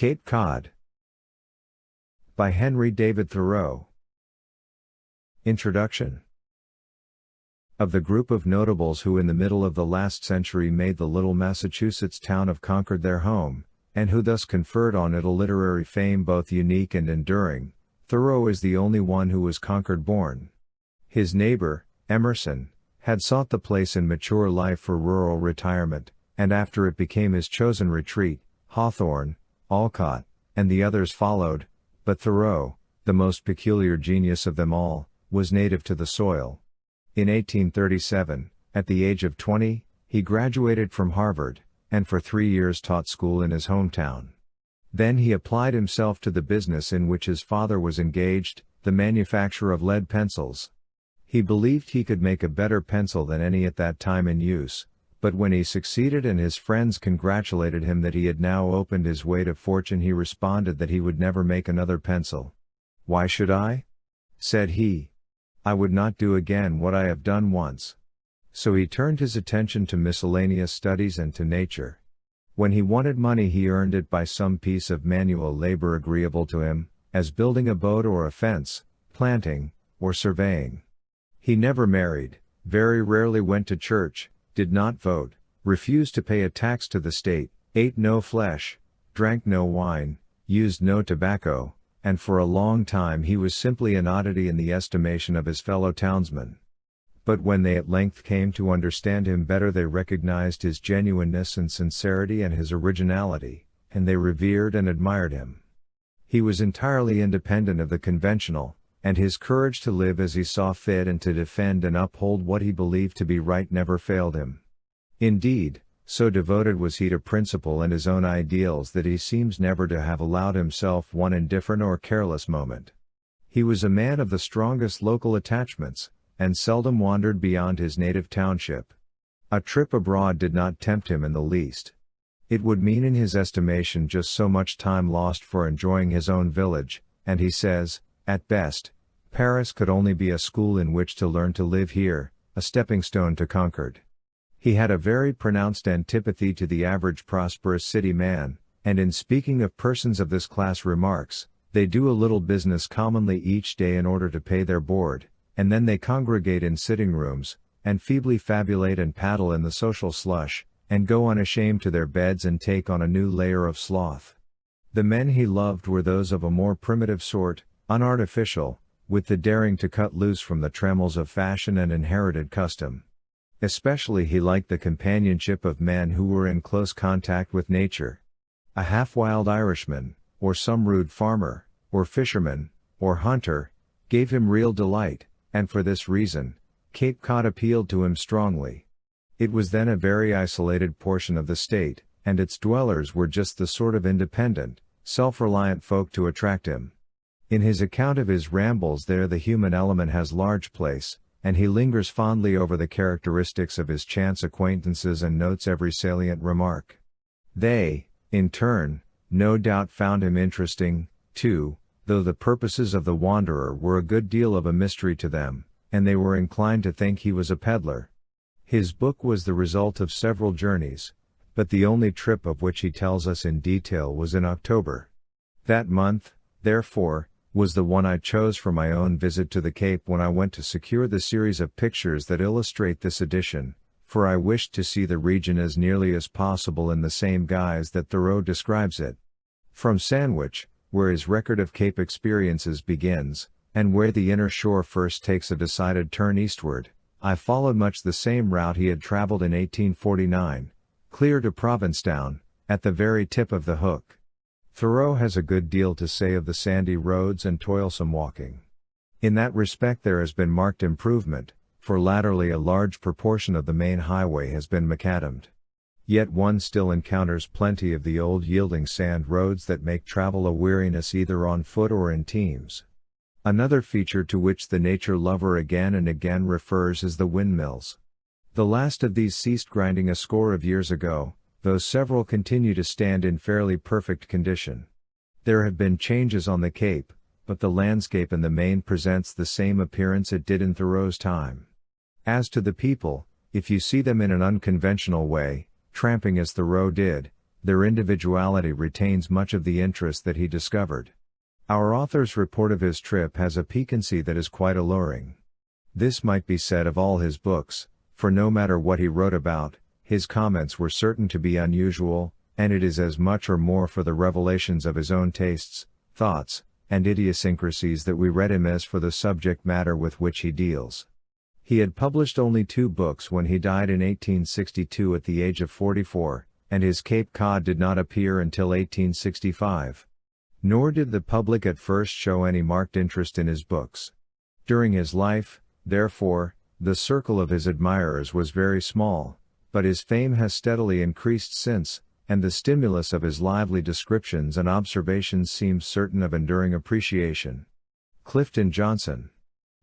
Cape Cod by Henry David Thoreau. Introduction. Of the group of notables who in the middle of the last century made the little Massachusetts town of Concord their home, and who thus conferred on it a literary fame both unique and enduring, Thoreau is the only one who was Concord-born. His neighbor, Emerson, had sought the place in mature life for rural retirement, and after it became his chosen retreat, Hawthorne, Alcott, and the others followed, but Thoreau, the most peculiar genius of them all, was native to the soil. In 1837, at the age of 20, he graduated from Harvard, and for 3 years taught school in his hometown. Then he applied himself to the business in which his father was engaged, the manufacture of lead pencils. He believed he could make a better pencil than any at that time in use, but when he succeeded and his friends congratulated him that he had now opened his way to fortune, he responded that he would never make another pencil. "Why should I?" said he. "I would not do again what I have done once." So he turned his attention to miscellaneous studies and to nature. When he wanted money he earned it by some piece of manual labor agreeable to him, as building a boat or a fence, planting, or surveying. He never married, very rarely went to church, did not vote, refused to pay a tax to the state, ate no flesh, drank no wine, used no tobacco, and for a long time he was simply an oddity in the estimation of his fellow townsmen. But when they at length came to understand him better they recognized his genuineness and sincerity and his originality, and they revered and admired him. He was entirely independent of the conventional, and his courage to live as he saw fit and to defend and uphold what he believed to be right never failed him. Indeed, so devoted was he to principle and his own ideals that he seems never to have allowed himself one indifferent or careless moment. He was a man of the strongest local attachments, and seldom wandered beyond his native township. A trip abroad did not tempt him in the least. It would mean in his estimation just so much time lost for enjoying his own village, and he says, at best, Paris could only be a school in which to learn to live here, a stepping stone to Concord. He had a very pronounced antipathy to the average prosperous city man, and in speaking of persons of this class remarks, "They do a little business commonly each day in order to pay their board, and then they congregate in sitting rooms, and feebly fabulate and paddle in the social slush, and go unashamed to their beds and take on a new layer of sloth." The men he loved were those of a more primitive sort, unartificial, with the daring to cut loose from the trammels of fashion and inherited custom. Especially he liked the companionship of men who were in close contact with nature. A half-wild Irishman, or some rude farmer, or fisherman, or hunter, gave him real delight, and for this reason, Cape Cod appealed to him strongly. It was then a very isolated portion of the state, and its dwellers were just the sort of independent, self-reliant folk to attract him. In his account of his rambles there the human element has large place, and he lingers fondly over the characteristics of his chance acquaintances and notes every salient remark. They, in turn, no doubt found him interesting, too, though the purposes of the wanderer were a good deal of a mystery to them, and they were inclined to think he was a peddler. His book was the result of several journeys, but the only trip of which he tells us in detail was in October. That month, therefore, was the one I chose for my own visit to the Cape when I went to secure the series of pictures that illustrate this edition, for I wished to see the region as nearly as possible in the same guise that Thoreau describes it. From Sandwich, where his record of Cape experiences begins, and where the inner shore first takes a decided turn eastward, I followed much the same route he had traveled in 1849, clear to Provincetown, at the very tip of the Hook. Thoreau has a good deal to say of the sandy roads and toilsome walking. In that respect there has been marked improvement, for latterly a large proportion of the main highway has been macadamed. Yet one still encounters plenty of the old yielding sand roads that make travel a weariness either on foot or in teams. Another feature to which the nature lover again and again refers is the windmills. The last of these ceased grinding a score of years ago, though several continue to stand in fairly perfect condition. There have been changes on the Cape, but the landscape in the main presents the same appearance it did in Thoreau's time. As to the people, if you see them in an unconventional way, tramping as Thoreau did, their individuality retains much of the interest that he discovered. Our author's report of his trip has a piquancy that is quite alluring. This might be said of all his books, for no matter what he wrote about, his comments were certain to be unusual, and it is as much or more for the revelations of his own tastes, thoughts, and idiosyncrasies that we read him as for the subject matter with which he deals. He had published only 2 books when he died in 1862 at the age of 44, and his Cape Cod did not appear until 1865. Nor did the public at first show any marked interest in his books. During his life, therefore, the circle of his admirers was very small, but his fame has steadily increased since, and the stimulus of his lively descriptions and observations seems certain of enduring appreciation. Clifton Johnson.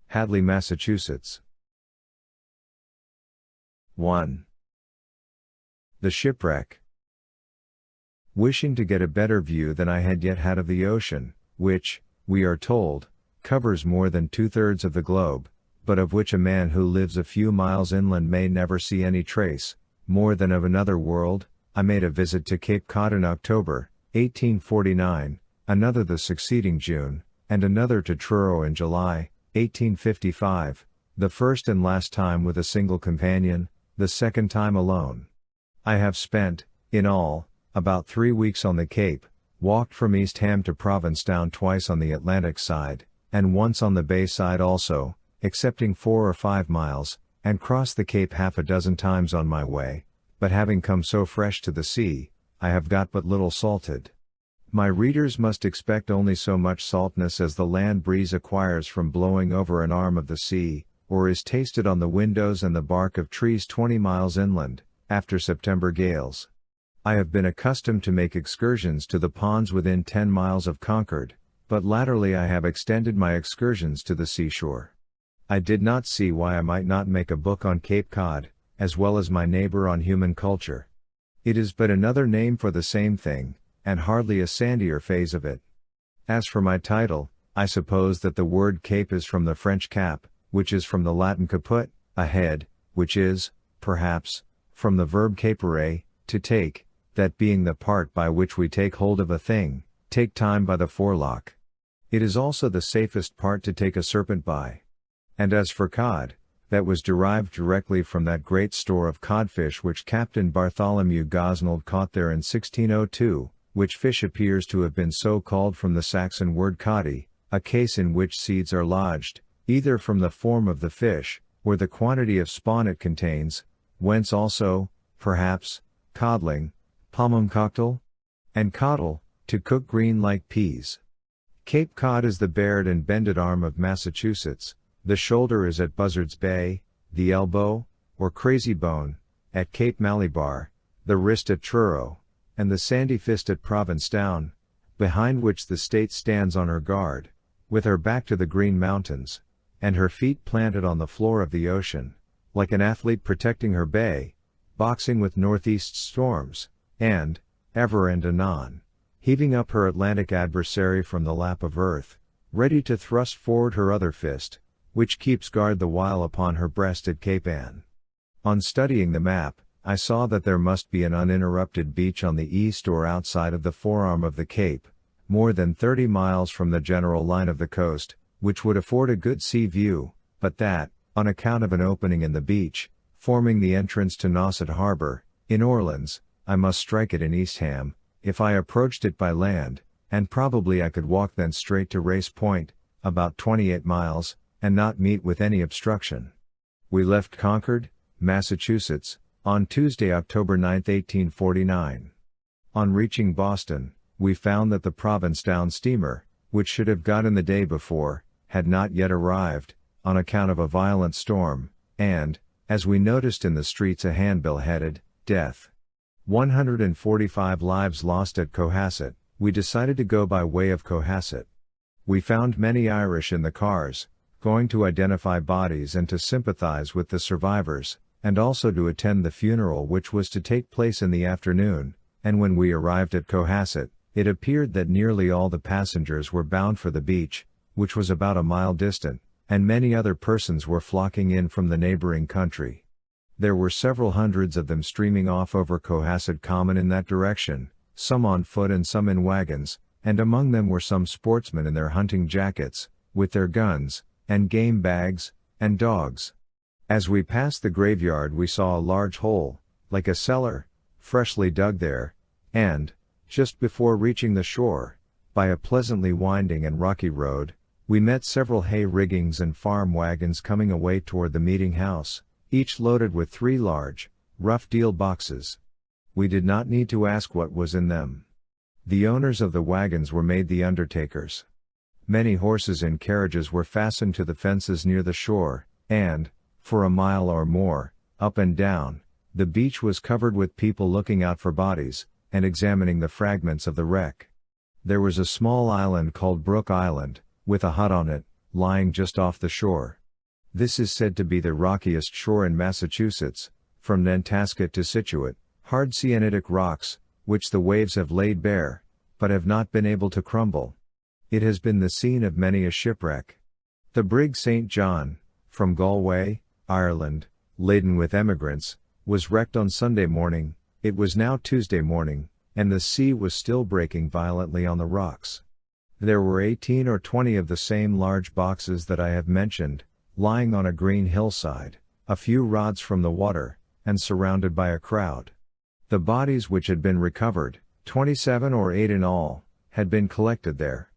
Hadley, Massachusetts. 1. The Shipwreck. Wishing to get a better view than I had yet had of the ocean, which, we are told, covers more than 2/3 of the globe, but of which a man who lives a few miles inland may never see any trace, more than of another world, I made a visit to Cape Cod in October, 1849, another the succeeding June, and another to Truro in July, 1855, the first and last time with a single companion, the second time alone. I have spent, in all, about 3 weeks on the Cape, walked from East Ham to Provincetown twice on the Atlantic side, and once on the Bay side also, excepting 4 or 5 miles, and crossed the Cape half a dozen times on my way, but having come so fresh to the sea, I have got but little salted. My readers must expect only so much saltness as the land breeze acquires from blowing over an arm of the sea, or is tasted on the windows and the bark of trees 20 miles inland, after September gales. I have been accustomed to make excursions to the ponds within 10 miles of Concord, but latterly I have extended my excursions to the seashore. I did not see why I might not make a book on Cape Cod, as well as my neighbor on human culture. It is but another name for the same thing, and hardly a sandier phase of it. As for my title, I suppose that the word cape is from the French cap, which is from the Latin caput, a head, which is, perhaps, from the verb capere, to take, that being the part by which we take hold of a thing, take time by the forelock. It is also the safest part to take a serpent by. And as for cod, that was derived directly from that great store of codfish which Captain Bartholomew Gosnold caught there in 1602, which fish appears to have been so called from the Saxon word coddy, a case in which seeds are lodged, either from the form of the fish, or the quantity of spawn it contains, whence also, perhaps, codling, pomum cocktail, and coddle, to cook green like peas. Cape Cod is the bared and bended arm of Massachusetts, the shoulder is at Buzzard's Bay, the elbow, or crazy bone, at Cape Malibar, the wrist at Truro, and the sandy fist at Provincetown, behind which the state stands on her guard, with her back to the Green Mountains, and her feet planted on the floor of the ocean, like an athlete protecting her bay, boxing with northeast storms, and, ever and anon, heaving up her Atlantic adversary from the lap of earth, ready to thrust forward her other fist, which keeps guard the while upon her breast at Cape Ann. On studying the map, I saw that there must be an uninterrupted beach on the east or outside of the forearm of the Cape, more than 30 miles from the general line of the coast, which would afford a good sea view, but that, on account of an opening in the beach, forming the entrance to Nauset Harbor, in Orleans, I must strike it in East Ham, if I approached it by land, and probably I could walk then straight to Race Point, about 28 miles, and not meet with any obstruction. We left Concord, Massachusetts, on Tuesday, October 9, 1849. On reaching Boston, we found that the Provincetown steamer, which should have got in the day before, had not yet arrived, on account of a violent storm, and, as we noticed in the streets a handbill headed, Death. 145 lives lost at Cohasset, we decided to go by way of Cohasset. We found many Irish in the cars, going to identify bodies and to sympathize with the survivors, and also to attend the funeral which was to take place in the afternoon, and when we arrived at Cohasset, it appeared that nearly all the passengers were bound for the beach, which was about a mile distant, and many other persons were flocking in from the neighboring country. There were several hundreds of them streaming off over Cohasset Common in that direction, some on foot and some in wagons, and among them were some sportsmen in their hunting jackets, with their guns, and game bags, and dogs. As we passed the graveyard we saw a large hole, like a cellar, freshly dug there, and, just before reaching the shore, by a pleasantly winding and rocky road, we met several hay riggings and farm wagons coming away toward the meeting house, each loaded with 3 large, rough deal boxes. We did not need to ask what was in them. The owners of the wagons were made the undertakers. Many horses in carriages were fastened to the fences near the shore, and, for a mile or more, up and down, the beach was covered with people looking out for bodies, and examining the fragments of the wreck. There was a small island called Brook Island, with a hut on it, lying just off the shore. This is said to be the rockiest shore in Massachusetts, from Nantasket to Scituate, hard sienitic rocks, which the waves have laid bare, but have not been able to crumble. It has been the scene of many a shipwreck. The brig St. John, from Galway, Ireland, laden with emigrants, was wrecked on Sunday morning. It was now Tuesday morning, and the sea was still breaking violently on the rocks. There were 18 or 20 of the same large boxes that I have mentioned, lying on a green hillside, a few rods from the water, and surrounded by a crowd. The bodies which had been recovered, 27 or 8 in all, had been collected there.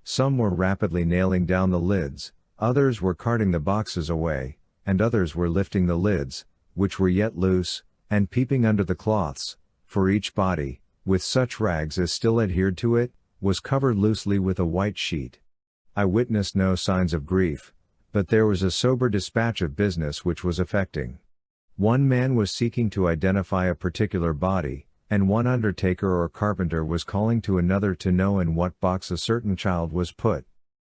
Some were rapidly nailing down the lids, others were carting the boxes away, and others were lifting the lids, which were yet loose, and peeping under the cloths, for each body, with such rags as still adhered to it, was covered loosely with a white sheet. I witnessed no signs of grief, but there was a sober dispatch of business which was affecting. One man was seeking to identify a particular body, and one undertaker or carpenter was calling to another to know in what box a certain child was put.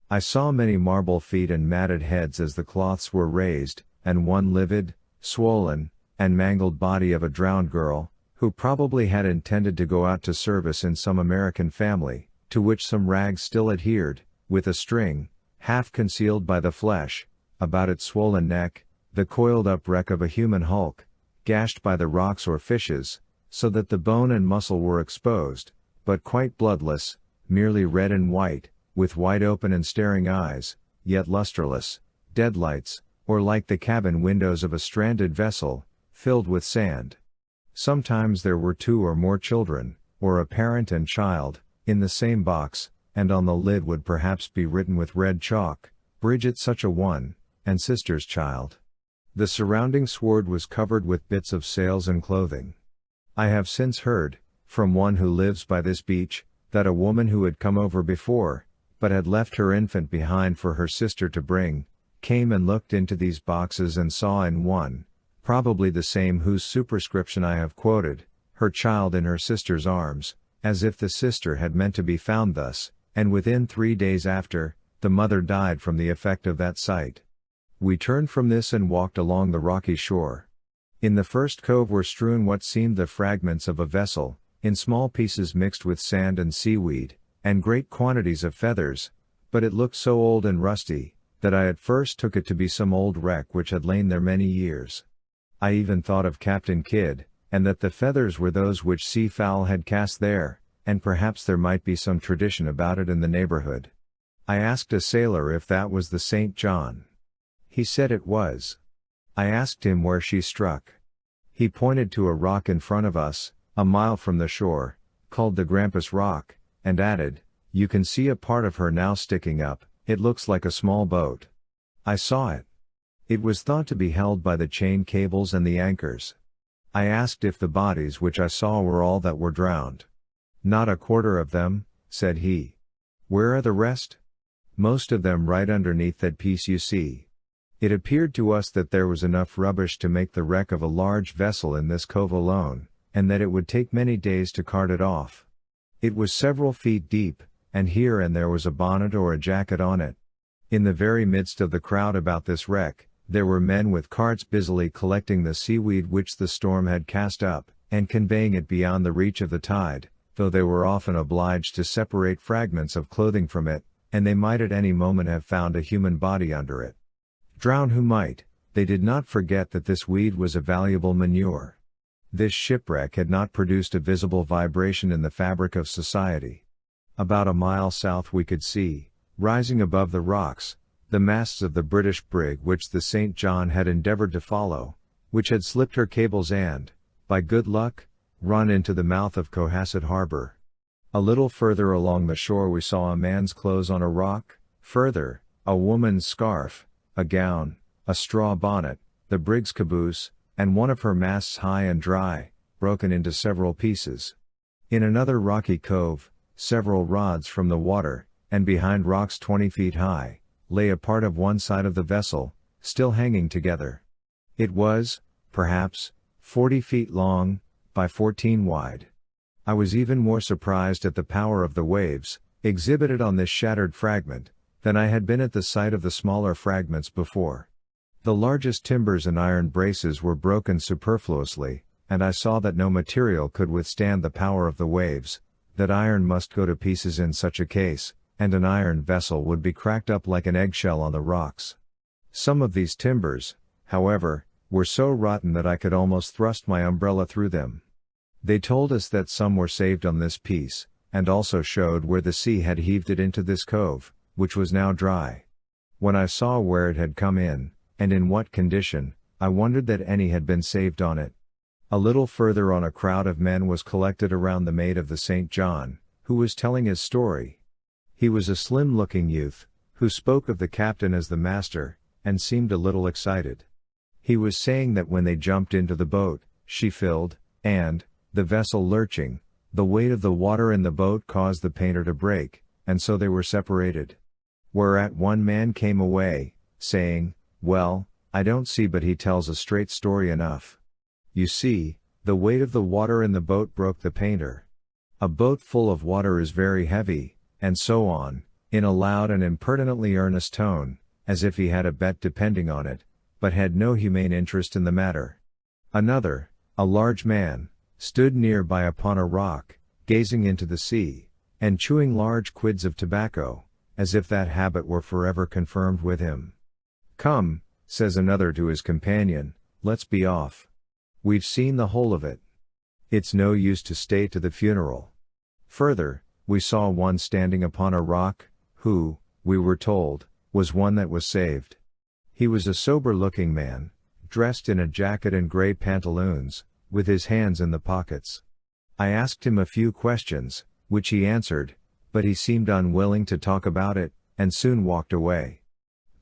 I saw many marble feet and matted heads as the cloths were raised, and one livid, swollen, and mangled body of a drowned girl, who probably had intended to go out to service in some American family, to which some rags still adhered, with a string, half concealed by the flesh, about its swollen neck, the coiled-up wreck of a human hulk, gashed by the rocks or fishes, so that the bone and muscle were exposed, but quite bloodless, merely red and white, with wide open and staring eyes, yet lustreless, deadlights, or like the cabin windows of a stranded vessel, filled with sand. Sometimes there were 2 or more children, or a parent and child, in the same box, and on the lid would perhaps be written with red chalk, Bridget such a one, and sister's child. The surrounding sward was covered with bits of sails and clothing. I have since heard, from one who lives by this beach, that a woman who had come over before, but had left her infant behind for her sister to bring, came and looked into these boxes and saw in one, probably the same whose superscription I have quoted, her child in her sister's arms, as if the sister had meant to be found thus, and within 3 days after, the mother died from the effect of that sight. We turned from this and walked along the rocky shore. In the first cove were strewn what seemed the fragments of a vessel, in small pieces mixed with sand and seaweed, and great quantities of feathers, but it looked so old and rusty, that I at first took it to be some old wreck which had lain there many years. I even thought of Captain Kidd, and that the feathers were those which seafowl had cast there, and perhaps there might be some tradition about it in the neighborhood. I asked a sailor if that was the St. John. He said it was. I asked him where she struck. He pointed to a rock in front of us, a mile from the shore, called the Grampus Rock, and added, "You can see a part of her now sticking up, it looks like a small boat." I saw it. It was thought to be held by the chain cables and the anchors. I asked if the bodies which I saw were all that were drowned. "Not a quarter of them," said he. "Where are the rest?" "Most of them right underneath that piece you see." It appeared to us that there was enough rubbish to make the wreck of a large vessel in this cove alone, and that it would take many days to cart it off. It was several feet deep, and here and there was a bonnet or a jacket on it. In the very midst of the crowd about this wreck, there were men with carts busily collecting the seaweed which the storm had cast up, and conveying it beyond the reach of the tide, though they were often obliged to separate fragments of clothing from it, and they might at any moment have found a human body under it. Drown who might, they did not forget that this weed was a valuable manure. This shipwreck had not produced a visible vibration in the fabric of society. About a mile south we could see, rising above the rocks, the masts of the British brig which the St. John had endeavored to follow, which had slipped her cables and, by good luck, run into the mouth of Cohasset Harbor. A little further along the shore we saw a man's clothes on a rock, further, a woman's scarf, a gown, a straw bonnet, the brig's caboose, and one of her masts high and dry, broken into several pieces. In another rocky cove, several rods from the water, and behind rocks 20 feet high, lay a part of one side of the vessel, still hanging together. It was, perhaps, 40 feet long, by 14 wide. I was even more surprised at the power of the waves, exhibited on this shattered fragment, than I had been at the sight of the smaller fragments before. The largest timbers and iron braces were broken superfluously, and I saw that no material could withstand the power of the waves, that iron must go to pieces in such a case, and an iron vessel would be cracked up like an eggshell on the rocks. Some of these timbers, however, were so rotten that I could almost thrust my umbrella through them. They told us that some were saved on this piece, and also showed where the sea had heaved it into this cove, which was now dry. When I saw where it had come in, and in what condition, I wondered that any had been saved on it. A little further on a crowd of men was collected around the mate of the St. John, who was telling his story. He was a slim-looking youth, who spoke of the captain as the master, and seemed a little excited. He was saying that when they jumped into the boat, she filled, and, the vessel lurching, the weight of the water in the boat caused the painter to break, and so they were separated. Whereat one man came away, saying, "Well, I don't see but he tells a straight story enough. You see, the weight of the water in the boat broke the painter. A boat full of water is very heavy," and so on, in a loud and impertinently earnest tone, as if he had a bet depending on it, but had no humane interest in the matter. Another, a large man, stood near by upon a rock, gazing into the sea, and chewing large quids of tobacco, as if that habit were forever confirmed with him. "Come," says another to his companion, "let's be off. We've seen the whole of it. It's no use to stay to the funeral." Further, we saw one standing upon a rock, who, we were told, was one that was saved. He was a sober-looking man, dressed in a jacket and grey pantaloons, with his hands in the pockets. I asked him a few questions, which he answered, but he seemed unwilling to talk about it, and soon walked away.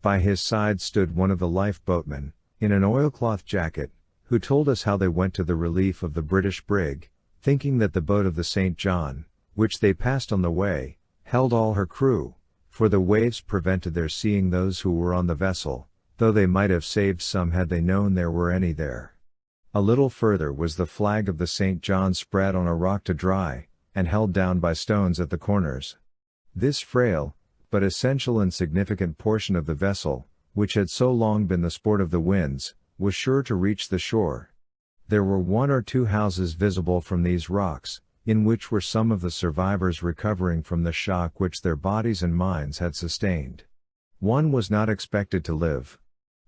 By his side stood one of the lifeboatmen, in an oilcloth jacket, who told us how they went to the relief of the British brig, thinking that the boat of the St. John, which they passed on the way, held all her crew, for the waves prevented their seeing those who were on the vessel, though they might have saved some had they known there were any there. A little further was the flag of the St. John spread on a rock to dry, and held down by stones at the corners. This frail, but essential and significant portion of the vessel, which had so long been the sport of the winds, was sure to reach the shore. There were 1 or 2 houses visible from these rocks, in which were some of the survivors recovering from the shock which their bodies and minds had sustained. One was not expected to live.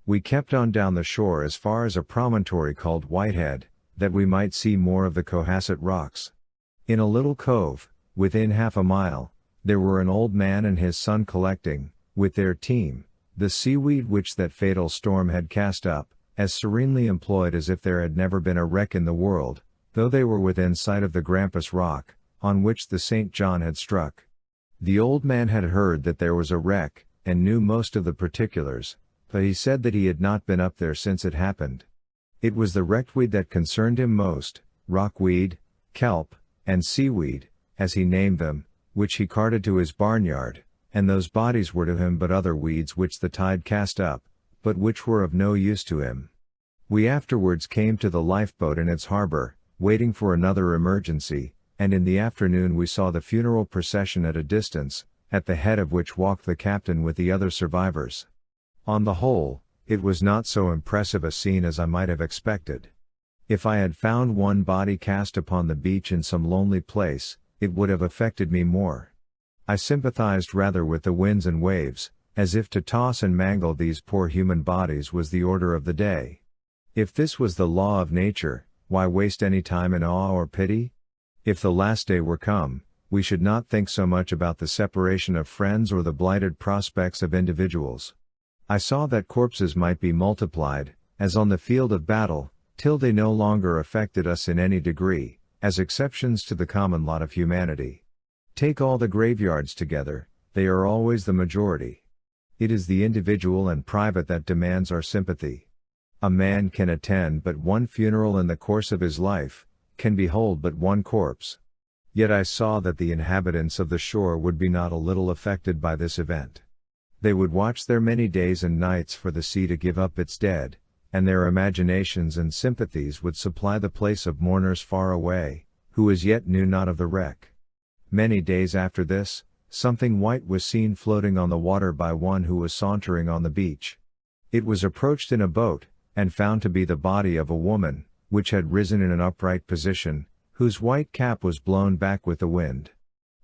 We kept on down the shore as far as a promontory called Whitehead, that we might see more of the Cohasset rocks. In a little cove, within half a mile, there were an old man and his son collecting, with their team, the seaweed which that fatal storm had cast up, as serenely employed as if there had never been a wreck in the world, though they were within sight of the Grampus rock, on which the St. John had struck. The old man had heard that there was a wreck, and knew most of the particulars, but he said that he had not been up there since it happened. It was the wreckweed that concerned him most, rockweed, kelp, and seaweed, as he named them, which he carted to his barnyard, and those bodies were to him but other weeds which the tide cast up, but which were of no use to him. We afterwards came to the lifeboat in its harbor, waiting for another emergency, and in the afternoon we saw the funeral procession at a distance, at the head of which walked the captain with the other survivors. On the whole, it was not so impressive a scene as I might have expected. If I had found one body cast upon the beach in some lonely place, it would have affected me more. I sympathized rather with the winds and waves, as if to toss and mangle these poor human bodies was the order of the day. If this was the law of nature, Why waste any time in awe or pity? If the last day were come, we should not think so much about the separation of friends or the blighted prospects of individuals. I saw that corpses might be multiplied, as on the field of battle, till they no longer affected us in any degree, as exceptions to the common lot of humanity. Take all the graveyards together, they are always the majority. It is the individual and private that demands our sympathy. A man can attend but one funeral in the course of his life, can behold but one corpse. Yet I saw that the inhabitants of the shore would be not a little affected by this event. They would watch their many days and nights for the sea to give up its dead, and their imaginations and sympathies would supply the place of mourners far away, who as yet knew not of the wreck. Many days after this, something white was seen floating on the water by one who was sauntering on the beach. It was approached in a boat, and found to be the body of a woman, which had risen in an upright position, whose white cap was blown back with the wind.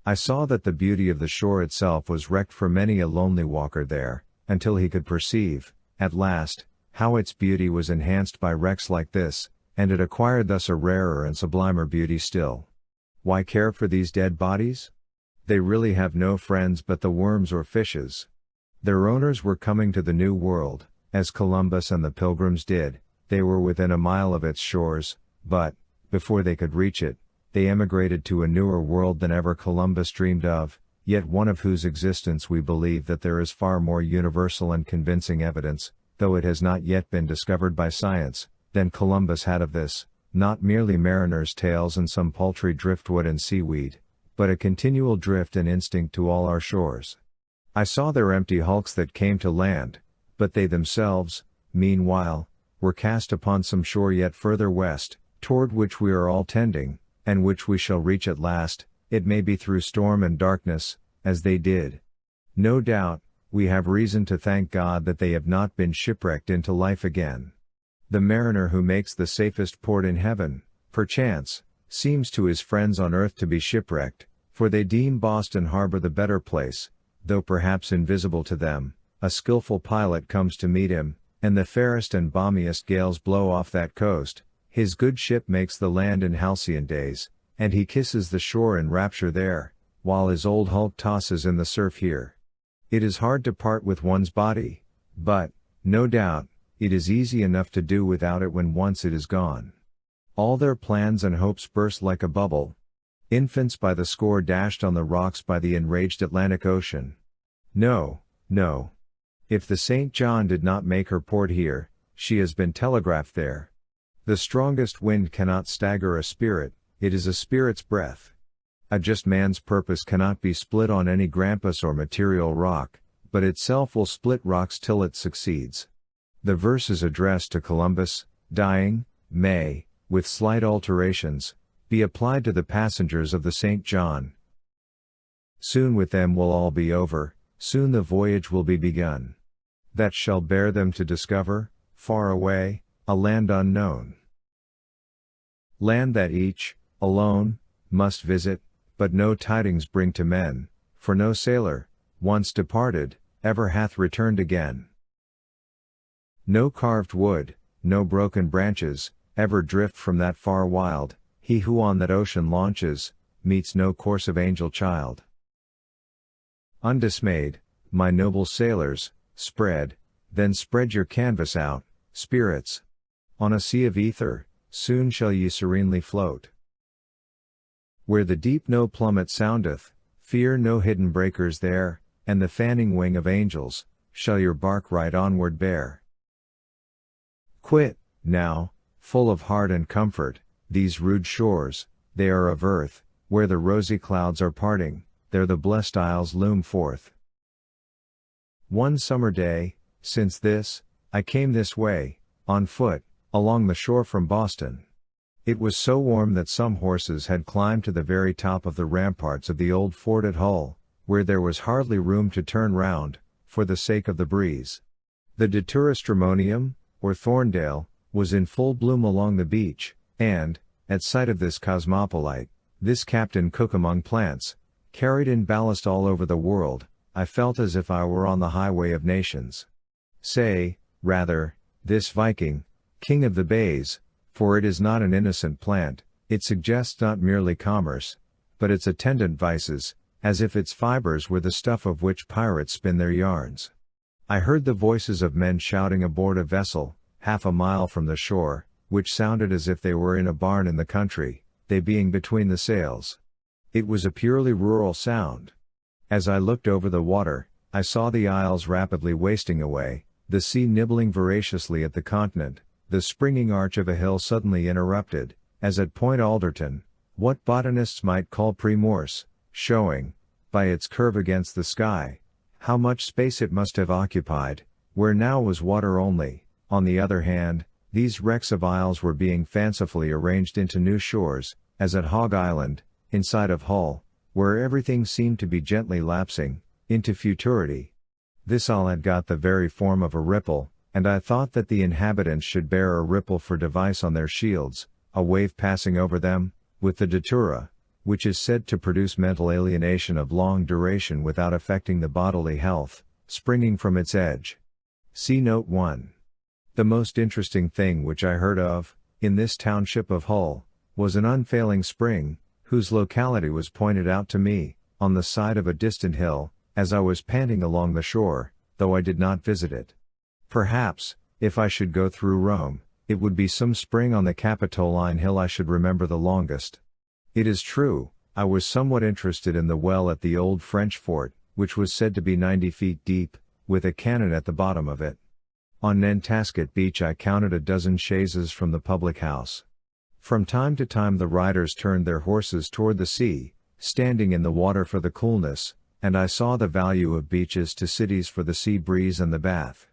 I saw that the beauty of the shore itself was wrecked for many a lonely walker there, until he could perceive, at last, how its beauty was enhanced by wrecks like this, and it acquired thus a rarer and sublimer beauty still. Why care for these dead bodies? They really have no friends but the worms or fishes. Their owners were coming to the New World, as Columbus and the Pilgrims did. They were within a mile of its shores, but, before they could reach it, they emigrated to a newer world than ever Columbus dreamed of, yet one of whose existence we believe that there is far more universal and convincing evidence, though it has not yet been discovered by science, than Columbus had of this, not merely mariners' tales and some paltry driftwood and seaweed, but a continual drift and instinct to all our shores. I saw their empty hulks that came to land, but they themselves, meanwhile, were cast upon some shore yet further west, toward which we are all tending, and which we shall reach at last, it may be through storm and darkness, as they did. No doubt, we have reason to thank God that they have not been shipwrecked into life again. The mariner who makes the safest port in heaven, perchance, seems to his friends on earth to be shipwrecked, for they deem Boston harbor the better place, though perhaps invisible to them. A skillful pilot comes to meet him, and the fairest and balmiest gales blow off that coast. His good ship makes the land in halcyon days, and he kisses the shore in rapture there, while his old hulk tosses in the surf here. It is hard to part with one's body, but, no doubt, it is easy enough to do without it when once it is gone. All their plans and hopes burst like a bubble. Infants by the score dashed on the rocks by the enraged Atlantic Ocean. No, no. If the St. John did not make her port here, she has been telegraphed there. The strongest wind cannot stagger a spirit, it is a spirit's breath. A just man's purpose cannot be split on any grampus or material rock, but itself will split rocks till it succeeds. The verse is addressed to Columbus, dying, may, with slight alterations, be applied to the passengers of the St. John. Soon with them will all be over, soon the voyage will be begun. That shall bear them to discover, far away, a land unknown. Land that each, alone, must visit, but no tidings bring to men, for no sailor, once departed, ever hath returned again. No carved wood, no broken branches, ever drift from that far wild. He who on that ocean launches, meets no course of angel child. Undismayed, my noble sailors, then spread your canvas out, spirits. On a sea of ether, soon shall ye serenely float. Where the deep no plummet soundeth, fear no hidden breakers there, and the fanning wing of angels, shall your bark right onward bear. Quit, now, full of heart and comfort, these rude shores, they are of earth, where the rosy clouds are parting, there the blessed isles loom forth. One summer day, since this, I came this way, on foot, along the shore from Boston. It was so warm that some horses had climbed to the very top of the ramparts of the old fort at Hull, where there was hardly room to turn round, for the sake of the breeze. The Deuterostromonium, or Thorndale, was in full bloom along the beach, and, at sight of this cosmopolite, this Captain Cook among plants, carried in ballast all over the world, I felt as if I were on the highway of nations. Say, rather, this Viking, king of the bays, For it is not an innocent plant, it suggests not merely commerce, but its attendant vices, as if its fibers were the stuff of which pirates spin their yarns. I heard the voices of men shouting aboard a vessel, half a mile from the shore, which sounded as if they were in a barn in the country, they being between the sails. It was a purely rural sound. As I looked over the water, I saw the isles rapidly wasting away, the sea nibbling voraciously at the continent, the springing arch of a hill suddenly interrupted, as at Point Alderton, what botanists might call pre-morse, showing, by its curve against the sky, how much space it must have occupied, where now was water only. On the other hand, these wrecks of isles were being fancifully arranged into new shores, as at Hog Island, inside of Hull, where everything seemed to be gently lapsing into futurity. This isle had got the very form of a ripple, and I thought that the inhabitants should bear a ripple for device on their shields, a wave passing over them, with the datura, which is said to produce mental alienation of long duration without affecting the bodily health, springing from its edge. See Note 1. The most interesting thing which I heard of, in this township of Hull, was an unfailing spring, whose locality was pointed out to me, on the side of a distant hill, as I was panting along the shore, though I did not visit it. Perhaps, if I should go through Rome, it would be some spring on the Capitoline Hill I should remember the longest. It is true, I was somewhat interested in the well at the old French fort, which was said to be 90 feet deep, with a cannon at the bottom of it. On Nantasket Beach I counted a dozen chaises from the public house. From time to time the riders turned their horses toward the sea, standing in the water for the coolness, and I saw the value of beaches to cities for the sea breeze and the bath.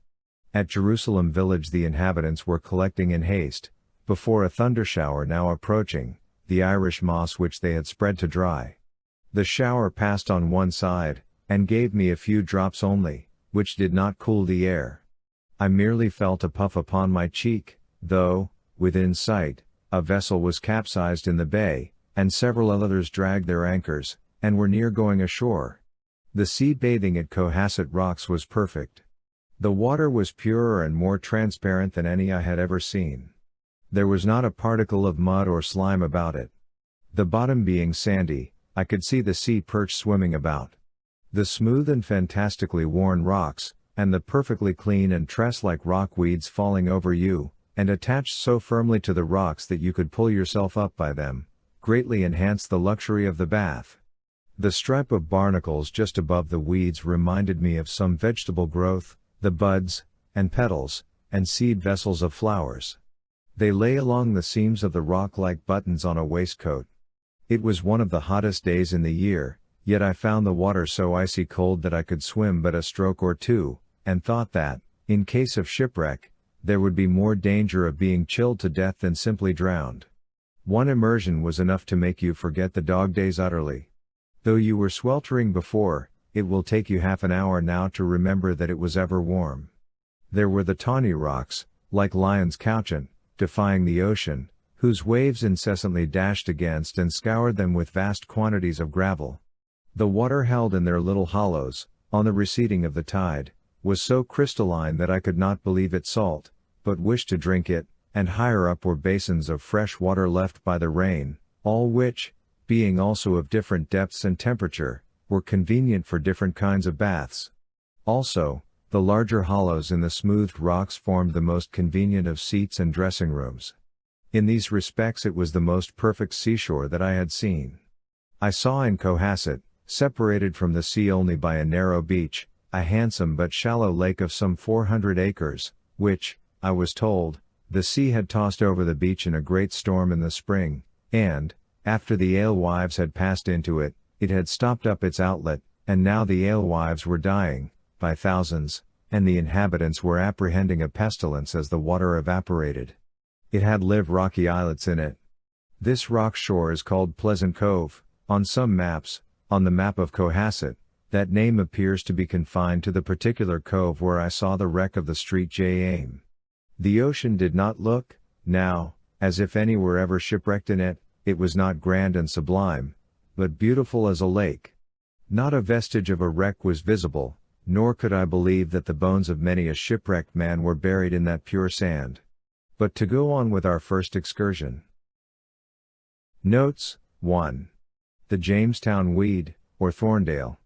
At Jerusalem village the inhabitants were collecting in haste, before a thundershower now approaching, the Irish moss which they had spread to dry. The shower passed on one side, and gave me a few drops only, which did not cool the air. I merely felt a puff upon my cheek, though, within sight, a vessel was capsized in the bay, and several others dragged their anchors, and were near going ashore. The sea bathing at Cohasset Rocks was perfect. The water was purer and more transparent than any I had ever seen. There was not a particle of mud or slime about it. The bottom being sandy, I could see the sea perch swimming about. The smooth and fantastically worn rocks, and the perfectly clean and tress-like rock weeds falling over you, and attached so firmly to the rocks that you could pull yourself up by them, greatly enhanced the luxury of the bath. The stripe of barnacles just above the weeds reminded me of some vegetable growth, the buds, and petals, and seed vessels of flowers. They lay along the seams of the rock like buttons on a waistcoat. It was one of the hottest days in the year, yet I found the water so icy cold that I could swim but a stroke or two, and thought that, in case of shipwreck, there would be more danger of being chilled to death than simply drowned. One immersion was enough to make you forget the dog days utterly. Though you were sweltering before, it will take you half an hour now to remember that it was ever warm. There were the tawny rocks, like lions couchant, defying the ocean, whose waves incessantly dashed against and scoured them with vast quantities of gravel. The water held in their little hollows, on the receding of the tide, was so crystalline that I could not believe it salt, but wished to drink it, and higher up were basins of fresh water left by the rain, all which, being also of different depths and temperature, were convenient for different kinds of baths. Also, the larger hollows in the smoothed rocks formed the most convenient of seats and dressing rooms. In these respects it was the most perfect seashore that I had seen. I saw in Cohasset, separated from the sea only by a narrow beach, a handsome but shallow lake of some 400 acres, which, I was told, the sea had tossed over the beach in a great storm in the spring, and, after the alewives had passed into it, it had stopped up its outlet, and now the alewives were dying, by thousands, and the inhabitants were apprehending a pestilence as the water evaporated. It had live rocky islets in it. This rock shore is called Pleasant Cove, on some maps. On the map of Cohasset, that name appears to be confined to the particular cove where I saw the wreck of the Street J. Aim. The ocean did not look, now, as if any were ever shipwrecked in it. It was not grand and sublime, but beautiful as a lake. Not a vestige of a wreck was visible, nor could I believe that the bones of many a shipwrecked man were buried in that pure sand. But to go on with our first excursion. Notes: 1. The Jamestown weed, or thorndale.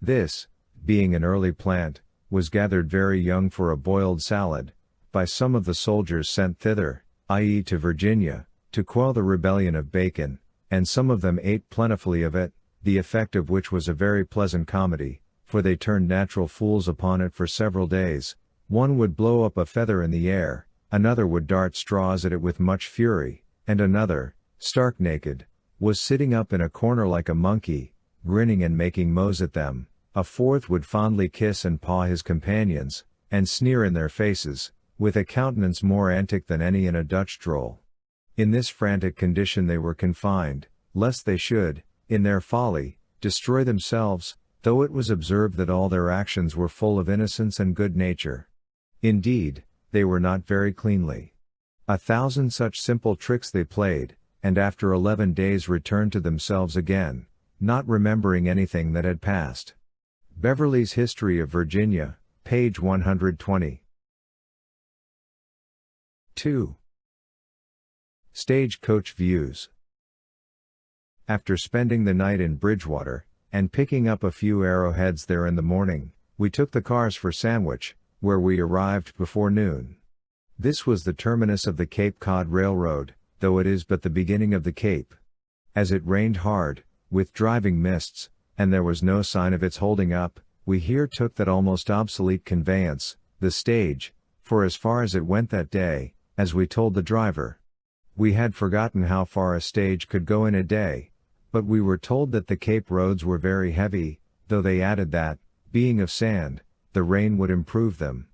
This, being an early plant, was gathered very young for a boiled salad, by some of the soldiers sent thither, i.e. to Virginia, to quell the rebellion of Bacon, and some of them ate plentifully of it, the effect of which was a very pleasant comedy, for they turned natural fools upon it for several days. One would blow up a feather in the air, another would dart straws at it with much fury, and another, stark naked, was sitting up in a corner like a monkey, grinning and making mows at them. A fourth would fondly kiss and paw his companions, and sneer in their faces, with a countenance more antic than any in a Dutch droll. In this frantic condition they were confined, lest they should, in their folly, destroy themselves, though it was observed that all their actions were full of innocence and good nature. Indeed, they were not very cleanly. 1,000 such simple tricks they played, and after 11 days returned to themselves again, not remembering anything that had passed. Beverley's History of Virginia, page 120. 2. Stagecoach Views. After spending the night in Bridgewater, and picking up a few arrowheads there in the morning, we took the cars for Sandwich, where we arrived before noon. This was the terminus of the Cape Cod Railroad, though it is but the beginning of the Cape. As it rained hard, with driving mists, and there was no sign of its holding up, we here took that almost obsolete conveyance, the stage, for as far as it went that day, as we told the driver. We had forgotten how far a stage could go in a day, but we were told that the Cape roads were very heavy, though they added that, being of sand, the rain would improve them.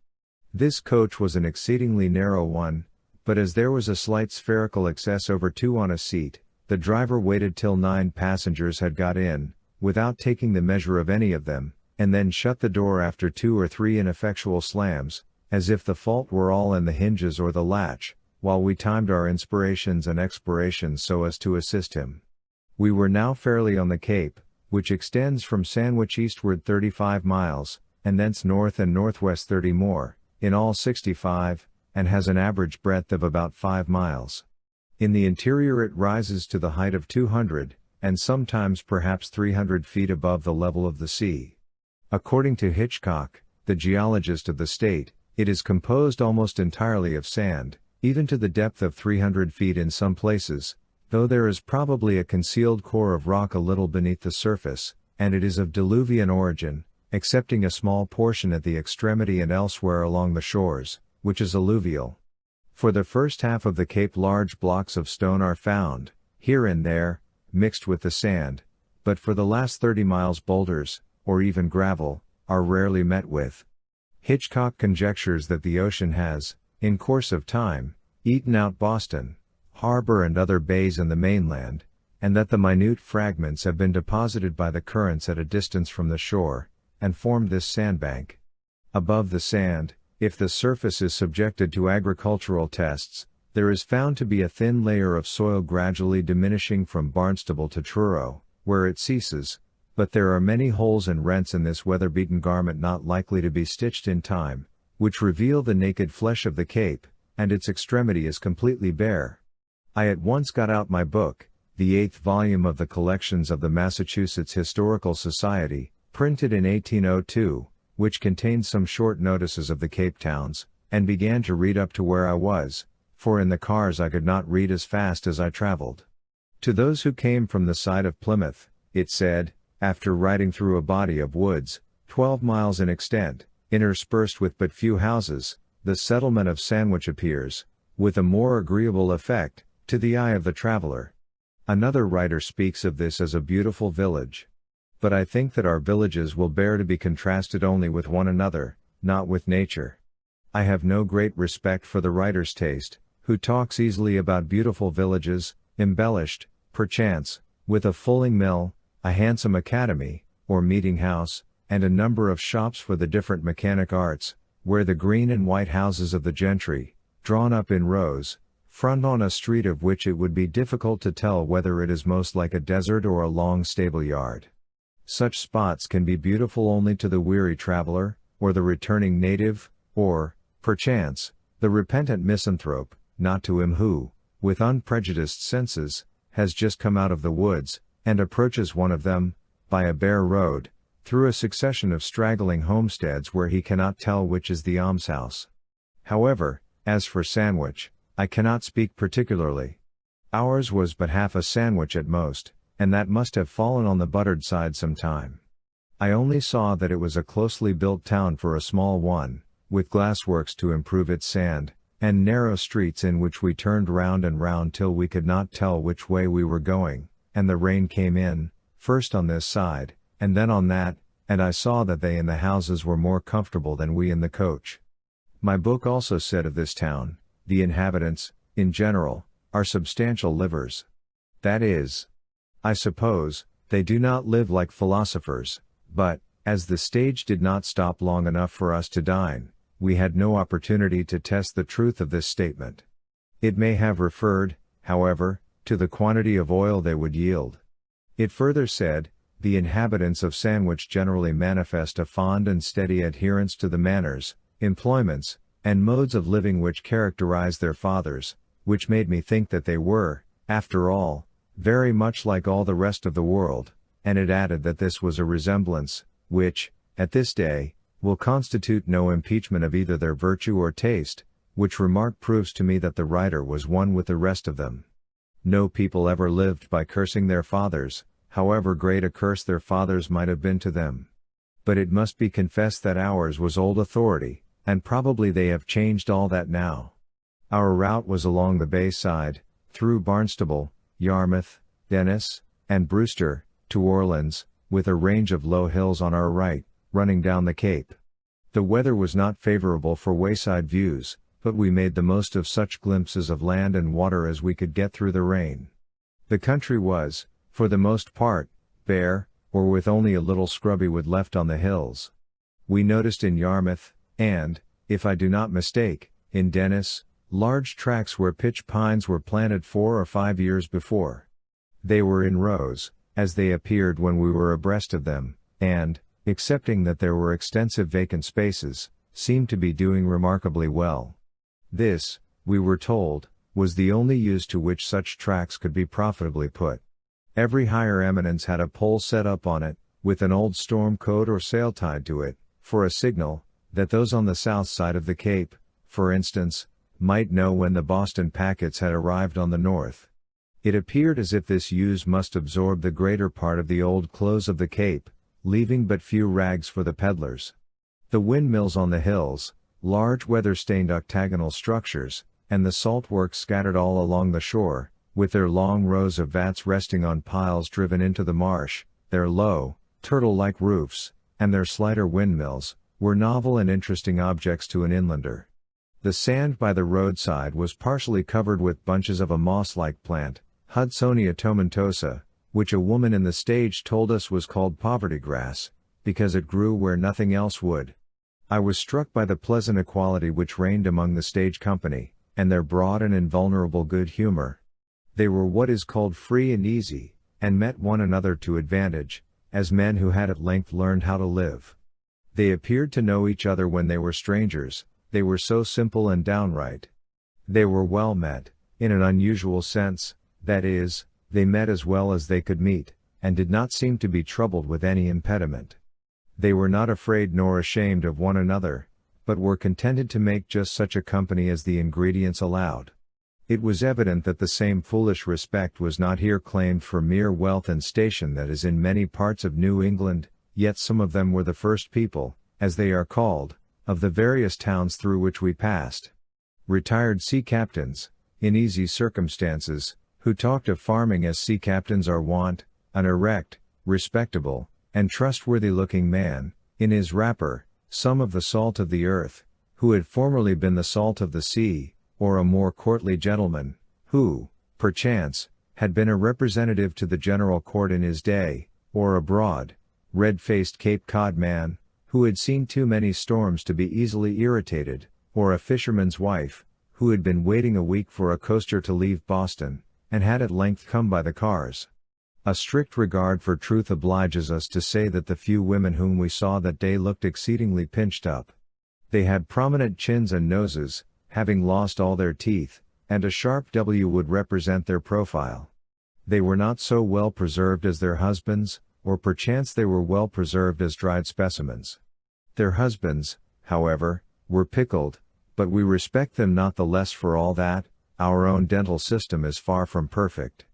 This coach was an exceedingly narrow one, but as there was a slight spherical excess over 2 on a seat, the driver waited till 9 passengers had got in, without taking the measure of any of them, and then shut the door after 2 or 3 ineffectual slams, as if the fault were all in the hinges or the latch, while we timed our inspirations and expirations so as to assist him. We were now fairly on the Cape, which extends from Sandwich eastward 35 miles, and thence north and northwest 30 more, in all 65, and has an average breadth of about 5 miles. In the interior it rises to the height of 200, and sometimes perhaps 300 feet above the level of the sea. According to Hitchcock, the geologist of the state, it is composed almost entirely of sand, even to the depth of 300 feet in some places, though there is probably a concealed core of rock a little beneath the surface, and it is of diluvian origin, excepting a small portion at the extremity and elsewhere along the shores, which is alluvial. For the first half of the Cape large blocks of stone are found, here and there, mixed with the sand, but for the last 30 miles boulders, or even gravel, are rarely met with. Hitchcock conjectures that the ocean has, in course of time, eaten out Boston Harbor and other bays in the mainland, and that the minute fragments have been deposited by the currents at a distance from the shore, and formed this sandbank. Above the sand, if the surface is subjected to agricultural tests, there is found to be a thin layer of soil gradually diminishing from Barnstable to Truro, where it ceases, but there are many holes and rents in this weather-beaten garment not likely to be stitched in time, which reveal the naked flesh of the Cape, and its extremity is completely bare. I at once got out my book, the 8th volume of the collections of the Massachusetts Historical Society, printed in 1802, which contained some short notices of the Cape towns, and began to read up to where I was, for in the cars I could not read as fast as I traveled. To those who came from the side of Plymouth, it said, after riding through a body of woods, 12 miles in extent, interspersed with but few houses, the settlement of Sandwich appears, with a more agreeable effect, to the eye of the traveler. Another writer speaks of this as a beautiful village. But I think that our villages will bear to be contrasted only with one another, not with nature. I have no great respect for the writer's taste, who talks easily about beautiful villages, embellished, perchance, with a fulling mill, a handsome academy, or meeting house, and a number of shops for the different mechanic arts, where the green and white houses of the gentry, drawn up in rows, front on a street of which it would be difficult to tell whether it is most like a desert or a long stable yard. Such spots can be beautiful only to the weary traveler, or the returning native, or, perchance, the repentant misanthrope, not to him who, with unprejudiced senses, has just come out of the woods, and approaches one of them, by a bare road, through a succession of straggling homesteads where he cannot tell which is the almshouse. However, as for sandwich, I cannot speak particularly. Ours was but half a sandwich at most, and that must have fallen on the buttered side some time. I only saw that it was a closely built town for a small one, with glassworks to improve its sand, and narrow streets in which we turned round and round till we could not tell which way we were going, and the rain came in, first on this side, and then on that, and I saw that they in the houses were more comfortable than we in the coach. My book also said of this town, the inhabitants, in general, are substantial livers. That is, I suppose, they do not live like philosophers, but, as the stage did not stop long enough for us to dine, we had no opportunity to test the truth of this statement. It may have referred, however, to the quantity of oil they would yield. It further said, the inhabitants of Sandwich generally manifest a fond and steady adherence to the manners, employments, and modes of living which characterize their fathers, which made me think that they were, after all, very much like all the rest of the world, and it added that this was a resemblance, which, at this day, will constitute no impeachment of either their virtue or taste, which remark proves to me that the writer was one with the rest of them. No people ever lived by cursing their fathers, however great a curse their fathers might have been to them. But it must be confessed that ours was old authority, and probably they have changed all that now. Our route was along the bay side, through Barnstable, Yarmouth, Dennis, and Brewster, to Orleans, with a range of low hills on our right, running down the Cape. The weather was not favorable for wayside views, but we made the most of such glimpses of land and water as we could get through the rain. The country was, for the most part, bare, or with only a little scrubby wood left on the hills. We noticed in Yarmouth, and, if I do not mistake, in Dennis, large tracts where pitch pines were planted 4 or 5 years before. They were in rows, as they appeared when we were abreast of them, and, excepting that there were extensive vacant spaces, seemed to be doing remarkably well. This, we were told, was the only use to which such tracts could be profitably put. Every higher eminence had a pole set up on it, with an old storm coat or sail tied to it, for a signal, that those on the south side of the Cape, for instance, might know when the Boston packets had arrived on the north. It appeared as if this use must absorb the greater part of the old clothes of the Cape, leaving but few rags for the peddlers. The windmills on the hills, large weather-stained octagonal structures, and the salt works scattered all along the shore, with their long rows of vats resting on piles driven into the marsh, their low, turtle-like roofs, and their slighter windmills, were novel and interesting objects to an inlander. The sand by the roadside was partially covered with bunches of a moss-like plant, Hudsonia tomentosa, which a woman in the stage told us was called poverty grass, because it grew where nothing else would. I was struck by the pleasant equality which reigned among the stage company, and their broad and invulnerable good humor. They were what is called free and easy, and met one another to advantage, as men who had at length learned how to live. They appeared to know each other when they were strangers, they were so simple and downright. They were well met, in an unusual sense, that is, they met as well as they could meet, and did not seem to be troubled with any impediment. They were not afraid nor ashamed of one another, but were contented to make just such a company as the ingredients allowed. It was evident that the same foolish respect was not here claimed for mere wealth and station that is in many parts of New England, yet some of them were the first people, as they are called, of the various towns through which we passed. Retired sea captains, in easy circumstances, who talked of farming as sea captains are wont, an erect, respectable, and trustworthy-looking man, in his wrapper, some of the salt of the earth, who had formerly been the salt of the sea, or a more courtly gentleman, who, perchance, had been a representative to the general court in his day, or a broad, red-faced Cape Cod man, who had seen too many storms to be easily irritated, or a fisherman's wife, who had been waiting a week for a coaster to leave Boston, and had at length come by the cars. A strict regard for truth obliges us to say that the few women whom we saw that day looked exceedingly pinched up. They had prominent chins and noses, having lost all their teeth, and a sharp W would represent their profile. They were not so well preserved as their husbands, or perchance they were well preserved as dried specimens. Their husbands, however, were pickled, but we respect them not the less for all that. Our own dental system is far from perfect.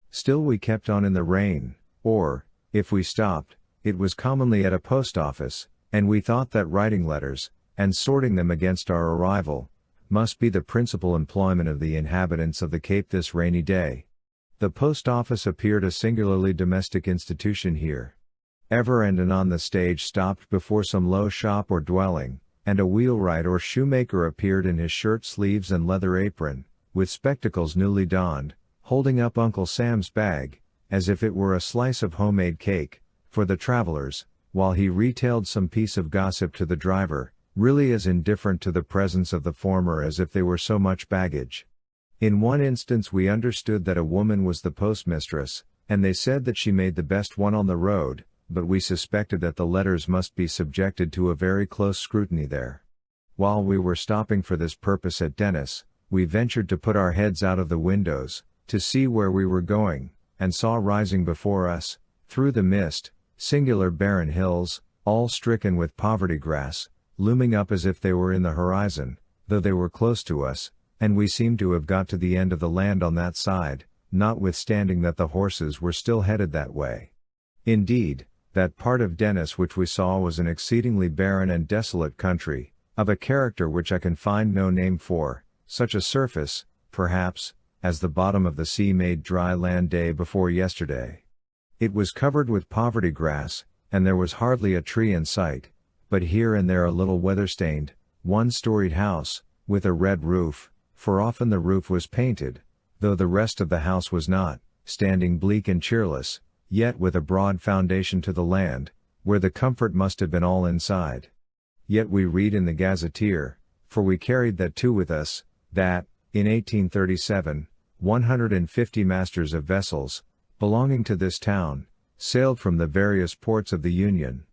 Still we kept on in the rain, or, if we stopped, it was commonly at a post office, and we thought that writing letters, and sorting them against our arrival, must be the principal employment of the inhabitants of the Cape this rainy day. The post office appeared a singularly domestic institution here. Ever and anon the stage stopped before some low shop or dwelling, and a wheelwright or shoemaker appeared in his shirt sleeves and leather apron, with spectacles newly donned, holding up Uncle Sam's bag, as if it were a slice of homemade cake, for the travelers, while he retailed some piece of gossip to the driver, really as indifferent to the presence of the former as if they were so much baggage. In one instance we understood that a woman was the postmistress, and they said that she made the best one on the road, but we suspected that the letters must be subjected to a very close scrutiny there. While we were stopping for this purpose at Dennis, we ventured to put our heads out of the windows, to see where we were going, and saw rising before us, through the mist, singular barren hills, all stricken with poverty grass, looming up as if they were in the horizon, though they were close to us, and we seemed to have got to the end of the land on that side, notwithstanding that the horses were still headed that way. Indeed, that part of Dennis which we saw was an exceedingly barren and desolate country, of a character which I can find no name for, such a surface, perhaps, as the bottom of the sea made dry land day before yesterday. It was covered with poverty grass, and there was hardly a tree in sight, but here and there a little weather-stained, one-storied house, with a red roof, for often the roof was painted, though the rest of the house was not, standing bleak and cheerless, yet with a broad foundation to the land, where the comfort must have been all inside. Yet we read in the Gazetteer, for we carried that too with us, that, in 1837, 150 masters of vessels, belonging to this town, sailed from the various ports of the Union.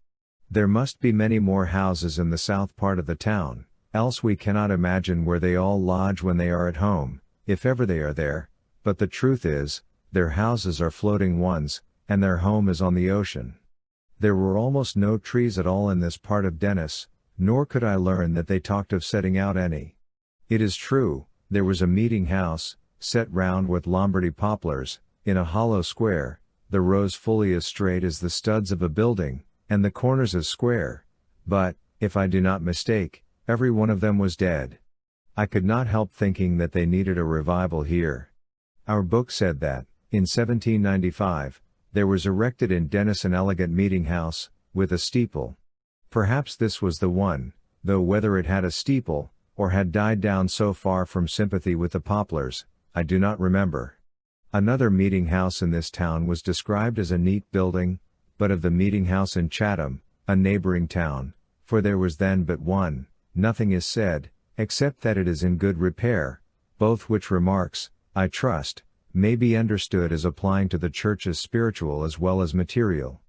There must be many more houses in the south part of the town, else we cannot imagine where they all lodge when they are at home, if ever they are there, but the truth is, their houses are floating ones, and their home is on the ocean. There were almost no trees at all in this part of Dennis, nor could I learn that they talked of setting out any. It is true, there was a meeting house, set round with Lombardy poplars, in a hollow square, the rows fully as straight as the studs of a building, and the corners as square, but, if I do not mistake, every one of them was dead. I could not help thinking that they needed a revival here. Our book said that, in 1795, there was erected in Dennis an elegant meeting house, with a steeple. Perhaps this was the one, though whether it had a steeple, or had died down so far from sympathy with the poplars, I do not remember. Another meeting house in this town was described as a neat building, but of the meeting house in Chatham, a neighboring town, for there was then but one, nothing is said, except that it is in good repair, both which remarks, I trust, may be understood as applying to the church's spiritual as well as material.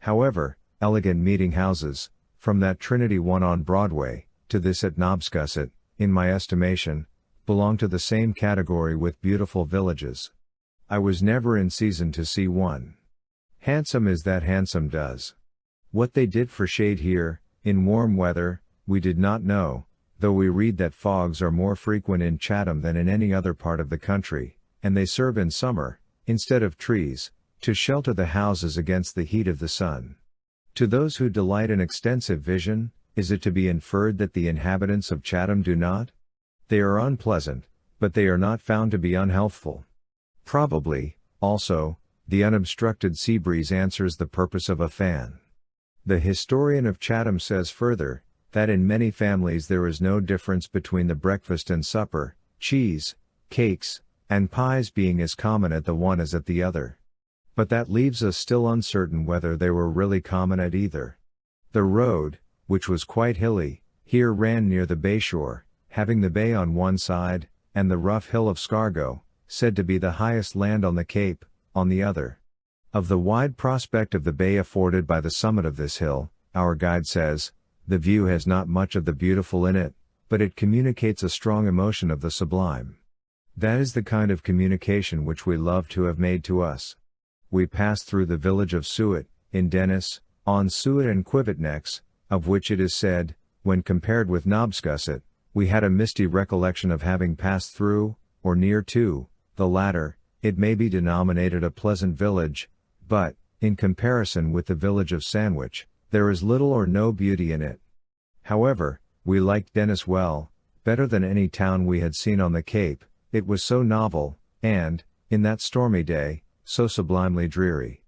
However, elegant meeting houses, from that Trinity one on Broadway, to this at Knobscusset, in my estimation, belong to the same category with beautiful villages. I was never in season to see one. Handsome is that handsome does. What they did for shade here, in warm weather, we did not know, though we read that fogs are more frequent in Chatham than in any other part of the country, and they serve in summer, instead of trees, to shelter the houses against the heat of the sun. To those who delight in extensive vision, is it to be inferred that the inhabitants of Chatham do not? They are unpleasant, but they are not found to be unhealthful. Probably, also, the unobstructed sea breeze answers the purpose of a fan. The historian of Chatham says further, that in many families there is no difference between the breakfast and supper, cheese, cakes, and pies being as common at the one as at the other. But that leaves us still uncertain whether they were really common at either. The road, which was quite hilly, here ran near the bayshore, having the bay on one side, and the rough hill of Scargo, said to be the highest land on the Cape, on the other. Of the wide prospect of the bay afforded by the summit of this hill, our guide says, the view has not much of the beautiful in it, but it communicates a strong emotion of the sublime. That is the kind of communication which we love to have made to us. We passed through the village of Suet, in Dennis, on Suet and Quivitnecks, of which it is said, when compared with Nobscusset, we had a misty recollection of having passed through, or near to, the latter. It may be denominated a pleasant village, but, in comparison with the village of Sandwich, there is little or no beauty in it. However, we liked Dennis well, better than any town we had seen on the Cape. It was so novel, and, in that stormy day, so sublimely dreary.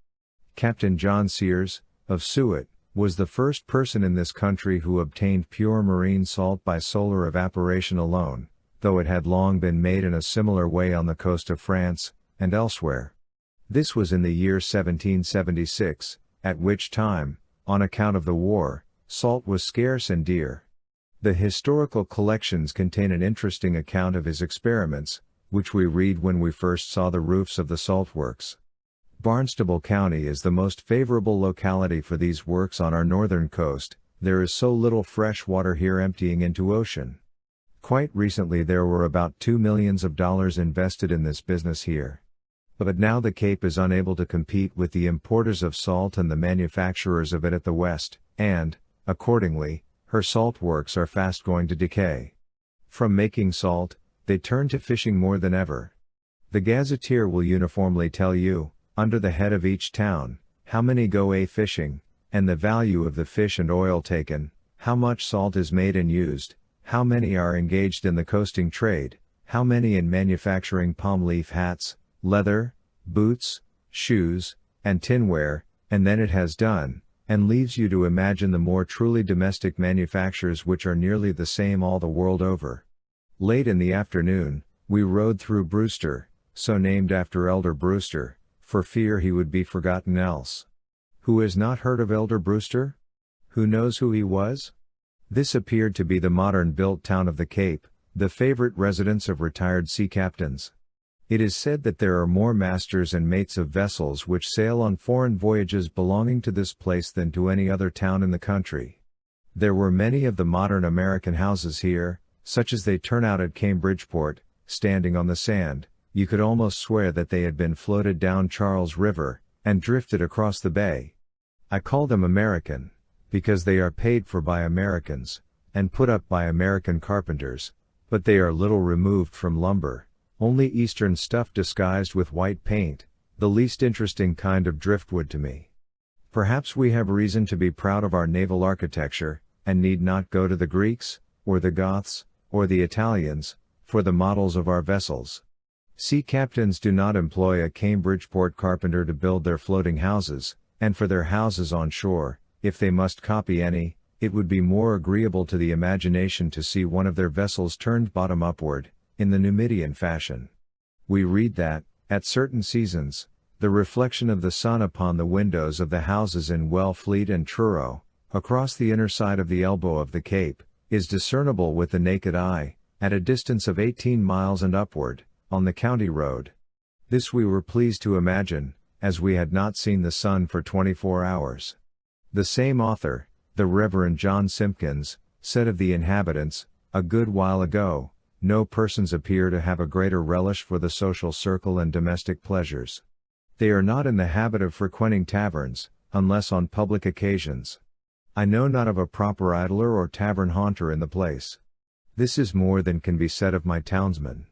Captain John Sears, of Suet, was the first person in this country who obtained pure marine salt by solar evaporation alone, though it had long been made in a similar way on the coast of France, and elsewhere. This was in the year 1776, at which time, on account of the war, salt was scarce and dear. The historical collections contain an interesting account of his experiments, which we read when we first saw the roofs of the salt works. Barnstable County is the most favorable locality for these works on our northern coast. There is so little fresh water here emptying into ocean. Quite recently there were about $2 million invested in this business here. But now the Cape is unable to compete with the importers of salt and the manufacturers of it at the west, and, accordingly, her salt works are fast going to decay. From making salt, they turn to fishing more than ever. The gazetteer will uniformly tell you, under the head of each town, how many go a-fishing, and the value of the fish and oil taken, how much salt is made and used, how many are engaged in the coasting trade, how many in manufacturing palm leaf hats, leather, boots, shoes, and tinware, and then it has done, and leaves you to imagine the more truly domestic manufactures which are nearly the same all the world over. Late in the afternoon, we rode through Brewster, so named after Elder Brewster, for fear he would be forgotten else. Who has not heard of Elder Brewster? Who knows who he was? This appeared to be the modern-built town of the Cape, the favorite residence of retired sea captains. It is said that there are more masters and mates of vessels which sail on foreign voyages belonging to this place than to any other town in the country. There were many of the modern American houses here, such as they turn out at Cambridgeport, standing on the sand. You could almost swear that they had been floated down Charles River, and drifted across the bay. I call them American, because they are paid for by Americans, and put up by American carpenters, but they are little removed from lumber, only Eastern stuff disguised with white paint, the least interesting kind of driftwood to me. Perhaps we have reason to be proud of our naval architecture, and need not go to the Greeks, or the Goths, or the Italians, for the models of our vessels. Sea captains do not employ a Cambridgeport carpenter to build their floating houses, and for their houses on shore, if they must copy any, it would be more agreeable to the imagination to see one of their vessels turned bottom upward, in the Numidian fashion. We read that, at certain seasons, the reflection of the sun upon the windows of the houses in Wellfleet and Truro, across the inner side of the elbow of the Cape, is discernible with the naked eye, at a distance of 18 miles and upward, on the county road. This we were pleased to imagine, as we had not seen the sun for 24 hours. The same author, the Reverend John Simpkins, said of the inhabitants, a good while ago, no persons appear to have a greater relish for the social circle and domestic pleasures. They are not in the habit of frequenting taverns, unless on public occasions. I know not of a proper idler or tavern haunter in the place. This is more than can be said of my townsmen.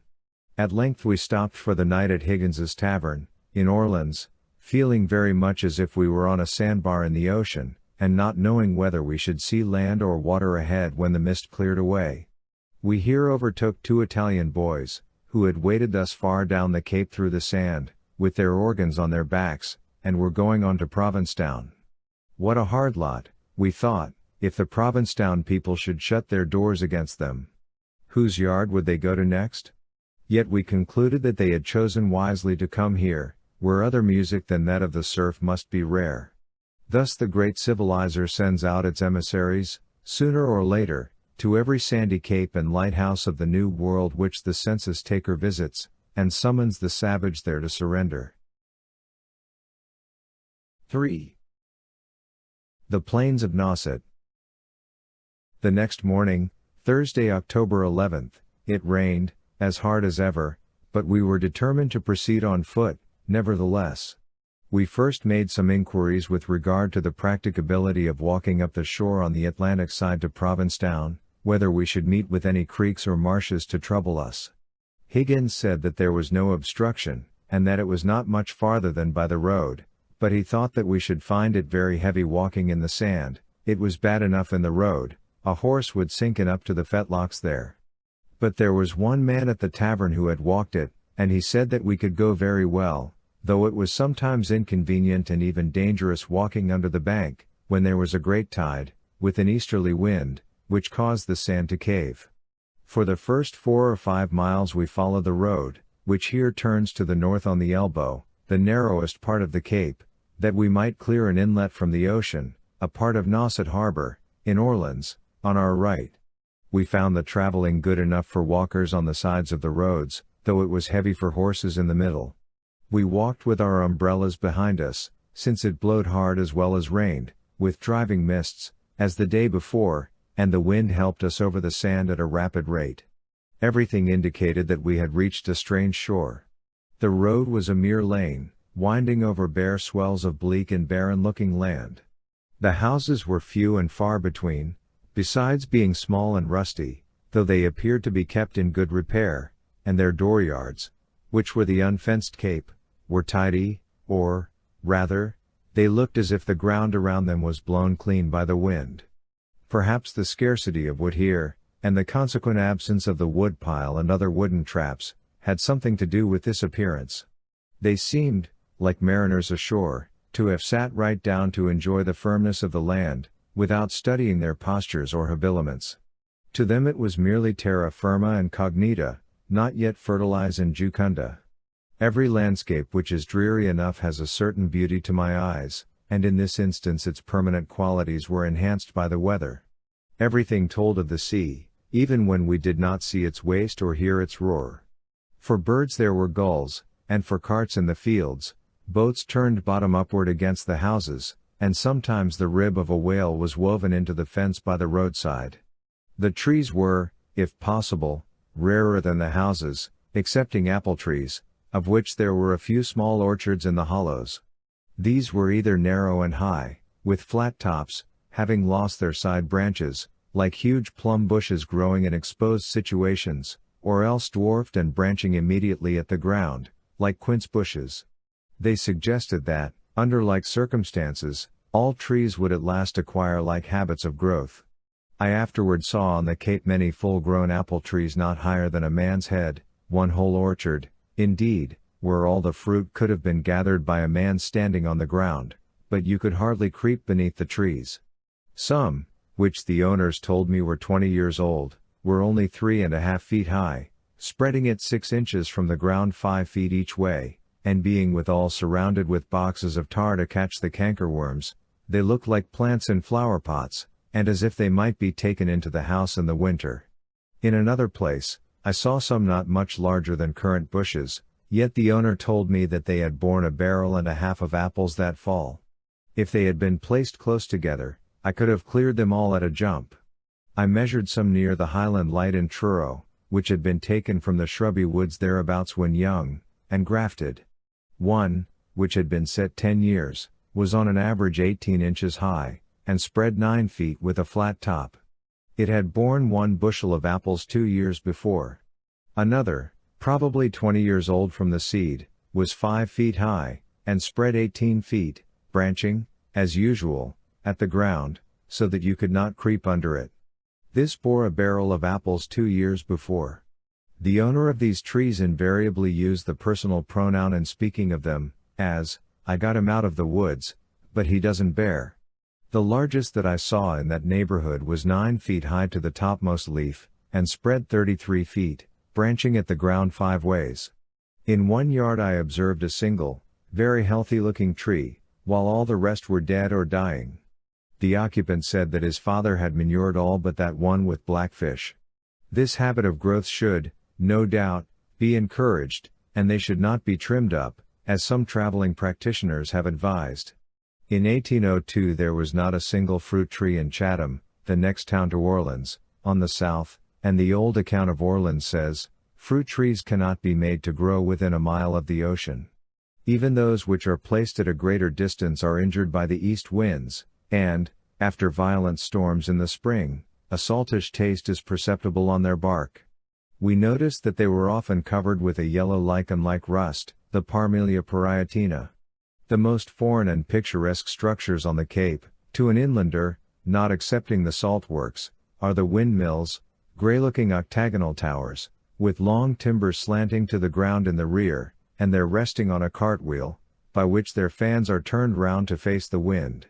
At length we stopped for the night at Higgins's Tavern, in Orleans, feeling very much as if we were on a sandbar in the ocean, and not knowing whether we should see land or water ahead when the mist cleared away. We here overtook 2 Italian boys, who had waded thus far down the Cape through the sand, with their organs on their backs, and were going on to Provincetown. What a hard lot, we thought, if the Provincetown people should shut their doors against them. Whose yard would they go to next? Yet we concluded that they had chosen wisely to come here, where other music than that of the surf must be rare. Thus the great civilizer sends out its emissaries, sooner or later, to every sandy cape and lighthouse of the New World which the census-taker visits, and summons the savage there to surrender. 3. The Plains of Nauset. The next morning, Thursday, October 11th, it rained, as hard as ever, But we were determined to proceed on foot, nevertheless. We first made some inquiries with regard to the practicability of walking up the shore on the Atlantic side to Provincetown, whether we should meet with any creeks or marshes to trouble us. Higgins said that there was no obstruction, and that it was not much farther than by the road, but he thought that we should find it very heavy walking in the sand. It was bad enough in the road, a horse would sink in up to the fetlocks there. But there was one man at the tavern who had walked it, and he said that we could go very well, though it was sometimes inconvenient and even dangerous walking under the bank, when there was a great tide, with an easterly wind, which caused the sand to cave. For the first 4 or 5 miles we followed the road, which here turns to the north on the elbow, the narrowest part of the cape, that we might clear an inlet from the ocean, a part of Nauset Harbor, in Orleans, on our right. We found the traveling good enough for walkers on the sides of the roads, though it was heavy for horses in the middle. We walked with our umbrellas behind us, since it blowed hard as well as rained, with driving mists, as the day before, and the wind helped us over the sand at a rapid rate. Everything indicated that we had reached a strange shore. The road was a mere lane, winding over bare swells of bleak and barren-looking land. The houses were few and far between, besides being small and rusty, though they appeared to be kept in good repair, and their dooryards, which were the unfenced cape, were tidy, or, rather, they looked as if the ground around them was blown clean by the wind. Perhaps the scarcity of wood here, and the consequent absence of the woodpile and other wooden traps, had something to do with this appearance. They seemed, like mariners ashore, to have sat right down to enjoy the firmness of the land, without studying their postures or habiliments. To them it was merely terra firma and cognita, not yet fertilize and jucunda. Every landscape which is dreary enough has a certain beauty to my eyes, and in this instance its permanent qualities were enhanced by the weather. Everything told of the sea, even when we did not see its waste or hear its roar. For birds there were gulls, and for carts in the fields, boats turned bottom upward against the houses, and sometimes the rib of a whale was woven into the fence by the roadside. The trees were, if possible, rarer than the houses, excepting apple trees, of which there were a few small orchards in the hollows. These were either narrow and high, with flat tops, having lost their side branches, like huge plum bushes growing in exposed situations, or else dwarfed and branching immediately at the ground, like quince bushes. They suggested that, under like circumstances, all trees would at last acquire like habits of growth. I afterward saw on the Cape many full-grown apple trees not higher than a man's head, one whole orchard, indeed, where all the fruit could have been gathered by a man standing on the ground, but you could hardly creep beneath the trees. Some, which the owners told me were 20 years old, were only 3½ feet high, spreading at 6 inches from the ground 5 feet each way, and being withal surrounded with boxes of tar to catch the cankerworms. They looked like plants in flower pots, and as if they might be taken into the house in the winter. In another place, I saw some not much larger than currant bushes, yet the owner told me that they had borne 1.5 barrels of apples that fall. If they had been placed close together, I could have cleared them all at a jump. I measured some near the Highland light in Truro, which had been taken from the shrubby woods thereabouts when young, and grafted. One, which had been set 10 years, was on an average 18 inches high, and spread 9 feet with a flat top. It had borne 1 bushel of apples 2 years before. Another, probably 20 years old from the seed, was 5 feet high, and spread 18 feet, branching, as usual, at the ground, so that you could not creep under it. This bore 1 barrel of apples 2 years before. The owner of these trees invariably used the personal pronoun in speaking of them, as, I got him out of the woods, but he doesn't bear. The largest that I saw in that neighborhood was 9 feet high to the topmost leaf, and spread 33 feet, branching at the ground 5 ways. In one yard I observed a single, very healthy-looking tree, while all the rest were dead or dying. The occupant said that his father had manured all but that one with blackfish. This habit of growth should, no doubt, be encouraged, and they should not be trimmed up, as some traveling practitioners have advised. In 1802 there was not a single fruit tree in Chatham, the next town to Orleans, on the south, and the old account of Orleans says, Fruit trees cannot be made to grow within a mile of the ocean. Even those which are placed at a greater distance are injured by the east winds, and, after violent storms in the spring, a saltish taste is perceptible on their bark. We noticed that they were often covered with a yellow lichen like rust, the Parmelia parietina. The most foreign and picturesque structures on the Cape, to an inlander, not excepting the salt works, are the windmills, grey-looking octagonal towers, with long timbers slanting to the ground in the rear, and their resting on a cartwheel, by which their fans are turned round to face the wind.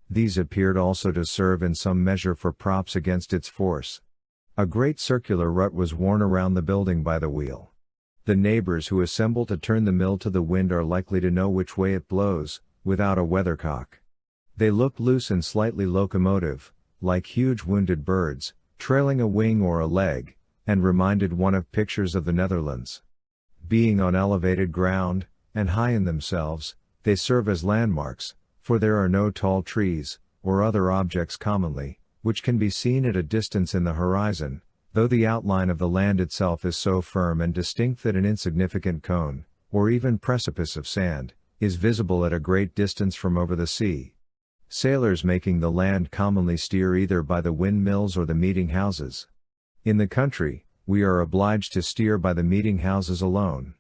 These appeared also to serve in some measure for props against its force. A great circular rut was worn around the building by the wheel. The neighbors who assemble to turn the mill to the wind are likely to know which way it blows, without a weathercock. They look loose and slightly locomotive, like huge wounded birds, trailing a wing or a leg, and reminded one of pictures of the Netherlands. Being on elevated ground, and high in themselves, they serve as landmarks, for there are no tall trees, or other objects commonly, which can be seen at a distance in the horizon, though the outline of the land itself is so firm and distinct that an insignificant cone, or even precipice of sand, is visible at a great distance from over the sea. Sailors making the land commonly steer either by the windmills or the meeting houses. In the country, we are obliged to steer by the meeting houses alone.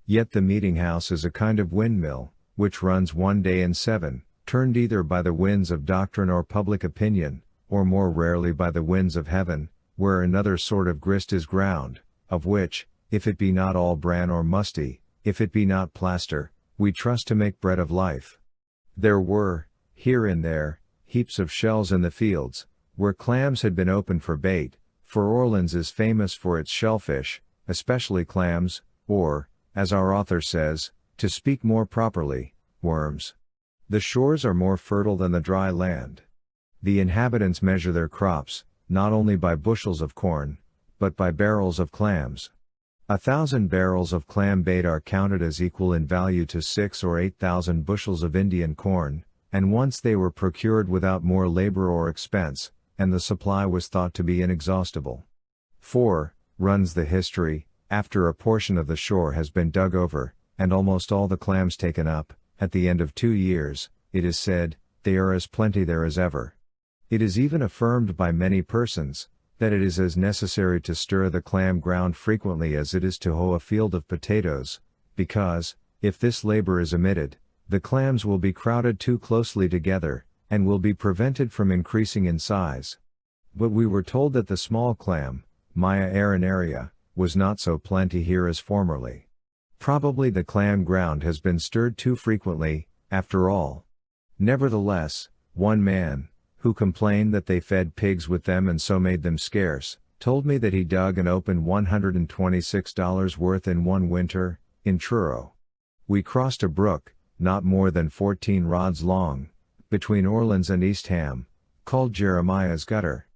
Yet the meeting house is a kind of windmill, which runs one day in 7, turned either by the winds of doctrine or public opinion, or more rarely by the winds of heaven, where another sort of grist is ground, of which, if it be not all bran or musty, if it be not plaster, we trust to make bread of life. There were, here and there, heaps of shells in the fields, where clams had been opened for bait, for Orleans is famous for its shellfish, especially clams, or, as our author says, to speak more properly, worms. The shores are more fertile than the dry land. The inhabitants measure their crops, not only by bushels of corn, but by barrels of clams. 1,000 barrels of clam bait are counted as equal in value to 6 or 8,000 bushels of Indian corn, and once they were procured without more labor or expense, and the supply was thought to be inexhaustible. For, runs the history, after a portion of the shore has been dug over, and almost all the clams taken up, at the end of 2 years, it is said, they are as plenty there as ever. It is even affirmed by many persons, that it is as necessary to stir the clam ground frequently as it is to hoe a field of potatoes, because, if this labor is omitted, the clams will be crowded too closely together, and will be prevented from increasing in size. But we were told that the small clam, Maya arenaria, was not so plenty here as formerly. Probably the clam ground has been stirred too frequently, after all. Nevertheless, one man, who complained that they fed pigs with them and so made them scarce, told me that he dug and opened $126 worth in one winter, in Truro. We crossed a brook, not more than 14 rods long, between Orleans and East Ham, called Jeremiah's Gutter.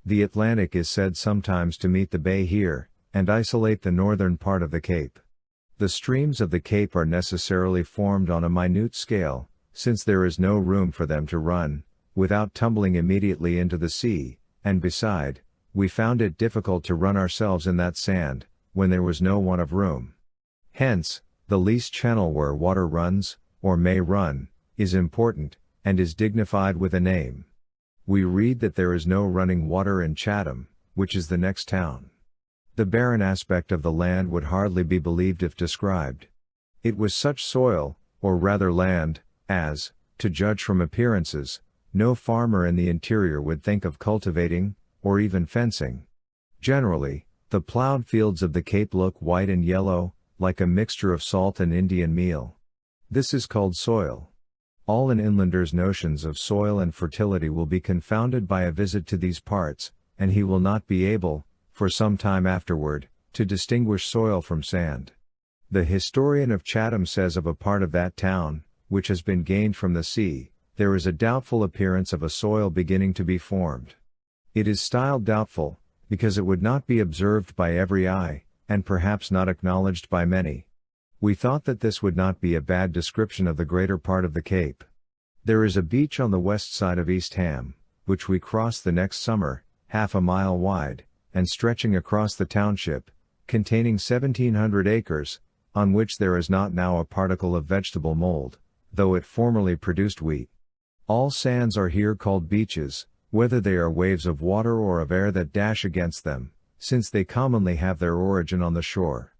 The Atlantic is said sometimes to meet the bay here, and isolate the northern part of the Cape. The streams of the Cape are necessarily formed on a minute scale, since there is no room for them to run, without tumbling immediately into the sea, and beside, we found it difficult to run ourselves in that sand, when there was no want of room. Hence, the least channel where water runs, or may run, is important, and is dignified with a name. We read that there is no running water in Chatham, which is the next town. The barren aspect of the land would hardly be believed if described. It was such soil, or rather land, as, to judge from appearances, no farmer in the interior would think of cultivating, or even fencing. Generally, the plowed fields of the Cape look white and yellow, like a mixture of salt and Indian meal. This is called soil. All an inlander's notions of soil and fertility will be confounded by a visit to these parts, and he will not be able, for some time afterward, to distinguish soil from sand. The historian of Chatham says of a part of that town, which has been gained from the sea, there is a doubtful appearance of a soil beginning to be formed. It is styled doubtful, because it would not be observed by every eye, and perhaps not acknowledged by many. We thought that this would not be a bad description of the greater part of the Cape. There is a beach on the west side of East Ham, which we crossed the next summer, half a mile wide, and stretching across the township, containing 1,700 acres, on which there is not now a particle of vegetable mold, though it formerly produced wheat. All sands are here called beaches, whether they are waves of water or of air that dash against them, since they commonly have their origin on the shore.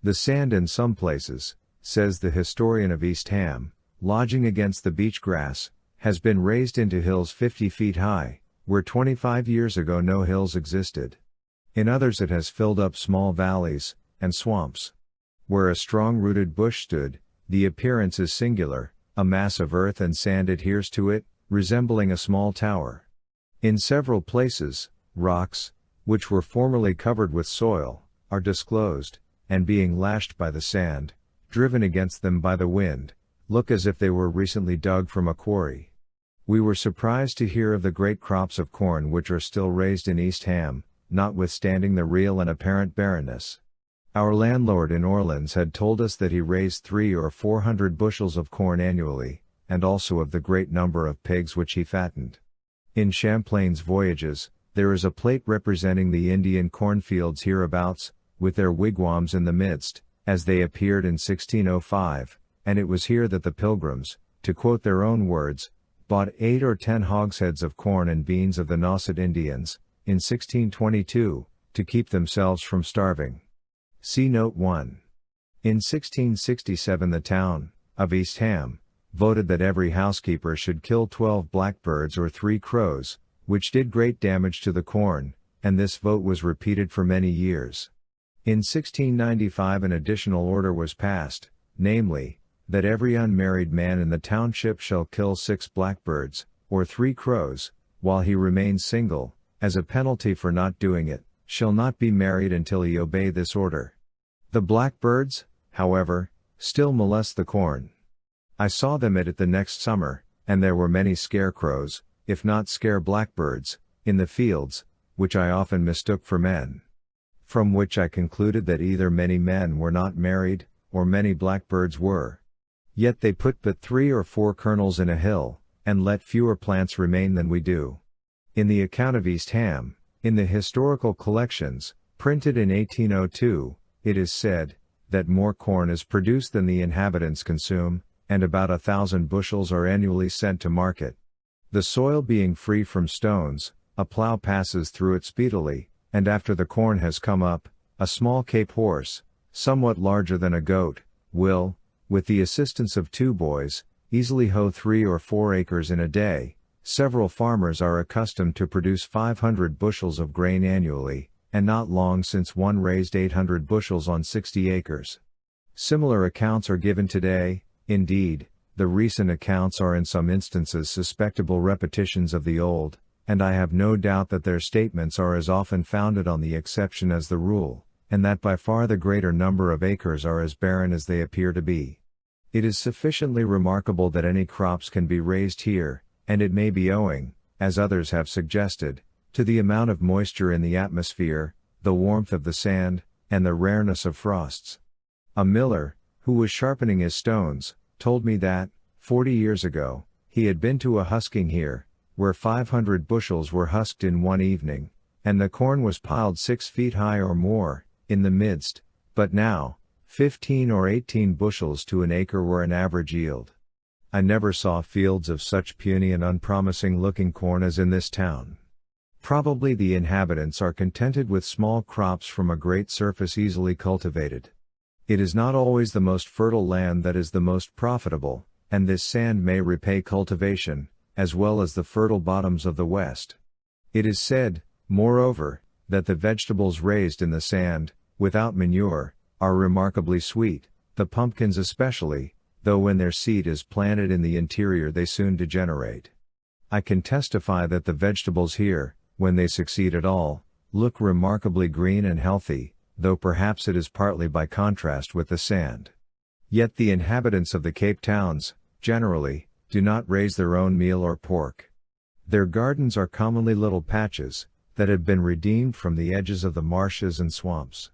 The sand in some places, says the historian of East Ham, lodging against the beach grass, has been raised into hills 50 feet high, where 25 years ago no hills existed. In others it has filled up small valleys and swamps. Where a strong-rooted bush stood, the appearance is singular, a mass of earth and sand adheres to it, resembling a small tower. In several places, rocks, which were formerly covered with soil, are disclosed, and being lashed by the sand, driven against them by the wind, look as if they were recently dug from a quarry. We were surprised to hear of the great crops of corn which are still raised in East Ham, notwithstanding the real and apparent barrenness. Our landlord in Orleans had told us that he raised 300 or 400 bushels of corn annually, and also of the great number of pigs which he fattened. In Champlain's Voyages, there is a plate representing the Indian cornfields hereabouts, with their wigwams in the midst, as they appeared in 1605, and it was here that the pilgrims, to quote their own words, bought 8 or 10 hogsheads of corn and beans of the Nauset Indians, in 1622, to keep themselves from starving. See Note 1. In 1667 the town of East Ham voted that every housekeeper should kill 12 blackbirds or 3 crows, which did great damage to the corn, and this vote was repeated for many years. In 1695 an additional order was passed, namely, that every unmarried man in the township shall kill 6 blackbirds, or 3 crows, while he remains single, as a penalty for not doing it, shall not be married until he obey this order. The blackbirds, however, still molest the corn. I saw them at it the next summer, and there were many scarecrows, if not scare blackbirds, in the fields, which I often mistook for men. From which I concluded that either many men were not married, or many blackbirds were. Yet they put but 3 or 4 kernels in a hill, and let fewer plants remain than we do. In the account of East Ham, in the historical collections, printed in 1802, it is said, that more corn is produced than the inhabitants consume, and about 1,000 bushels are annually sent to market. The soil being free from stones, a plow passes through it speedily, and after the corn has come up, a small Cape horse, somewhat larger than a goat, will, with the assistance of 2 boys, easily hoe 3 or 4 acres in a day. Several farmers are accustomed to produce 500 bushels of grain annually, and not long since one raised 800 bushels on 60 acres. Similar accounts are given today. Indeed, the recent accounts are in some instances suspectable repetitions of the old, and I have no doubt that their statements are as often founded on the exception as the rule, and that by far the greater number of acres are as barren as they appear to be. It is sufficiently remarkable that any crops can be raised here, and it may be owing, as others have suggested, to the amount of moisture in the atmosphere, the warmth of the sand, and the rareness of frosts. A miller, who was sharpening his stones, told me that, 40 years ago, he had been to a husking here, where 500 bushels were husked in one evening, and the corn was piled 6 feet high or more, in the midst, but now, 15 or 18 bushels to an acre were an average yield. I never saw fields of such puny and unpromising looking corn as in this town. Probably the inhabitants are contented with small crops from a great surface easily cultivated. It is not always the most fertile land that is the most profitable, and this sand may repay cultivation, as well as the fertile bottoms of the West. It is said, moreover, that the vegetables raised in the sand, without manure, are remarkably sweet, the pumpkins especially, though when their seed is planted in the interior they soon degenerate. I can testify that the vegetables here, when they succeed at all, look remarkably green and healthy, though perhaps it is partly by contrast with the sand. Yet the inhabitants of the Cape towns, generally, do not raise their own meal or pork. Their gardens are commonly little patches, that have been redeemed from the edges of the marshes and swamps.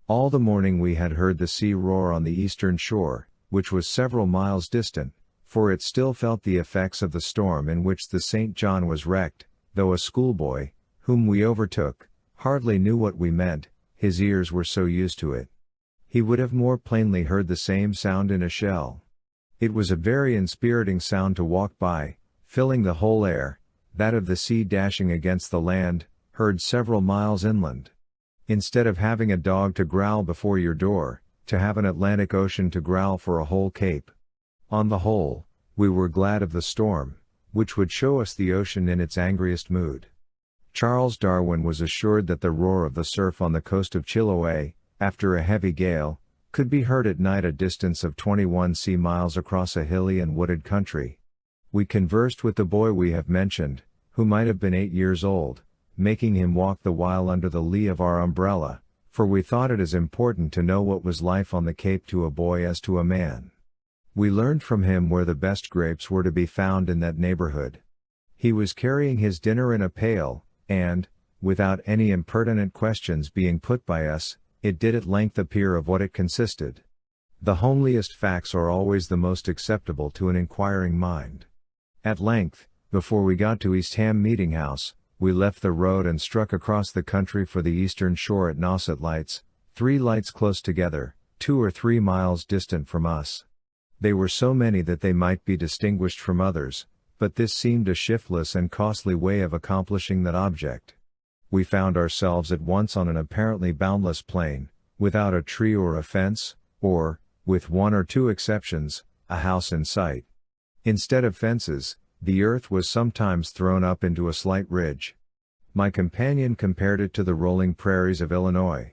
All the morning we had heard the sea roar on the eastern shore, which was several miles distant, for it still felt the effects of the storm in which the St. John was wrecked, though a schoolboy, whom we overtook, hardly knew what we meant. his ears were so used to it. He would have more plainly heard the same sound in a shell. It was a very inspiriting sound to walk by, filling the whole air, that of the sea dashing against the land, heard several miles inland. Instead of having a dog to growl before your door, to have an Atlantic Ocean to growl for a whole cape. On the whole, we were glad of the storm, which would show us the ocean in its angriest mood. Charles Darwin was assured that the roar of the surf on the coast of Chiloé, after a heavy gale, could be heard at night a distance of 21 sea miles across a hilly and wooded country. We conversed with the boy we have mentioned, who might have been 8 years old, making him walk the while under the lee of our umbrella, for we thought it as important to know what was life on the Cape to a boy as to a man. We learned from him where the best grapes were to be found in that neighborhood. He was carrying his dinner in a pail, and, without any impertinent questions being put by us, it did at length appear of what it consisted. The homeliest facts are always the most acceptable to an inquiring mind. At length, before we got to East Ham Meeting House, we left the road and struck across the country for the eastern shore at Nauset lights, 3 lights close together, 2 or 3 miles distant from us. They were so many that they might be distinguished from others, but this seemed a shiftless and costly way of accomplishing that object. We found ourselves at once on an apparently boundless plain, without a tree or a fence, or, with 1 or 2 exceptions, a house in sight. Instead of fences, the earth was sometimes thrown up into a slight ridge. My companion compared it to the rolling prairies of Illinois.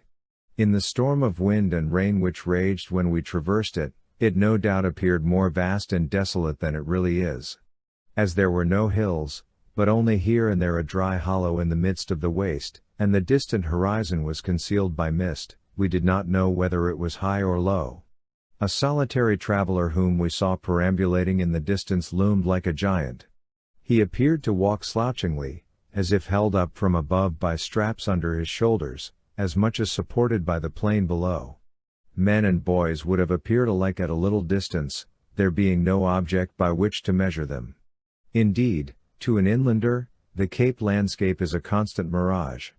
In the storm of wind and rain which raged when we traversed it, it no doubt appeared more vast and desolate than it really is. As there were no hills, but only here and there a dry hollow in the midst of the waste, and the distant horizon was concealed by mist, we did not know whether it was high or low. A solitary traveler whom we saw perambulating in the distance loomed like a giant. He appeared to walk slouchingly, as if held up from above by straps under his shoulders, as much as supported by the plain below. Men and boys would have appeared alike at a little distance, there being no object by which to measure them. Indeed, to an inlander, the Cape landscape is a constant mirage.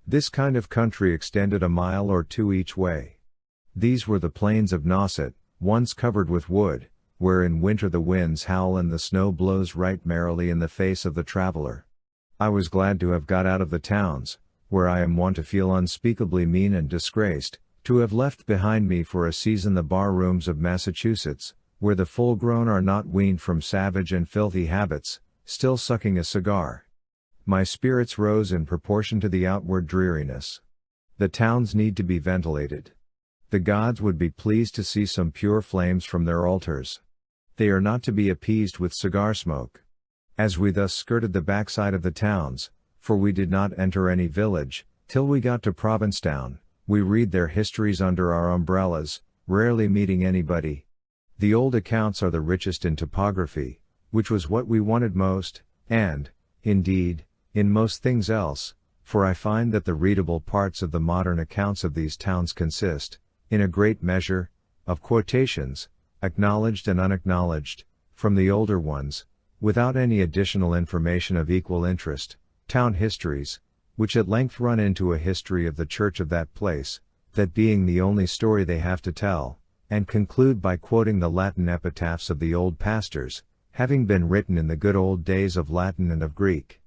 This kind of country extended a mile or 2 each way. These were the Plains of Nauset, once covered with wood, where in winter the winds howl and the snow blows right merrily in the face of the traveler. I was glad to have got out of the towns, where I am wont to feel unspeakably mean and disgraced, to have left behind me for a season the bar rooms of Massachusetts, where the full-grown are not weaned from savage and filthy habits, still sucking a cigar. My spirits rose in proportion to the outward dreariness. The towns need to be ventilated. The gods would be pleased to see some pure flames from their altars. They are not to be appeased with cigar smoke. As we thus skirted the backside of the towns, for we did not enter any village, till we got to Provincetown, we read their histories under our umbrellas, rarely meeting anybody. The old accounts are the richest in topography, which was what we wanted most, and, indeed, in most things else, for I find that the readable parts of the modern accounts of these towns consist, in a great measure, of quotations, acknowledged and unacknowledged, from the older ones, without any additional information of equal interest, town histories, which at length run into a history of the church of that place, that being the only story they have to tell, and conclude by quoting the Latin epitaphs of the old pastors, having been written in the good old days of Latin and of Greek.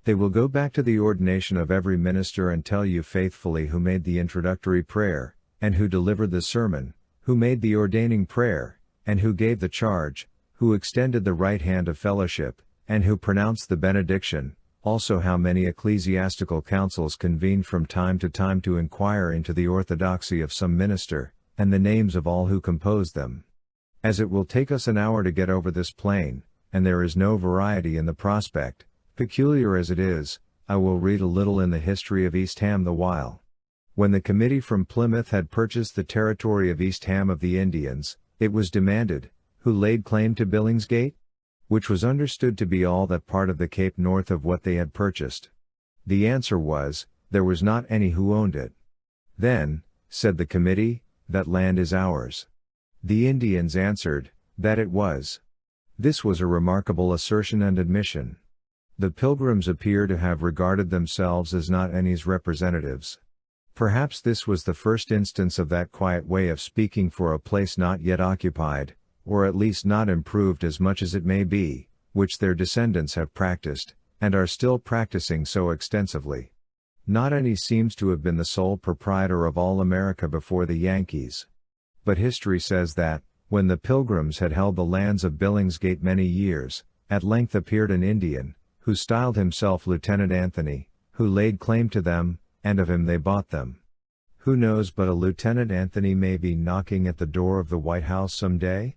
They will go back to the ordination of every minister and tell you faithfully who made the introductory prayer, and who delivered the sermon, who made the ordaining prayer, and who gave the charge, who extended the right hand of fellowship, and who pronounced the benediction, also how many ecclesiastical councils convened from time to time to inquire into the orthodoxy of some minister, and the names of all who composed them. As it will take us an hour to get over this plain, and there is no variety in the prospect, peculiar as it is, I will read a little in the history of East Ham the while. When the committee from Plymouth had purchased the territory of East Ham of the Indians, it was demanded, who laid claim to Billingsgate? Which was understood to be all that part of the Cape north of what they had purchased. The answer was, there was not any who owned it. Then, said the committee, that land is ours. The Indians answered, that it was. This was a remarkable assertion and admission. The Pilgrims appear to have regarded themselves as not any's representatives. Perhaps this was the first instance of that quiet way of speaking for a place not yet occupied, or at least not improved as much as it may be, which their descendants have practiced, and are still practicing so extensively. Not any seems to have been the sole proprietor of all America before the Yankees. But history says that, when the Pilgrims had held the lands of Billingsgate many years, at length appeared an Indian, who styled himself Lieutenant Anthony, who laid claim to them, and of him they bought them. Who knows but a Lieutenant Anthony may be knocking at the door of the White House some day?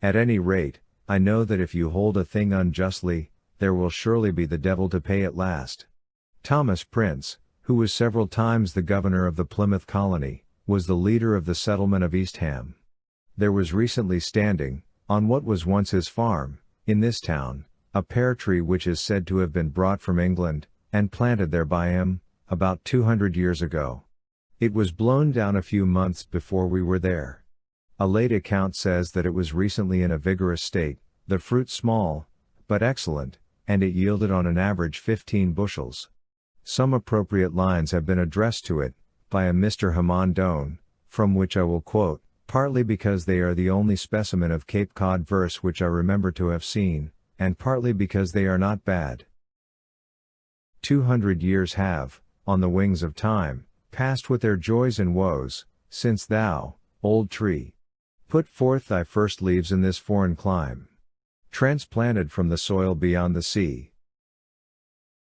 At any rate, I know that if you hold a thing unjustly, there will surely be the devil to pay at last. Thomas Prince, who was several times the governor of the Plymouth colony, was the leader of the settlement of Eastham. There was recently standing, on what was once his farm, in this town, a pear tree which is said to have been brought from England, and planted there by him, about 200 years ago. It was blown down a few months before we were there. A late account says that it was recently in a vigorous state, the fruit small, but excellent, and it yielded on an average 15 bushels. Some appropriate lines have been addressed to it, by a Mr. Hammond Doane, from which I will quote, partly because they are the only specimen of Cape Cod verse which I remember to have seen, and partly because they are not bad. 200 years have, on the wings of time, passed with their joys and woes, since thou, old tree, put forth thy first leaves in this foreign clime, transplanted from the soil beyond the sea.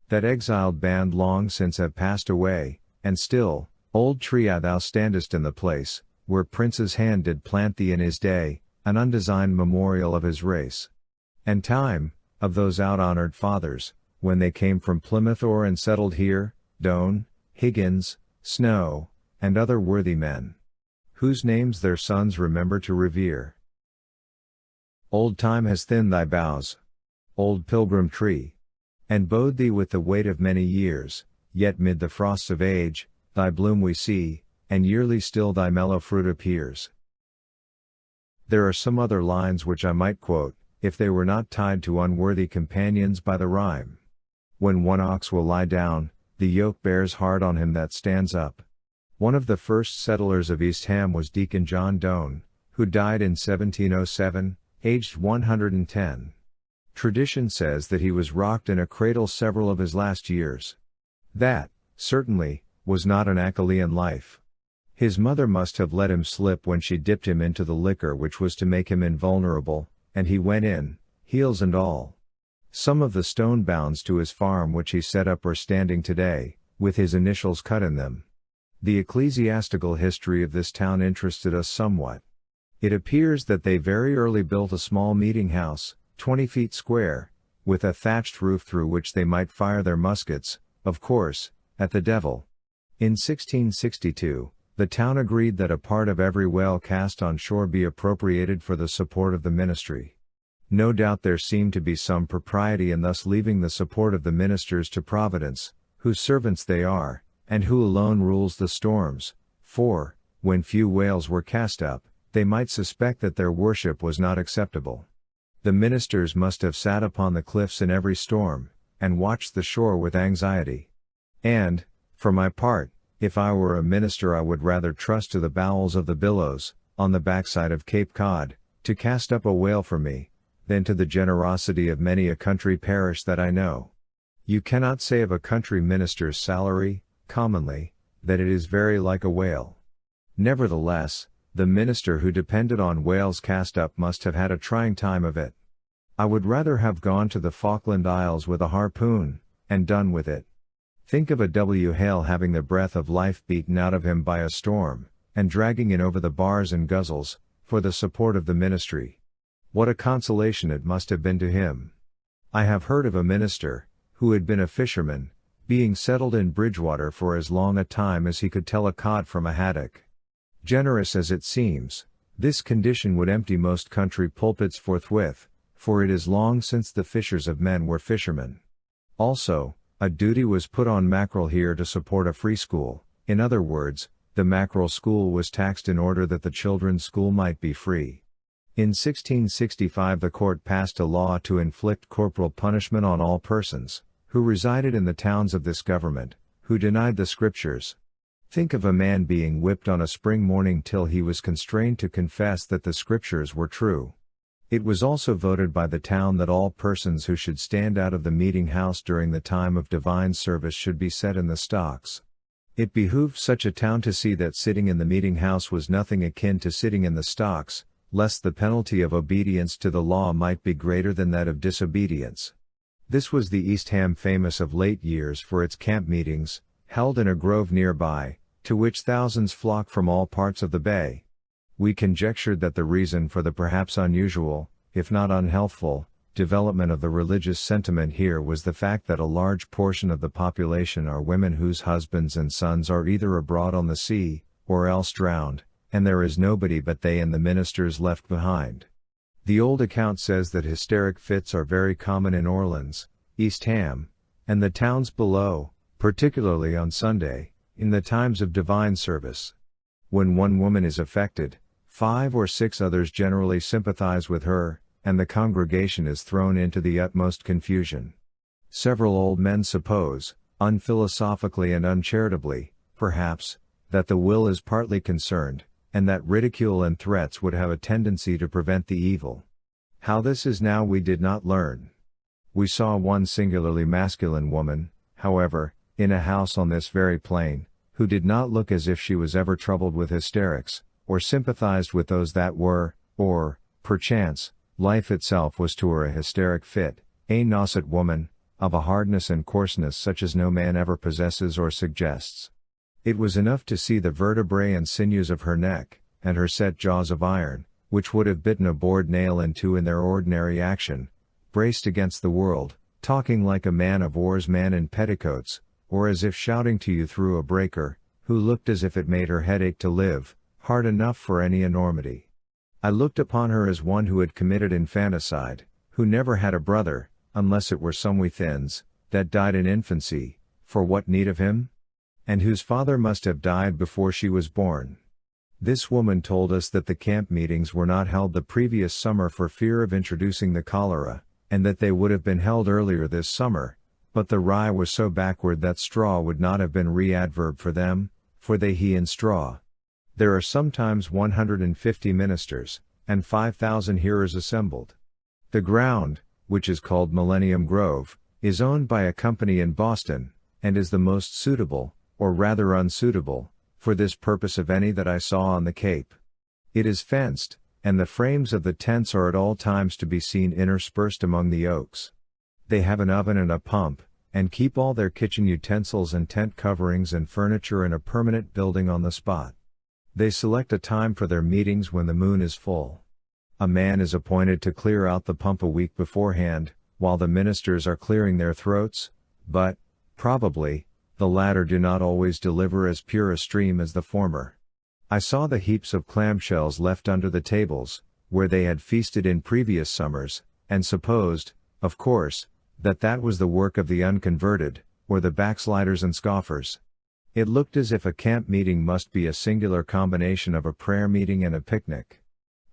That exiled band long since have passed away, and still, old tree, thou standest in the place, where Prince's hand did plant thee in his day, an undesigned memorial of his race. And time, of those out-honored fathers, when they came from Plymouth o'er and settled here, Doane, Higgins, Snow, and other worthy men, whose names their sons remember to revere. Old time has thinned thy boughs, old pilgrim tree, and bowed thee with the weight of many years, yet mid the frosts of age, thy bloom we see, and yearly still thy mellow fruit appears. There are some other lines which I might quote, if they were not tied to unworthy companions by the rhyme. When one ox will lie down, the yoke bears hard on him that stands up. One of the first settlers of Eastham was Deacon John Doane, who died in 1707, aged 110. Tradition says that he was rocked in a cradle several of his last years. That, certainly, was not an Achillean life. His mother must have let him slip when she dipped him into the liquor which was to make him invulnerable, and he went in, heels and all. Some of the stone bounds to his farm which he set up are standing today, with his initials cut in them. The ecclesiastical history of this town interested us somewhat. It appears that they very early built a small meeting house, 20 feet square, with a thatched roof through which they might fire their muskets, of course, at the devil. In 1662, the town agreed that a part of every whale cast on shore be appropriated for the support of the ministry. No doubt there seemed to be some propriety in thus leaving the support of the ministers to Providence, whose servants they are, and who alone rules the storms, for, when few whales were cast up, they might suspect that their worship was not acceptable. The ministers must have sat upon the cliffs in every storm, and watched the shore with anxiety. And, for my part, if I were a minister I would rather trust to the bowels of the billows, on the backside of Cape Cod, to cast up a whale for me, than to the generosity of many a country parish that I know. You cannot say of a country minister's salary, commonly, that it is very like a whale. Nevertheless, the minister who depended on whales cast up must have had a trying time of it. I would rather have gone to the Falkland Isles with a harpoon, and done with it. Think of a W. Hale having the breath of life beaten out of him by a storm, and dragging in over the bars and guzzles, for the support of the ministry. What a consolation it must have been to him. I have heard of a minister, who had been a fisherman, being settled in Bridgewater for as long a time as he could tell a cod from a haddock. Generous as it seems, this condition would empty most country pulpits forthwith, for it is long since the fishers of men were fishermen. Also, a duty was put on mackerel here to support a free school, in other words, the mackerel school was taxed in order that the children's school might be free. In 1665 the court passed a law to inflict corporal punishment on all persons, who resided in the towns of this government, who denied the scriptures. Think of a man being whipped on a spring morning till he was constrained to confess that the scriptures were true. It was also voted by the town that all persons who should stand out of the meeting house during the time of divine service should be set in the stocks. It behooved such a town to see that sitting in the meeting house was nothing akin to sitting in the stocks, lest the penalty of obedience to the law might be greater than that of disobedience. This was the East Ham famous of late years for its camp meetings, held in a grove nearby, to which thousands flocked from all parts of the bay. We conjectured that the reason for the perhaps unusual, if not unhealthful, development of the religious sentiment here was the fact that a large portion of the population are women whose husbands and sons are either abroad on the sea, or else drowned, and there is nobody but they and the ministers left behind. The old account says that hysteric fits are very common in Orleans, East Ham, and the towns below, particularly on Sunday, in the times of divine service. When one woman is affected, 5 or 6 others generally sympathize with her, and the congregation is thrown into the utmost confusion. Several old men suppose, unphilosophically and uncharitably, perhaps, that the will is partly concerned, and that ridicule and threats would have a tendency to prevent the evil. How this is now we did not learn. We saw one singularly masculine woman, however, in a house on this very plain, who did not look as if she was ever troubled with hysterics, or sympathized with those that were, or, perchance, life itself was to her a hysteric fit, a Nauset woman, of a hardness and coarseness such as no man ever possesses or suggests. It was enough to see the vertebrae and sinews of her neck, and her set jaws of iron, which would have bitten a bored nail in two in their ordinary action, braced against the world, talking like a man of war's man in petticoats, or as if shouting to you through a breaker, who looked as if it made her head ache to live, hard enough for any enormity. I looked upon her as one who had committed infanticide, who never had a brother, unless it were some withins, that died in infancy, for what need of him? And whose father must have died before she was born. This woman told us that the camp meetings were not held the previous summer for fear of introducing the cholera, and that they would have been held earlier this summer, but the rye was so backward that straw would not have been re-adverb for them, for they he in straw. There are sometimes 150 ministers, and 5,000 hearers assembled. The ground, which is called Millennium Grove, is owned by a company in Boston, and is the most suitable, or rather unsuitable, for this purpose of any that I saw on the Cape. It is fenced, and the frames of the tents are at all times to be seen interspersed among the oaks. They have an oven and a pump, and keep all their kitchen utensils and tent coverings and furniture in a permanent building on the spot. They select a time for their meetings when the moon is full. A man is appointed to clear out the pump a week beforehand, while the ministers are clearing their throats, but, probably, the latter do not always deliver as pure a stream as the former. I saw the heaps of clamshells left under the tables, where they had feasted in previous summers, and supposed, of course, that was the work of the unconverted, or the backsliders and scoffers. It looked as if a camp meeting must be a singular combination of a prayer meeting and a picnic.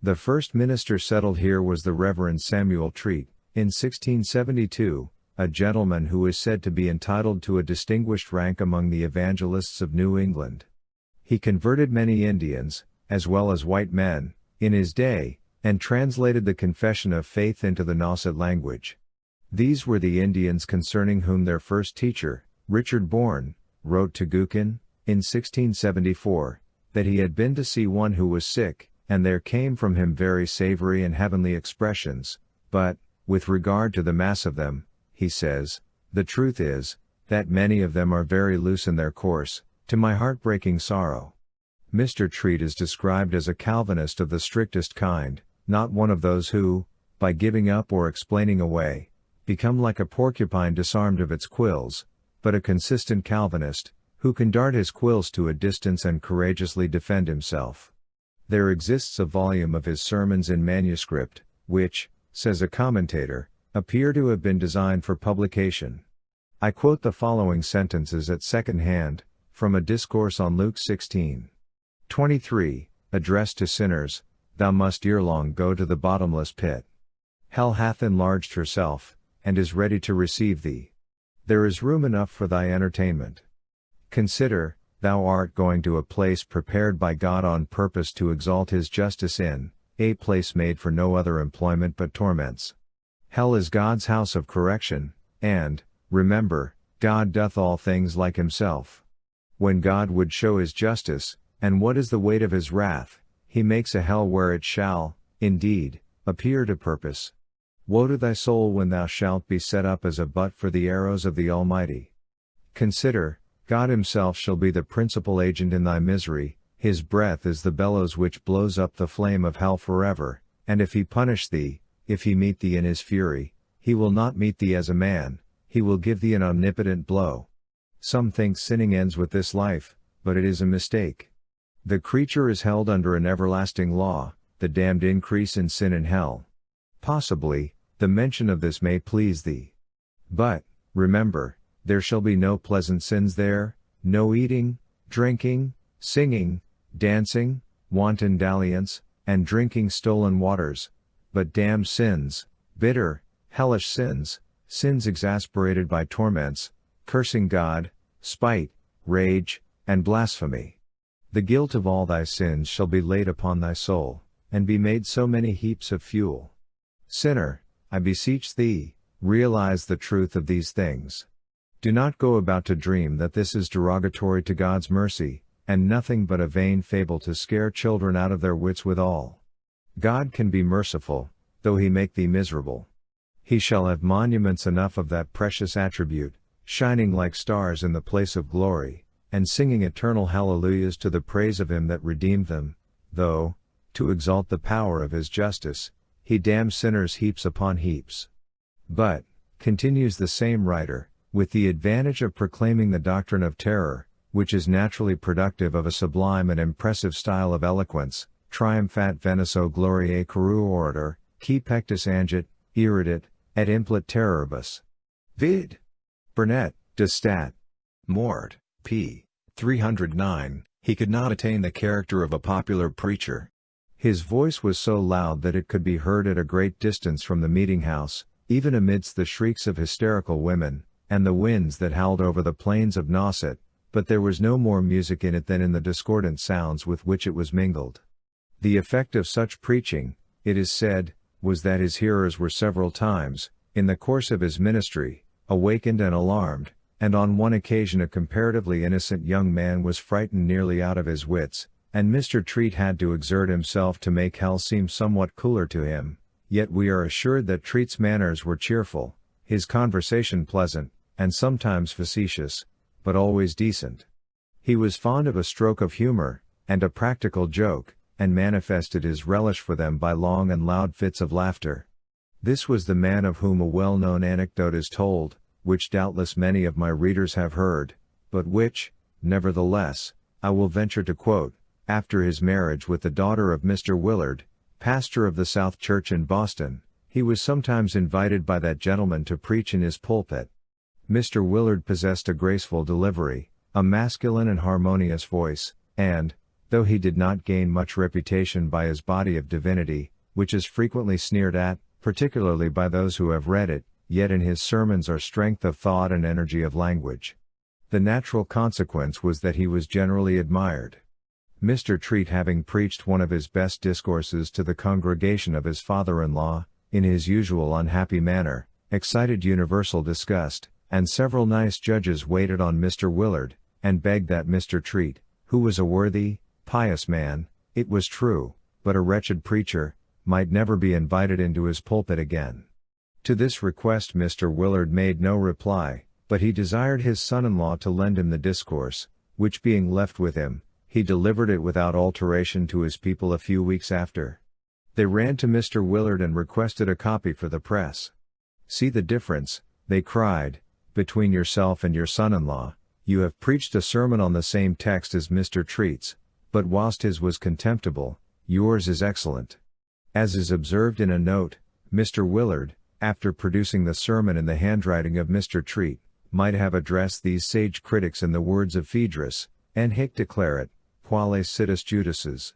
The first minister settled here was the Reverend Samuel Treat, in 1672, a gentleman who is said to be entitled to a distinguished rank among the evangelists of New England. He converted many Indians, as well as white men, in his day, and translated the Confession of Faith into the Nauset language. These were the Indians concerning whom their first teacher, Richard Bourne, wrote to Gookin, in 1674, that he had been to see one who was sick, and there came from him very savory and heavenly expressions, but, with regard to the mass of them, he says, the truth is, that many of them are very loose in their course, to my heartbreaking sorrow. Mr. Treat is described as a Calvinist of the strictest kind, not one of those who, by giving up or explaining away, become like a porcupine disarmed of its quills, but a consistent Calvinist, who can dart his quills to a distance and courageously defend himself. There exists a volume of his sermons in manuscript, which, says a commentator, appear to have been designed for publication. I quote the following sentences at second hand, from a discourse on Luke 16:23, addressed to sinners, thou must ere long go to the bottomless pit. Hell hath enlarged herself, and is ready to receive thee. There is room enough for thy entertainment. Consider, thou art going to a place prepared by God on purpose to exalt his justice in, a place made for no other employment but torments. Hell is God's house of correction, and, remember, God doth all things like himself. When God would show his justice, and what is the weight of his wrath, he makes a hell where it shall, indeed, appear to purpose. Woe to thy soul when thou shalt be set up as a butt for the arrows of the Almighty. Consider, God himself shall be the principal agent in thy misery, his breath is the bellows which blows up the flame of hell forever, and if he punish thee, if he meet thee in his fury, he will not meet thee as a man, he will give thee an omnipotent blow. Some think sinning ends with this life, but it is a mistake. The creature is held under an everlasting law, the damned increase in sin and hell. Possibly, the mention of this may please thee. But, remember, there shall be no pleasant sins there, no eating, drinking, singing, dancing, wanton dalliance, and drinking stolen waters, but damned sins, bitter, hellish sins, sins exasperated by torments, cursing God, spite, rage, and blasphemy. The guilt of all thy sins shall be laid upon thy soul, and be made so many heaps of fuel. Sinner, I beseech thee, realize the truth of these things. Do not go about to dream that this is derogatory to God's mercy, and nothing but a vain fable to scare children out of their wits withal. God can be merciful, though he make thee miserable. He shall have monuments enough of that precious attribute, shining like stars in the place of glory, and singing eternal hallelujahs to the praise of him that redeemed them, though, to exalt the power of his justice, he damns sinners heaps upon heaps. But, continues the same writer, with the advantage of proclaiming the doctrine of terror, which is naturally productive of a sublime and impressive style of eloquence, triumphat veneso gloriae curu orator, qui pectus angit, iridit, et implet terroribus. Vid. Burnet, De Stat. Mort, p. 309, he could not attain the character of a popular preacher. His voice was so loud that it could be heard at a great distance from the meeting-house, even amidst the shrieks of hysterical women, and the winds that howled over the plains of Nauset, but there was no more music in it than in the discordant sounds with which it was mingled. The effect of such preaching, it is said, was that his hearers were several times, in the course of his ministry, awakened and alarmed, and on one occasion a comparatively innocent young man was frightened nearly out of his wits, and Mr. Treat had to exert himself to make hell seem somewhat cooler to him, yet we are assured that Treat's manners were cheerful, his conversation pleasant, and sometimes facetious, but always decent. He was fond of a stroke of humor, and a practical joke, and manifested his relish for them by long and loud fits of laughter. This was the man of whom a well-known anecdote is told, which doubtless many of my readers have heard, but which, nevertheless, I will venture to quote. After his marriage with the daughter of Mr. Willard, pastor of the South Church in Boston, he was sometimes invited by that gentleman to preach in his pulpit. Mr. Willard possessed a graceful delivery, a masculine and harmonious voice, and, though he did not gain much reputation by his body of divinity, which is frequently sneered at, particularly by those who have read it, yet in his sermons are strength of thought and energy of language. The natural consequence was that he was generally admired. Mr. Treat, having preached one of his best discourses to the congregation of his father-in-law, in his usual unhappy manner, excited universal disgust, and several nice judges waited on Mr. Willard, and begged that Mr. Treat, who was a worthy, pious man, it was true, but a wretched preacher, might never be invited into his pulpit again. To this request Mr. Willard made no reply, but he desired his son-in-law to lend him the discourse, which being left with him, he delivered it without alteration to his people a few weeks after. They ran to Mr. Willard and requested a copy for the press. "See the difference," they cried, "between yourself and your son-in-law. You have preached a sermon on the same text as Mr. Treat's, but whilst his was contemptible, yours is excellent." As is observed in a note, Mr. Willard, after producing the sermon in the handwriting of Mr. Treat, might have addressed these sage critics in the words of Phaedrus, "En hic declaret, quales situs Judases."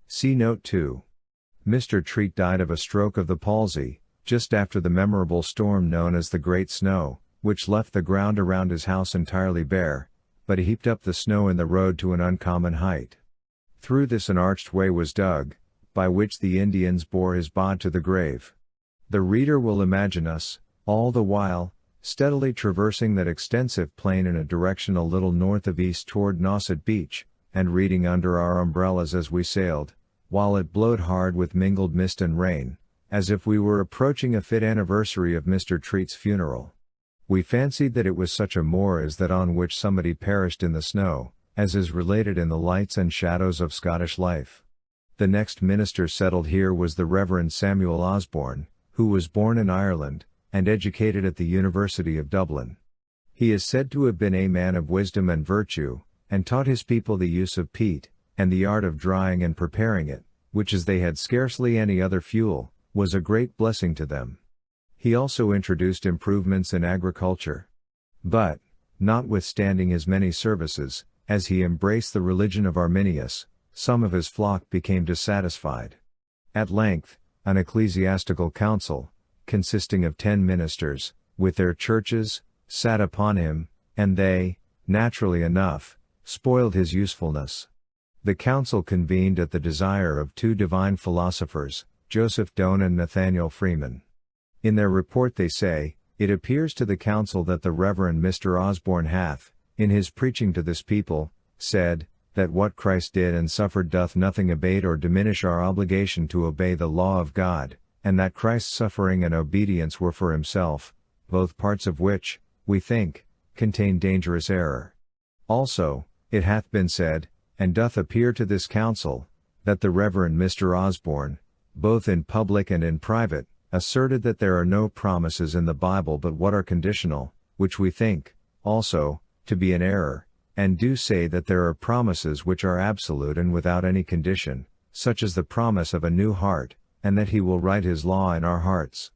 See Note 2. Mr. Treat died of a stroke of the palsy, just after the memorable storm known as the Great Snow, which left the ground around his house entirely bare, but he heaped up the snow in the road to an uncommon height. Through this an arched way was dug, by which the Indians bore his bod to the grave. The reader will imagine us, all the while, steadily traversing that extensive plain in a direction a little north of east toward Nauset Beach, and reading under our umbrellas as we sailed, while it blowed hard with mingled mist and rain, as if we were approaching a fit anniversary of Mr. Treat's funeral. We fancied that it was such a moor as that on which somebody perished in the snow, as is related in the lights and shadows of Scottish life. The next minister settled here was the Reverend Samuel Osborne, who was born in Ireland, and educated at the University of Dublin. He is said to have been a man of wisdom and virtue, and taught his people the use of peat, and the art of drying and preparing it, which as they had scarcely any other fuel, was a great blessing to them. He also introduced improvements in agriculture. But, notwithstanding his many services, as he embraced the religion of Arminius, some of his flock became dissatisfied. At length, an ecclesiastical council, consisting of 10 ministers, with their churches, sat upon him, and they, naturally enough, spoiled his usefulness. The council convened at the desire of 2 divine philosophers, Joseph Doane and Nathaniel Freeman. In their report they say, "It appears to the council that the Reverend Mr. Osborne hath, in his preaching to this people, said, that what Christ did and suffered doth nothing abate or diminish our obligation to obey the law of God, and that Christ's suffering and obedience were for himself, both parts of which, we think, contain dangerous error. Also, it hath been said, and doth appear to this council, that the Reverend Mr. Osborne, both in public and in private, asserted that there are no promises in the Bible but what are conditional, which we think, also, to be an error, and do say that there are promises which are absolute and without any condition, such as the promise of a new heart, and that he will write his law in our hearts.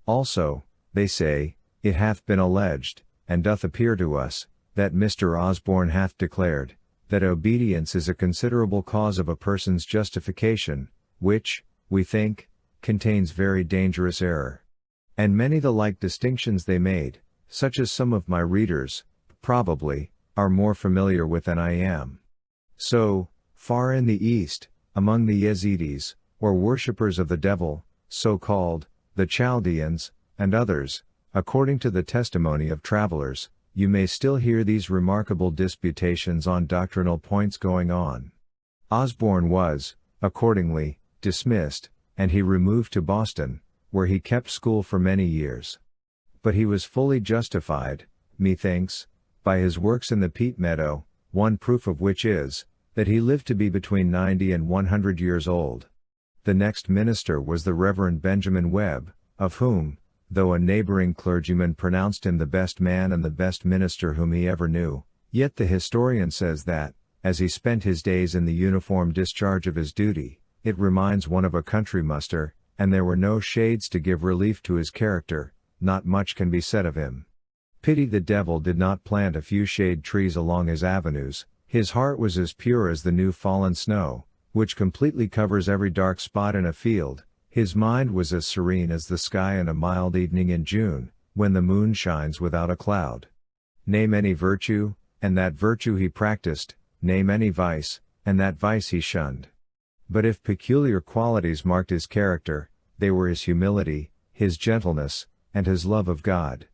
Also, they say, it hath been alleged, and doth appear to us, that Mr. Osborne hath declared, that obedience is a considerable cause of a person's justification, which, we think, contains very dangerous error. And many the like distinctions they made, such as some of my readers, probably, are more familiar with than I am. So, far in the east, among the Yazidis, or worshippers of the devil, so called, the Chaldeans, and others, according to the testimony of travelers, you may still hear these remarkable disputations on doctrinal points going on. Osborne was, accordingly, dismissed, and he removed to Boston, where he kept school for many years. But he was fully justified, methinks, by his works in the peat meadow, one proof of which is, that he lived to be between 90 and 100 years old. The next minister was the Reverend Benjamin Webb, of whom, though a neighboring clergyman pronounced him the best man and the best minister whom he ever knew, yet the historian says that, as he spent his days in the uniform discharge of his duty, it reminds one of a country muster, and there were no shades to give relief to his character, not much can be said of him. Pity the devil did not plant a few shade trees along his avenues, his heart was as pure as the new fallen snow, which completely covers every dark spot in a field, his mind was as serene as the sky in a mild evening in June, when the moon shines without a cloud. Name any virtue, and that virtue he practiced, name any vice, and that vice he shunned. But if peculiar qualities marked his character, they were his humility, his gentleness, and his love of God.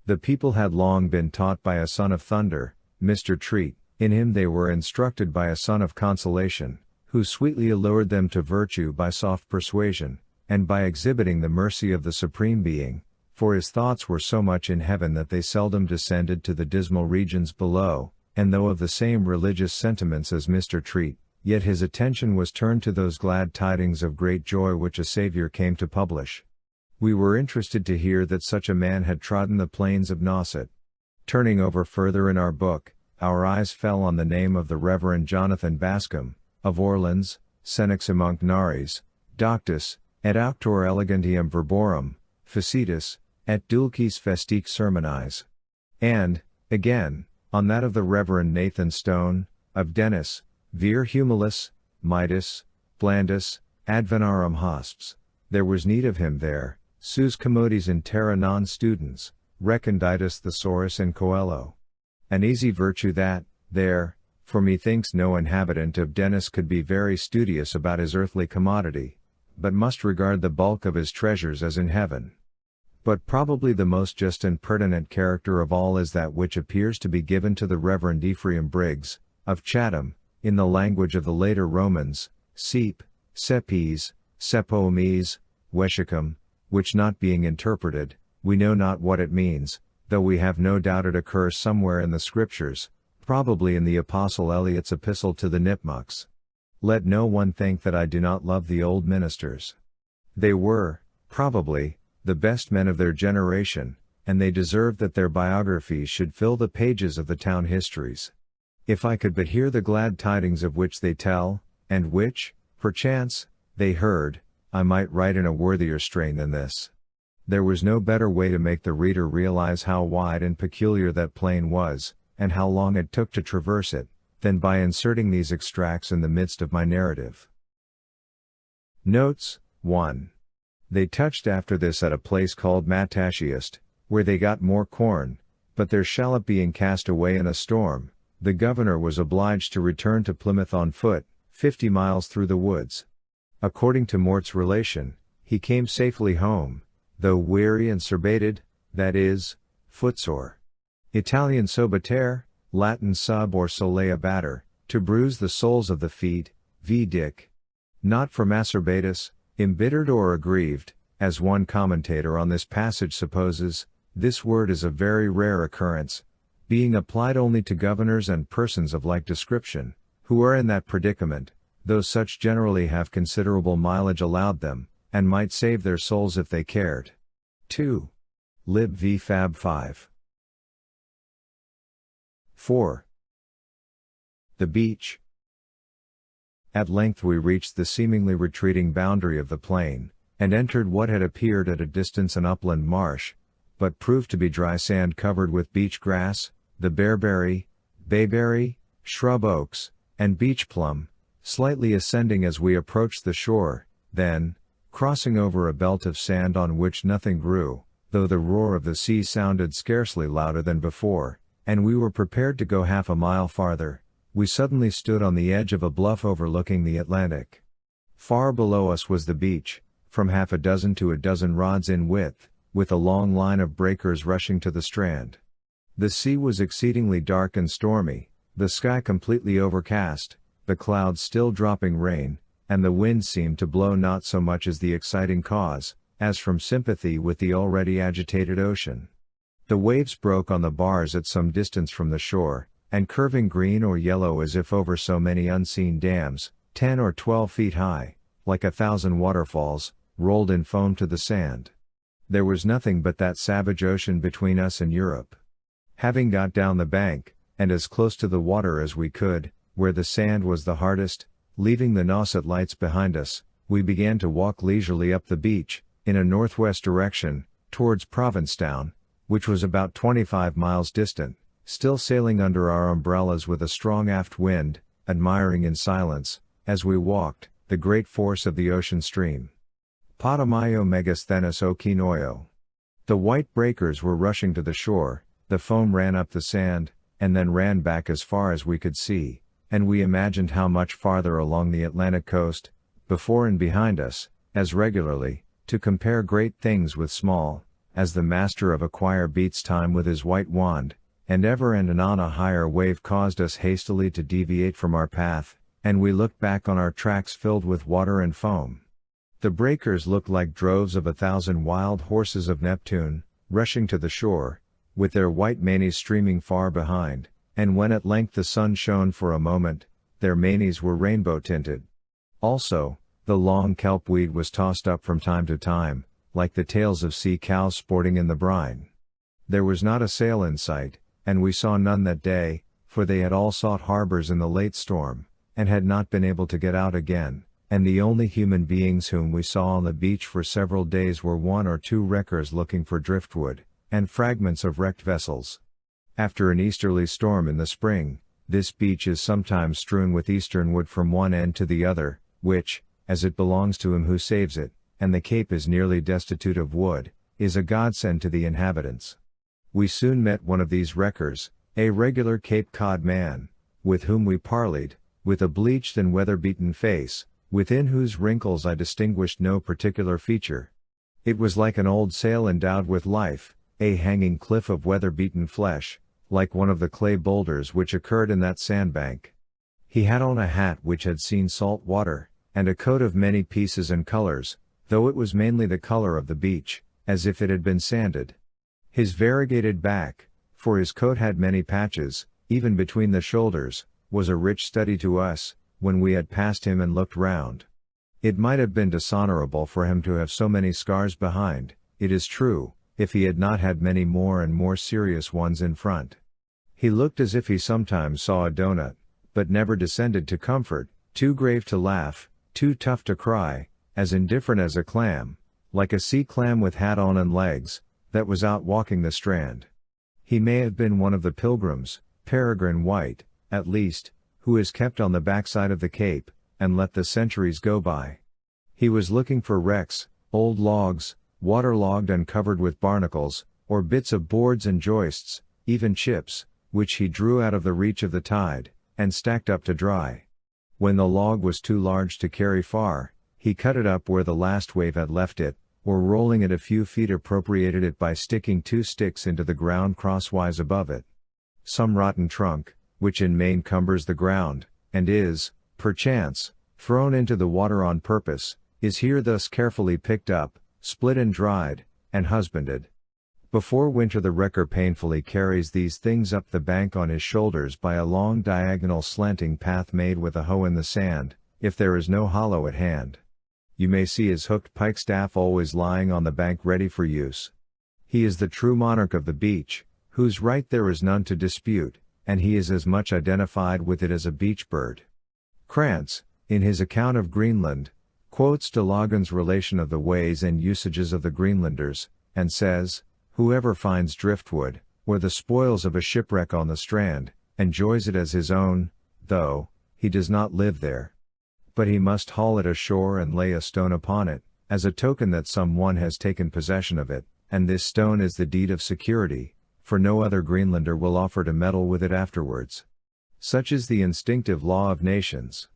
The people had long been taught by a son of thunder, Mr. Treat, in him they were instructed by a son of consolation, who sweetly allured them to virtue by soft persuasion, and by exhibiting the mercy of the Supreme Being, for his thoughts were so much in heaven that they seldom descended to the dismal regions below, and though of the same religious sentiments as Mr. Treat, yet his attention was turned to those glad tidings of great joy which a Saviour came to publish. We were interested to hear that such a man had trodden the plains of Nauset. Turning over further in our book, our eyes fell on the name of the Reverend Jonathan Bascom, of Orleans, Senex Emunc Nares, Doctus, et auctor elegantium verborum, facitis, et dulcis festique sermonize. And, again, on that of the Reverend Nathan Stone, of Dennis, vir humilis, mitis, blandus, advenarum hosps, there was need of him there, sus commodis in terra non studens, reconditus thesaurus in coelho. An easy virtue that, there, for methinks no inhabitant of Dennis could be very studious about his earthly commodity, but must regard the bulk of his treasures as in heaven. But probably the most just and pertinent character of all is that which appears to be given to the Reverend Ephraim Briggs, of Chatham, in the language of the later Romans, Sep, Sepes, Sepomes, Weshicum, which not being interpreted, we know not what it means, though we have no doubt it occurs somewhere in the Scriptures, probably in the Apostle Eliot's epistle to the Nipmucks. Let no one think that I do not love the old ministers. They were, probably, the best men of their generation, and they deserved that their biographies should fill the pages of the town histories. If I could but hear the glad tidings of which they tell, and which, perchance, they heard, I might write in a worthier strain than this. There was no better way to make the reader realize how wide and peculiar that plain was, and how long it took to traverse it, than by inserting these extracts in the midst of my narrative. Notes. 1. They touched after this at a place called Matashiest, where they got more corn, but their shallop being cast away in a storm, the governor was obliged to return to Plymouth on foot, 50 miles through the woods. According to Mort's relation, he came safely home, though weary and surbated, that is, footsore. Italian sobater, Latin sub or solea batter, to bruise the soles of the feet, v. dic. Not from acerbatus, embittered or aggrieved, as one commentator on this passage supposes. This word is a very rare occurrence, being applied only to governors and persons of like description, who are in that predicament, though such generally have considerable mileage allowed them, and might save their souls if they cared. 2. Lib v. Fab 5. 4. The beach. At length we reached the seemingly retreating boundary of the plain, and entered what had appeared at a distance an upland marsh, but proved to be dry sand covered with beach grass, the bearberry, bayberry, shrub oaks, and beach plum, slightly ascending as we approached the shore, then, crossing over a belt of sand on which nothing grew, though the roar of the sea sounded scarcely louder than before, and we were prepared to go half a mile farther, we suddenly stood on the edge of a bluff overlooking the Atlantic. Far below us was the beach, from half a dozen to a dozen rods in width, with a long line of breakers rushing to the strand. The sea was exceedingly dark and stormy, the sky completely overcast, the clouds still dropping rain, and the wind seemed to blow not so much as the exciting cause, as from sympathy with the already agitated ocean. The waves broke on the bars at some distance from the shore, and curving green or yellow as if over so many unseen dams, 10 or 12 feet high, like 1,000 waterfalls, rolled in foam to the sand. There was nothing but that savage ocean between us and Europe. Having got down the bank, and as close to the water as we could, where the sand was the hardest, leaving the Nauset lights behind us, we began to walk leisurely up the beach, in a northwest direction, towards Provincetown, which was about 25 miles distant, still sailing under our umbrellas with a strong aft wind, admiring in silence, as we walked, the great force of the ocean stream. Potomayo megasthenis okinoyo. The white breakers were rushing to the shore, the foam ran up the sand, and then ran back as far as we could see, and we imagined how much farther along the Atlantic coast, before and behind us, as regularly, to compare great things with small, as the master of a choir beats time with his white wand, and ever and anon a higher wave caused us hastily to deviate from our path, and we looked back on our tracks filled with water and foam. The breakers looked like droves of 1,000 wild horses of Neptune, rushing to the shore, with their white manes streaming far behind, and when at length the sun shone for a moment, their manes were rainbow tinted. Also, the long kelp weed was tossed up from time to time, like the tails of sea cows sporting in the brine. There was not a sail in sight, and we saw none that day, for they had all sought harbors in the late storm, and had not been able to get out again, and the only human beings whom we saw on the beach for several days were 1 or 2 wreckers looking for driftwood, and fragments of wrecked vessels. After an easterly storm in the spring, this beach is sometimes strewn with eastern wood from one end to the other, which, as it belongs to him who saves it, and the cape is nearly destitute of wood, is a godsend to the inhabitants. We soon met one of these wreckers, a regular Cape Cod man, with whom we parleyed, with a bleached and weather-beaten face, within whose wrinkles I distinguished no particular feature. It was like an old sail endowed with life, a hanging cliff of weather-beaten flesh, like one of the clay boulders which occurred in that sandbank. He had on a hat which had seen salt water, and a coat of many pieces and colors, though it was mainly the color of the beach, as if it had been sanded. His variegated back, for his coat had many patches, even between the shoulders, was a rich study to us, when we had passed him and looked round. It might have been dishonorable for him to have so many scars behind, it is true, if he had not had many more and more serious ones in front. He looked as if he sometimes saw a doughnut, but never descended to comfort, too grave to laugh, too tough to cry, as indifferent as a clam, like a sea clam with hat on and legs, that was out walking the strand. He may have been one of the pilgrims, peregrine white, at least, who is kept on the backside of the Cape, and let the centuries go by. He was looking for wrecks, old logs, waterlogged and covered with barnacles, or bits of boards and joists, even chips, which he drew out of the reach of the tide, and stacked up to dry. When the log was too large to carry far, he cut it up where the last wave had left it, or rolling it a few feet appropriated it by sticking 2 sticks into the ground crosswise above it. Some rotten trunk, which in Maine cumbers the ground, and is, perchance, thrown into the water on purpose, is here thus carefully picked up, split and dried, and husbanded. Before winter the wrecker painfully carries these things up the bank on his shoulders by a long diagonal slanting path made with a hoe in the sand, if there is no hollow at hand. You may see his hooked pikestaff always lying on the bank ready for use. He is the true monarch of the beach, whose right there is none to dispute, and he is as much identified with it as a beach bird. Krantz, in his account of Greenland, quotes de Logan's relation of the ways and usages of the Greenlanders, and says, "Whoever finds driftwood, or the spoils of a shipwreck on the strand, enjoys it as his own, though he does not live there. But he must haul it ashore and lay a stone upon it, as a token that some one has taken possession of it, and this stone is the deed of security, for no other Greenlander will offer to meddle with it afterwards." Such is the instinctive law of nations.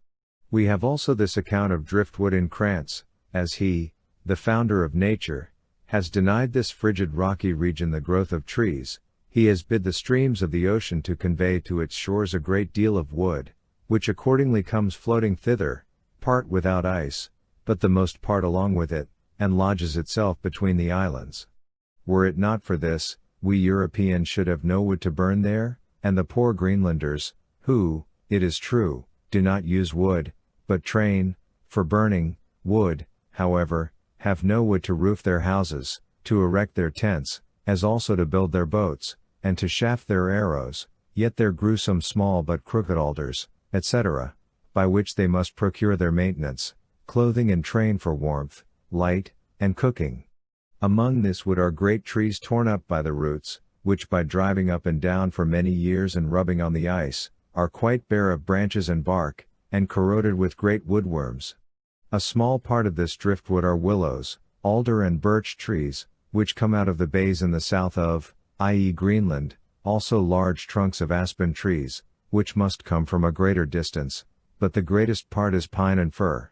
We have also this account of driftwood in Krantz, as he, the founder of nature, has denied this frigid rocky region the growth of trees. He has bid the streams of the ocean to convey to its shores a great deal of wood, which accordingly comes floating thither, part without ice, but the most part along with it, and lodges itself between the islands. Were it not for this, we Europeans should have no wood to burn there, and the poor Greenlanders, who, it is true, do not use wood, but train, for burning, wood, however, have no wood to roof their houses, to erect their tents, as also to build their boats, and to shaft their arrows, yet there grew some small but crooked alders, etc., by which they must procure their maintenance, clothing and train for warmth, light, and cooking. Among this wood are great trees torn up by the roots, which by driving up and down for many years and rubbing on the ice, are quite bare of branches and bark, and corroded with great woodworms. A small part of this driftwood are willows, alder and birch trees, which come out of the bays in the south of, i.e. Greenland, also large trunks of aspen trees, which must come from a greater distance, but the greatest part is pine and fir.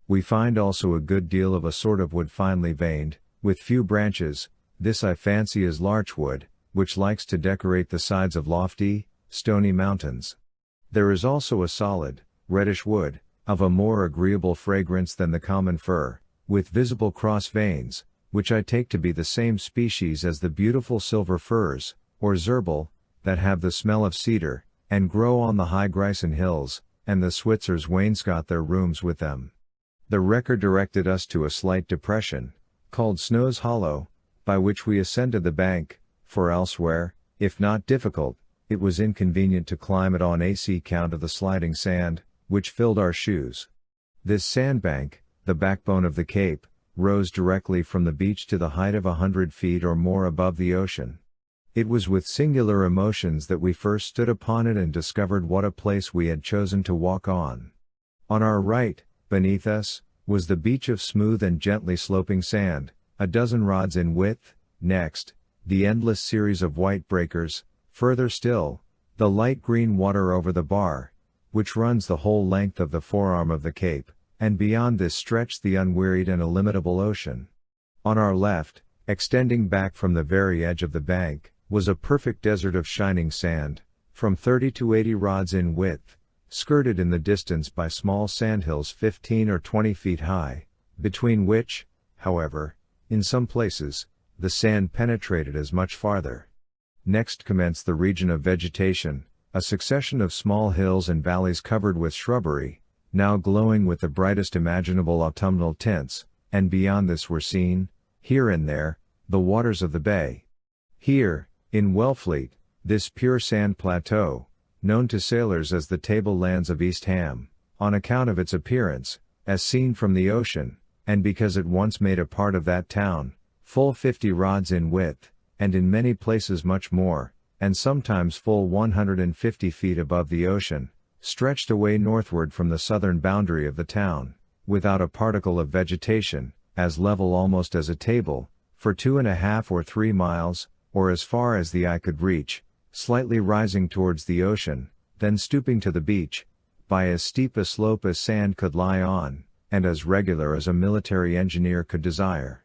We find also a good deal of a sort of wood finely veined, with few branches. This I fancy is larchwood, which likes to decorate the sides of lofty, stony mountains. There is also a solid, reddish wood, of a more agreeable fragrance than the common fir, with visible cross veins, which I take to be the same species as the beautiful silver firs, or zerbal, that have the smell of cedar, and grow on the high Gryson hills, and the Switzers wainscot their rooms with them. The wrecker directed us to a slight depression, called Snow's Hollow, by which we ascended the bank, for elsewhere, if not difficult, it was inconvenient to climb it on account of the sliding sand, which filled our shoes. This sandbank, the backbone of the Cape, rose directly from the beach to the height of 100 feet or more above the ocean. It was with singular emotions that we first stood upon it and discovered what a place we had chosen to walk on. On our right, beneath us, was the beach of smooth and gently sloping sand, a dozen rods in width. Next, the endless series of white breakers. Further still, The light green water over the bar, which runs the whole length of the forearm of the cape, and beyond this stretched the unwearied and illimitable ocean. On our left, extending back from the very edge of the bank, was a perfect desert of shining sand, from 30 to 80 rods in width, skirted in the distance by small sandhills 15 or 20 feet high, between which, however, in some places, the sand penetrated as much farther. Next commenced the region of vegetation, a succession of small hills and valleys covered with shrubbery, now glowing with the brightest imaginable autumnal tints, and beyond this were seen, here and there, the waters of the bay. Here, in Wellfleet, this pure sand plateau, known to sailors as the tablelands of East Ham, on account of its appearance, as seen from the ocean, and because it once made a part of that town, full 50 rods in width, and in many places much more, and sometimes full 150 feet above the ocean, stretched away northward from the southern boundary of the town, without a particle of vegetation, as level almost as a table, for 2.5 or 3 miles, or as far as the eye could reach, slightly rising towards the ocean, then stooping to the beach, by as steep a slope as sand could lie on, and as regular as a military engineer could desire.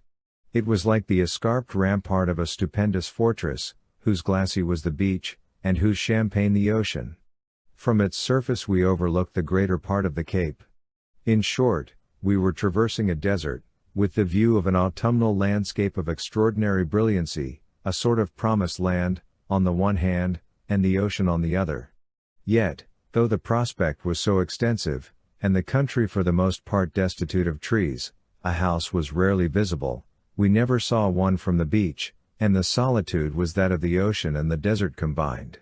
It was like the escarped rampart of a stupendous fortress, whose glassy was the beach, and whose champagne the ocean. From its surface we overlooked the greater part of the cape. In short, we were traversing a desert, with the view of an autumnal landscape of extraordinary brilliancy, a sort of promised land, on the one hand, and the ocean on the other. Yet, though the prospect was so extensive, and the country for the most part destitute of trees, a house was rarely visible, we never saw one from the beach, and the solitude was that of the ocean and the desert combined.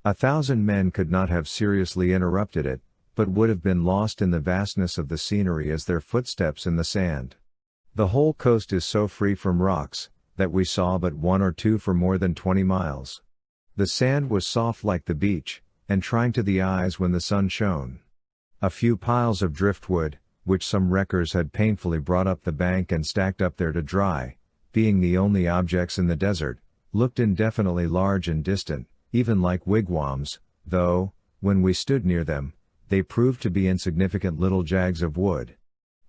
1,000 men could not have seriously interrupted it, but would have been lost in the vastness of the scenery as their footsteps in the sand. The whole coast is so free from rocks, that we saw but one or two for more than 20 miles. The sand was soft like the beach, and trying to the eyes when the sun shone. A few piles of driftwood, which some wreckers had painfully brought up the bank and stacked up there to dry, being the only objects in the desert, looked indefinitely large and distant, even like wigwams, though, when we stood near them, they proved to be insignificant little jags of wood.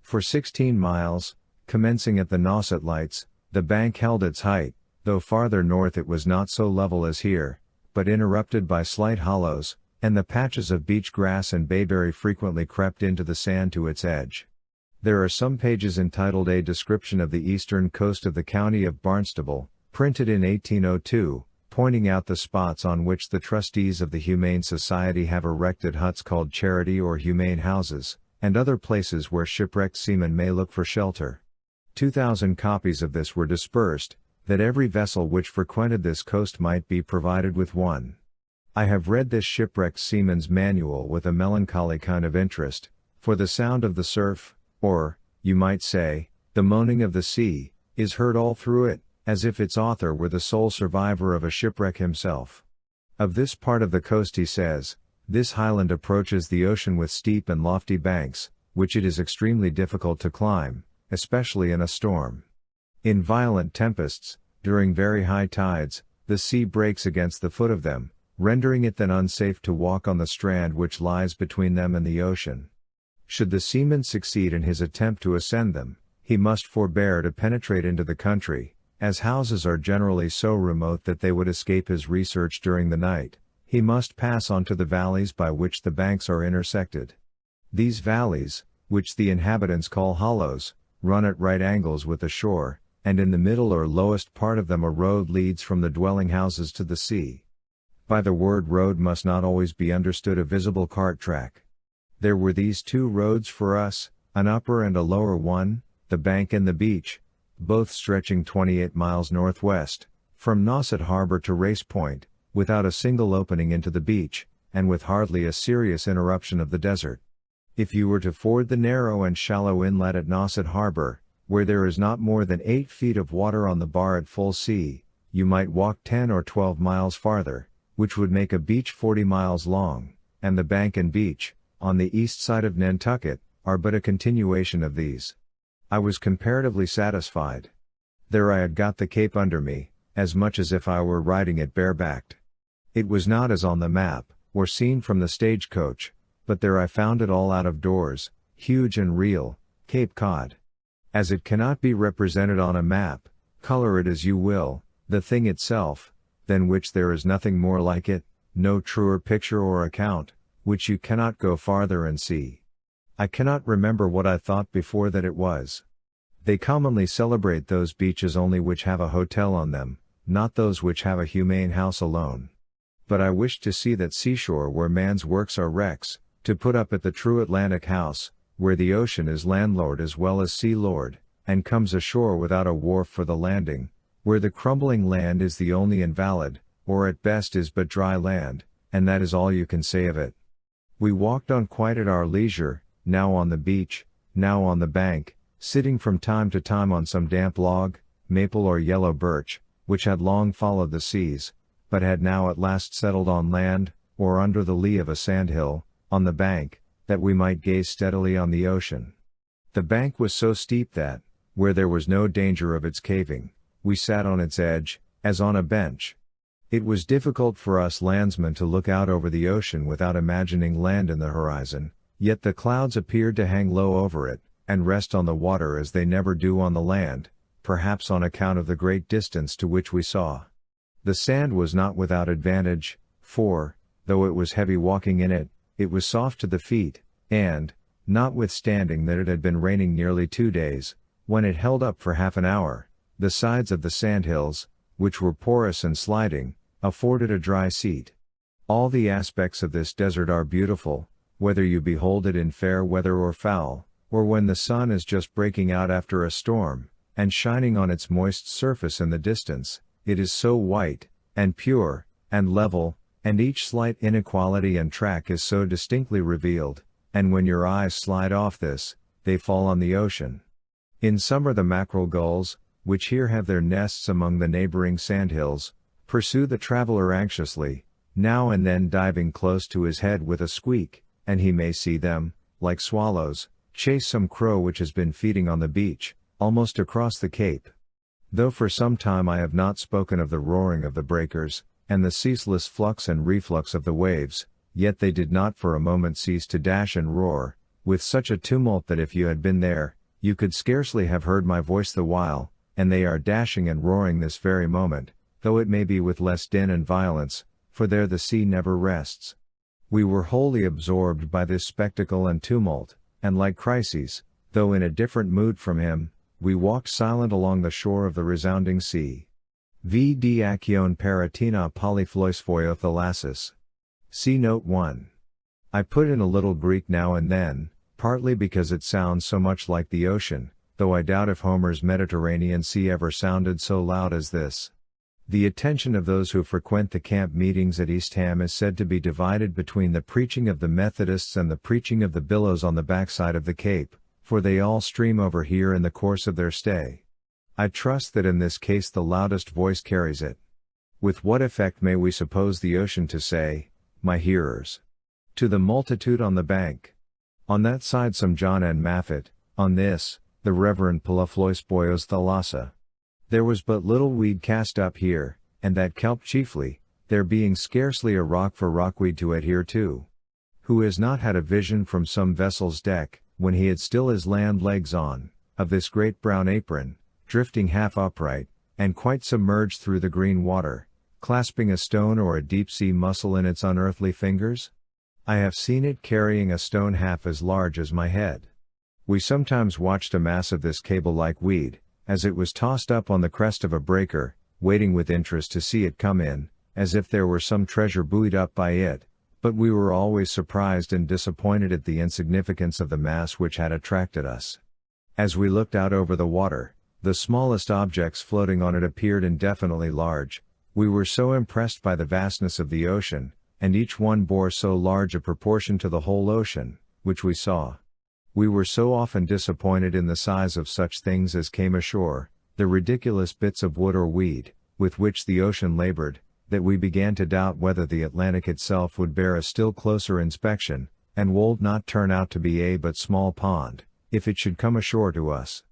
For 16 miles, commencing at the Nauset lights, the bank held its height, though farther north it was not so level as here, but interrupted by slight hollows, and the patches of beach grass and bayberry frequently crept into the sand to its edge. There are some pages entitled A Description of the Eastern Coast of the County of Barnstable, printed in 1802, pointing out the spots on which the trustees of the Humane Society have erected huts called charity or humane houses, and other places where shipwrecked seamen may look for shelter. 2,000 copies of this were dispersed, that every vessel which frequented this coast might be provided with one. I have read this shipwrecked seaman's manual with a melancholy kind of interest, for the sound of the surf, or, you might say, the moaning of the sea, is heard all through it, as if its author were the sole survivor of a shipwreck himself. Of this part of the coast he says, this Highland approaches the ocean with steep and lofty banks, which it is extremely difficult to climb, especially in a storm. In violent tempests, during very high tides, the sea breaks against the foot of them, rendering it then unsafe to walk on the strand which lies between them and the ocean. Should the seaman succeed in his attempt to ascend them, he must forbear to penetrate into the country, as houses are generally so remote that they would escape his research during the night. He must pass on to the valleys by which the banks are intersected. These valleys, which the inhabitants call hollows, run at right angles with the shore, and in the middle or lowest part of them a road leads from the dwelling houses to the sea. By the word road must not always be understood a visible cart track. There were these two roads for us, an upper and a lower one, the bank and the beach, both stretching 28 miles northwest, from Nauset Harbor to Race Point, without a single opening into the beach, and with hardly a serious interruption of the desert. If you were to ford the narrow and shallow inlet at Nauset Harbor, where there is not more than 8 feet of water on the bar at full sea, you might walk 10 or 12 miles farther, which would make a beach 40 miles long, and the bank and beach, on the east side of Nantucket, are but a continuation of these. I was comparatively satisfied. There I had got the cape under me, as much as if I were riding it barebacked. It was not as on the map, or seen from the stagecoach, but there I found it all out of doors, huge and real, Cape Cod. As it cannot be represented on a map, color it as you will, the thing itself, than which there is nothing more like it, no truer picture or account, which you cannot go farther and see. I cannot remember what I thought before that it was. They commonly celebrate those beaches only which have a hotel on them, not those which have a humane house alone. But I wished to see that seashore where man's works are wrecks, to put up at the true Atlantic house, where the ocean is landlord as well as sea lord, and comes ashore without a wharf for the landing, where the crumbling land is the only invalid, or at best is but dry land, and that is all you can say of it. We walked on quite at our leisure, now on the beach, now on the bank, sitting from time to time on some damp log, maple or yellow birch, which had long followed the seas, but had now at last settled on land, or under the lee of a sandhill, on the bank, that we might gaze steadily on the ocean. The bank was so steep that, where there was no danger of its caving, we sat on its edge, as on a bench. It was difficult for us landsmen to look out over the ocean without imagining land in the horizon, yet the clouds appeared to hang low over it, and rest on the water as they never do on the land, perhaps on account of the great distance to which we saw. The sand was not without advantage, for, though it was heavy walking in it, it was soft to the feet, and, notwithstanding that it had been raining nearly 2 days, when it held up for half an hour, the sides of the sandhills, which were porous and sliding, afforded a dry seat. All the aspects of this desert are beautiful, whether you behold it in fair weather or foul, or when the sun is just breaking out after a storm, and shining on its moist surface in the distance, it is so white, and pure, and level, and each slight inequality and track is so distinctly revealed, and when your eyes slide off this, they fall on the ocean. In summer the mackerel gulls, which here have their nests among the neighboring sandhills, pursue the traveler anxiously, now and then diving close to his head with a squeak, and he may see them, like swallows, chase some crow which has been feeding on the beach, almost across the cape. Though for some time I have not spoken of the roaring of the breakers, and the ceaseless flux and reflux of the waves, yet they did not for a moment cease to dash and roar, with such a tumult that if you had been there, you could scarcely have heard my voice the while, and they are dashing and roaring this very moment, though it may be with less din and violence, for there the sea never rests. We were wholly absorbed by this spectacle and tumult, and like Chryses, though in a different mood from him, we walked silent along the shore of the resounding sea. Vd akion paratina polyphloisphoi thalassus. See Note 1. I put in a little Greek now and then, partly because it sounds so much like the ocean, though I doubt if Homer's Mediterranean Sea ever sounded so loud as this. The attention of those who frequent the camp meetings at Eastham is said to be divided between the preaching of the Methodists and the preaching of the billows on the backside of the Cape, for they all stream over here in the course of their stay. I trust that in this case the loudest voice carries it. With what effect may we suppose the ocean to say, my hearers? To the multitude on the bank. On that side some John and Maffet, on this, the Reverend Polyphloisboios Thalassa. There was but little weed cast up here, and that kelp chiefly, there being scarcely a rock for rockweed to adhere to. Who has not had a vision from some vessel's deck, when he had still his land legs on, of this great brown apron, drifting half upright, and quite submerged through the green water, clasping a stone or a deep-sea mussel in its unearthly fingers? I have seen it carrying a stone half as large as my head. We sometimes watched a mass of this cable-like weed, as it was tossed up on the crest of a breaker, waiting with interest to see it come in, as if there were some treasure buoyed up by it, but we were always surprised and disappointed at the insignificance of the mass which had attracted us. As we looked out over the water, the smallest objects floating on it appeared indefinitely large. We were so impressed by the vastness of the ocean, and each one bore so large a proportion to the whole ocean, which we saw. We were so often disappointed in the size of such things as came ashore, the ridiculous bits of wood or weed, with which the ocean labored, that we began to doubt whether the Atlantic itself would bear a still closer inspection, and would not turn out to be a but small pond, if it should come ashore to us.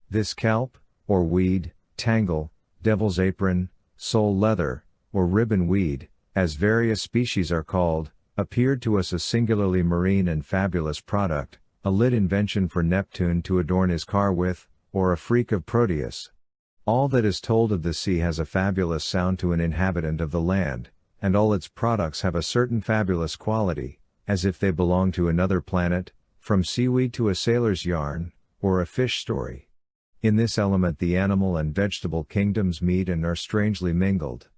This kelp, or weed, tangle, devil's apron, sole leather, or ribbon weed, as various species are called, appeared to us a singularly marine and fabulous product, a lit invention for Neptune to adorn his car with, or a freak of Proteus. All that is told of the sea has a fabulous sound to an inhabitant of the land, and all its products have a certain fabulous quality, as if they belonged to another planet, from seaweed to a sailor's yarn, or a fish story. In this element the animal and vegetable kingdoms meet and are strangely mingled.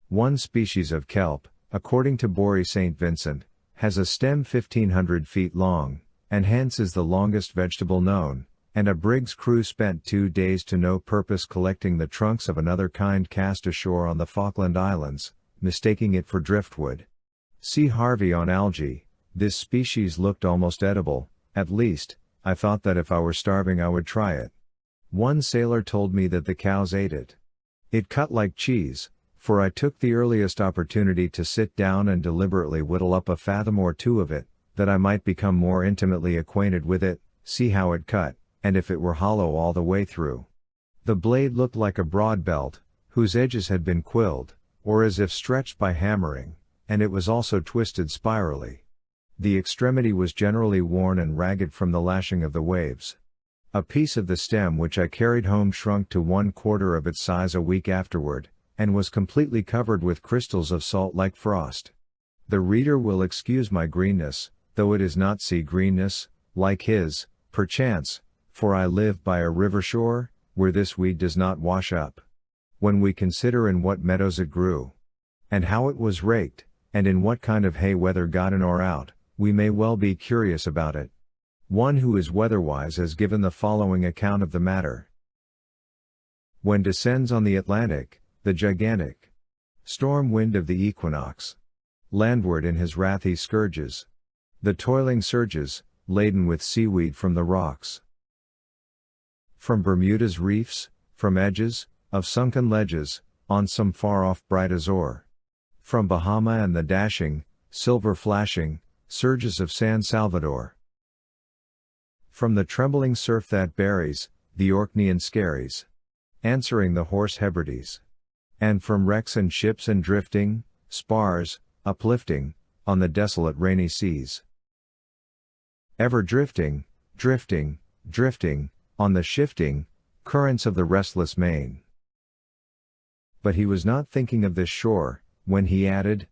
One species of kelp, according to Bory St. Vincent, has a stem 1500 feet long, and hence is the longest vegetable known, and a brig's crew spent 2 days to no purpose collecting the trunks of another kind cast ashore on the Falkland Islands, mistaking it for driftwood. See Harvey on algae. This species looked almost edible, at least, I thought that if I were starving I would try it. One sailor told me that the cows ate it. It cut like cheese, for I took the earliest opportunity to sit down and deliberately whittle up a fathom or two of it, that I might become more intimately acquainted with it, see how it cut, and if it were hollow all the way through. The blade looked like a broad belt, whose edges had been quilled, or as if stretched by hammering, and it was also twisted spirally. The extremity was generally worn and ragged from the lashing of the waves. A piece of the stem which I carried home shrunk to 1/4 of its size a week afterward, and was completely covered with crystals of salt like frost. The reader will excuse my greenness, though it is not sea greenness, like his, perchance, for I live by a river shore, where this weed does not wash up. When we consider in what meadows it grew, and how it was raked, and in what kind of hay whether got in or out, we may well be curious about it. One who is weatherwise has given the following account of the matter. When descends on the Atlantic, the gigantic storm wind of the equinox, landward in his wrath he scourges the toiling surges, laden with seaweed from the rocks. From Bermuda's reefs, from edges of sunken ledges, on some far-off bright Azore. From Bahama and the dashing, silver-flashing, surges of San Salvador. From the trembling surf that buries, the Orkney and Skerries, answering the hoarse Hebrides. And from wrecks and ships and drifting, spars, uplifting, on the desolate rainy seas. Ever drifting, drifting, drifting, on the shifting currents of the restless main. But he was not thinking of this shore, when he added,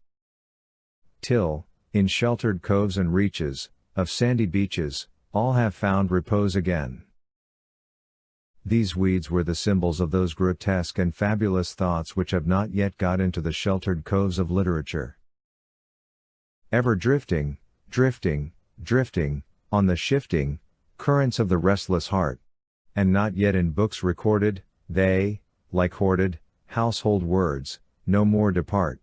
till, in sheltered coves and reaches, of sandy beaches, all have found repose again. These weeds were the symbols of those grotesque and fabulous thoughts which have not yet got into the sheltered coves of literature. Ever drifting, drifting, drifting, on the shifting currents of the restless heart, and not yet in books recorded, they, like hoarded household words, no more depart.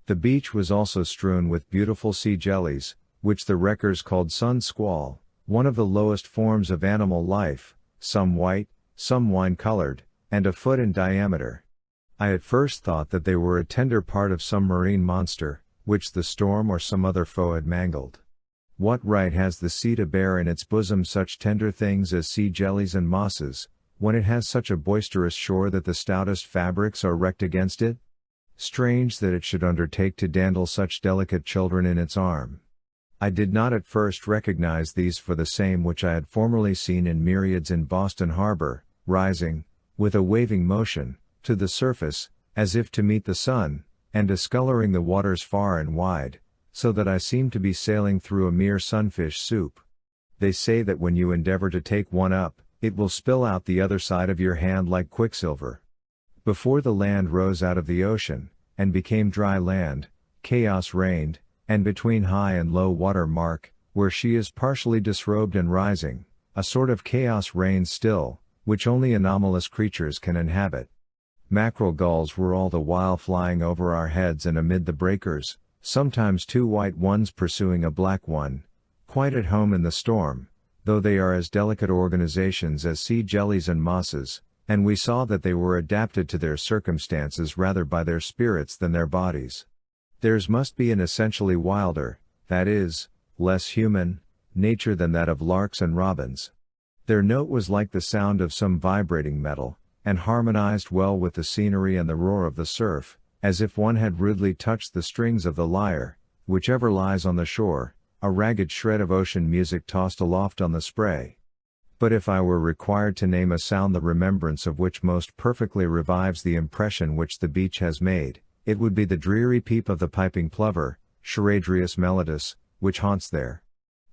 The beach was also strewn with beautiful sea jellies, which the wreckers called sun squall, one of the lowest forms of animal life, some white, some wine-colored, and a foot in diameter. I at first thought that they were a tender part of some marine monster, which the storm or some other foe had mangled. What right has the sea to bear in its bosom such tender things as sea jellies and mosses, when it has such a boisterous shore that the stoutest fabrics are wrecked against it? Strange that it should undertake to dandle such delicate children in its arm. I did not at first recognize these for the same which I had formerly seen in myriads in Boston harbor, rising, with a waving motion, to the surface, as if to meet the sun, and discoloring the waters far and wide, so that I seemed to be sailing through a mere sunfish soup. They say that when you endeavor to take one up, it will spill out the other side of your hand like quicksilver. Before the land rose out of the ocean, and became dry land, chaos reigned, and between high and low water mark, where she is partially disrobed and rising, a sort of chaos reigns still, which only anomalous creatures can inhabit. Mackerel gulls were all the while flying over our heads and amid the breakers, sometimes 2 white ones pursuing a black one, quite at home in the storm, though they are as delicate organizations as sea jellies and mosses, and we saw that they were adapted to their circumstances rather by their spirits than their bodies. Theirs must be an essentially wilder, that is, less human, nature than that of larks and robins. Their note was like the sound of some vibrating metal, and harmonized well with the scenery and the roar of the surf, as if one had rudely touched the strings of the lyre, whichever lies on the shore, a ragged shred of ocean music tossed aloft on the spray. But if I were required to name a sound the remembrance of which most perfectly revives the impression which the beach has made, it would be the dreary peep of the piping plover, Charadrius melodus, which haunts there.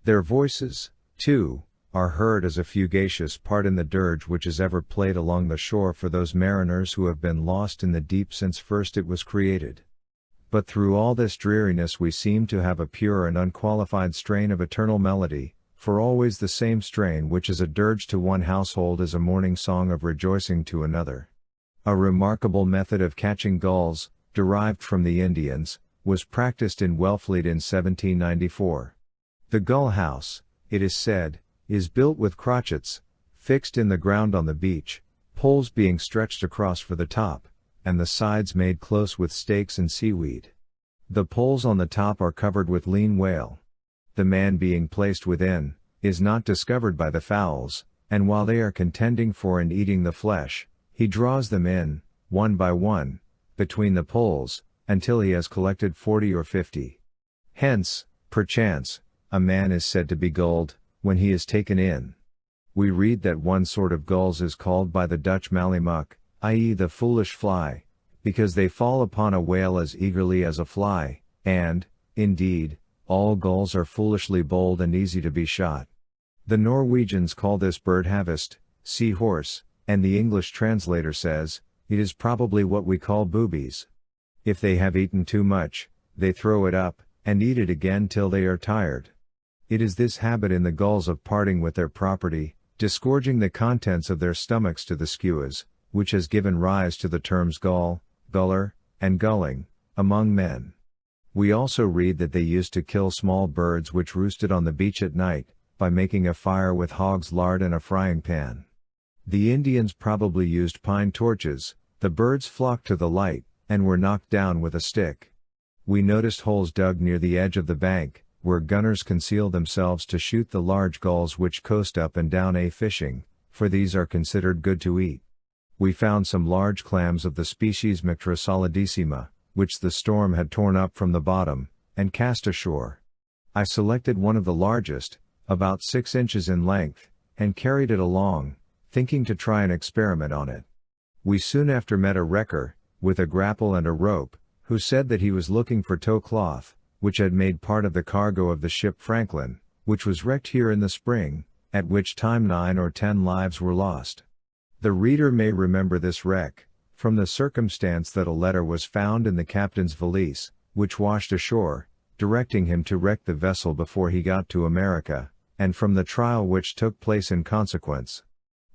Their voices, too, are heard as a fugacious part in the dirge which is ever played along the shore for those mariners who have been lost in the deep since first it was created. But through all this dreariness we seem to have a pure and unqualified strain of eternal melody, for always the same strain which is a dirge to one household is a morning song of rejoicing to another. A remarkable method of catching gulls, derived from the Indians, was practiced in Wellfleet in 1794. The gull house, it is said, is built with crotchets, fixed in the ground on the beach, poles being stretched across for the top, and the sides made close with stakes and seaweed. The poles on the top are covered with lean whale. The man being placed within, is not discovered by the fowls, and while they are contending for and eating the flesh, he draws them in, one by one, between the poles, until he has collected 40 or 50. Hence, perchance, a man is said to be gulled, when he is taken in. We read that one sort of gulls is called by the Dutch mallymuck, i.e. the foolish fly, because they fall upon a whale as eagerly as a fly, and, indeed, all gulls are foolishly bold and easy to be shot. The Norwegians call this bird havest, sea horse, and the English translator says, it is probably what we call boobies. If they have eaten too much, they throw it up, and eat it again till they are tired. It is this habit in the gulls of parting with their property, disgorging the contents of their stomachs to the skuas, which has given rise to the terms gull, guller, and gulling, among men. We also read that they used to kill small birds which roosted on the beach at night, by making a fire with hog's lard and a frying pan. The Indians probably used pine torches, the birds flocked to the light, and were knocked down with a stick. We noticed holes dug near the edge of the bank, where gunners conceal themselves to shoot the large gulls which coast up and down fishing, for these are considered good to eat. We found some large clams of the species Mictra solidissima, which the storm had torn up from the bottom, and cast ashore. I selected one of the largest, about 6 inches in length, and carried it along, thinking to try an experiment on it. We soon after met a wrecker, with a grapple and a rope, who said that he was looking for tow cloth, which had made part of the cargo of the ship Franklin, which was wrecked here in the spring, at which time 9 or 10 lives were lost. The reader may remember this wreck, from the circumstance that a letter was found in the captain's valise, which washed ashore, directing him to wreck the vessel before he got to America, and from the trial which took place in consequence.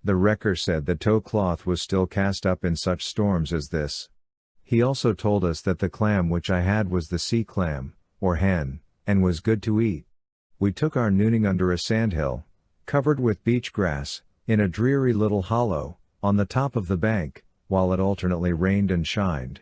The wrecker said that tow cloth was still cast up in such storms as this. He also told us that the clam which I had was the sea clam, or hen, and was good to eat. We took our nooning under a sandhill, covered with beach grass, in a dreary little hollow, on the top of the bank, while it alternately rained and shined.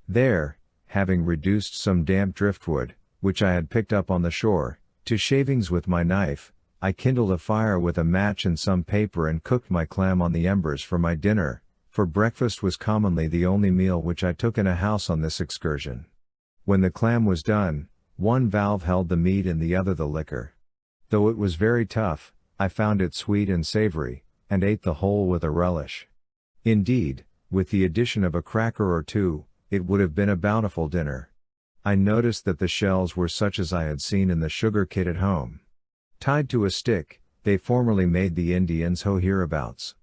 There, having reduced some damp driftwood, which I had picked up on the shore, to shavings with my knife, I kindled a fire with a match and some paper and cooked my clam on the embers for my dinner, for breakfast was commonly the only meal which I took in a house on this excursion. When the clam was done, one valve held the meat and the other the liquor. Though it was very tough, I found it sweet and savory, and ate the whole with a relish. Indeed, with the addition of a cracker or two, it would have been a bountiful dinner. I noticed that the shells were such as I had seen in the sugar kit at home. Tied to a stick, they formerly made the Indians hoe hereabouts.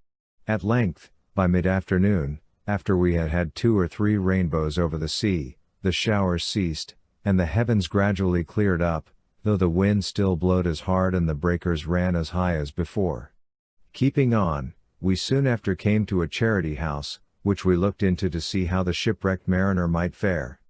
At length, by mid-afternoon, after we had had 2 or 3 rainbows over the sea, the showers ceased, and the heavens gradually cleared up, though the wind still blowed as hard and the breakers ran as high as before. Keeping on, we soon after came to a charity house, which we looked into to see how the shipwrecked mariner might fare.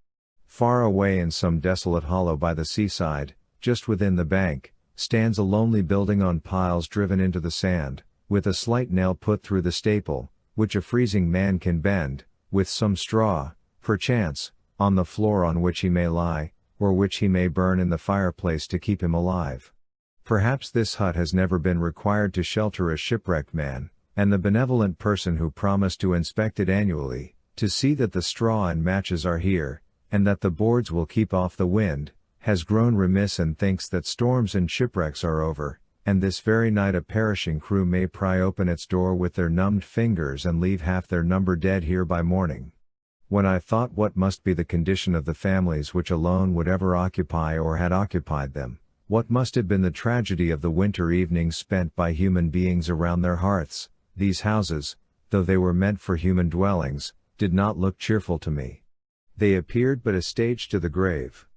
Far away in some desolate hollow by the seaside, just within the bank, stands a lonely building on piles driven into the sand, with a slight nail put through the staple, which a freezing man can bend, with some straw, perchance, on the floor on which he may lie, or which he may burn in the fireplace to keep him alive. Perhaps this hut has never been required to shelter a shipwrecked man, and the benevolent person who promised to inspect it annually, to see that the straw and matches are here, and that the boards will keep off the wind, has grown remiss and thinks that storms and shipwrecks are over, and this very night a perishing crew may pry open its door with their numbed fingers and leave half their number dead here by morning. When I thought what must be the condition of the families which alone would ever occupy or had occupied them, what must have been the tragedy of the winter evenings spent by human beings around their hearths, these houses, though they were meant for human dwellings, did not look cheerful to me. They appeared but a stage to the grave.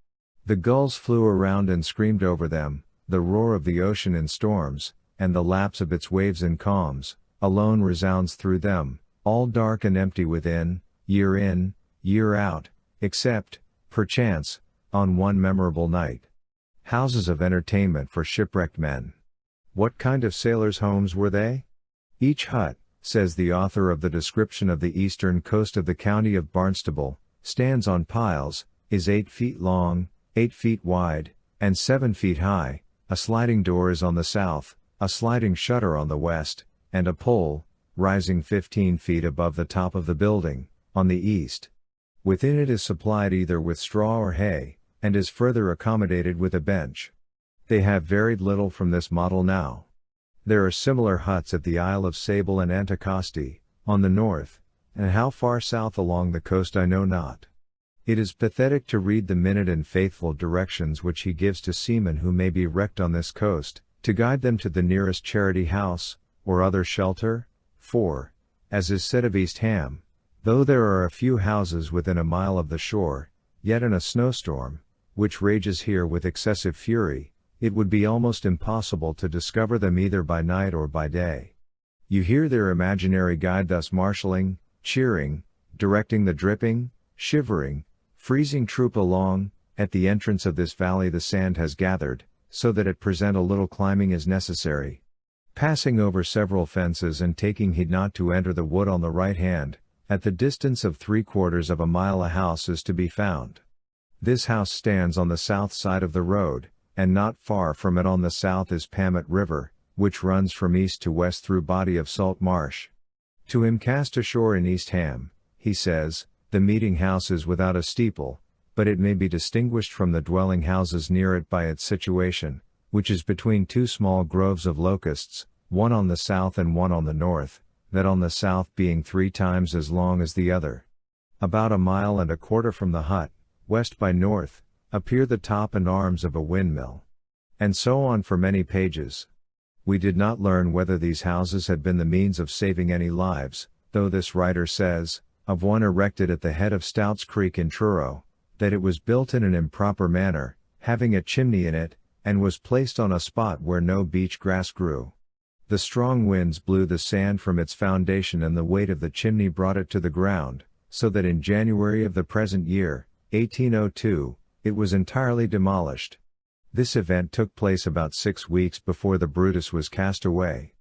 The gulls flew around and screamed over them, the roar of the ocean in storms, and the lapse of its waves in calms, alone resounds through them, all dark and empty within, year out, except, perchance, on one memorable night. Houses of entertainment for shipwrecked men. What kind of sailors' homes were they? Each hut, says the author of the description of the eastern coast of the county of Barnstable, stands on piles, is 8 feet long, 8 feet wide, and 7 feet high, a sliding door is on the south, a sliding shutter on the west, and a pole, rising 15 feet above the top of the building, on the east. Within it is supplied either with straw or hay, and is further accommodated with a bench. They have varied little from this model now. There are similar huts at the Isle of Sable and Anticosti, on the north, and how far south along the coast I know not. It is pathetic to read the minute and faithful directions which he gives to seamen who may be wrecked on this coast, to guide them to the nearest charity house, or other shelter, for, as is said of East Ham, though there are a few houses within a mile of the shore, yet in a snowstorm, which rages here with excessive fury, it would be almost impossible to discover them either by night or by day. You hear their imaginary guide thus marshalling, cheering, directing the dripping, shivering, freezing troop along. At the entrance of this valley the sand has gathered, so that at present a little climbing is necessary. Passing over several fences and taking heed not to enter the wood on the right hand, at the distance of 3/4 of a mile a house is to be found. This house stands on the south side of the road, and not far from it on the south is Pamet River, which runs from east to west through body of salt marsh. To him cast ashore in East Ham, he says, the meeting house is without a steeple, but it may be distinguished from the dwelling houses near it by its situation, which is between 2 small groves of locusts, one on the south and one on the north, that on the south being 3 times as long as the other. About 1.25 miles from the hut, west by north, appear the top and arms of a windmill. And so on for many pages. We did not learn whether these houses had been the means of saving any lives, though this writer says, of one erected at the head of Stouts Creek in Truro, that it was built in an improper manner, having a chimney in it, and was placed on a spot where no beach grass grew. The strong winds blew the sand from its foundation and the weight of the chimney brought it to the ground, so that in January of the present year, 1802, it was entirely demolished. This event took place about 6 weeks before the Brutus was cast away.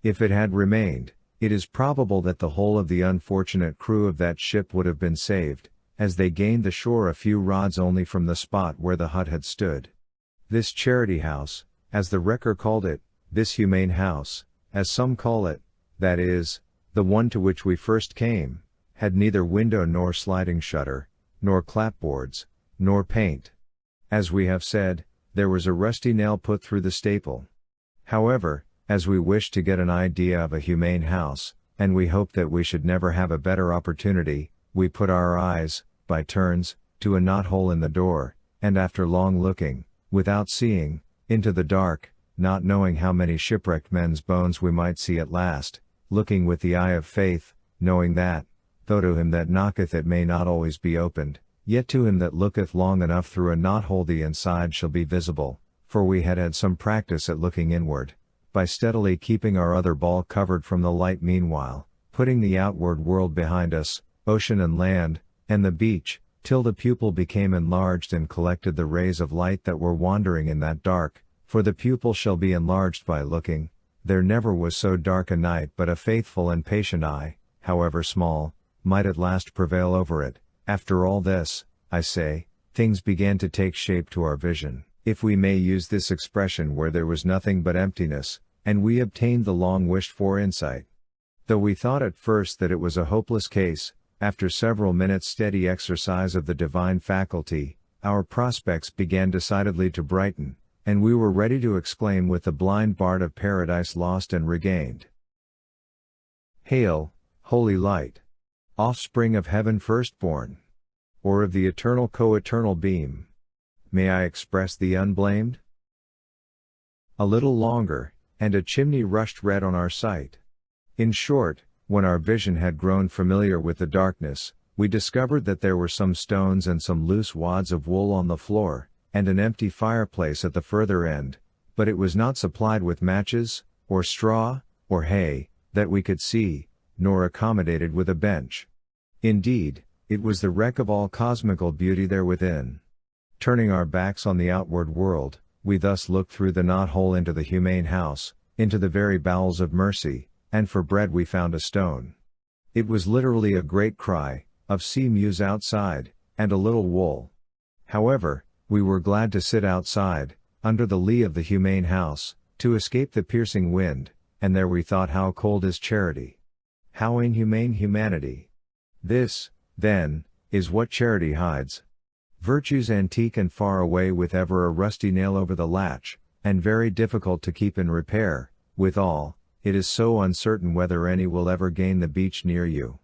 If it had remained, it is probable that the whole of the unfortunate crew of that ship would have been saved, as they gained the shore a few rods only from the spot where the hut had stood. This charity house, as the wrecker called it, this humane house, as some call it, that is, the one to which we first came, had neither window nor sliding shutter, nor clapboards, nor paint. As we have said, there was a rusty nail put through the staple. However, as we wished to get an idea of a humane house, and we hoped that we should never have a better opportunity, we put our eyes, by turns, to a knothole in the door, and after long looking, without seeing, into the dark, not knowing how many shipwrecked men's bones we might see at last, looking with the eye of faith, knowing that, though to him that knocketh it may not always be opened, yet to him that looketh long enough through a knothole the inside shall be visible, for we had had some practice at looking inward, by steadily keeping our other ball covered from the light meanwhile, putting the outward world behind us, ocean and land, and the beach, till the pupil became enlarged and collected the rays of light that were wandering in that dark, for the pupil shall be enlarged by looking. There never was so dark a night but a faithful and patient eye, however small, might at last prevail over it. After all this, I say, things began to take shape to our vision, if we may use this expression, where there was nothing but emptiness, and we obtained the long wished for insight. Though we thought at first that it was a hopeless case, After several minutes' steady exercise of the divine faculty, our prospects began decidedly to brighten, and we were ready to exclaim with the blind bard of paradise lost and regained. Hail, holy light! Offspring of heaven firstborn! Or of the eternal co-eternal beam! May I express thee unblamed? A little longer, and a chimney rushed red on our sight. In short, when our vision had grown familiar with the darkness, we discovered that there were some stones and some loose wads of wool on the floor, and an empty fireplace at the further end, but it was not supplied with matches, or straw, or hay, that we could see, nor accommodated with a bench. Indeed, it was the wreck of all cosmical beauty there within. Turning our backs on the outward world, we thus looked through the knot-hole into the humane house, into the very bowels of mercy, and for bread we found a stone. It was literally a great cry, of sea mews outside, and a little wool. However, we were glad to sit outside, under the lee of the humane house, to escape the piercing wind, and there we thought how cold is charity. How inhumane humanity. This, then, is what charity hides. Virtues antique and far away with ever a rusty nail over the latch, and very difficult to keep in repair, withal, it is so uncertain whether any will ever gain the beach near you.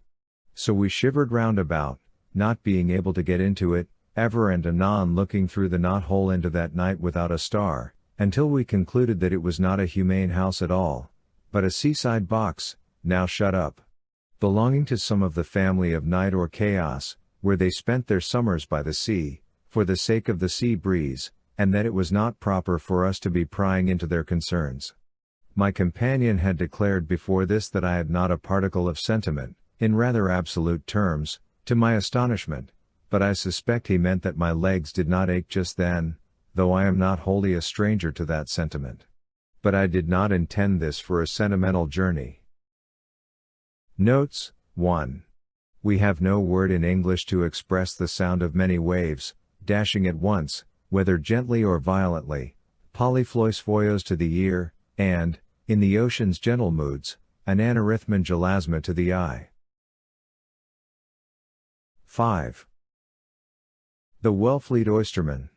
So we shivered round about, not being able to get into it, ever and anon looking through the knot-hole into that night without a star, until we concluded that it was not a humane house at all, but a seaside box, now shut up, belonging to some of the family of night or chaos, where they spent their summers by the sea, for the sake of the sea breeze, and that it was not proper for us to be prying into their concerns. My companion had declared before this that I had not a particle of sentiment, in rather absolute terms, to my astonishment, but I suspect he meant that my legs did not ache just then, though I am not wholly a stranger to that sentiment. But I did not intend this for a sentimental journey. Notes. 1. We have no word in English to express the sound of many waves, dashing at once, whether gently or violently, polyplois voyos to the ear, and, in the ocean's gentle moods, an anarrhythmon gelasma to the eye. 5. The Wellfleet Oysterman.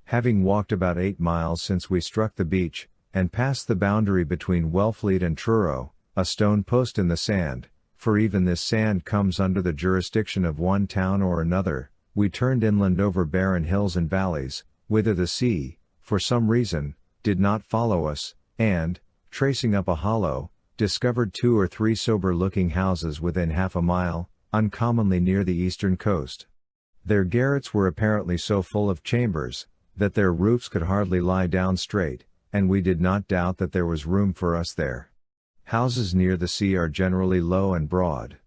Having walked about 8 miles since we struck the beach, and passed the boundary between Wellfleet and Truro, a stone post in the sand, for even this sand comes under the jurisdiction of one town or another, we turned inland over barren hills and valleys, whither the sea, for some reason, did not follow us, and, tracing up a hollow, discovered 2 or 3 sober-looking houses within half a mile, uncommonly near the eastern coast. Their garrets were apparently so full of chambers, that their roofs could hardly lie down straight, and we did not doubt that there was room for us there. Houses near the sea are generally low and broad.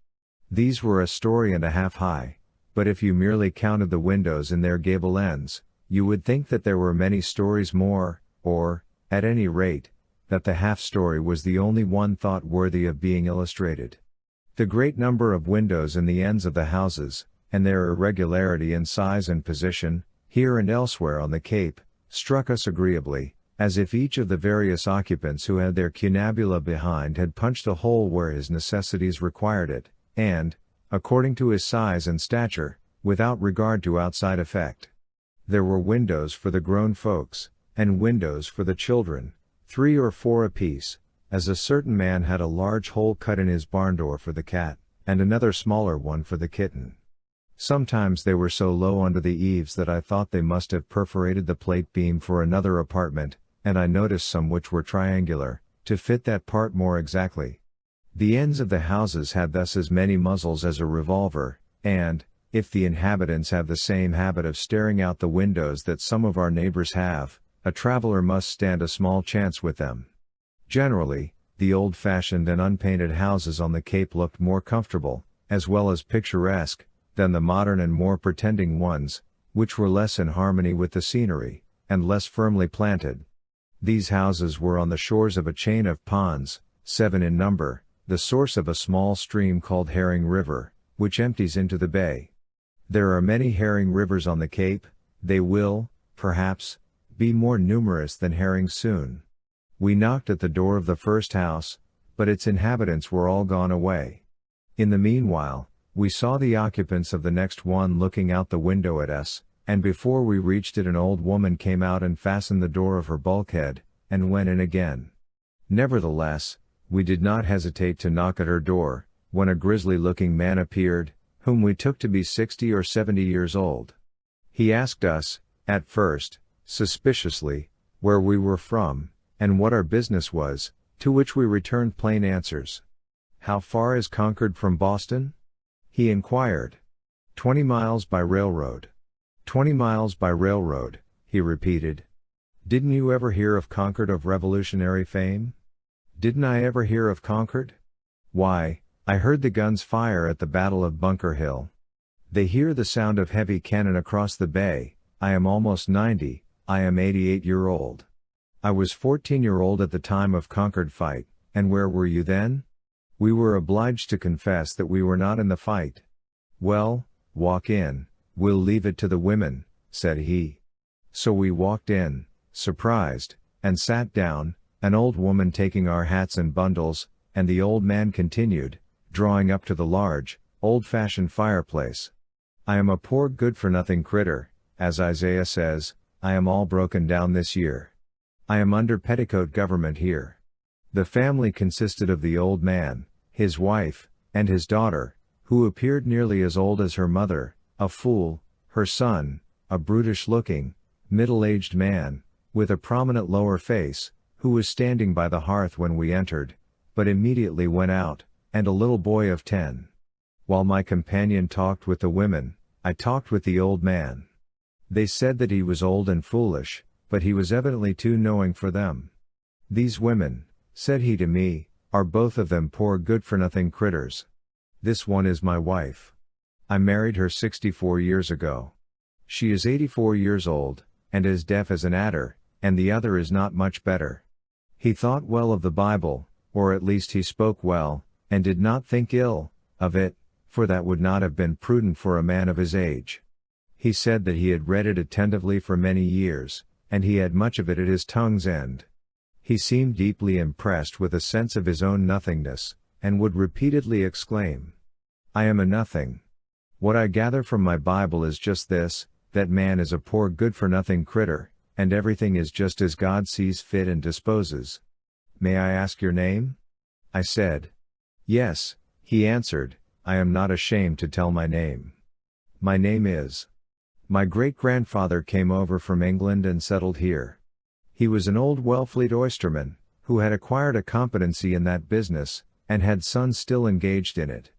These were a story and a half high, but if you merely counted the windows in their gable ends, you would think that there were many stories more, or, at any rate, that the half-story was the only one thought worthy of being illustrated. The great number of windows in the ends of the houses, and their irregularity in size and position, here and elsewhere on the Cape, struck us agreeably, as if each of the various occupants who had their cunabula behind had punched a hole where his necessities required it, and, according to his size and stature, without regard to outside effect. There were windows for the grown folks, and windows for the children, 3 or 4 apiece, as a certain man had a large hole cut in his barn door for the cat, and another smaller one for the kitten. Sometimes they were so low under the eaves that I thought they must have perforated the plate beam for another apartment, and I noticed some which were triangular, to fit that part more exactly. The ends of the houses had thus as many muzzles as a revolver, and, if the inhabitants have the same habit of staring out the windows that some of our neighbors have, a traveler must stand a small chance with them. Generally, the old-fashioned and unpainted houses on the Cape looked more comfortable, as well as picturesque, than the modern and more pretending ones, which were less in harmony with the scenery, and less firmly planted. These houses were on the shores of a chain of ponds, 7 in number, the source of a small stream called Herring River, which empties into the bay. There are many herring rivers on the Cape, they will, perhaps, be more numerous than herrings soon. We knocked at the door of the first house, but its inhabitants were all gone away. In the meanwhile, we saw the occupants of the next one looking out the window at us, and before we reached it an old woman came out and fastened the door of her bulkhead, and went in again. Nevertheless, we did not hesitate to knock at her door, when a grisly-looking man appeared, whom we took to be 60 or 70 years old. He asked us, at first, suspiciously, where we were from, and what our business was, to which we returned plain answers. "How far is Concord from Boston?" he inquired. 20 miles by railroad. 20 miles by railroad, he repeated. Didn't you ever hear of Concord of Revolutionary fame? Didn't I ever hear of Concord? Why, I heard the guns fire at the Battle of Bunker Hill. They hear the sound of heavy cannon across the bay. I am almost 90, I am 88-year-old. I was 14-year-old at the time of Concord fight, and where were you then? We were obliged to confess that we were not in the fight. Well, walk in, we'll leave it to the women, said he. So we walked in, surprised, and sat down, an old woman taking our hats and bundles, and the old man continued, drawing up to the large, old-fashioned fireplace. I am a poor good-for-nothing critter, as Isaiah says, I am all broken down this year. I am under petticoat government here. The family consisted of the old man, his wife, and his daughter, who appeared nearly as old as her mother, a fool, her son, a brutish-looking, middle-aged man, with a prominent lower face, who was standing by the hearth when we entered, but immediately went out, and a little boy of 10. While my companion talked with the women, I talked with the old man. They said that he was old and foolish, but he was evidently too knowing for them. These women, said he to me, are both of them poor good-for-nothing critters. This one is my wife. I married her 64 years ago. She is 84 years old, and as deaf as an adder, and the other is not much better. He thought well of the Bible, or at least he spoke well, and did not think ill of it, for that would not have been prudent for a man of his age. He said that he had read it attentively for many years, and he had much of it at his tongue's end. He seemed deeply impressed with a sense of his own nothingness, and would repeatedly exclaim, I am a nothing. What I gather from my Bible is just this, that man is a poor good-for-nothing critter, and everything is just as God sees fit and disposes. May I ask your name? I said. Yes, he answered, I am not ashamed to tell my name. My name is. My great-grandfather came over from England and settled here. He was an old Wellfleet Oysterman, who had acquired a competency in that business, and had sons still engaged in it.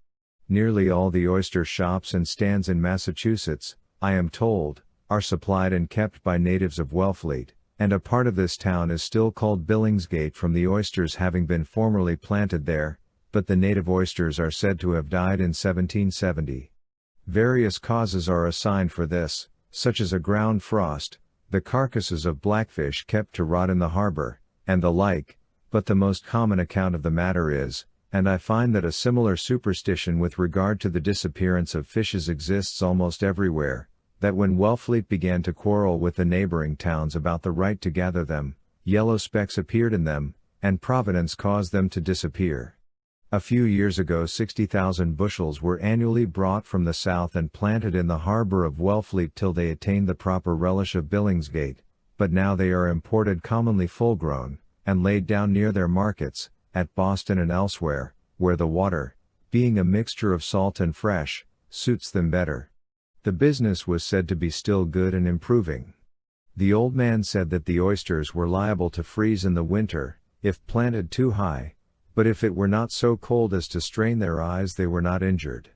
Nearly all the oyster shops and stands in Massachusetts, I am told, are supplied and kept by natives of Wellfleet, and a part of this town is still called Billingsgate from the oysters having been formerly planted there, but the native oysters are said to have died in 1770. Various causes are assigned for this, such as a ground frost, the carcasses of blackfish kept to rot in the harbor, and the like, but the most common account of the matter is, and I find that a similar superstition with regard to the disappearance of fishes exists almost everywhere, that when Wellfleet began to quarrel with the neighboring towns about the right to gather them, yellow specks appeared in them, and Providence caused them to disappear. A few years ago 60,000 bushels were annually brought from the south and planted in the harbor of Wellfleet till they attained the proper relish of Billingsgate, but now they are imported commonly full-grown, and laid down near their markets, at Boston and elsewhere, where the water, being a mixture of salt and fresh, suits them better. The business was said to be still good and improving. The old man said that the oysters were liable to freeze in the winter, if planted too high, but if it were not so cold as to strain their eyes they were not injured.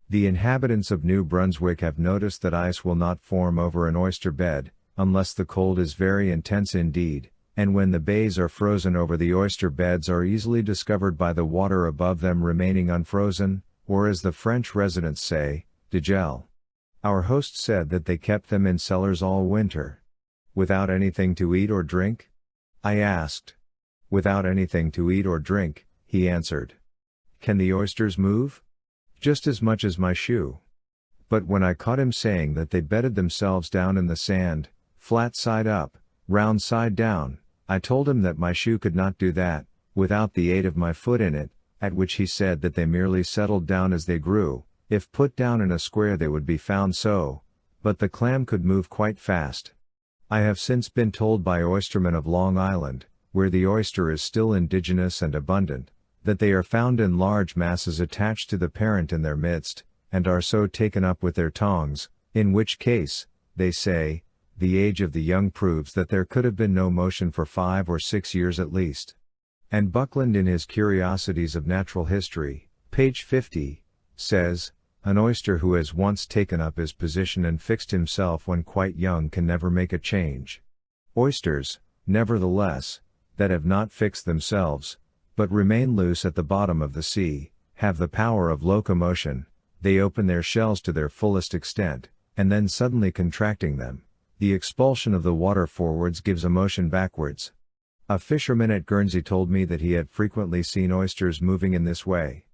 The inhabitants of New Brunswick have noticed that ice will not form over an oyster bed, unless the cold is very intense indeed, and when the bays are frozen over the oyster beds are easily discovered by the water above them remaining unfrozen, or as the French residents say, degel. Our host said that they kept them in cellars all winter. Without anything to eat or drink? I asked. Without anything to eat or drink, he answered. Can the oysters move? Just as much as my shoe. But when I caught him saying that they bedded themselves down in the sand, flat side up, round side down, I told him that my shoe could not do that, without the aid of my foot in it, at which he said that they merely settled down as they grew, if put down in a square they would be found so, but the clam could move quite fast. I have since been told by oystermen of Long Island, where the oyster is still indigenous and abundant, that they are found in large masses attached to the parent in their midst, and are so taken up with their tongues, in which case, they say, the age of the young proves that there could have been no motion for 5 or 6 years at least. And Buckland in his Curiosities of Natural History, page 50, says, an oyster who has once taken up his position and fixed himself when quite young can never make a change. Oysters, nevertheless, that have not fixed themselves, but remain loose at the bottom of the sea, have the power of locomotion. They open their shells to their fullest extent, and then suddenly contracting them, the expulsion of the water forwards gives a motion backwards. A fisherman at Guernsey told me that he had frequently seen oysters moving in this way.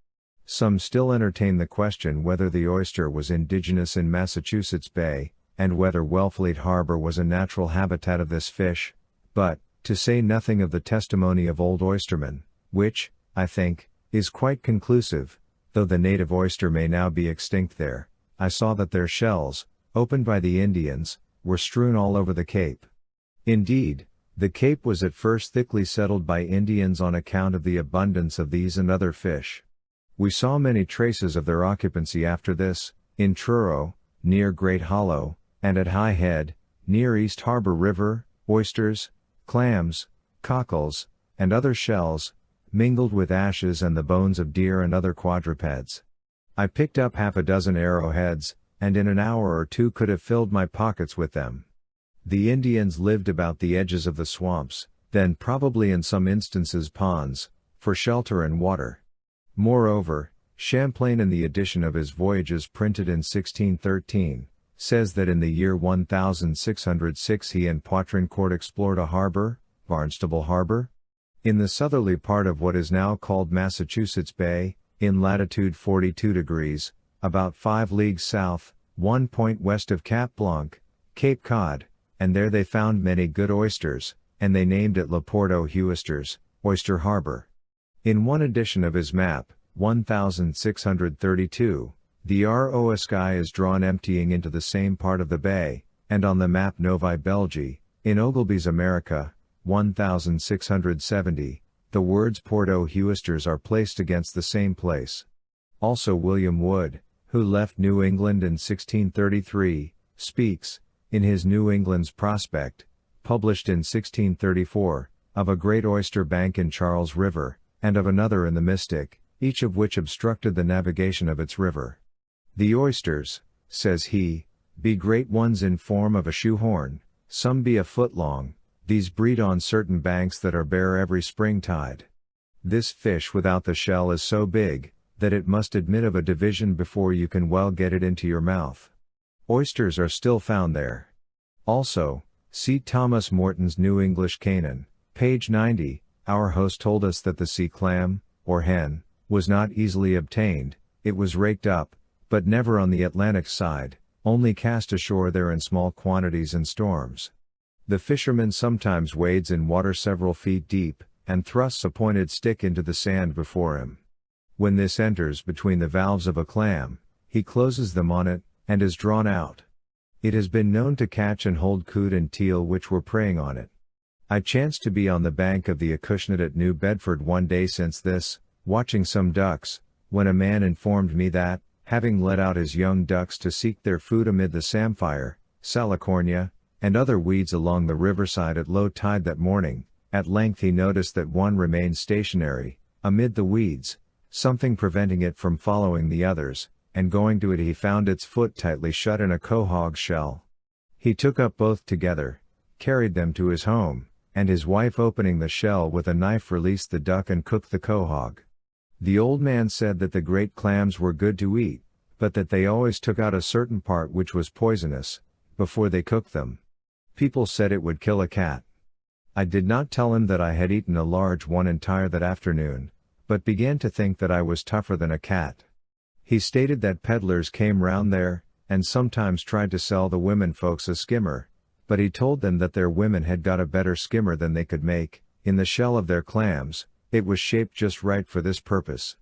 Some still entertain the question whether the oyster was indigenous in Massachusetts Bay, and whether Wellfleet Harbor was a natural habitat of this fish, but, to say nothing of the testimony of old oystermen, which, I think, is quite conclusive, though the native oyster may now be extinct there, I saw that their shells, opened by the Indians, were strewn all over the Cape. Indeed, the Cape was at first thickly settled by Indians on account of the abundance of these and other fish. We saw many traces of their occupancy after this, in Truro, near Great Hollow, and at High Head, near East Harbor River, oysters, clams, cockles, and other shells, mingled with ashes and the bones of deer and other quadrupeds. I picked up half a dozen arrowheads, and in an hour or two could have filled my pockets with them. The Indians lived about the edges of the swamps, then probably in some instances ponds, for shelter and water. Moreover, Champlain in the edition of his Voyages printed in 1613, says that in the year 1606 he and Poutrincourt explored a harbor, Barnstable Harbor, in the southerly part of what is now called Massachusetts Bay, in latitude 42 degrees, about 5 leagues south, 1 point west of Cap Blanc, Cape Cod, and there they found many good oysters, and they named it Le Port aux Oysters, Oyster Harbor. In one edition of his map, 1632, the RO sky is drawn emptying into the same part of the bay, and on the map Novi Belgi, in Ogilby's America, 1670, the words Port aux Oysters are placed against the same place. Also William Wood, who left New England in 1633, speaks, in his New England's Prospect, published in 1634, of a great oyster bank in Charles River, and of another in the Mystic, each of which obstructed the navigation of its river. The oysters, says he, be great ones in form of a shoehorn, some be a foot long, these breed on certain banks that are bare every spring tide. This fish without the shell is so big, that it must admit of a division before you can well get it into your mouth. Oysters are still found there. Also, see Thomas Morton's New English Canaan, page 90, our host told us that the sea clam, or hen, was not easily obtained, it was raked up, but never on the Atlantic side, only cast ashore there in small quantities in storms. The fisherman sometimes wades in water several feet deep, and thrusts a pointed stick into the sand before him. When this enters between the valves of a clam, he closes them on it, and is drawn out. It has been known to catch and hold coot and teal which were preying on it. I chanced to be on the bank of the Acushnet at New Bedford one day since this, watching some ducks, when a man informed me that, having let out his young ducks to seek their food amid the samphire, salicornia, and other weeds along the riverside at low tide that morning, at length he noticed that one remained stationary, amid the weeds, something preventing it from following the others, and going to it he found its foot tightly shut in a quahog shell. He took up both together, carried them to his home, and his wife opening the shell with a knife released the duck and cooked the quahog. The old man said that the great clams were good to eat, but that they always took out a certain part which was poisonous, before they cooked them. People said it would kill a cat. I did not tell him that I had eaten a large one entire that afternoon, but began to think that I was tougher than a cat. He stated that peddlers came round there, and sometimes tried to sell the women folks a skimmer, but he told them that their women had got a better skimmer than they could make, in the shell of their clams, It was shaped just right for this purpose.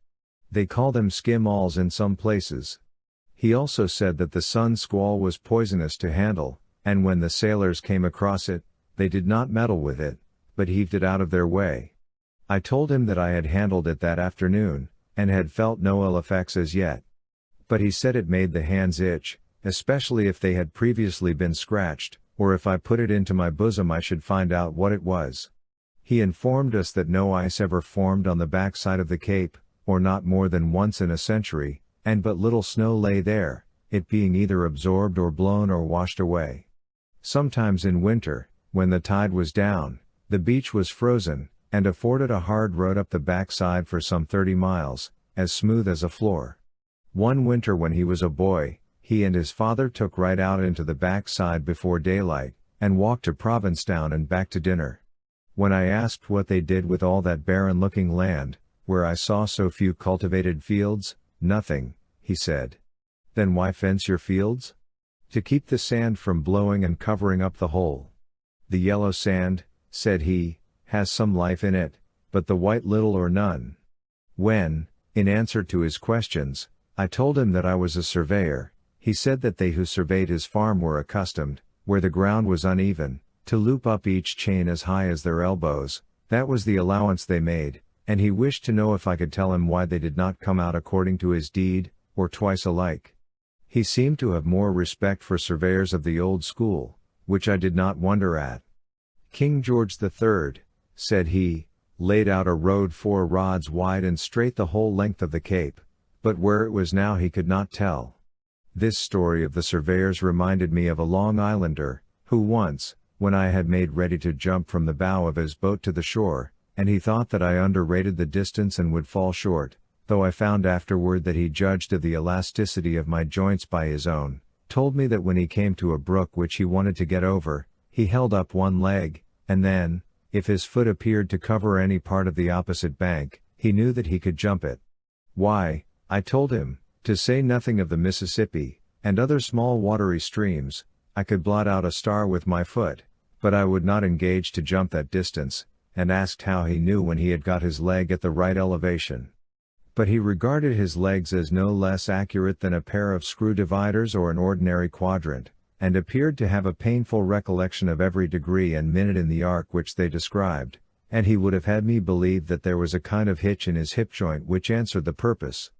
They call them skim-alls in some places. He also said that the sun squall was poisonous to handle, and when the sailors came across it, they did not meddle with it, but heaved it out of their way. I told him that I had handled it that afternoon, and had felt no ill effects as yet. But he said it made the hands itch, especially if they had previously been scratched, or if I put it into my bosom I should find out what it was. He informed us that no ice ever formed on the backside of the Cape, or not more than once in a century, and but little snow lay there, it being either absorbed or blown or washed away. Sometimes in winter, when the tide was down, the beach was frozen, and afforded a hard road up the backside for some 30 miles, as smooth as a floor. One winter when he was a boy, he and his father took right out into the backside before daylight, and walked to Provincetown and back to dinner. When I asked what they did with all that barren-looking land, where I saw so few cultivated fields, nothing, he said. Then why fence your fields? To keep the sand from blowing and covering up the whole. The yellow sand, said he, has some life in it, but the white little or none. When, in answer to his questions, I told him that I was a surveyor, he said that they who surveyed his farm were accustomed, where the ground was uneven, to loop up each chain as high as their elbows, that was the allowance they made, and he wished to know if I could tell him why they did not come out according to his deed, or twice alike. He seemed to have more respect for surveyors of the old school, which I did not wonder at. King George III, said he, laid out a road 4 rods wide and straight the whole length of the Cape, but where it was now he could not tell. This story of the surveyors reminded me of a Long Islander, who once, when I had made ready to jump from the bow of his boat to the shore, and he thought that I underrated the distance and would fall short, though I found afterward that he judged of the elasticity of my joints by his own, told me that when he came to a brook which he wanted to get over, he held up one leg, and then, if his foot appeared to cover any part of the opposite bank, he knew that he could jump it. Why, I told him, to say nothing of the Mississippi, and other small watery streams, I could blot out a star with my foot, but I would not engage to jump that distance, and asked how he knew when he had got his leg at the right elevation. But he regarded his legs as no less accurate than a pair of screw dividers or an ordinary quadrant, and appeared to have a painful recollection of every degree and minute in the arc which they described, and he would have had me believe that there was a kind of hitch in his hip joint which answered the purpose.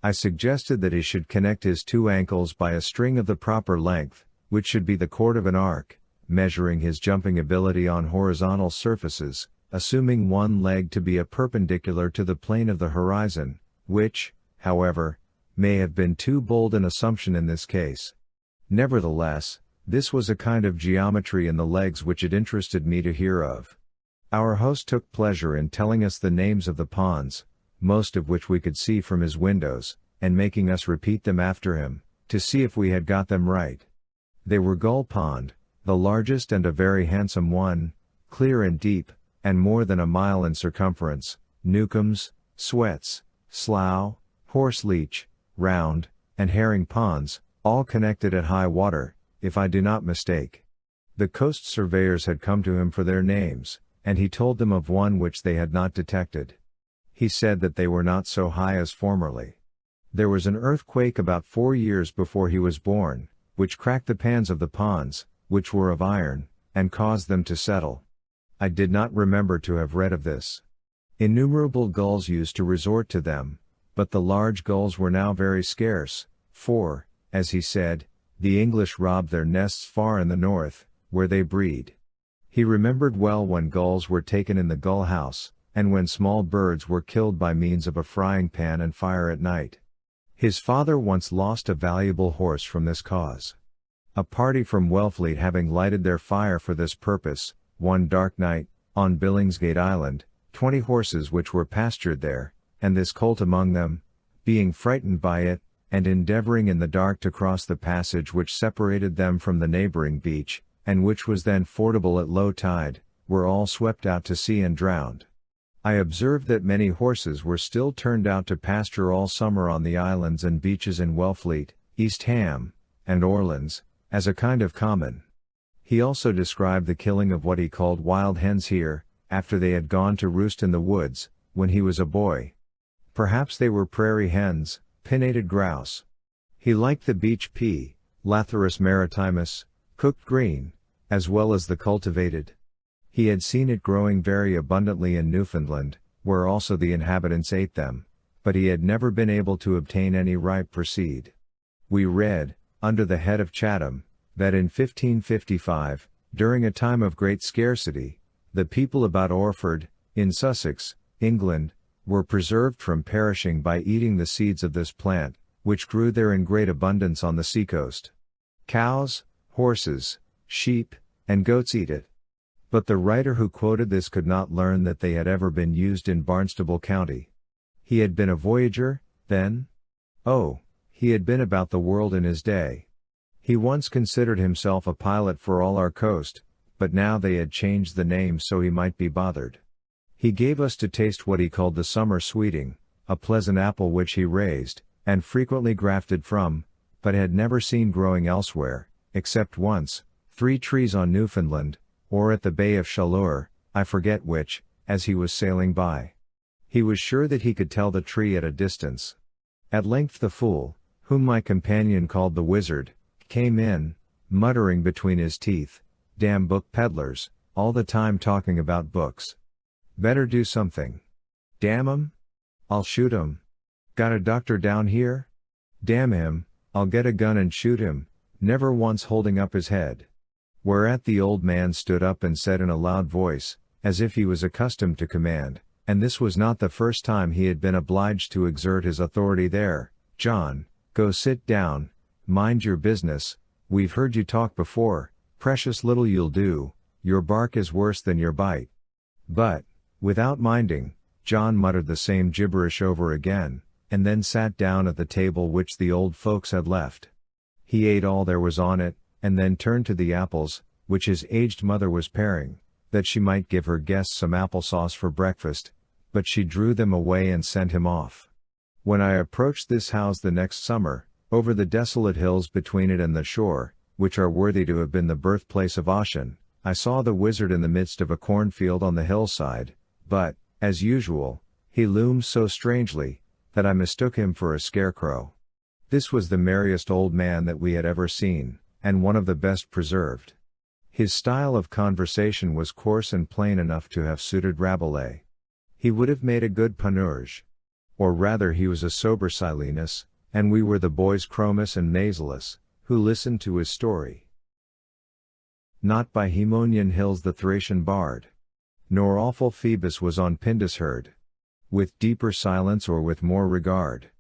I suggested that he should connect his 2 ankles by a string of the proper length, which should be the chord of an arc, measuring his jumping ability on horizontal surfaces, assuming one leg to be a perpendicular to the plane of the horizon, which, however, may have been too bold an assumption in this case. Nevertheless, this was a kind of geometry in the legs which it interested me to hear of. Our host took pleasure in telling us the names of the ponds, most of which we could see from his windows, and making us repeat them after him, to see if we had got them right. They were Gull Pond, the largest and a very handsome one, clear and deep, and more than a mile in circumference, Newcomb's, Sweat's, Slough, Horseleech, Round, and Herring Ponds, all connected at high water, if I do not mistake. The coast surveyors had come to him for their names, and he told them of one which they had not detected. He said that they were not so high as formerly. There was an earthquake about 4 years before he was born, which cracked the pans of the ponds, which were of iron, and caused them to settle. I did not remember to have read of this. Innumerable gulls used to resort to them, but the large gulls were now very scarce, for, as he said, the English robbed their nests far in the north, where they breed. He remembered well when gulls were taken in the gull house, and when small birds were killed by means of a frying pan and fire at night. His father once lost a valuable horse from this cause. A party from Wellfleet having lighted their fire for this purpose, one dark night, on Billingsgate Island, 20 horses which were pastured there, and this colt among them, being frightened by it, and endeavoring in the dark to cross the passage which separated them from the neighboring beach, and which was then fordable at low tide, were all swept out to sea and drowned. I observed that many horses were still turned out to pasture all summer on the islands and beaches in Wellfleet, East Ham, and Orleans, as a kind of common. He also described the killing of what he called wild hens here, after they had gone to roost in the woods, when he was a boy. Perhaps they were prairie hens, pinnated grouse. He liked the beach pea, Lathyrus maritimus, cooked green, as well as the cultivated. He had seen it growing very abundantly in Newfoundland, where also the inhabitants ate them, but he had never been able to obtain any ripe for seed. We read, under the head of Chatham, that in 1555, during a time of great scarcity, the people about Orford, in Sussex, England, were preserved from perishing by eating the seeds of this plant, which grew there in great abundance on the seacoast. Cows, horses, sheep, and goats eat it. But the writer who quoted this could not learn that they had ever been used in Barnstable County. He had been a voyager, then? Oh, he had been about the world in his day. He once considered himself a pilot for all our coast, but now they had changed the name so he might be bothered. He gave us to taste what he called the summer sweeting, a pleasant apple which he raised, and frequently grafted from, but had never seen growing elsewhere, except once, 3 trees on Newfoundland, or at the Bay of Chaleur, I forget which, as he was sailing by. He was sure that he could tell the tree at a distance. At length the fool, whom my companion called the wizard, came in, muttering between his teeth, "Damn book peddlers, all the time talking about books. Better do something. Damn 'em? I'll shoot 'em. Got a doctor down here? Damn him, I'll get a gun and shoot him," never once holding up his head. Whereat the old man stood up and said in a loud voice, as if he was accustomed to command, and this was not the first time he had been obliged to exert his authority there, "John, go sit down, mind your business, we've heard you talk before, precious little you'll do, your bark is worse than your bite." But, without minding, John muttered the same gibberish over again, and then sat down at the table which the old folks had left. He ate all there was on it, and then turned to the apples, which his aged mother was paring, that she might give her guests some applesauce for breakfast, but she drew them away and sent him off. When I approached this house the next summer, over the desolate hills between it and the shore, which are worthy to have been the birthplace of Ossian, I saw the wizard in the midst of a cornfield on the hillside, but, as usual, he loomed so strangely, that I mistook him for a scarecrow. This was the merriest old man that we had ever seen, and one of the best preserved. His style of conversation was coarse and plain enough to have suited Rabelais. He would have made a good Panurge. Or rather he was a sober Silenus, and we were the boys Chromis and Nasalus, who listened to his story. Not by Haemonian hills the Thracian bard, nor awful Phoebus was on Pindus heard, with deeper silence or with more regard.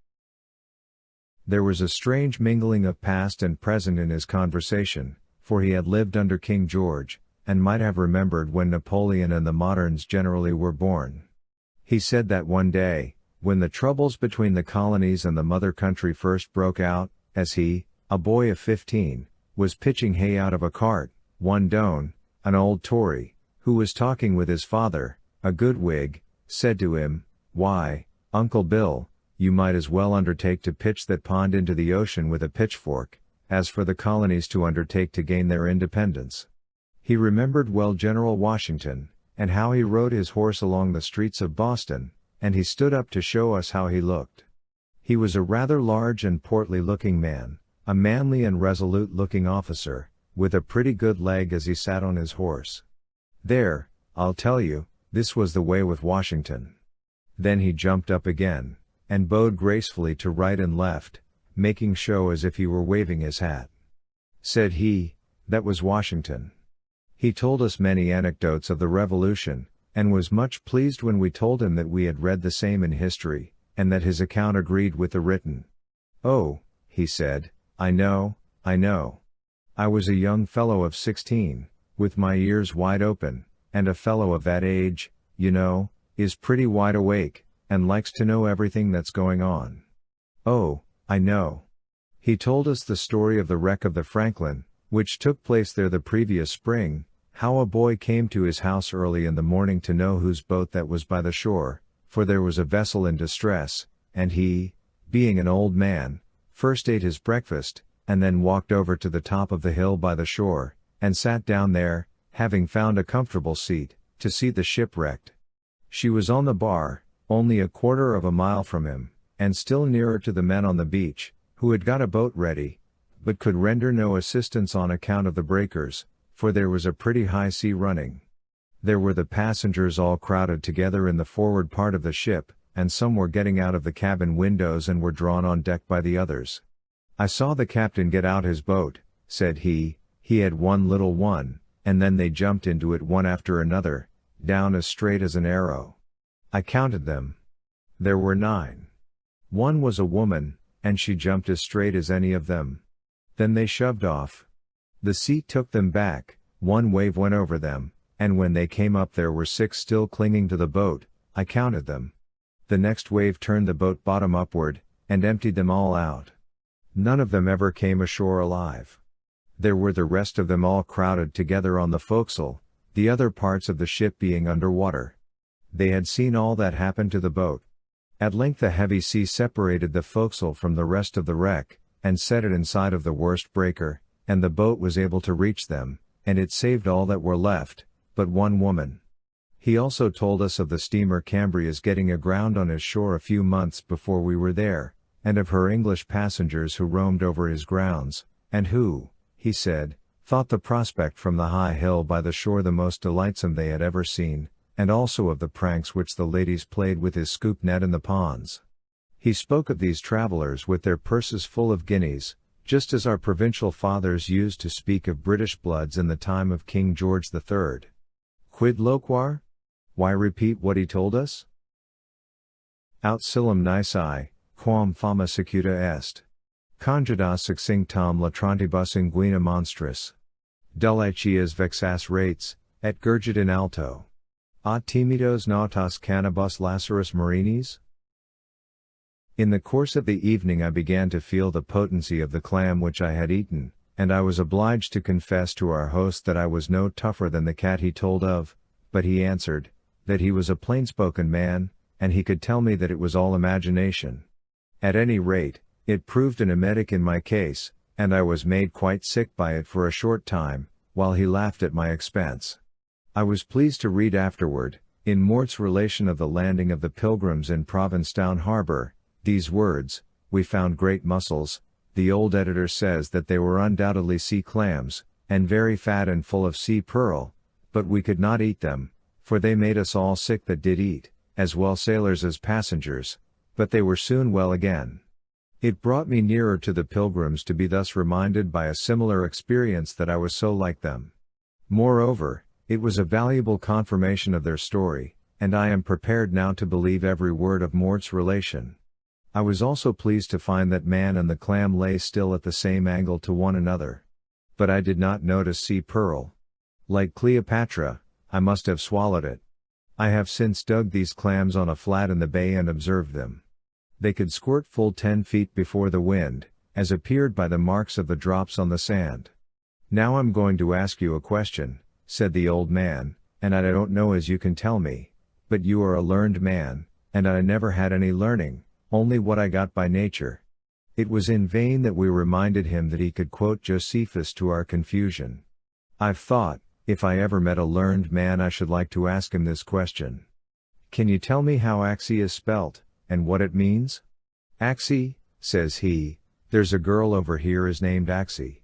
There was a strange mingling of past and present in his conversation, for he had lived under King George, and might have remembered when Napoleon and the moderns generally were born. He said that one day, when the troubles between the colonies and the mother country first broke out, as he, a boy of 15, was pitching hay out of a cart, one Doane, an old Tory, who was talking with his father, a good Whig, said to him, "Why, Uncle Bill, you might as well undertake to pitch that pond into the ocean with a pitchfork, as for the colonies to undertake to gain their independence." He remembered well General Washington, and how he rode his horse along the streets of Boston, and he stood up to show us how he looked. He was a rather large and portly looking man, a manly and resolute looking officer, with a pretty good leg as he sat on his horse. There, I'll tell you, this was the way with Washington. Then he jumped up again, and bowed gracefully to right and left, making show as if he were waving his hat. Said he, that was Washington. He told us many anecdotes of the Revolution, and was much pleased when we told him that we had read the same in history, and that his account agreed with the written. "Oh," he said, I know. I was a young fellow of 16, with my ears wide open, and a fellow of that age, you know, is pretty wide awake, and likes to know everything that's going on." "Oh, I know." He told us the story of the wreck of the Franklin, which took place there the previous spring, how a boy came to his house early in the morning to know whose boat that was by the shore, for there was a vessel in distress, and he, being an old man, first ate his breakfast, and then walked over to the top of the hill by the shore, and sat down there, having found a comfortable seat, to see the ship wrecked. She was on the bar, only a quarter of a mile from him, and still nearer to the men on the beach, who had got a boat ready, but could render no assistance on account of the breakers, for there was a pretty high sea running. There were the passengers all crowded together in the forward part of the ship, and some were getting out of the cabin windows and were drawn on deck by the others. "I saw the captain get out his boat," said he had one little one, and then they jumped into it one after another, down as straight as an arrow. I counted them. There were 9. One was a woman, and she jumped as straight as any of them. Then they shoved off. The sea took them back, one wave went over them, and when they came up there were 6 still clinging to the boat. I counted them. The next wave turned the boat bottom upward, and emptied them all out. None of them ever came ashore alive. There were the rest of them all crowded together on the forecastle, the other parts of the ship being under water. They had seen all that happened to the boat. At length a heavy sea separated the forecastle from the rest of the wreck, and set it inside of the worst breaker, and the boat was able to reach them, and it saved all that were left, but one woman. He also told us of the steamer Cambria's getting aground on his shore a few months before we were there, and of her English passengers who roamed over his grounds, and who, he said, thought the prospect from the high hill by the shore the most delightsome they had ever seen, and also of the pranks which the ladies played with his scoop net in the ponds. He spoke of these travelers with their purses full of guineas, just as our provincial fathers used to speak of British bloods in the time of King George III. Quid loquar? Why repeat what he told us? Aut silum nisi, quam fama secuta est. Congedas succinctam latrantibus inguina monstris. Dulicias vexas rates, et gurgit in alto. A timidos nautas cannabis lacerus marinis? In the course of the evening I began to feel the potency of the clam which I had eaten, and I was obliged to confess to our host that I was no tougher than the cat he told of, but he answered, that he was a plain-spoken man, and he could tell me that it was all imagination. At any rate, it proved an emetic in my case, and I was made quite sick by it for a short time, while he laughed at my expense. I was pleased to read afterward, in Mort's relation of the landing of the Pilgrims in Provincetown harbor, these words: "We found great mussels. The old editor says that they were undoubtedly sea clams, and very fat and full of sea pearl, but we could not eat them, for they made us all sick that did eat, as well sailors as passengers, but they were soon well again." It brought me nearer to the Pilgrims to be thus reminded by a similar experience that I was so like them. Moreover, it was a valuable confirmation of their story, and I am prepared now to believe every word of Mort's relation. I was also pleased to find that man and the clam lay still at the same angle to one another. But I did not notice sea pearl. Like Cleopatra, I must have swallowed it. I have since dug these clams on a flat in the bay and observed them. They could squirt full 10 feet before the wind, as appeared by the marks of the drops on the sand. "Now I'm going to ask you a question," said the old man, "and I don't know as you can tell me, but you are a learned man, and I never had any learning, only what I got by nature." It was in vain that we reminded him that he could quote Josephus to our confusion. I've thought, if I ever met a learned man I should like to ask him this question. "Can you tell me how Axie is spelt, and what it means?" "Axie," says he, "there's a girl over here is named Axie.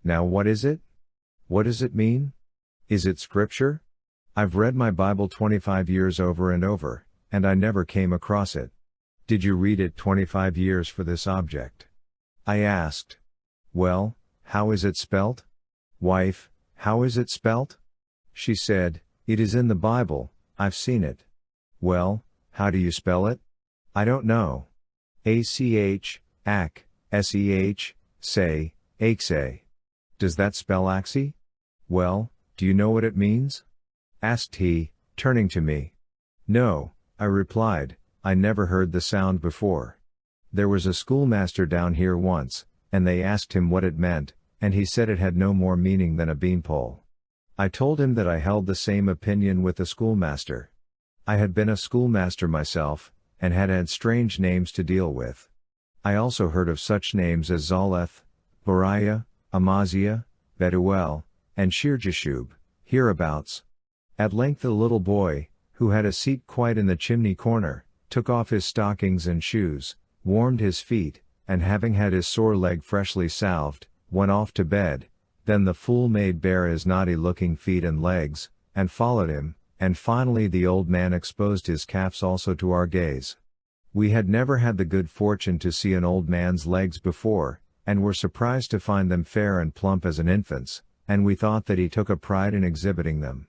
Now what is it? What does it mean? Is it scripture? I've read my Bible 25 years over and over, and I never came across it. Did you read it 25 years for this object?" I asked. "Well, how is it spelt? Wife, how is it spelt?" She said, "It is in the Bible, I've seen it." "Well, how do you spell it?" "I don't know. ACH, AC, SEH, say, Axe. Does that spell Axie?" "Well, do you know what it means?" asked he, turning to me. "No," I replied, "I never heard the sound before. There was a schoolmaster down here once, and they asked him what it meant, and he said it had no more meaning than a beanpole." I told him that I held the same opinion with the schoolmaster. I had been a schoolmaster myself, and had had strange names to deal with. I also heard of such names as Zaleth, Bariah, Amaziah, Betuel, and Shirjashub, hereabouts. At length the little boy, who had a seat quite in the chimney corner, took off his stockings and shoes, warmed his feet, and having had his sore leg freshly salved, went off to bed. Then the fool made bare his naughty-looking feet and legs, and followed him, and finally the old man exposed his calves also to our gaze. We had never had the good fortune to see an old man's legs before, and were surprised to find them fair and plump as an infant's, and we thought that he took a pride in exhibiting them.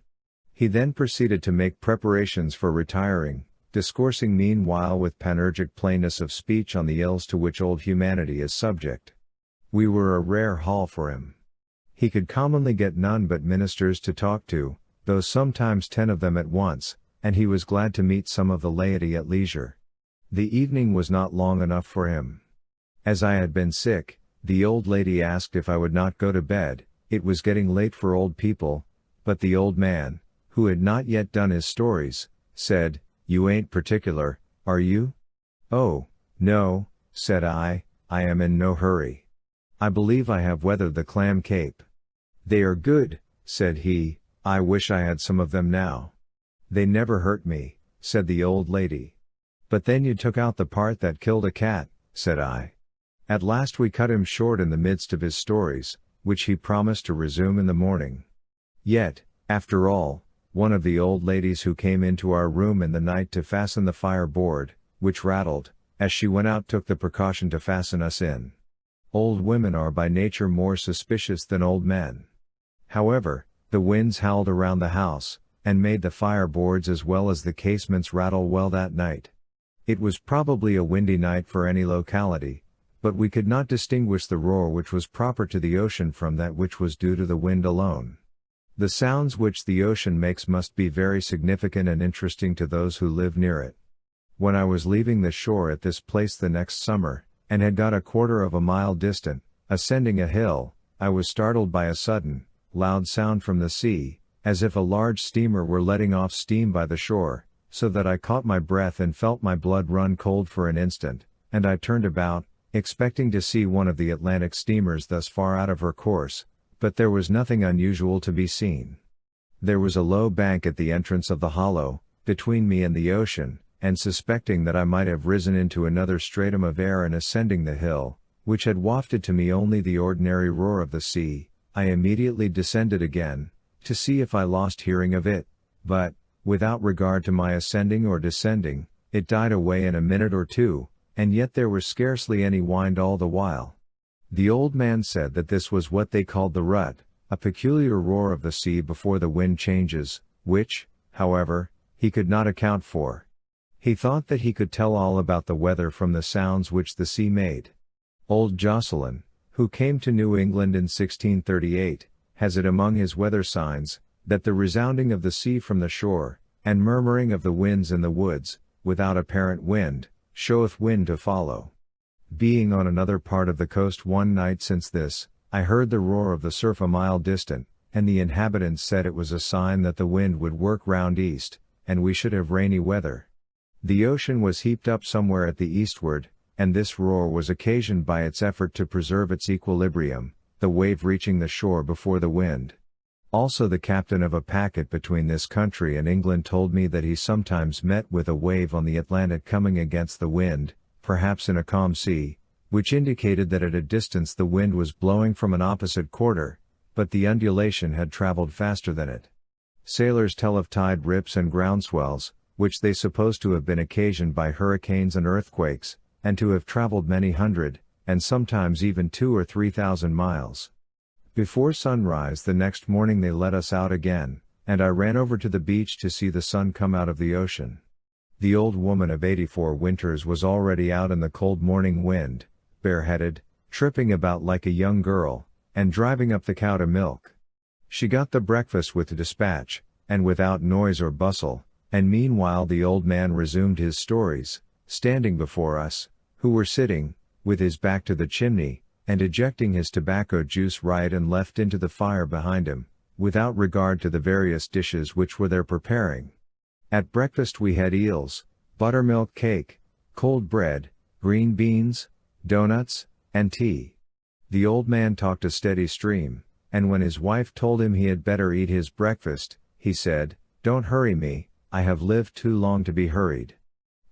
He then proceeded to make preparations for retiring, discoursing meanwhile with panurgic plainness of speech on the ills to which old humanity is subject. We were a rare haul for him. He could commonly get none but ministers to talk to, though sometimes 10 of them at once, and he was glad to meet some of the laity at leisure. The evening was not long enough for him. As I had been sick, the old lady asked if I would not go to bed. It was getting late for old people, but the old man, who had not yet done his stories, said, "You ain't particular, are you?" "Oh, no," said I am in no hurry. I believe I have weathered the Clam Cape." "They are good," said he, "I wish I had some of them now." "They never hurt me," said the old lady. "But then you took out the part that killed a cat," said I. At last we cut him short in the midst of his stories, which he promised to resume in the morning. Yet, after all, one of the old ladies who came into our room in the night to fasten the fireboard, which rattled, as she went out took the precaution to fasten us in. Old women are by nature more suspicious than old men. However, the winds howled around the house, and made the fireboards as well as the casements rattle well that night. It was probably a windy night for any locality, but we could not distinguish the roar which was proper to the ocean from that which was due to the wind alone. The sounds which the ocean makes must be very significant and interesting to those who live near it. When I was leaving the shore at this place the next summer, and had got a quarter of a mile distant, ascending a hill, I was startled by a sudden, loud sound from the sea, as if a large steamer were letting off steam by the shore, so that I caught my breath and felt my blood run cold for an instant, and I turned about, expecting to see one of the Atlantic steamers thus far out of her course, but there was nothing unusual to be seen. There was a low bank at the entrance of the hollow, between me and the ocean, and suspecting that I might have risen into another stratum of air in ascending the hill, which had wafted to me only the ordinary roar of the sea, I immediately descended again, to see if I lost hearing of it, but, without regard to my ascending or descending, it died away in a minute or two, and yet there was scarcely any wind all the while. The old man said that this was what they called the rut, a peculiar roar of the sea before the wind changes, which, however, he could not account for. He thought that he could tell all about the weather from the sounds which the sea made. Old Jocelyn, who came to New England in 1638, has it among his weather signs, that the resounding of the sea from the shore, and murmuring of the winds in the woods, without apparent wind, showeth wind to follow. Being on another part of the coast one night since this, I heard the roar of the surf a mile distant, and the inhabitants said it was a sign that the wind would work round east, and we should have rainy weather. The ocean was heaped up somewhere at the eastward, and this roar was occasioned by its effort to preserve its equilibrium, the wave reaching the shore before the wind. Also the captain of a packet between this country and England told me that he sometimes met with a wave on the Atlantic coming against the wind, perhaps in a calm sea, which indicated that at a distance the wind was blowing from an opposite quarter, but the undulation had traveled faster than it. Sailors tell of tide rips and groundswells, which they suppose to have been occasioned by hurricanes and earthquakes, and to have traveled many hundred, and sometimes even 2,000 or 3,000 miles. Before sunrise the next morning they let us out again, and I ran over to the beach to see the sun come out of the ocean. The old woman of 84 winters was already out in the cold morning wind, bareheaded, tripping about like a young girl, and driving up the cow to milk. She got the breakfast with dispatch, and without noise or bustle, and meanwhile the old man resumed his stories, standing before us, who were sitting, with his back to the chimney, and ejecting his tobacco juice right and left into the fire behind him, without regard to the various dishes which were there preparing. At breakfast we had eels, buttermilk cake, cold bread, green beans, donuts, and tea. The old man talked a steady stream, and when his wife told him he had better eat his breakfast, he said, "Don't hurry me, I have lived too long to be hurried."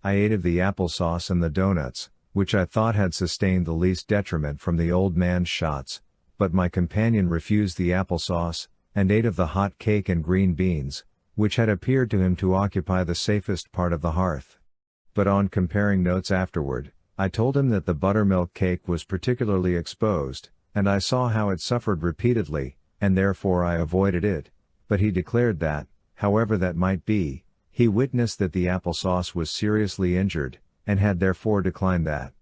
I ate of the applesauce and the doughnuts, which I thought had sustained the least detriment from the old man's shots, but my companion refused the applesauce, and ate of the hot cake and green beans, which had appeared to him to occupy the safest part of the hearth. But on comparing notes afterward, I told him that the buttermilk cake was particularly exposed, and I saw how it suffered repeatedly, and therefore I avoided it, but he declared that, however that might be, he witnessed that the applesauce was seriously injured, and had therefore declined that.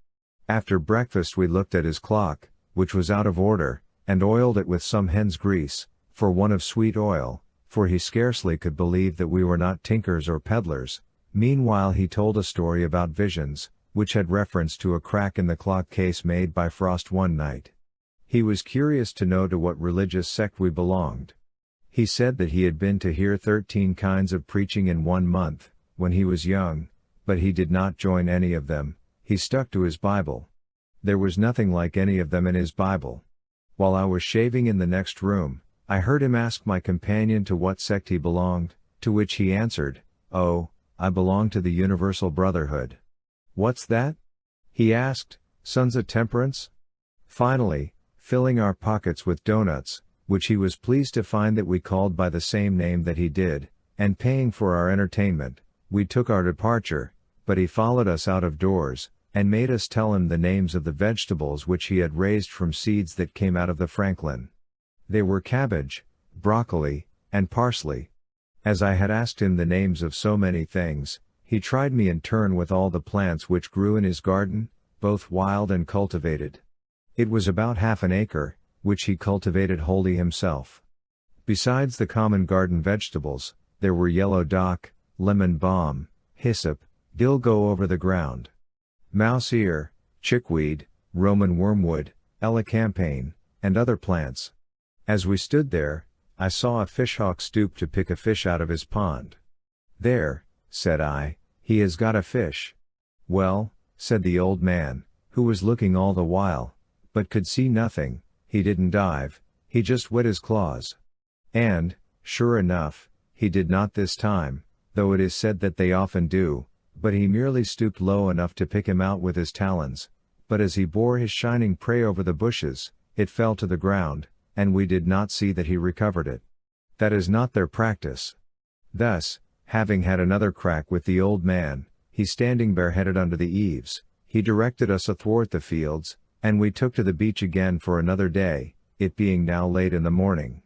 After breakfast we looked at his clock, which was out of order, and oiled it with some hen's grease, for one of sweet oil, for he scarcely could believe that we were not tinkers or peddlers. Meanwhile he told a story about visions, which had reference to a crack in the clock case made by frost one night. He was curious to know to what religious sect we belonged. He said that he had been to hear 13 kinds of preaching in 1 month, when he was young, but he did not join any of them. He stuck to his Bible. There was nothing like any of them in his Bible. While I was shaving in the next room, I heard him ask my companion to what sect he belonged, to which he answered, "Oh, I belong to the Universal Brotherhood." "What's that?" he asked. "Sons of Temperance?" Finally, filling our pockets with doughnuts, which he was pleased to find that we called by the same name that he did, and paying for our entertainment, we took our departure, but he followed us out of doors, and made us tell him the names of the vegetables which he had raised from seeds that came out of the Franklin. They were cabbage, broccoli, and parsley. As I had asked him the names of so many things, he tried me in turn with all the plants which grew in his garden, both wild and cultivated. It was about half an acre, which he cultivated wholly himself. Besides the common garden vegetables, there were yellow dock, lemon balm, hyssop, gilgo over the ground, mouse ear, chickweed, Roman wormwood, elecampane, and other plants. As we stood there, I saw a fishhawk stoop to pick a fish out of his pond. "There," said I, "he has got a fish." "Well," said the old man, who was looking all the while, but could see nothing, "he didn't dive, he just wet his claws." And, sure enough, he did not this time, though it is said that they often do, but he merely stooped low enough to pick him out with his talons, but as he bore his shining prey over the bushes, it fell to the ground, and we did not see that he recovered it. That is not their practice. Thus, having had another crack with the old man, he standing bareheaded under the eaves, he directed us athwart the fields, and we took to the beach again for another day, it being now late in the morning.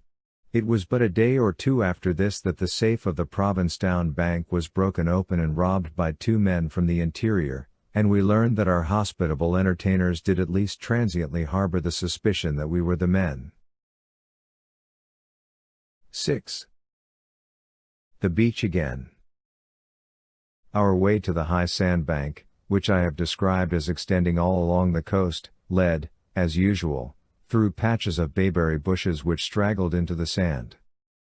It was but a day or two after this that the safe of the Provincetown bank was broken open and robbed by 2 men from the interior, and we learned that our hospitable entertainers did at least transiently harbor the suspicion that we were the men. 6. The beach again. Our way to the high sandbank, which I have described as extending all along the coast, led, as usual, through patches of bayberry bushes which straggled into the sand.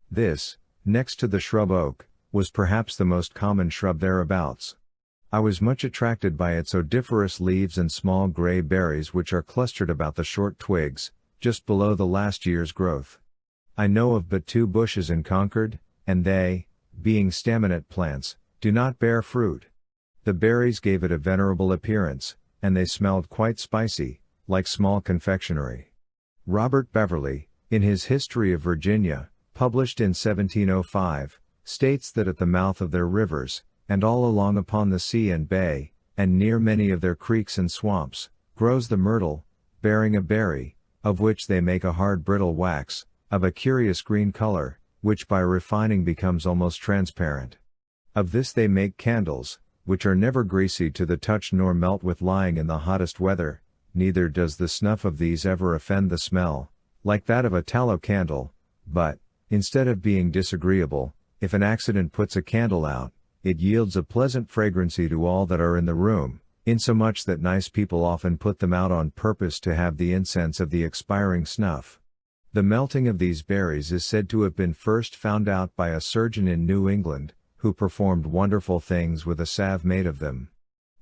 This, next to the shrub oak, was perhaps the most common shrub thereabouts. I was much attracted by its odoriferous leaves and small gray berries which are clustered about the short twigs, just below the last year's growth. I know of but 2 bushes in Concord, and they, being staminate plants, do not bear fruit. The berries gave it a venerable appearance, and they smelled quite spicy, like small confectionery. Robert Beverly, in his History of Virginia, published in 1705, states that at the mouth of their rivers, and all along upon the sea and bay, and near many of their creeks and swamps, grows the myrtle, bearing a berry, of which they make a hard brittle wax, of a curious green color, which by refining becomes almost transparent. Of this they make candles, which are never greasy to the touch nor melt with lying in the hottest weather, neither does the snuff of these ever offend the smell, like that of a tallow candle, but, instead of being disagreeable, if an accident puts a candle out, it yields a pleasant fragrancy to all that are in the room, insomuch that nice people often put them out on purpose to have the incense of the expiring snuff. The melting of these berries is said to have been first found out by a surgeon in New England, who performed wonderful things with a salve made of them.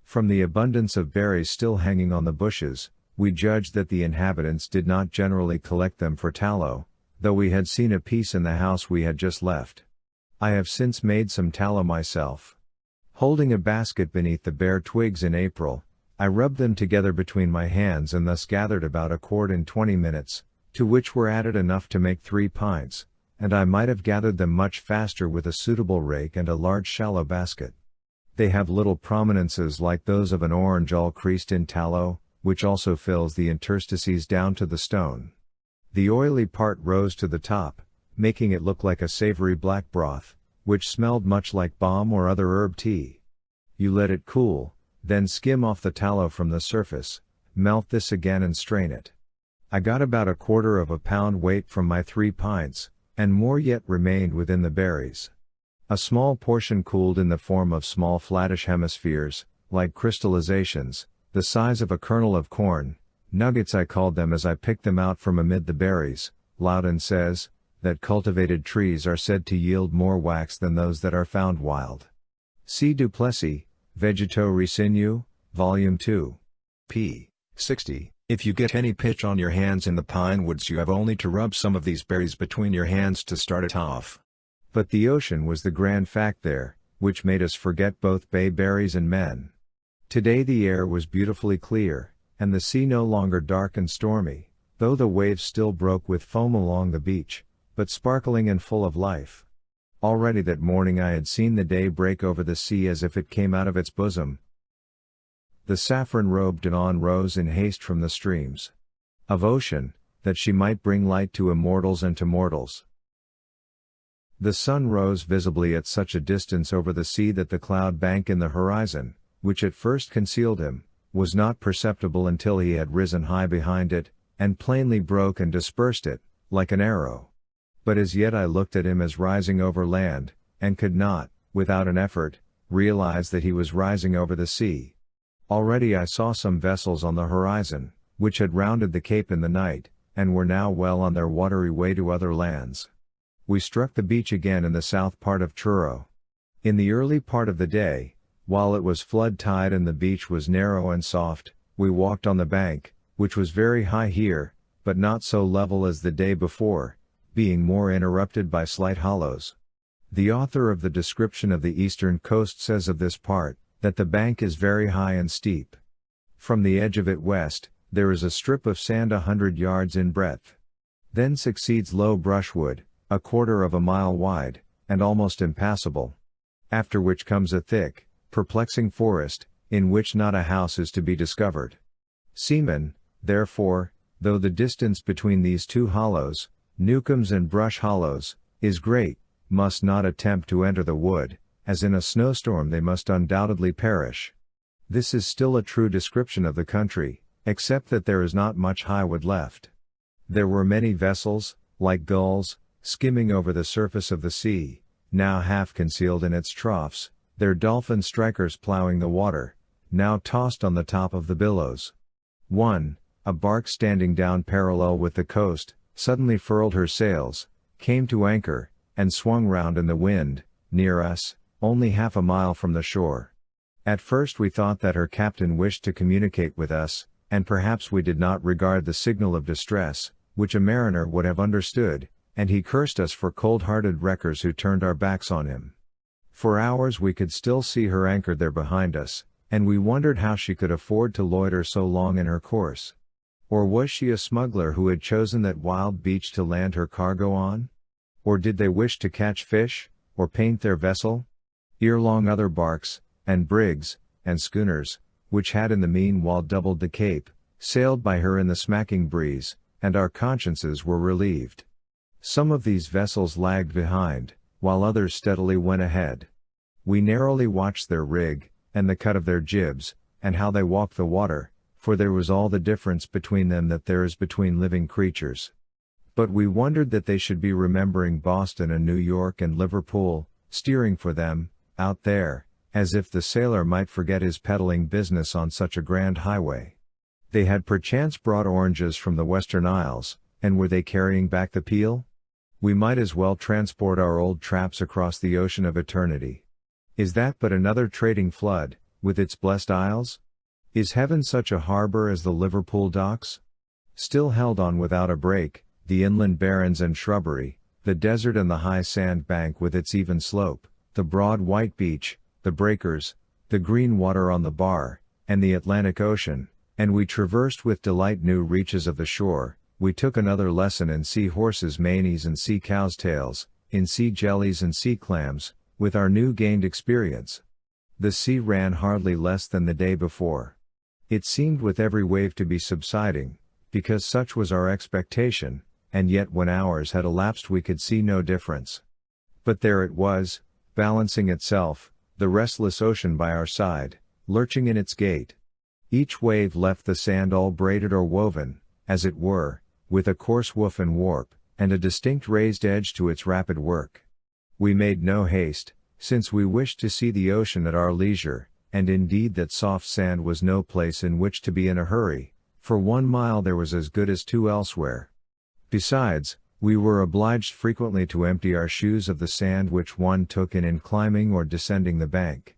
From the abundance of berries still hanging on the bushes, we judged that the inhabitants did not generally collect them for tallow, though we had seen a piece in the house we had just left. I have since made some tallow myself. Holding a basket beneath the bare twigs in April, I rubbed them together between my hands and thus gathered about a quart in 20 minutes, to which were added enough to make 3 pints, and I might have gathered them much faster with a suitable rake and a large shallow basket. They have little prominences like those of an orange all creased in tallow, which also fills the interstices down to the stone. The oily part rose to the top, making it look like a savory black broth, which smelled much like balm or other herb tea. You let it cool, then skim off the tallow from the surface, melt this again and strain it. I got about 1/4 pound weight from my 3 pints, and more yet remained within the berries. A small portion cooled in the form of small flattish hemispheres, like crystallizations, the size of a kernel of corn. Nuggets I called them as I picked them out from amid the berries. Loudon says, that cultivated trees are said to yield more wax than those that are found wild. See Duplessis, Vegeto Resinue, Volume 2. p. 60. If you get any pitch on your hands in the pine woods, you have only to rub some of these berries between your hands to start it off. But the ocean was the grand fact there, which made us forget both bayberries and men. Today the air was beautifully clear, and the sea no longer dark and stormy, though the waves still broke with foam along the beach, but sparkling and full of life. Already that morning I had seen the day break over the sea as if it came out of its bosom. The saffron-robed Dawn rose in haste from the streams of ocean, that she might bring light to immortals and to mortals. The sun rose visibly at such a distance over the sea that the cloud bank in the horizon, which at first concealed him, was not perceptible until he had risen high behind it, and plainly broke and dispersed it, like an arrow. But as yet I looked at him as rising over land, and could not, without an effort, realize that he was rising over the sea. Already I saw some vessels on the horizon, which had rounded the cape in the night, and were now well on their watery way to other lands. We struck the beach again in the south part of Truro. In the early part of the day, while it was flood tide and the beach was narrow and soft, we walked on the bank, which was very high here, but not so level as the day before, being more interrupted by slight hollows. The author of the description of the eastern coast says of this part, that the bank is very high and steep. From the edge of it west, there is a strip of sand 100 yards in breadth. Then succeeds low brushwood, 1/4 mile wide, and almost impassable. After which comes a thick, perplexing forest, in which not a house is to be discovered. Seamen, therefore, though the distance between these two hollows, Newcombs and Brush hollows, is great, must not attempt to enter the wood, as in a snowstorm they must undoubtedly perish. This is still a true description of the country, except that there is not much high wood left. There were many vessels, like gulls, skimming over the surface of the sea, now half concealed in its troughs, their dolphin strikers ploughing the water, now tossed on the top of the billows. One, a bark standing down parallel with the coast, suddenly furled her sails, came to anchor, and swung round in the wind, near us, only half a mile from the shore. At first we thought that her captain wished to communicate with us, and perhaps we did not regard the signal of distress, which a mariner would have understood, and he cursed us for cold-hearted wreckers who turned our backs on him. For hours we could still see her anchored there behind us, and we wondered how she could afford to loiter so long in her course. Or was she a smuggler who had chosen that wild beach to land her cargo on? Or did they wish to catch fish, or paint their vessel? Ere long other barks, and brigs, and schooners, which had in the meanwhile doubled the cape, sailed by her in the smacking breeze, and our consciences were relieved. Some of these vessels lagged behind, while others steadily went ahead. We narrowly watched their rig, and the cut of their jibs, and how they walked the water, for there was all the difference between them that there is between living creatures. But we wondered that they should be remembering Boston and New York and Liverpool, steering for them, out there, as if the sailor might forget his peddling business on such a grand highway. They had perchance brought oranges from the Western Isles, and were they carrying back the peel? We might as well transport our old traps across the ocean of eternity. Is that but another trading flood, with its blessed isles? Is heaven such a harbor as the Liverpool docks? Still held on without a break, the inland barrens and shrubbery, the desert and the high sand bank with its even slope, the broad white beach, the breakers, the green water on the bar, and the Atlantic Ocean, and we traversed with delight new reaches of the shore. We took another lesson in sea horses' manes and sea cows' tails, in sea jellies and sea clams, with our new gained experience. The sea ran hardly less than the day before. It seemed with every wave to be subsiding, because such was our expectation, and yet when hours had elapsed we could see no difference. But there it was, balancing itself, the restless ocean by our side, lurching in its gait. Each wave left the sand all braided or woven, as it were, with a coarse woof and warp, and a distinct raised edge to its rapid work. We made no haste, since we wished to see the ocean at our leisure, and indeed that soft sand was no place in which to be in a hurry, for 1 mile there was as good as 2 elsewhere. Besides, we were obliged frequently to empty our shoes of the sand which one took in climbing or descending the bank.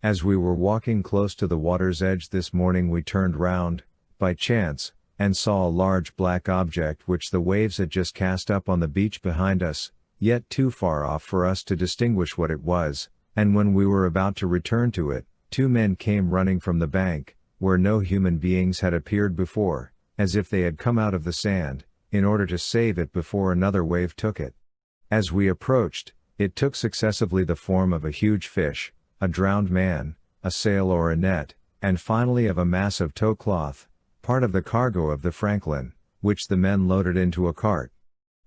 As we were walking close to the water's edge this morning we turned round, by chance, and saw a large black object which the waves had just cast up on the beach behind us, yet too far off for us to distinguish what it was, and when we were about to return to it, 2 men came running from the bank, where no human beings had appeared before, as if they had come out of the sand, in order to save it before another wave took it. As we approached, it took successively the form of a huge fish, a drowned man, a sail or a net, and finally of a mass of tow cloth, part of the cargo of the Franklin, which the men loaded into a cart.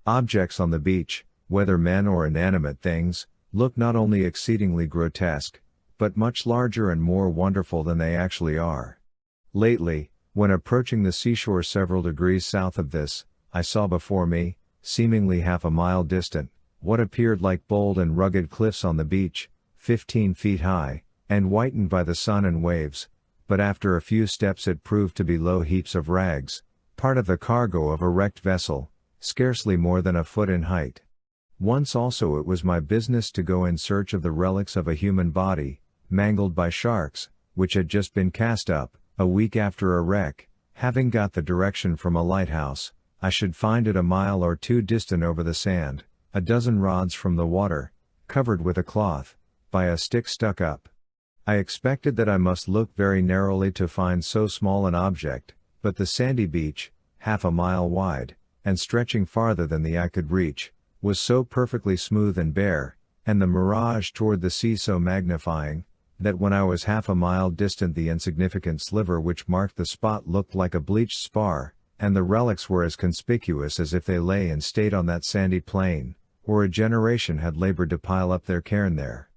Objects on the beach, whether men or inanimate things, look not only exceedingly grotesque, but much larger and more wonderful than they actually are. Lately, when approaching the seashore several degrees south of this, I saw before me, seemingly half a mile distant, what appeared like bold and rugged cliffs on the beach, 15 feet high, and whitened by the sun and waves, but after a few steps it proved to be low heaps of rags, part of the cargo of a wrecked vessel, scarcely more than a foot in height. Once also it was my business to go in search of the relics of a human body, mangled by sharks, which had just been cast up, a week after a wreck. Having got the direction from a lighthouse, I should find it a mile or 2 distant over the sand, a dozen rods from the water, covered with a cloth, by a stick stuck up. I expected that I must look very narrowly to find so small an object, but the sandy beach, half a mile wide, and stretching farther than the eye could reach, was so perfectly smooth and bare, and the mirage toward the sea so magnifying, that when I was half a mile distant the insignificant sliver which marked the spot looked like a bleached spar, and the relics were as conspicuous as if they lay in state on that sandy plain, or a generation had labored to pile up their cairn there.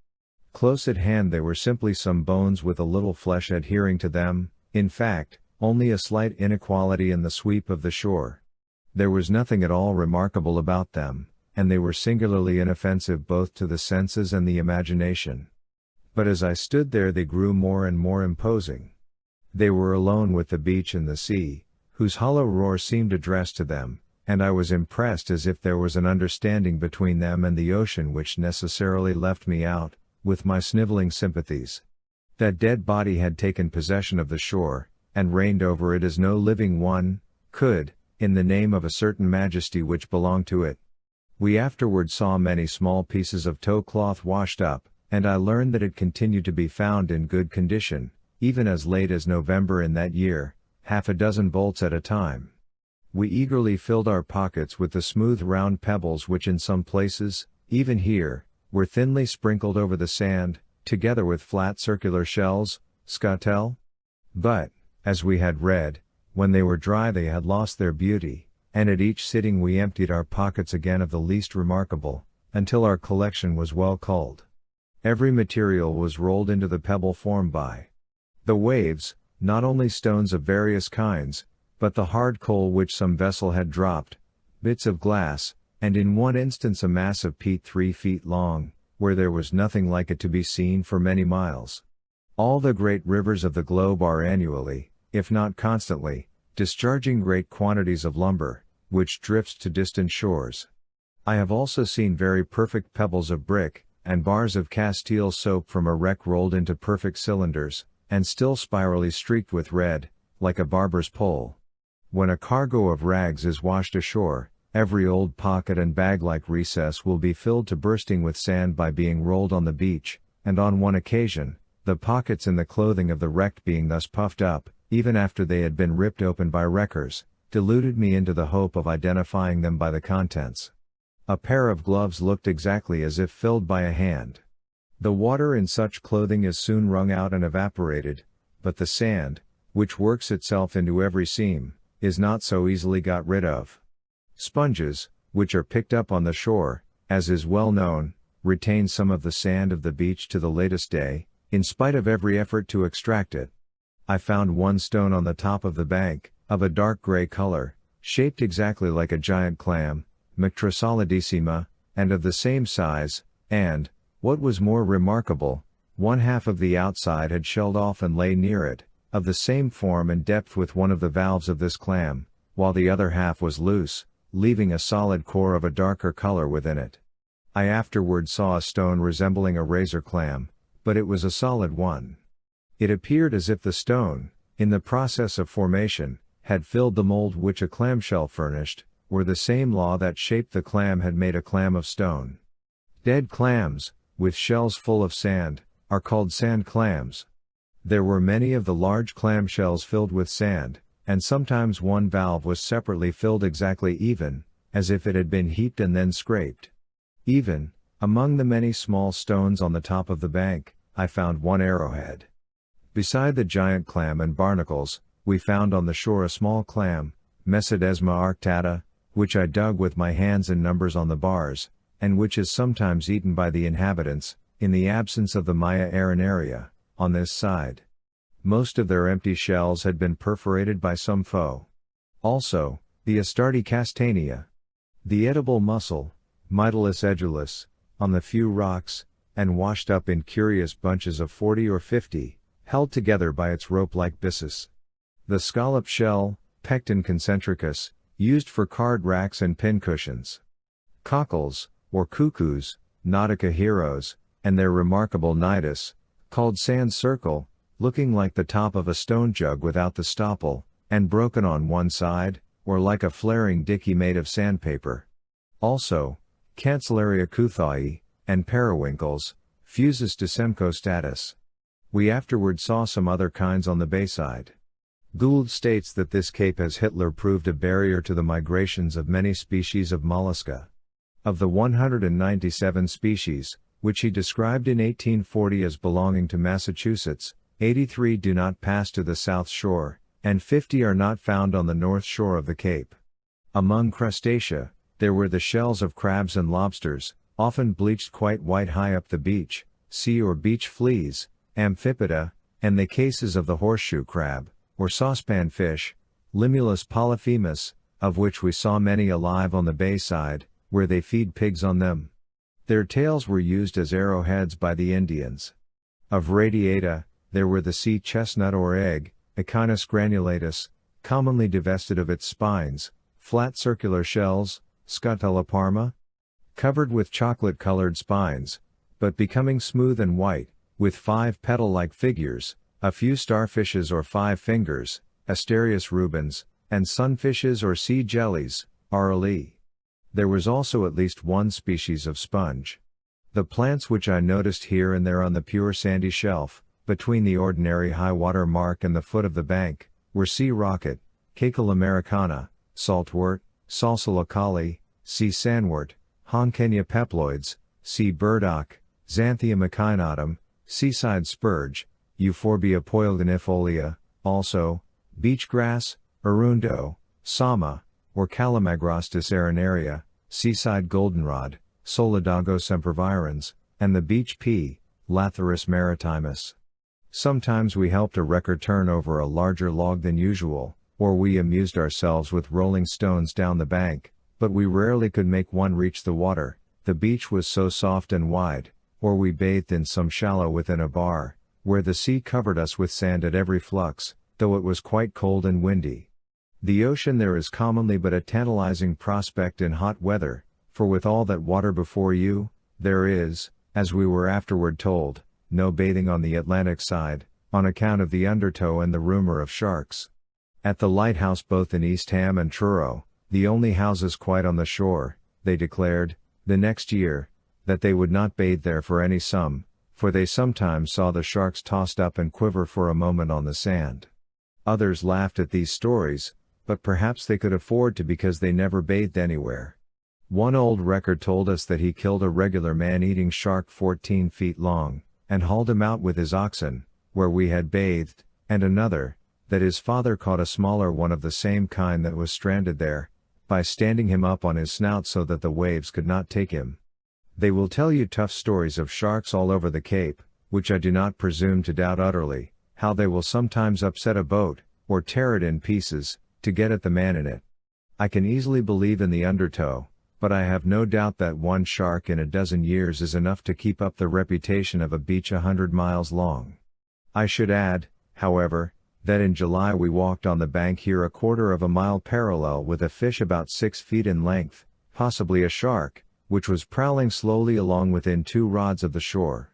Close at hand they were simply some bones with a little flesh adhering to them, in fact, only a slight inequality in the sweep of the shore. There was nothing at all remarkable about them, and they were singularly inoffensive both to the senses and the imagination. But as I stood there they grew more and more imposing. They were alone with the beach and the sea, whose hollow roar seemed addressed to them, and I was impressed as if there was an understanding between them and the ocean which necessarily left me out, with my sniveling sympathies. That dead body had taken possession of the shore, and reigned over it as no living one could, in the name of a certain majesty which belonged to it. We afterward saw many small pieces of tow cloth washed up, and I learned that it continued to be found in good condition, even as late as November in that year, half a dozen bolts at a time. We eagerly filled our pockets with the smooth round pebbles which in some places, even here, were thinly sprinkled over the sand, together with flat circular shells, scotel. But, as we had read, when they were dry they had lost their beauty, and at each sitting we emptied our pockets again of the least remarkable, until our collection was well culled. Every material was rolled into the pebble formed by the waves, not only stones of various kinds, but the hard coal which some vessel had dropped, bits of glass, and in one instance a mass of peat 3 feet long, where there was nothing like it to be seen for many miles. All the great rivers of the globe are annually, if not constantly, discharging great quantities of lumber, which drifts to distant shores. I have also seen very perfect pebbles of brick, and bars of Castile soap from a wreck rolled into perfect cylinders, and still spirally streaked with red, like a barber's pole. When a cargo of rags is washed ashore, every old pocket and bag-like recess will be filled to bursting with sand by being rolled on the beach, and on one occasion, the pockets in the clothing of the wrecked being thus puffed up, even after they had been ripped open by wreckers, deluded me into the hope of identifying them by the contents. A pair of gloves looked exactly as if filled by a hand. The water in such clothing is soon wrung out and evaporated, but the sand, which works itself into every seam, is not so easily got rid of. Sponges, which are picked up on the shore, as is well known, retain some of the sand of the beach to the latest day, in spite of every effort to extract it. I found one stone on the top of the bank, of a dark gray color, shaped exactly like a giant clam, Microsolidissima, and of the same size, and, what was more remarkable, one half of the outside had shelled off and lay near it, of the same form and depth with one of the valves of this clam, while the other half was loose, leaving a solid core of a darker color within it. I afterward saw a stone resembling a razor clam, but it was a solid one. It appeared as if the stone, in the process of formation, had filled the mold which a clamshell furnished, or the same law that shaped the clam had made a clam of stone. Dead clams, with shells full of sand, are called sand clams. There were many of the large clam shells filled with sand, and sometimes one valve was separately filled exactly even, as if it had been heaped and then scraped. Even, among the many small stones on the top of the bank, I found one arrowhead. Beside the giant clam and barnacles, we found on the shore a small clam, Mesidesma arctata, which I dug with my hands in numbers on the bars, and which is sometimes eaten by the inhabitants, in the absence of the Maya arenaria, on this side. Most of their empty shells had been perforated by some foe. Also, the Astarte castanea, the edible mussel, Mytilus edulis, on the few rocks, and washed up in curious bunches of 40 or 50, held together by its rope-like byssus. The scallop shell, Pecten concentricus, used for card racks and pin cushions. Cockles, or cuckoos, Nautica heroes, and their remarkable nidus, called sand circle, looking like the top of a stone jug without the stopple, and broken on one side, or like a flaring dickey made of sandpaper. Also, Cancellaria couthai, and periwinkles, Fusus decemcostatus. We afterward saw some other kinds on the bayside. Gould states that this cape has Hitler proved a barrier to the migrations of many species of mollusca. Of the 197 species, which he described in 1840 as belonging to Massachusetts, 83 do not pass to the south shore, and 50 are not found on the north shore of the cape. Among crustacea, there were the shells of crabs and lobsters, often bleached quite white high up the beach, sea or beach fleas, Amphipeda, and the cases of the horseshoe crab, or saucepan fish, Limulus polyphemus, of which we saw many alive on the bayside, where they feed pigs on them. Their tails were used as arrowheads by the Indians. Of radiata, there were the sea chestnut or egg, Echinus granulatus, commonly divested of its spines, flat circular shells, Scutella parma, covered with chocolate-colored spines, but becoming smooth and white, with 5 petal-like figures, a few starfishes or 5 fingers, Asterias rubens, and sunfishes or sea jellies, Arale. There was also at least one species of sponge. The plants which I noticed here and there on the pure sandy shelf, between the ordinary high water mark and the foot of the bank, were sea rocket, Cacul americana, saltwort, Salsala kali, sea sandwort, Honkenia peploides, sea burdock, Xanthium echinatum, seaside spurge, Euphorbia poildinifolia, also, beach grass, Arundo, Sama, or Calamagrostis arenaria, seaside goldenrod, Solidago sempervirens, and the beach pea, Lathyrus maritimus. Sometimes we helped a wrecker turn over a larger log than usual, or we amused ourselves with rolling stones down the bank, but we rarely could make one reach the water, the beach was so soft and wide, or we bathed in some shallow within a bar, where the sea covered us with sand at every flux, though it was quite cold and windy. The ocean there is commonly but a tantalizing prospect in hot weather, for with all that water before you, there is, as we were afterward told, no bathing on the Atlantic side, on account of the undertow and the rumor of sharks. At the lighthouse both in East Ham and Truro, the only houses quite on the shore, they declared, the next year, that they would not bathe there for any sum, for they sometimes saw the sharks tossed up and quiver for a moment on the sand. Others laughed at these stories, but perhaps they could afford to because they never bathed anywhere. One old record told us that he killed a regular man-eating shark 14 feet long, and hauled him out with his oxen, where we had bathed, and another, that his father caught a smaller one of the same kind that was stranded there, by standing him up on his snout so that the waves could not take him. They will tell you tough stories of sharks all over the Cape, which I do not presume to doubt utterly, how they will sometimes upset a boat, or tear it in pieces, to get at the man in it. I can easily believe in the undertow, but I have no doubt that one shark in a dozen years is enough to keep up the reputation of a beach 100 miles long. I should add, however, that in July we walked on the bank here 1/4 of a mile parallel with a fish about 6 feet in length, possibly a shark, which was prowling slowly along within 2 rods of the shore.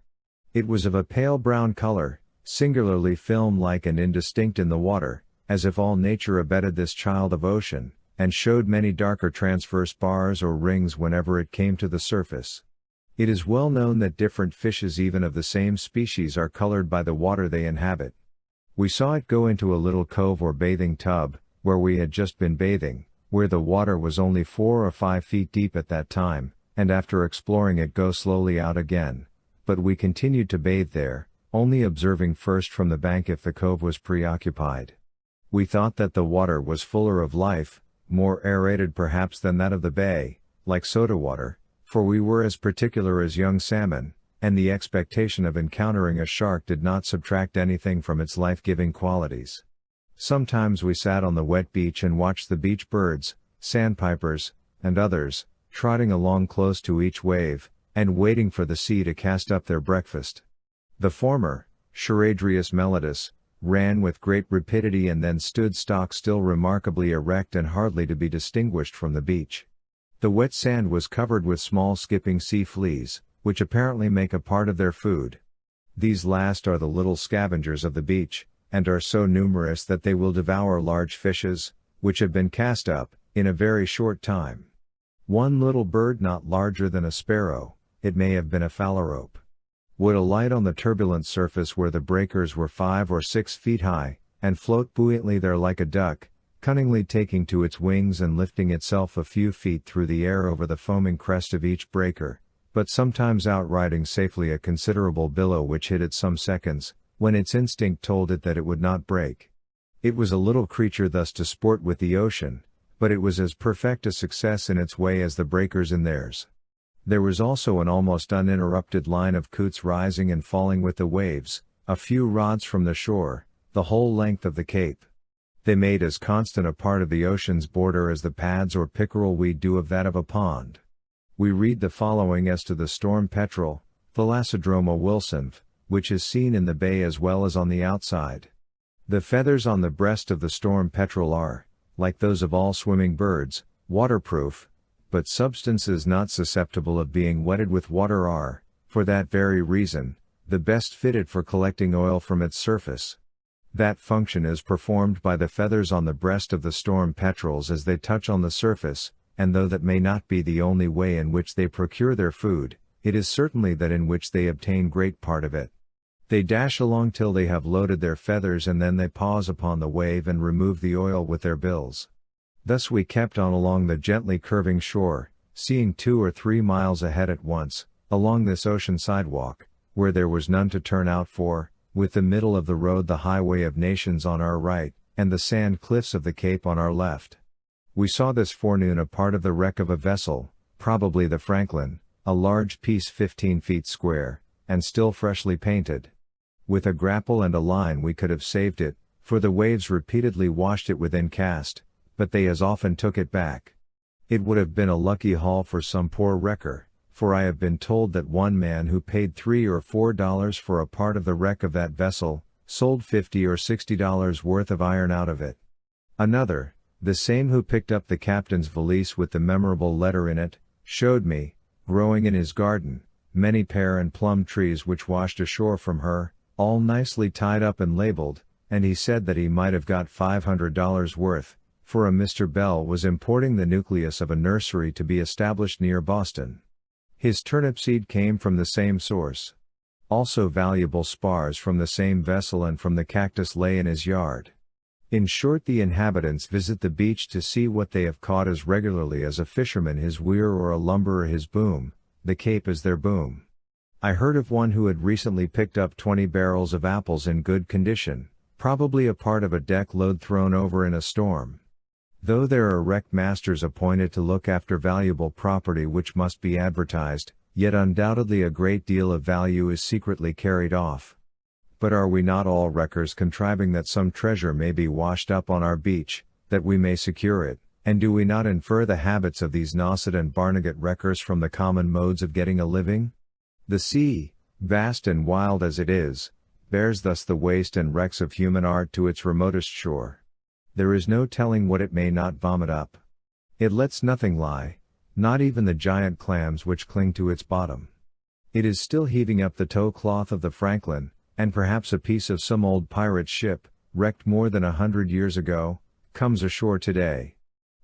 It was of a pale brown color, singularly film-like and indistinct in the water, as if all nature abetted this child of ocean, and showed many darker transverse bars or rings whenever it came to the surface. It is well known that different fishes even of the same species are colored by the water they inhabit. We saw it go into a little cove or bathing tub, where we had just been bathing, where the water was only 4 or 5 feet deep at that time, and after exploring it go slowly out again, but we continued to bathe there, only observing first from the bank if the cove was preoccupied. We thought that the water was fuller of life, more aerated perhaps than that of the bay, like soda water, for we were as particular as young salmon, and the expectation of encountering a shark did not subtract anything from its life-giving qualities. Sometimes we sat on the wet beach and watched the beach birds, sandpipers, and others, trotting along close to each wave, and waiting for the sea to cast up their breakfast. The former, Charadrius mellitus, ran with great rapidity and then stood stock still remarkably erect and hardly to be distinguished from the beach. The wet sand was covered with small skipping sea fleas, which apparently make a part of their food. These last are the little scavengers of the beach, and are so numerous that they will devour large fishes, which have been cast up, in a very short time. One little bird not larger than a sparrow, it may have been a phalarope, would alight on the turbulent surface where the breakers were 5 or 6 feet high, and float buoyantly there like a duck, cunningly taking to its wings and lifting itself a few feet through the air over the foaming crest of each breaker, but sometimes outriding safely a considerable billow which hid it some seconds, when its instinct told it that it would not break. It was a little creature thus to sport with the ocean, but it was as perfect a success in its way as the breakers in theirs. There was also an almost uninterrupted line of coots rising and falling with the waves, a few rods from the shore, the whole length of the cape. They made as constant a part of the ocean's border as the pads or pickerel weed do of that of a pond. We read the following as to the storm petrel, Thalassodroma wilsonv, which is seen in the bay as well as on the outside. The feathers on the breast of the storm petrel are, like those of all swimming birds, waterproof, but substances not susceptible of being wetted with water are, for that very reason, the best fitted for collecting oil from its surface. That function is performed by the feathers on the breast of the storm petrels as they touch on the surface, and though that may not be the only way in which they procure their food, it is certainly that in which they obtain great part of it. They dash along till they have loaded their feathers and then they pause upon the wave and remove the oil with their bills. Thus we kept on along the gently curving shore, seeing 2 or 3 miles ahead at once, along this ocean sidewalk, where there was none to turn out for, with the middle of the road the highway of nations on our right, and the sand cliffs of the Cape on our left. We saw this forenoon a part of the wreck of a vessel, probably the Franklin, a large piece 15 feet square, and still freshly painted. With a grapple and a line we could have saved it, for the waves repeatedly washed it within cast, but they as often took it back. It would have been a lucky haul for some poor wrecker, for I have been told that one man who paid $3 or $4 for a part of the wreck of that vessel, sold $50 or $60 worth of iron out of it. Another, the same who picked up the captain's valise with the memorable letter in it, showed me, growing in his garden, many pear and plum trees which washed ashore from her, all nicely tied up and labeled, and he said that he might have got $500 worth, for a Mr. Bell was importing the nucleus of a nursery to be established near Boston. His turnip seed came from the same source. Also valuable spars from the same vessel and from the cactus lay in his yard. In short, the inhabitants visit the beach to see what they have caught as regularly as a fisherman his weir or a lumberer his boom, the Cape is their boom. I heard of one who had recently picked up 20 barrels of apples in good condition, probably a part of a deck load thrown over in a storm. Though there are wreck masters appointed to look after valuable property which must be advertised, yet undoubtedly a great deal of value is secretly carried off. But are we not all wreckers contriving that some treasure may be washed up on our beach, that we may secure it, and do we not infer the habits of these Nauset and Barnegat wreckers from the common modes of getting a living? The sea, vast and wild as it is, bears thus the waste and wrecks of human art to its remotest shore. There is no telling what it may not vomit up. It lets nothing lie, not even the giant clams which cling to its bottom. It is still heaving up the tow cloth of the Franklin, and perhaps a piece of some old pirate ship, wrecked more than 100 years ago, comes ashore today.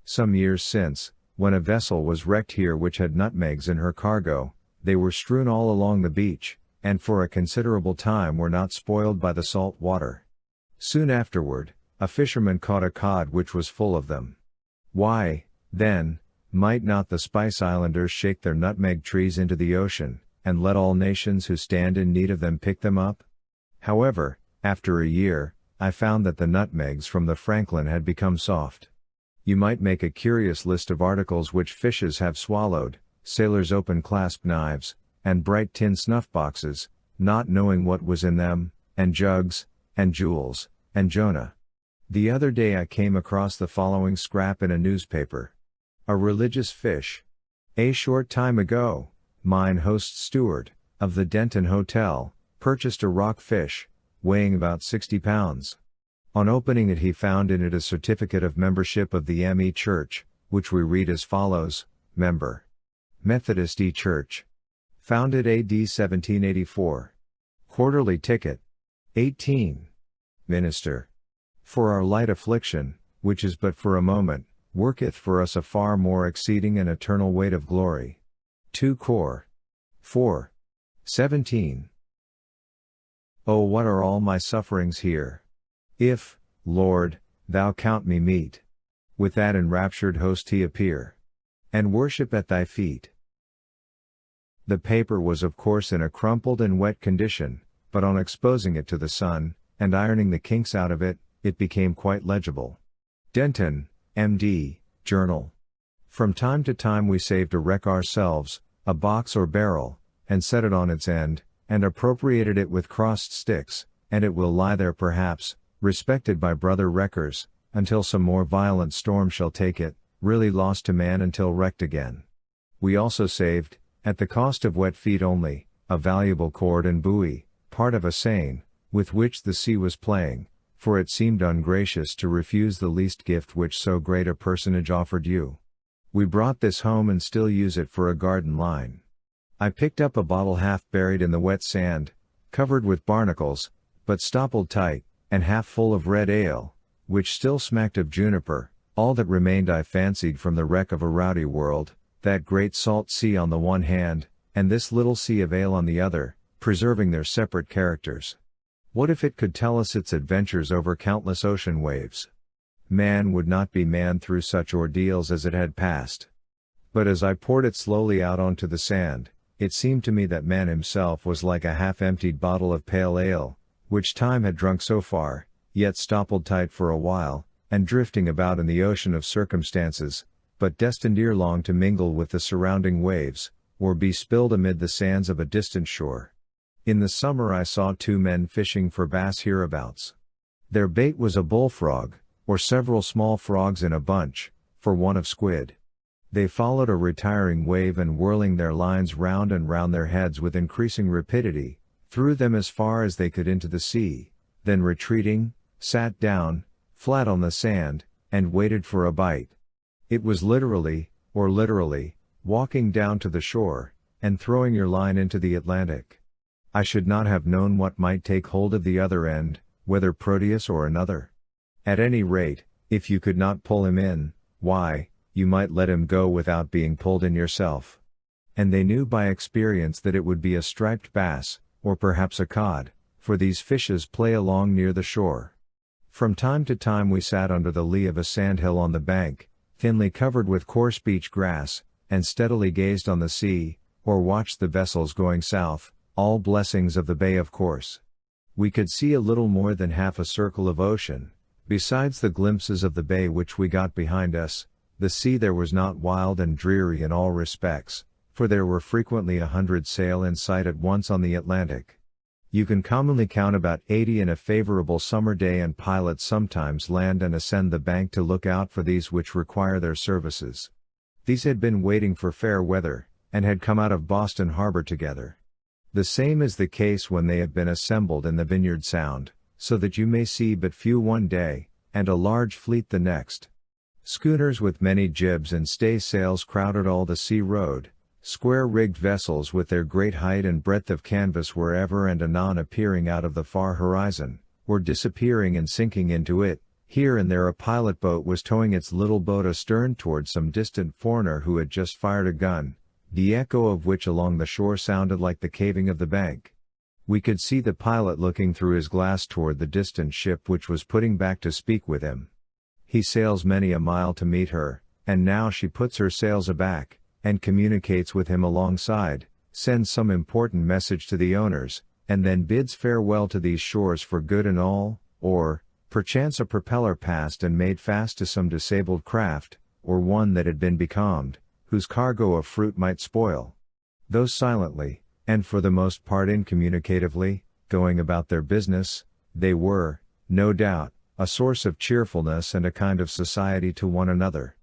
Some years since, when a vessel was wrecked here which had nutmegs in her cargo, they were strewn all along the beach, and for a considerable time were not spoiled by the salt water. Soon afterward, a fisherman caught a cod which was full of them. Why, then, might not the Spice Islanders shake their nutmeg trees into the ocean, and let all nations who stand in need of them pick them up? However, after a year, I found that the nutmegs from the Franklin had become soft. You might make a curious list of articles which fishes have swallowed, sailors' open clasp knives, and bright tin snuff boxes, not knowing what was in them, and jugs, and jewels, and Jonah. The other day I came across the following scrap in a newspaper. A religious fish. A short time ago, mine host steward, of the Denton Hotel, purchased a rock fish, weighing about 60 pounds. On opening it he found in it a certificate of membership of the M.E. Church, which we read as follows: Member. Methodist E. Church. Founded A.D. 1784. Quarterly ticket. 18. Minister. For our light affliction, which is but for a moment, worketh for us a far more exceeding and eternal weight of glory. 2 Cor. 4. 17. Oh, what are all my sufferings here? If, Lord, thou count me meet. With that enraptured host he appear, and worship at thy feet. The paper was of course in a crumpled and wet condition, but on exposing it to the sun, and ironing the kinks out of it, it became quite legible. Denton, M.D., Journal. From time to time we saved a wreck ourselves, a box or barrel, and set it on its end, and appropriated it with crossed sticks, and it will lie there perhaps, respected by brother wreckers, until some more violent storm shall take it, really lost to man until wrecked again. We also saved, at the cost of wet feet only, a valuable cord and buoy, part of a seine, with which the sea was playing, for it seemed ungracious to refuse the least gift which so great a personage offered you. We brought this home and still use it for a garden line. I picked up a bottle half buried in the wet sand, covered with barnacles, but stoppled tight, and half full of red ale, which still smacked of juniper, all that remained I fancied from the wreck of a rowdy world, that great salt sea on the one hand, and this little sea of ale on the other, preserving their separate characters. What if it could tell us its adventures over countless ocean waves? Man would not be man through such ordeals as it had passed. But as I poured it slowly out onto the sand, it seemed to me that man himself was like a half-emptied bottle of pale ale, which time had drunk so far, yet stoppled tight for a while, and drifting about in the ocean of circumstances, but destined ere long to mingle with the surrounding waves, or be spilled amid the sands of a distant shore. In the summer I saw 2 men fishing for bass hereabouts. Their bait was a bullfrog, or several small frogs in a bunch, for one of squid. They followed a retiring wave and whirling their lines round and round their heads with increasing rapidity, threw them as far as they could into the sea, then retreating, sat down, flat on the sand, and waited for a bite. It was literally, walking down to the shore, and throwing your line into the Atlantic. I should not have known what might take hold of the other end, whether Proteus or another. At any rate, if you could not pull him in, why, you might let him go without being pulled in yourself. And they knew by experience that it would be a striped bass, or perhaps a cod, for these fishes play along near the shore. From time to time we sat under the lee of a sandhill on the bank, thinly covered with coarse beach grass, and steadily gazed on the sea, or watched the vessels going south, all blessings of the bay of course. We could see a little more than half a circle of ocean. Besides the glimpses of the bay which we got behind us, the sea there was not wild and dreary in all respects, for there were frequently 100 sail in sight at once on the Atlantic. You can commonly count about 80 in a favorable summer day, and pilots sometimes land and ascend the bank to look out for these which require their services. These had been waiting for fair weather, and had come out of Boston harbor together. The same is the case when they have been assembled in the Vineyard Sound, so that you may see but few one day, and a large fleet the next. Schooners with many jibs and stay sails crowded all the sea road, square-rigged vessels with their great height and breadth of canvas were ever and anon appearing out of the far horizon, or disappearing and sinking into it. Here and there a pilot boat was towing its little boat astern towards some distant foreigner who had just fired a gun, the echo of which along the shore sounded like the caving of the bank. We could see the pilot looking through his glass toward the distant ship which was putting back to speak with him. He sails many a mile to meet her, and now she puts her sails aback, and communicates with him alongside, sends some important message to the owners, and then bids farewell to these shores for good and all, or, perchance a propeller passed and made fast to some disabled craft, or one that had been becalmed, whose cargo of fruit might spoil. Those silently, and for the most part incommunicatively, going about their business, they were, no doubt, a source of cheerfulness and a kind of society to one another.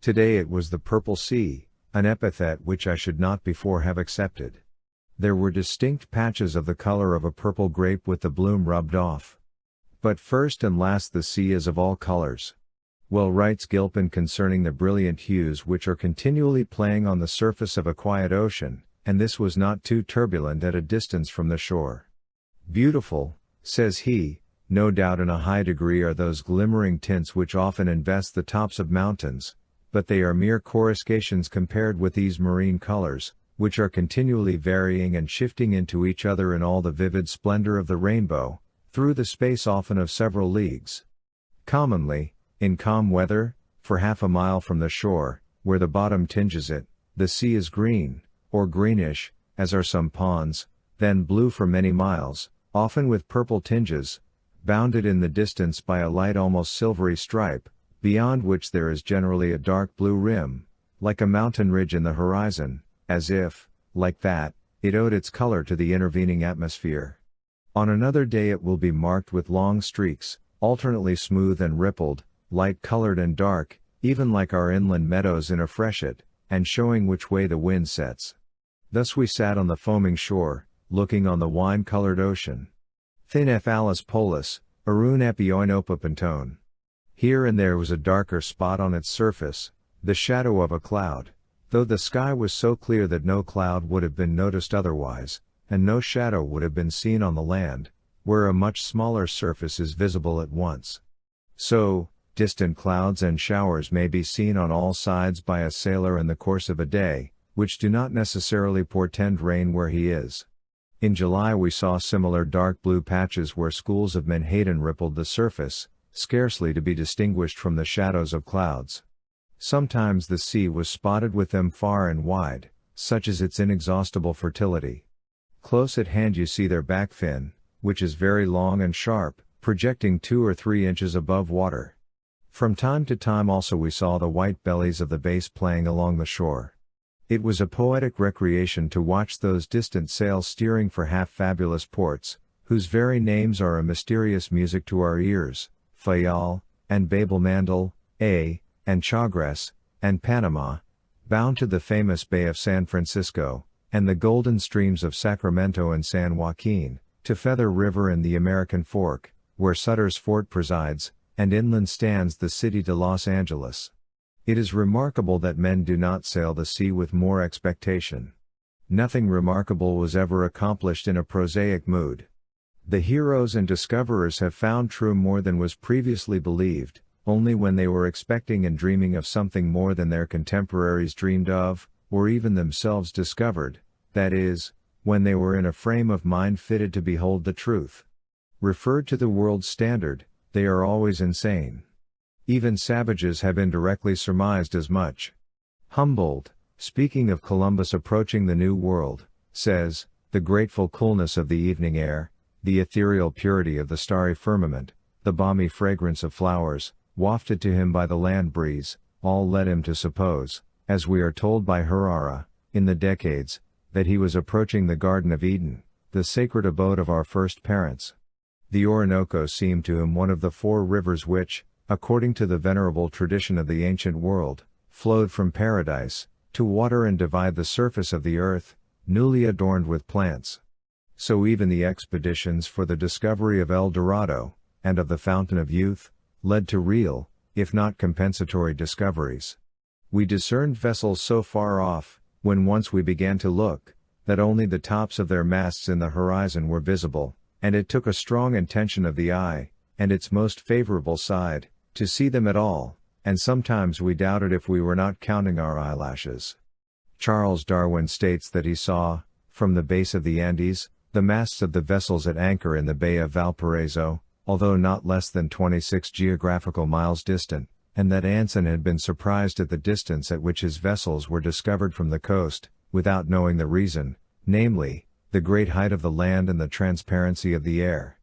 Today it was the purple sea, an epithet which I should not before have accepted. There were distinct patches of the color of a purple grape with the bloom rubbed off. But first and last the sea is of all colors. Well writes Gilpin concerning the brilliant hues which are continually playing on the surface of a quiet ocean, and this was not too turbulent at a distance from the shore. Beautiful, says he, no doubt in a high degree are those glimmering tints which often invest the tops of mountains, but they are mere coruscations compared with these marine colors, which are continually varying and shifting into each other in all the vivid splendor of the rainbow, through the space often of several leagues. Commonly, in calm weather, for half a mile from the shore, where the bottom tinges it, the sea is green, or greenish, as are some ponds, then blue for many miles, often with purple tinges, bounded in the distance by a light almost silvery stripe, beyond which there is generally a dark blue rim, like a mountain ridge in the horizon, as if, like that, it owed its color to the intervening atmosphere. On another day it will be marked with long streaks, alternately smooth and rippled, light-colored and dark, even like our inland meadows in a freshet, and showing which way the wind sets. Thus we sat on the foaming shore, looking on the wine-colored ocean. Thin Ephalis polus, Arun epioinopapantone. Here and there was a darker spot on its surface, the shadow of a cloud, though the sky was so clear that no cloud would have been noticed otherwise, and no shadow would have been seen on the land, where a much smaller surface is visible at once. So, distant clouds and showers may be seen on all sides by a sailor in the course of a day, which do not necessarily portend rain where he is. In July we saw similar dark blue patches where schools of menhaden rippled the surface, scarcely to be distinguished from the shadows of clouds. Sometimes the sea was spotted with them far and wide, such is its inexhaustible fertility. Close at hand you see their back fin, which is very long and sharp, projecting 2 or 3 inches above water. From time to time also we saw the white bellies of the bass playing along the shore. It was a poetic recreation to watch those distant sails steering for half-fabulous ports, whose very names are a mysterious music to our ears, Fayal, and Babel Mandel, and Chagres, and Panama, bound to the famous Bay of San Francisco, and the golden streams of Sacramento and San Joaquin, to Feather River and the American Fork, where Sutter's Fort presides, and inland stands the city de Los Angeles. It is remarkable that men do not sail the sea with more expectation. Nothing remarkable was ever accomplished in a prosaic mood. The heroes and discoverers have found true more than was previously believed, only when they were expecting and dreaming of something more than their contemporaries dreamed of, or even themselves discovered, that is, when they were in a frame of mind fitted to behold the truth. Referred to the world's standard, they are always insane. Even savages have indirectly surmised as much. Humboldt, speaking of Columbus approaching the New World, says, "The grateful coolness of the evening air, the ethereal purity of the starry firmament, the balmy fragrance of flowers, wafted to him by the land breeze, all led him to suppose, as we are told by Herrera, in the Decades, that he was approaching the Garden of Eden, the sacred abode of our first parents. The Orinoco seemed to him one of the four rivers which, according to the venerable tradition of the ancient world, flowed from paradise, to water and divide the surface of the earth, newly adorned with plants." So even the expeditions for the discovery of El Dorado, and of the Fountain of Youth, led to real, if not compensatory discoveries. We discerned vessels so far off, when once we began to look, that only the tops of their masts in the horizon were visible, and it took a strong intention of the eye, and its most favorable side, to see them at all, and sometimes we doubted if we were not counting our eyelashes. Charles Darwin states that he saw, from the base of the Andes, the masts of the vessels at anchor in the Bay of Valparaiso, although not less than 26 geographical miles distant, and that Anson had been surprised at the distance at which his vessels were discovered from the coast, without knowing the reason, namely, the great height of the land and the transparency of the air.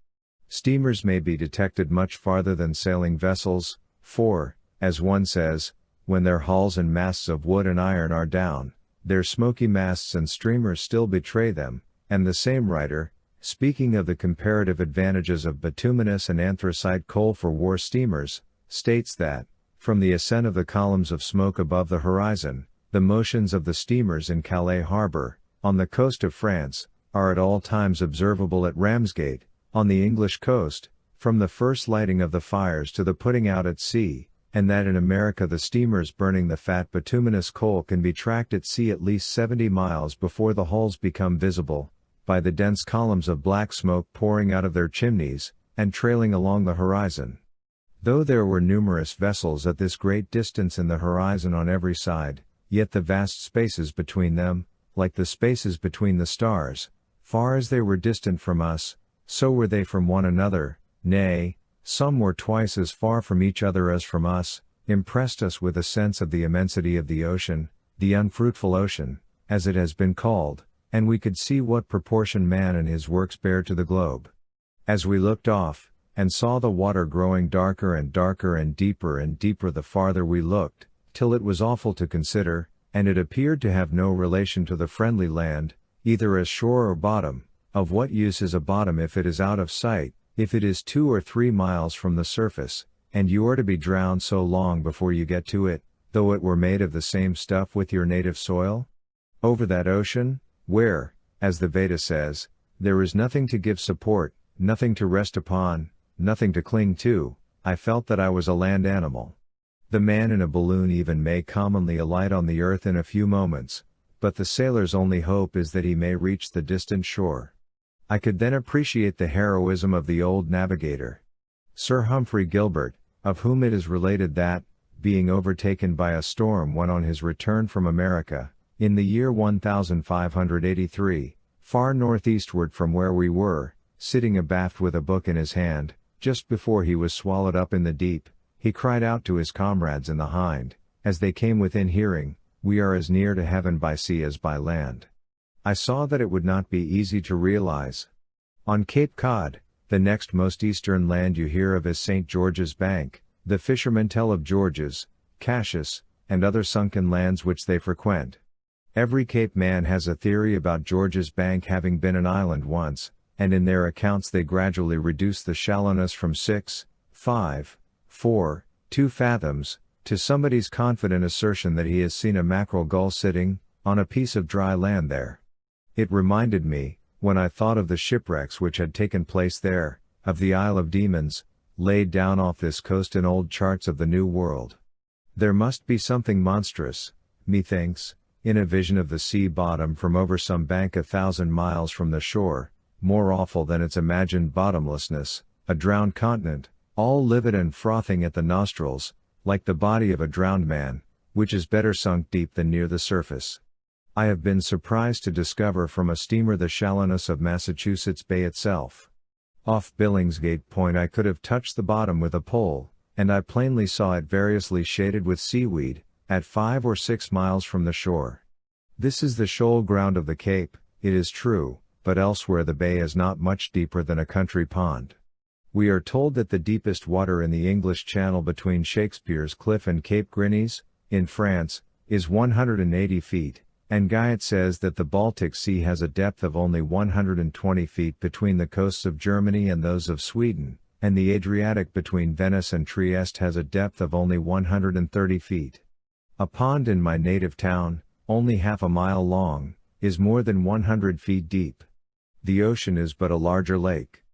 Steamers may be detected much farther than sailing vessels, for, as one says, when their hulls and masts of wood and iron are down, their smoky masts and streamers still betray them, and the same writer, speaking of the comparative advantages of bituminous and anthracite coal for war steamers, states that, from the ascent of the columns of smoke above the horizon, the motions of the steamers in Calais harbor, on the coast of France, are at all times observable at Ramsgate, on the English coast, from the first lighting of the fires to the putting out at sea, and that in America the steamers burning the fat bituminous coal can be tracked at sea at least 70 miles before the hulls become visible, by the dense columns of black smoke pouring out of their chimneys, and trailing along the horizon. Though there were numerous vessels at this great distance in the horizon on every side, yet the vast spaces between them, like the spaces between the stars, far as they were distant from us, so were they from one another, nay, some were twice as far from each other as from us, impressed us with a sense of the immensity of the ocean, the unfruitful ocean, as it has been called, and we could see what proportion man and his works bear to the globe. As we looked off, and saw the water growing darker and darker and deeper the farther we looked, till it was awful to consider, and it appeared to have no relation to the friendly land, either as shore or bottom. Of what use is a bottom if it is out of sight, if it is 2 or 3 miles from the surface, and you are to be drowned so long before you get to it, though it were made of the same stuff with your native soil? Over that ocean, where, as the Veda says, there is nothing to give support, nothing to rest upon, nothing to cling to, I felt that I was a land animal. The man in a balloon even may commonly alight on the earth in a few moments, but the sailor's only hope is that he may reach the distant shore. I could then appreciate the heroism of the old navigator. Sir Humphrey Gilbert, of whom it is related that, being overtaken by a storm when on his return from America, in the year 1583, far northeastward from where we were, sitting abaft with a book in his hand, just before he was swallowed up in the deep, he cried out to his comrades in the Hind, as they came within hearing, "We are as near to heaven by sea as by land." I saw that it would not be easy to realize. On Cape Cod, the next most eastern land you hear of is St. George's Bank. The fishermen tell of George's, Cassius, and other sunken lands which they frequent. Every Cape man has a theory about George's Bank having been an island once, and in their accounts they gradually reduce the shallowness from 6, 5, 4, 2 fathoms, to somebody's confident assertion that he has seen a mackerel gull sitting, on a piece of dry land there. It reminded me, when I thought of the shipwrecks which had taken place there, of the Isle of Demons, laid down off this coast in old charts of the New World. There must be something monstrous, methinks, in a vision of the sea bottom from over some bank 1,000 miles from the shore, more awful than its imagined bottomlessness, a drowned continent, all livid and frothing at the nostrils, like the body of a drowned man, which is better sunk deep than near the surface. I have been surprised to discover from a steamer the shallowness of Massachusetts Bay itself. Off Billingsgate Point I could have touched the bottom with a pole, and I plainly saw it variously shaded with seaweed, at 5 or 6 miles from the shore. This is the shoal ground of the Cape, it is true, but elsewhere the bay is not much deeper than a country pond. We are told that the deepest water in the English Channel between Shakespeare's Cliff and Cape Grisnez, in France, is 180 feet, and Guyot says that the Baltic Sea has a depth of only 120 feet between the coasts of Germany and those of Sweden, and the Adriatic between Venice and Trieste has a depth of only 130 feet. A pond in my native town, only half a mile long, is more than 100 feet deep. The ocean is but a larger lake.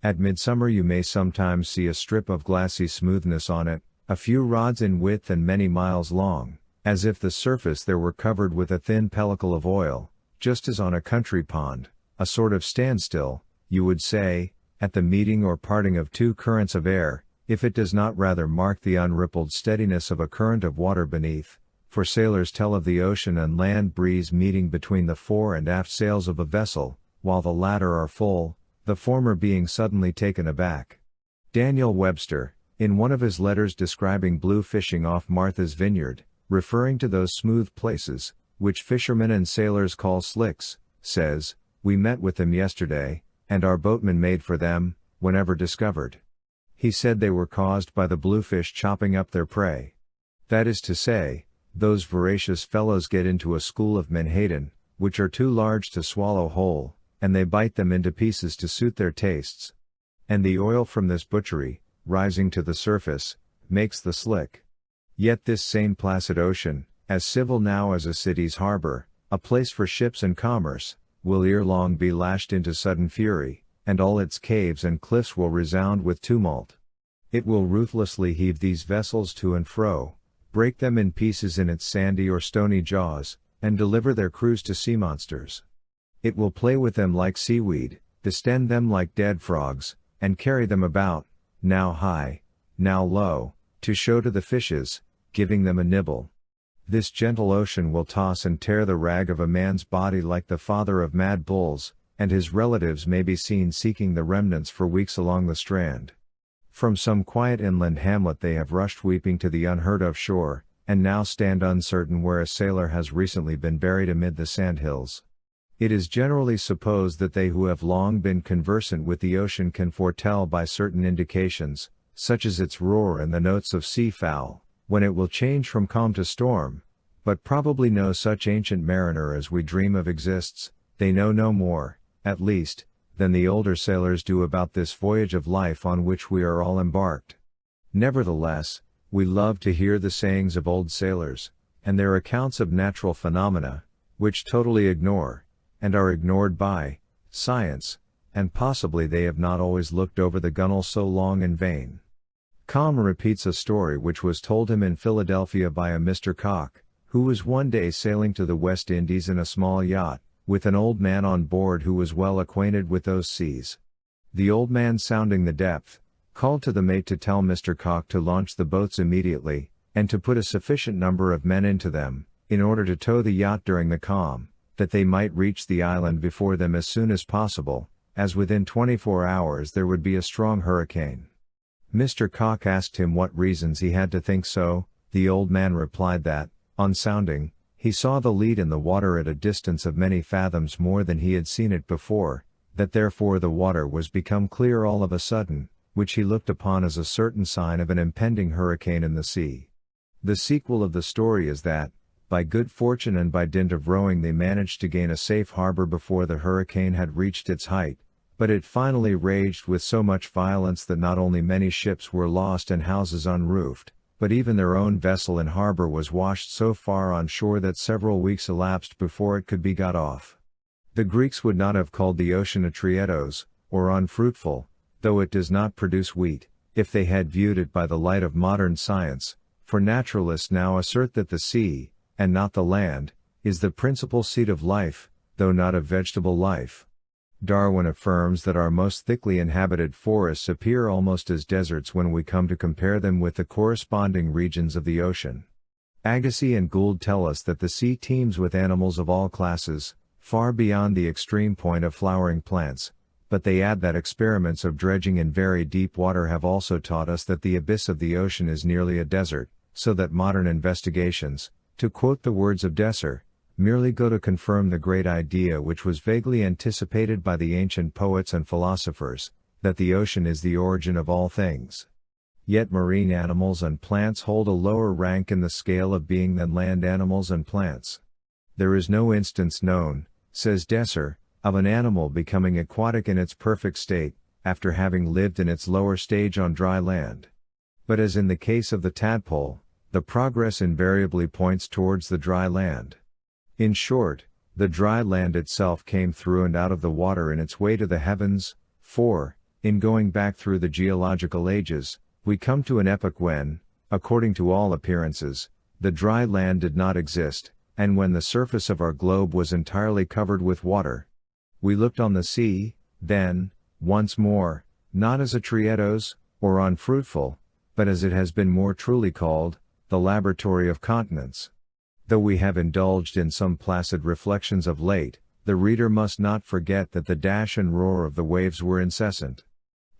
At midsummer you may sometimes see a strip of glassy smoothness on it, a few rods in width and many miles long, as if the surface there were covered with a thin pellicle of oil, just as on a country pond, a sort of standstill, you would say, at the meeting or parting of two currents of air, if it does not rather mark the unrippled steadiness of a current of water beneath, for sailors tell of the ocean and land breeze meeting between the fore and aft sails of a vessel, while the latter are full, the former being suddenly taken aback. Daniel Webster, in one of his letters describing blue fishing off Martha's Vineyard, referring to those smooth places, which fishermen and sailors call slicks, says, "We met with them yesterday, and our boatmen made for them, whenever discovered." He said they were caused by the bluefish chopping up their prey. That is to say, those voracious fellows get into a school of menhaden, which are too large to swallow whole, and they bite them into pieces to suit their tastes. And the oil from this butchery, rising to the surface, makes the slick. Yet this same placid ocean, as civil now as a city's harbor, a place for ships and commerce, will ere long be lashed into sudden fury, and all its caves and cliffs will resound with tumult. It will ruthlessly heave these vessels to and fro, break them in pieces in its sandy or stony jaws, and deliver their crews to sea monsters. It will play with them like seaweed, distend them like dead frogs, and carry them about, now high, now low, to show to the fishes, giving them a nibble. This gentle ocean will toss and tear the rag of a man's body like the father of mad bulls, and his relatives may be seen seeking the remnants for weeks along the strand. From some quiet inland hamlet they have rushed weeping to the unheard of shore, and now stand uncertain where a sailor has recently been buried amid the sandhills. It is generally supposed that they who have long been conversant with the ocean can foretell by certain indications, such as its roar and the notes of sea-fowl, when it will change from calm to storm, but probably no such ancient mariner as we dream of exists. They know no more, at least, than the older sailors do about this voyage of life on which we are all embarked. Nevertheless, we love to hear the sayings of old sailors, and their accounts of natural phenomena, which totally ignore, and are ignored by, science, and possibly they have not always looked over the gunwale so long in vain. Calm repeats a story which was told him in Philadelphia by a Mr. Cock, who was one day sailing to the West Indies in a small yacht, with an old man on board who was well acquainted with those seas. The old man, sounding the depth, called to the mate to tell Mr. Cock to launch the boats immediately, and to put a sufficient number of men into them, in order to tow the yacht during the calm, that they might reach the island before them as soon as possible, as within 24 hours there would be a strong hurricane. Mr. Cock asked him what reasons he had to think so. The old man replied that, on sounding, he saw the lead in the water at a distance of many fathoms more than he had seen it before, that therefore the water was become clear all of a sudden, which he looked upon as a certain sign of an impending hurricane in the sea. The sequel of the story is that, by good fortune and by dint of rowing they managed to gain a safe harbor before the hurricane had reached its height, but it finally raged with so much violence that not only many ships were lost and houses unroofed, but even their own vessel in harbor was washed so far on shore that several weeks elapsed before it could be got off. The Greeks would not have called the ocean atrietos, or unfruitful, though it does not produce wheat, if they had viewed it by the light of modern science, for naturalists now assert that the sea, and not the land, is the principal seat of life, though not of vegetable life. Darwin affirms that our most thickly inhabited forests appear almost as deserts when we come to compare them with the corresponding regions of the ocean. Agassiz and Gould tell us that the sea teems with animals of all classes, far beyond the extreme point of flowering plants, but they add that experiments of dredging in very deep water have also taught us that the abyss of the ocean is nearly a desert, so that modern investigations, to quote the words of Desser, merely go to confirm the great idea which was vaguely anticipated by the ancient poets and philosophers, that the ocean is the origin of all things. Yet marine animals and plants hold a lower rank in the scale of being than land animals and plants. There is no instance known, says Desser, of an animal becoming aquatic in its perfect state, after having lived in its lower stage on dry land. But as in the case of the tadpole, the progress invariably points towards the dry land. In short, the dry land itself came through and out of the water in its way to the heavens, for, in going back through the geological ages, we come to an epoch when, according to all appearances, the dry land did not exist, and when the surface of our globe was entirely covered with water. We looked on the sea, then, once more, not as a triedos, or unfruitful, but as it has been more truly called, the laboratory of continents. Though we have indulged in some placid reflections of late, the reader must not forget that the dash and roar of the waves were incessant.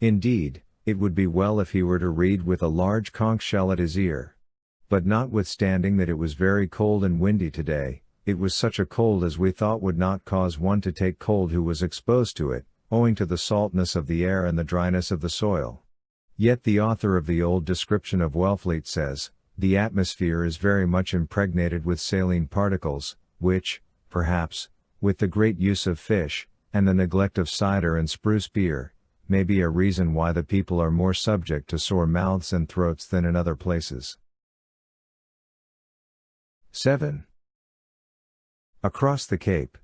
Indeed, it would be well if he were to read with a large conch shell at his ear. But notwithstanding that it was very cold and windy today, it was such a cold as we thought would not cause one to take cold who was exposed to it, owing to the saltness of the air and the dryness of the soil. Yet the author of the old description of Wellfleet says, the atmosphere is very much impregnated with saline particles, which, perhaps, with the great use of fish, and the neglect of cider and spruce beer, may be a reason why the people are more subject to sore mouths and throats than in other places. 7. Across the Cape.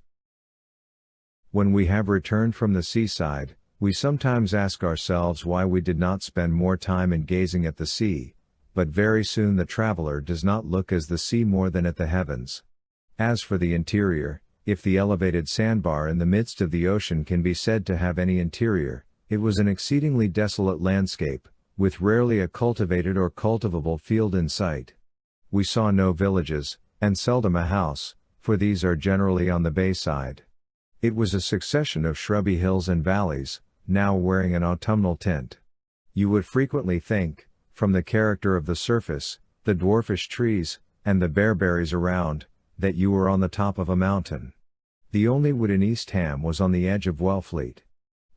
When we have returned from the seaside, we sometimes ask ourselves why we did not spend more time in gazing at the sea, but very soon the traveler does not look at the sea more than at the heavens. As for the interior, if the elevated sandbar in the midst of the ocean can be said to have any interior, it was an exceedingly desolate landscape, with rarely a cultivated or cultivable field in sight. We saw no villages, and seldom a house, for these are generally on the bay side. It was a succession of shrubby hills and valleys, now wearing an autumnal tint. You would frequently think, from the character of the surface, the dwarfish trees, and the bearberries around, that you were on the top of a mountain. The only wood in East Ham was on the edge of Wellfleet.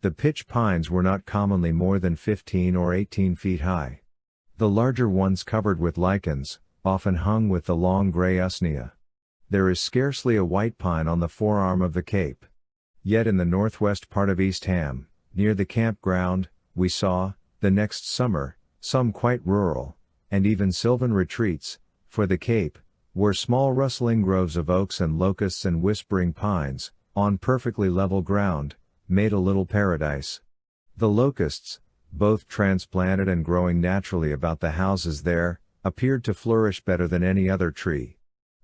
The pitch pines were not commonly more than 15 or 18 feet high. The larger ones covered with lichens, often hung with the long grey usnea. There is scarcely a white pine on the forearm of the Cape. Yet in the northwest part of East Ham, near the campground, we saw, the next summer, some quite rural, and even sylvan retreats, for the Cape, were small rustling groves of oaks and locusts and whispering pines, on perfectly level ground, made a little paradise. The locusts, both transplanted and growing naturally about the houses there, appeared to flourish better than any other tree.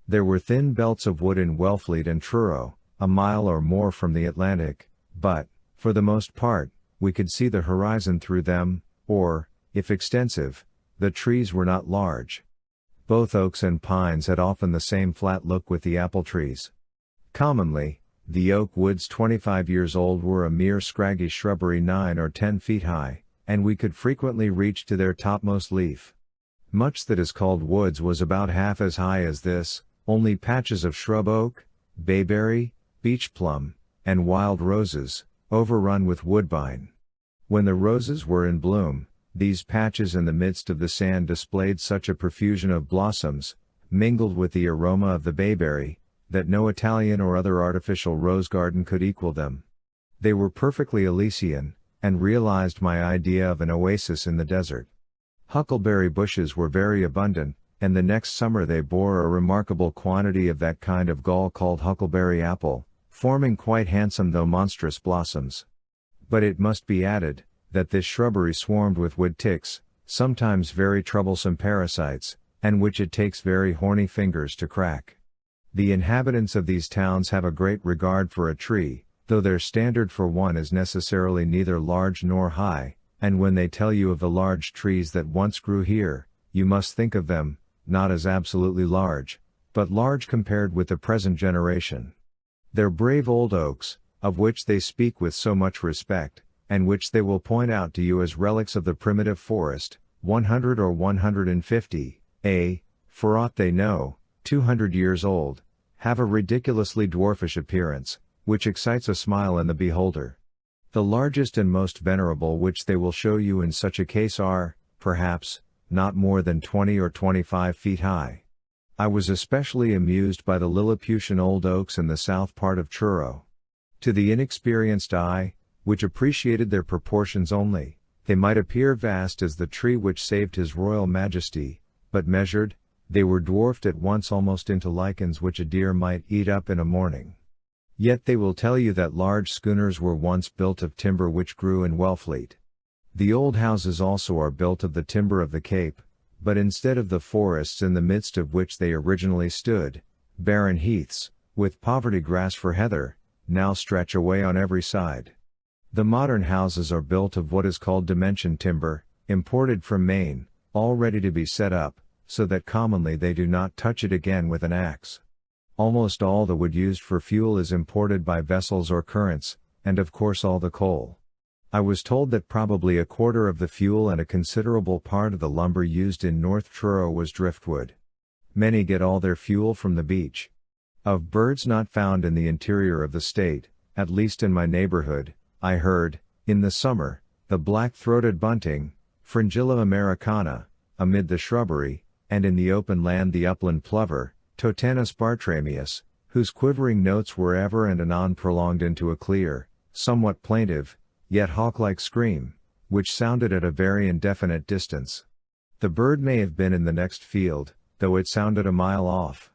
There were thin belts of wood in Wellfleet and Truro, a mile or more from the Atlantic, but, for the most part, we could see the horizon through them, or, if extensive, the trees were not large. Both oaks and pines had often the same flat look with the apple trees. Commonly, the oak woods 25 years old were a mere scraggy shrubbery 9 or 10 feet high, and we could frequently reach to their topmost leaf. Much that is called woods was about half as high as this, only patches of shrub oak, bayberry, beech plum, and wild roses, overrun with woodbine. When the roses were in bloom, these patches in the midst of the sand displayed such a profusion of blossoms, mingled with the aroma of the bayberry, that no Italian or other artificial rose garden could equal them. They were perfectly Elysian, and realized my idea of an oasis in the desert. Huckleberry bushes were very abundant, and the next summer they bore a remarkable quantity of that kind of gall called huckleberry apple, forming quite handsome though monstrous blossoms. But it must be added, that this shrubbery swarmed with wood ticks, sometimes very troublesome parasites, and which it takes very horny fingers to crack. The inhabitants of these towns have a great regard for a tree, though their standard for one is necessarily neither large nor high, and when they tell you of the large trees that once grew here, you must think of them, not as absolutely large, but large compared with the present generation. They're brave old oaks, of which they speak with so much respect, and which they will point out to you as relics of the primitive forest, 100 or 150, for aught they know, 200 years old, have a ridiculously dwarfish appearance, which excites a smile in the beholder. The largest and most venerable which they will show you in such a case are, perhaps, not more than 20 or 25 feet high. I was especially amused by the Lilliputian old oaks in the south part of Truro. To the inexperienced eye, which appreciated their proportions only, they might appear vast as the tree which saved His Royal Majesty, but measured, they were dwarfed at once almost into lichens which a deer might eat up in a morning. Yet they will tell you that large schooners were once built of timber which grew in Wellfleet. The old houses also are built of the timber of the Cape, but instead of the forests in the midst of which they originally stood, barren heaths, with poverty grass for heather, now stretch away on every side. The modern houses are built of what is called dimension timber, imported from Maine, all ready to be set up, so that commonly they do not touch it again with an axe. Almost all the wood used for fuel is imported by vessels or currents, and of course all the coal. I was told that probably a quarter of the fuel and a considerable part of the lumber used in North Truro was driftwood. Many get all their fuel from the beach. Of birds not found in the interior of the state, at least in my neighborhood, I heard, in the summer, the black-throated bunting, Fringilla americana, amid the shrubbery, and in the open land the upland plover, Totanus bartramius, whose quivering notes were ever and anon prolonged into a clear, somewhat plaintive, yet hawk-like scream, which sounded at a very indefinite distance. The bird may have been in the next field, though it sounded a mile off.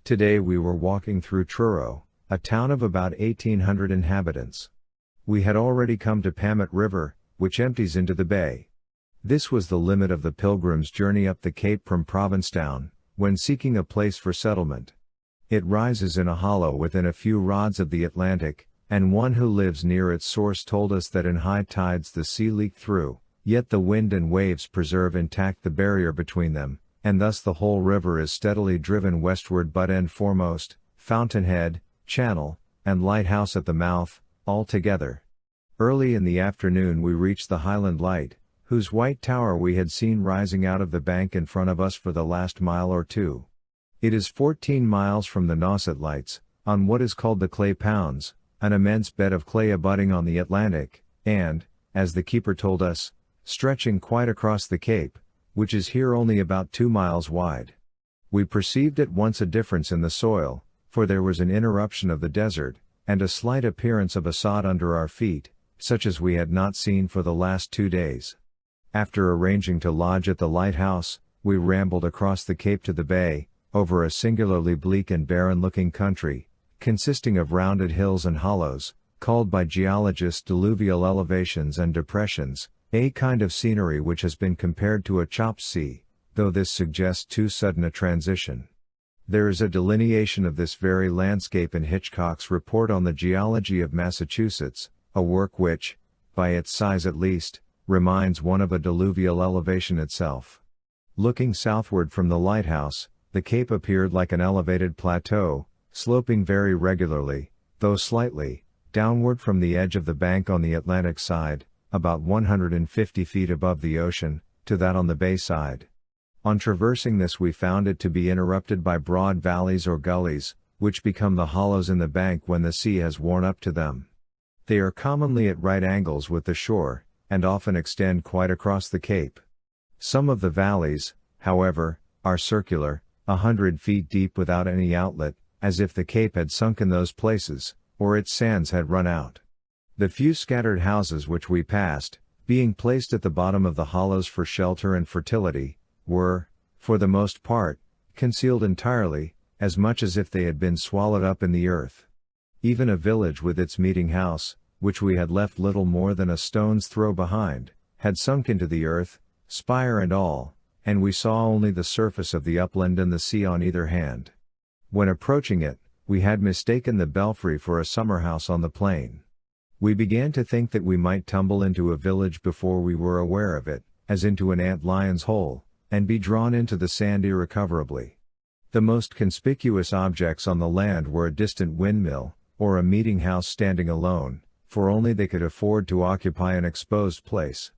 Today we were walking through Truro, a town of about 1,800 inhabitants. We had already come to Pamet River, which empties into the bay. This was the limit of the pilgrim's journey up the Cape from Provincetown, when seeking a place for settlement. It rises in a hollow within a few rods of the Atlantic, and one who lives near its source told us that in high tides the sea leaked through, yet the wind and waves preserve intact the barrier between them, and thus the whole river is steadily driven westward butt end foremost, fountainhead, channel, and lighthouse at the mouth, all together. Early in the afternoon we reached the Highland light, whose white tower we had seen rising out of the bank in front of us for the last mile or two. It is 14 miles from the Nauset lights, on what is called the Clay Pounds, an immense bed of clay abutting on the Atlantic, and, as the keeper told us, stretching quite across the Cape, which is here only about 2 miles wide. We perceived at once a difference in the soil, for there was an interruption of the desert, and a slight appearance of a sod under our feet, such as we had not seen for the last 2 days. After arranging to lodge at the lighthouse, we rambled across the Cape to the bay, over a singularly bleak and barren-looking country, consisting of rounded hills and hollows, called by geologists diluvial elevations and depressions, a kind of scenery which has been compared to a chopped sea, though this suggests too sudden a transition. There is a delineation of this very landscape in Hitchcock's Report on the Geology of Massachusetts, a work which, by its size at least, reminds one of a diluvial elevation itself. Looking southward from the lighthouse, the Cape appeared like an elevated plateau, sloping very regularly, though slightly, downward from the edge of the bank on the Atlantic side, about 150 feet above the ocean, to that on the bay side. On traversing this we found it to be interrupted by broad valleys or gullies, which become the hollows in the bank when the sea has worn up to them. They are commonly at right angles with the shore, and often extend quite across the Cape. Some of the valleys, however, are circular, 100 feet deep without any outlet, as if the Cape had sunk in those places, or its sands had run out. The few scattered houses which we passed, being placed at the bottom of the hollows for shelter and fertility, were, for the most part, concealed entirely, as much as if they had been swallowed up in the earth. Even a village with its meeting house, which we had left little more than a stone's throw behind, had sunk into the earth, spire and all, and we saw only the surface of the upland and the sea on either hand. When approaching it, we had mistaken the belfry for a summer house on the plain. We began to think that we might tumble into a village before we were aware of it, as into an ant-lion's hole, and be drawn into the sand irrecoverably. The most conspicuous objects on the land were a distant windmill, or a meeting house standing alone, for only they could afford to occupy an exposed place.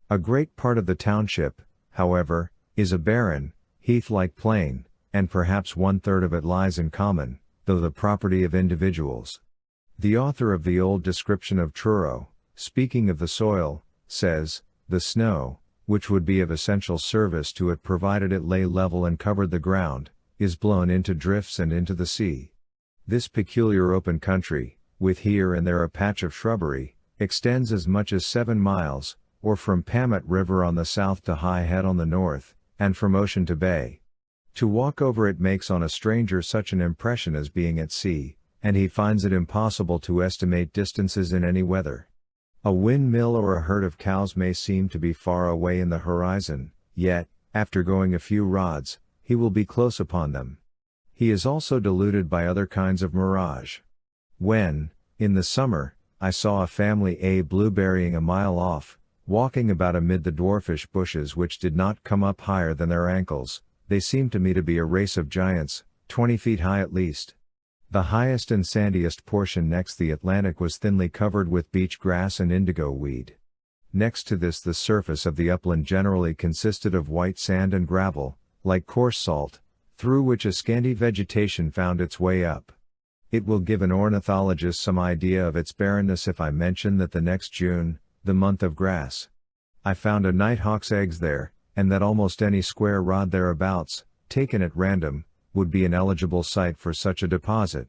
A great part of the township, however, is a barren, heath-like plain, and perhaps 1/3 of it lies in common, though the property of individuals. The author of the old description of Truro, speaking of the soil, says, "The snow, which would be of essential service to it provided it lay level and covered the ground, is blown into drifts and into the sea." This peculiar open country, with here and there a patch of shrubbery, extends as much as 7 miles, or from Pamet River on the south to High Head on the north, and from ocean to bay. To walk over it makes on a stranger such an impression as being at sea, and he finds it impossible to estimate distances in any weather. A windmill or a herd of cows may seem to be far away in the horizon, yet, after going a few rods, he will be close upon them. He is also deluded by other kinds of mirage. When, in the summer, I saw a family blueberrying a mile off, walking about amid the dwarfish bushes which did not come up higher than their ankles, they seemed to me to be a race of giants, 20 feet high at least. The highest and sandiest portion next the Atlantic was thinly covered with beach grass and indigo weed. Next to this the surface of the upland generally consisted of white sand and gravel, like coarse salt, through which a scanty vegetation found its way up. It will give an ornithologist some idea of its barrenness if I mention that the next June, the month of grass, I found a nighthawk's eggs there, and that almost any square rod thereabouts, taken at random, would be an eligible site for such a deposit.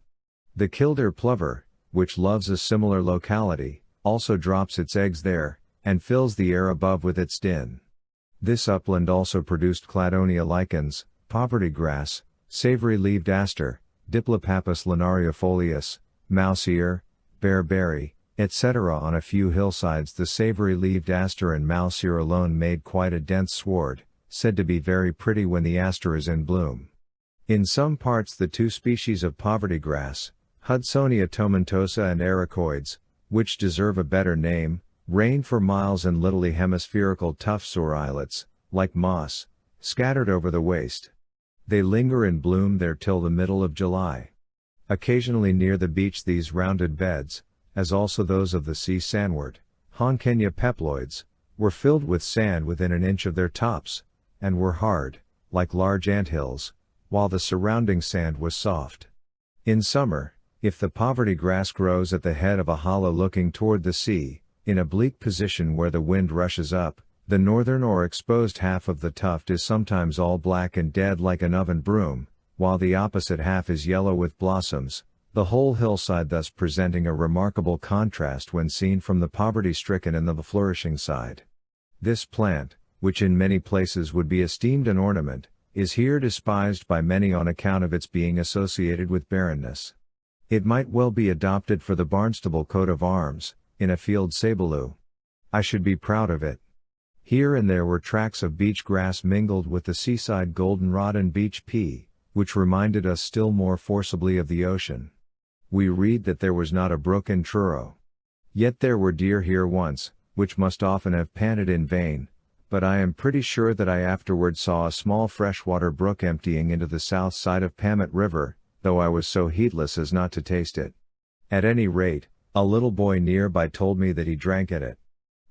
The killdeer plover, which loves a similar locality, also drops its eggs there, and fills the air above with its din. This upland also produced cladonia lichens, poverty grass, savory-leaved aster, Diplopappus linearifolius, mouse ear, bearberry, etc. On a few hillsides the savory-leaved aster and mouse ear alone made quite a dense sward, said to be very pretty when the aster is in bloom. In some parts the two species of poverty grass, Hudsonia tomentosa and ericoides, which deserve a better name, reign for miles in littly hemispherical tufts or islets, like moss, scattered over the waste. They linger in bloom there till the middle of July. Occasionally near the beach these rounded beds, as also those of the sea sandwort, Honkenia peploids, were filled with sand within an inch of their tops, and were hard, like large anthills, while the surrounding sand was soft. In summer, if the poverty grass grows at the head of a hollow looking toward the sea, in a bleak position where the wind rushes up, the northern or exposed half of the tuft is sometimes all black and dead like an oven broom, while the opposite half is yellow with blossoms, the whole hillside thus presenting a remarkable contrast when seen from the poverty-stricken and the flourishing side. This plant, which in many places would be esteemed an ornament, is here despised by many on account of its being associated with barrenness. It might well be adopted for the Barnstable coat of arms, in a field sabaloo. I should be proud of it. Here and there were tracts of beach grass mingled with the seaside goldenrod and beach pea, which reminded us still more forcibly of the ocean. We read that there was not a brook in Truro. Yet there were deer here once, which must often have panted in vain, but I am pretty sure that I afterward saw a small freshwater brook emptying into the south side of Pamet River, though I was so heedless as not to taste it. At any rate, a little boy nearby told me that he drank at it.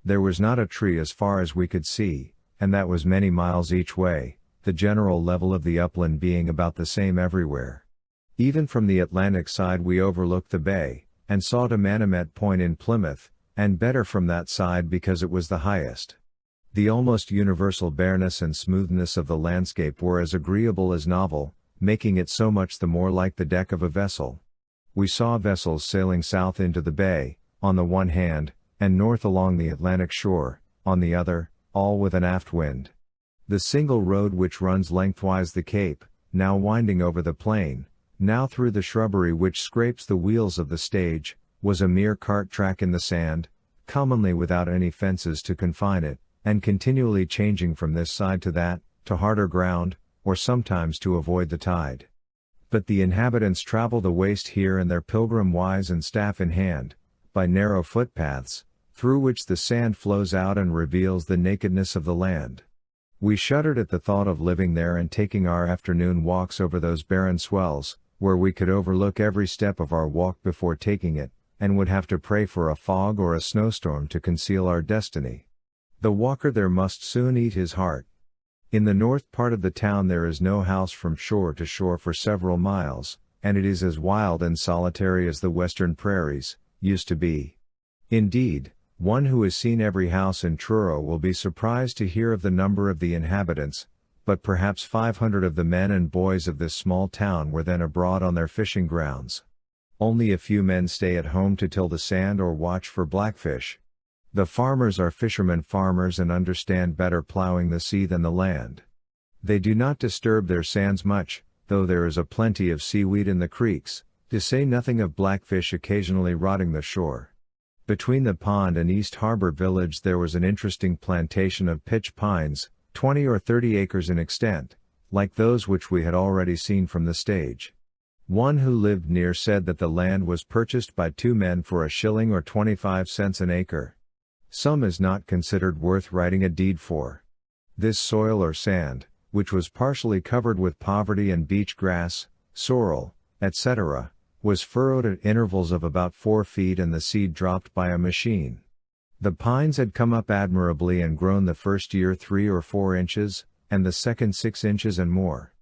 There was not a tree as far as we could see, and that was many miles each way, the general level of the upland being about the same everywhere. Even from the Atlantic side we overlooked the bay, and saw to Manomet Point in Plymouth, and better from that side because it was the highest. The almost universal bareness and smoothness of the landscape were as agreeable as novel, making it so much the more like the deck of a vessel. We saw vessels sailing south into the bay, on the one hand, and north along the Atlantic shore, on the other, all with an aft wind. The single road which runs lengthwise the cape, now winding over the plain, now through the shrubbery which scrapes the wheels of the stage, was a mere cart track in the sand, commonly without any fences to confine it, and continually changing from this side to that, to harder ground, or sometimes to avoid the tide. But the inhabitants travel the waste here in their pilgrim wise and staff in hand, by narrow footpaths, through which the sand flows out and reveals the nakedness of the land. We shuddered at the thought of living there and taking our afternoon walks over those barren swells, where we could overlook every step of our walk before taking it, and would have to pray for a fog or a snowstorm to conceal our destiny. The walker there must soon eat his heart. In the north part of the town there is no house from shore to shore for several miles, and it is as wild and solitary as the western prairies used to be. Indeed, one who has seen every house in Truro will be surprised to hear of the number of the inhabitants, but perhaps 500 of the men and boys of this small town were then abroad on their fishing grounds. Only a few men stay at home to till the sand or watch for blackfish. The farmers are fishermen farmers and understand better plowing the sea than the land. They do not disturb their sands much, though there is a plenty of seaweed in the creeks, to say nothing of blackfish occasionally rotting the shore. Between the pond and East Harbor village there was an interesting plantation of pitch pines, 20 or 30 acres in extent, like those which we had already seen from the stage. One who lived near said that the land was purchased by two men for a shilling or 25 cents an acre. Some is not considered worth writing a deed for. This soil or sand, which was partially covered with poverty and beach grass, sorrel, etc., was furrowed at intervals of about 4 feet and the seed dropped by a machine. The pines had come up admirably and grown the first year 3 or 4 inches, and the second 6 inches and more.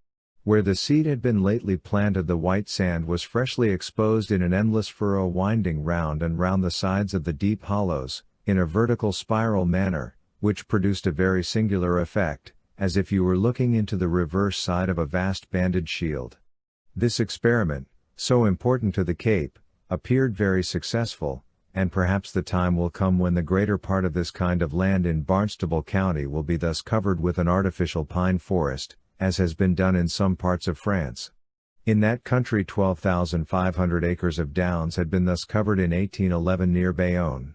Where the seed had been lately planted the white sand was freshly exposed in an endless furrow winding round and round the sides of the deep hollows, in a vertical spiral manner, which produced a very singular effect, as if you were looking into the reverse side of a vast banded shield. This experiment, so important to the Cape, appeared very successful, and perhaps the time will come when the greater part of this kind of land in Barnstable County will be thus covered with an artificial pine forest, as has been done in some parts of France. In that country 12,500 acres of downs had been thus covered in 1811 near Bayonne.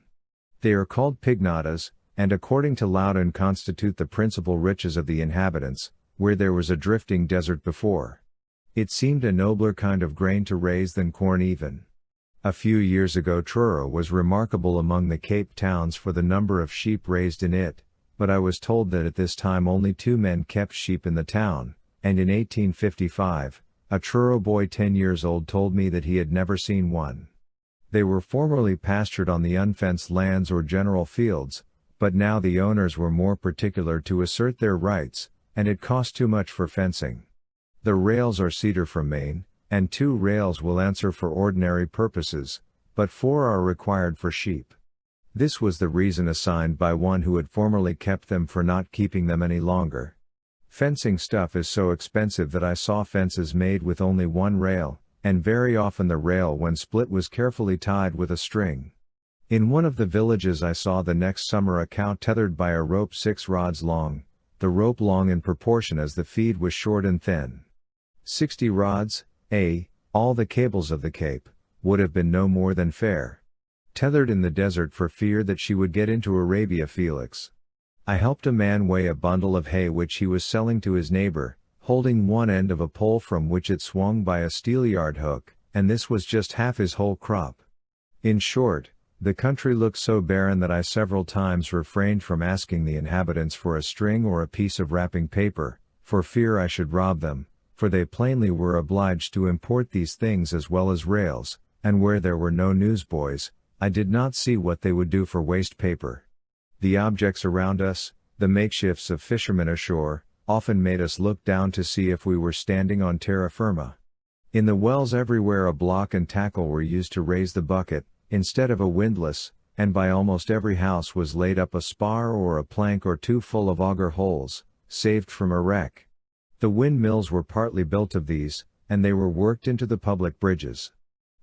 They are called pignatas, and according to Loudon constitute the principal riches of the inhabitants, where there was a drifting desert before. It seemed a nobler kind of grain to raise than corn even. A few years ago Truro was remarkable among the Cape towns for the number of sheep raised in it, but I was told that at this time only 2 men kept sheep in the town, and in 1855, a Truro boy 10 years old told me that he had never seen one. They were formerly pastured on the unfenced lands or general fields, but now the owners were more particular to assert their rights, and it cost too much for fencing. The rails are cedar from Maine, and 2 rails will answer for ordinary purposes, but 4 are required for sheep. This was the reason assigned by one who had formerly kept them for not keeping them any longer. Fencing stuff is so expensive that I saw fences made with only 1 rail, and very often the rail when split was carefully tied with a string. In one of the villages I saw the next summer a cow tethered by a rope 6 rods long, the rope long in proportion as the feed was short and thin. 60 rods, all the cables of the Cape, would have been no more than fair. Tethered in the desert for fear that she would get into Arabia Felix. I helped a man weigh a bundle of hay which he was selling to his neighbor, holding one end of a pole from which it swung by a steelyard hook, and this was just half his whole crop. In short, the country looked so barren that I several times refrained from asking the inhabitants for a string or a piece of wrapping paper, for fear I should rob them, for they plainly were obliged to import these things as well as rails, and where there were no newsboys, I did not see what they would do for waste paper. The objects around us, the makeshifts of fishermen ashore, often made us look down to see if we were standing on terra firma. In the wells everywhere a block and tackle were used to raise the bucket, instead of a windlass, and by almost every house was laid up a spar or a plank or 2 full of auger holes, saved from a wreck. The windmills were partly built of these, and they were worked into the public bridges.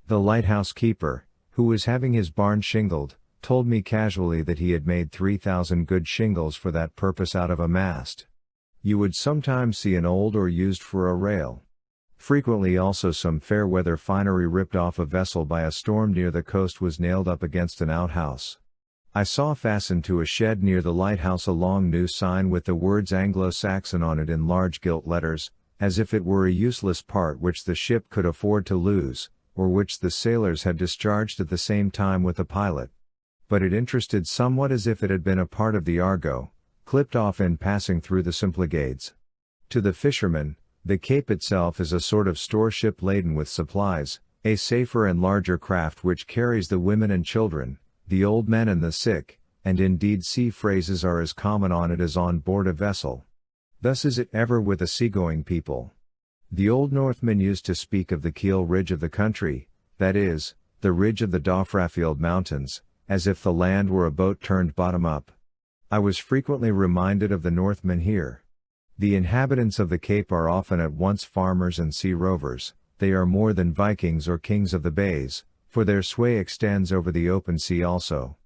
The lighthouse keeper, who was having his barn shingled, told me casually that he had made 3,000 good shingles for that purpose out of a mast. You would sometimes see an old or used for a rail. Frequently also some fair weather finery ripped off a vessel by a storm near the coast was nailed up against an outhouse. I saw fastened to a shed near the lighthouse a long new sign with the words Anglo-Saxon on it in large gilt letters, as if it were a useless part which the ship could afford to lose, or which the sailors had discharged at the same time with the pilot. But it interested somewhat as if it had been a part of the Argo, clipped off in passing through the Symplegades. To the fisherman, the Cape itself is a sort of store ship laden with supplies, a safer and larger craft which carries the women and children, the old men and the sick, and indeed sea phrases are as common on it as on board a vessel. Thus is it ever with a seagoing people. The old Northmen used to speak of the keel ridge of the country, that is, the ridge of the Dofrafield Mountains, as if the land were a boat turned bottom up. I was frequently reminded of the Northmen here. The inhabitants of the Cape are often at once farmers and sea rovers. They are more than Vikings or kings of the bays, for their sway extends over the open sea also.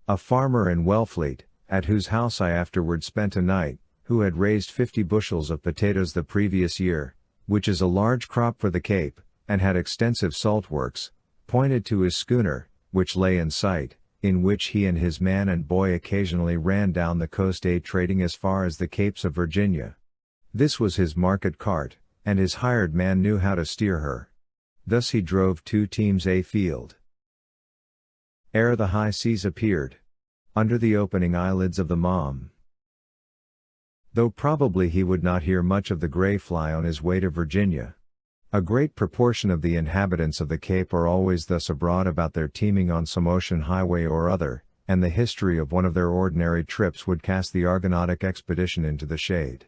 A farmer in Wellfleet, at whose house I afterward spent a night, who had raised 50 bushels of potatoes the previous year, which is a large crop for the Cape, and had extensive salt works, pointed to his schooner, which lay in sight, in which he and his man and boy occasionally ran down the coast trading as far as the Capes of Virginia. This was his market cart, and his hired man knew how to steer her. Thus he drove 2 teams afield. Ere the high seas appeared, under the opening eyelids of the Mom. Though probably he would not hear much of the gray fly on his way to Virginia. A great proportion of the inhabitants of the Cape are always thus abroad about their teaming on some ocean highway or other, and the history of one of their ordinary trips would cast the Argonautic expedition into the shade.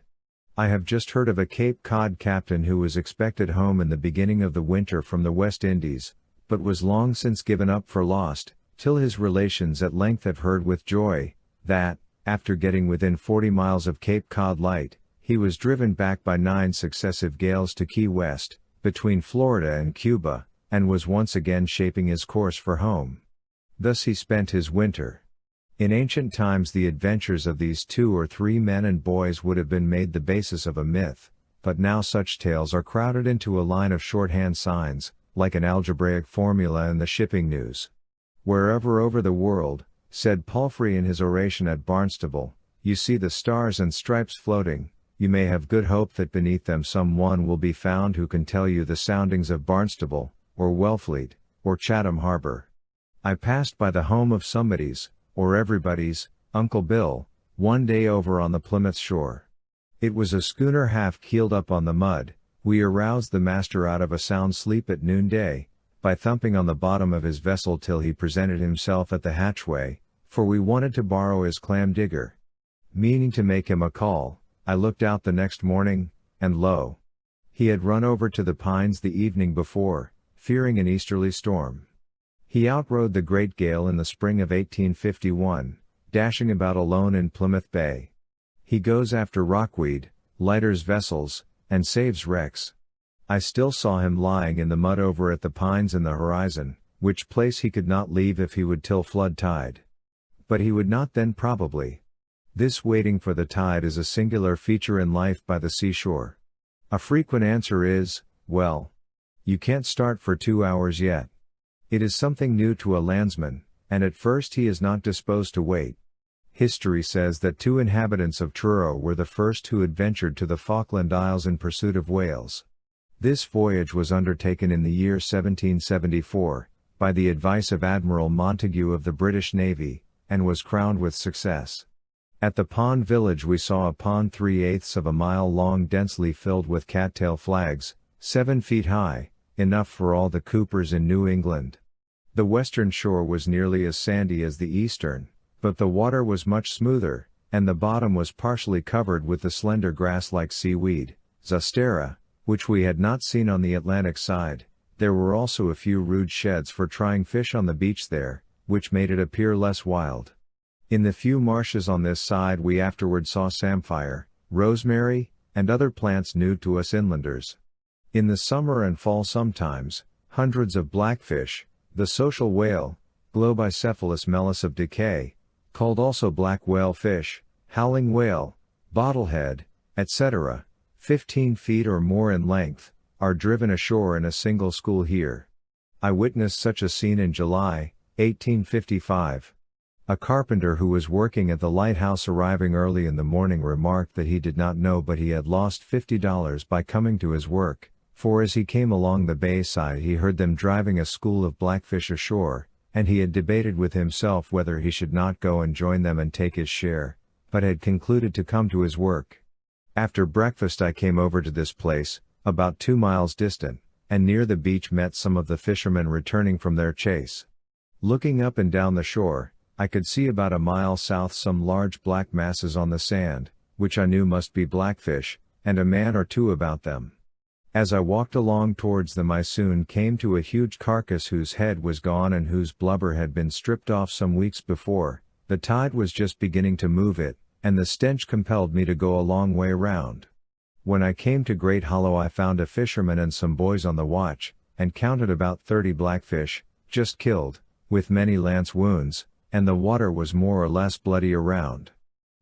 I have just heard of a Cape Cod captain who was expected home in the beginning of the winter from the West Indies, but was long since given up for lost, till his relations at length have heard with joy, that, after getting within 40 miles of Cape Cod Light, he was driven back by 9 successive gales to Key West, between Florida and Cuba, and was once again shaping his course for home. Thus he spent his winter. In ancient times the adventures of these 2 or 3 men and boys would have been made the basis of a myth, but now such tales are crowded into a line of shorthand signs, like an algebraic formula in the shipping news. Wherever over the world, said Palfrey in his oration at Barnstable, you see the stars and stripes floating, you may have good hope that beneath them some one will be found who can tell you the soundings of Barnstable, or Wellfleet, or Chatham Harbor. I passed by the home of somebody's, or everybody's, Uncle Bill, one day over on the Plymouth shore. It was a schooner half keeled up on the mud. We aroused the master out of a sound sleep at noonday, by thumping on the bottom of his vessel till he presented himself at the hatchway, for we wanted to borrow his clam digger. Meaning to make him a call, I looked out the next morning, and lo! He had run over to the Pines the evening before, fearing an easterly storm. He outrode the great gale in the spring of 1851, dashing about alone in Plymouth Bay. He goes after rockweed, lighters vessels, and saves wrecks. I still saw him lying in the mud over at the Pines in the horizon, which place he could not leave if he would till flood tide. But he would not then probably. This waiting for the tide is a singular feature in life by the seashore. A frequent answer is, well, you can't start for 2 hours yet. It is something new to a landsman, and at first he is not disposed to wait. History says that 2 inhabitants of Truro were the first who adventured to the Falkland Isles in pursuit of whales. This voyage was undertaken in the year 1774, by the advice of Admiral Montagu of the British Navy, and was crowned with success. At the pond village we saw a pond 3/8 of a mile long densely filled with cattail flags, 7 feet high, enough for all the coopers in New England. The western shore was nearly as sandy as the eastern, but the water was much smoother, and the bottom was partially covered with the slender grass-like seaweed, Zostera, which we had not seen on the Atlantic side. There were also a few rude sheds for trying fish on the beach there, which made it appear less wild. In the few marshes on this side we afterward saw samphire, rosemary, and other plants new to us inlanders. In the summer and fall sometimes, hundreds of blackfish, the social whale, Globicephalus mellis of decay, called also black whale fish, howling whale, bottlehead, etc., 15 feet or more in length, are driven ashore in a single school here. I witnessed such a scene in July, 1855. A carpenter who was working at the lighthouse arriving early in the morning remarked that he did not know but he had lost $50 by coming to his work, for as he came along the bay side he heard them driving a school of blackfish ashore, and he had debated with himself whether he should not go and join them and take his share, but had concluded to come to his work. After breakfast I came over to this place, about 2 miles distant, and near the beach met some of the fishermen returning from their chase. Looking up and down the shore, I could see about a mile south some large black masses on the sand, which I knew must be blackfish, and a man or two about them. As I walked along towards them I soon came to a huge carcass whose head was gone and whose blubber had been stripped off some weeks before. The tide was just beginning to move it, and the stench compelled me to go a long way round. When I came to Great Hollow I found a fisherman and some boys on the watch, and counted about 30 blackfish, just killed, with many lance wounds, and the water was more or less bloody around.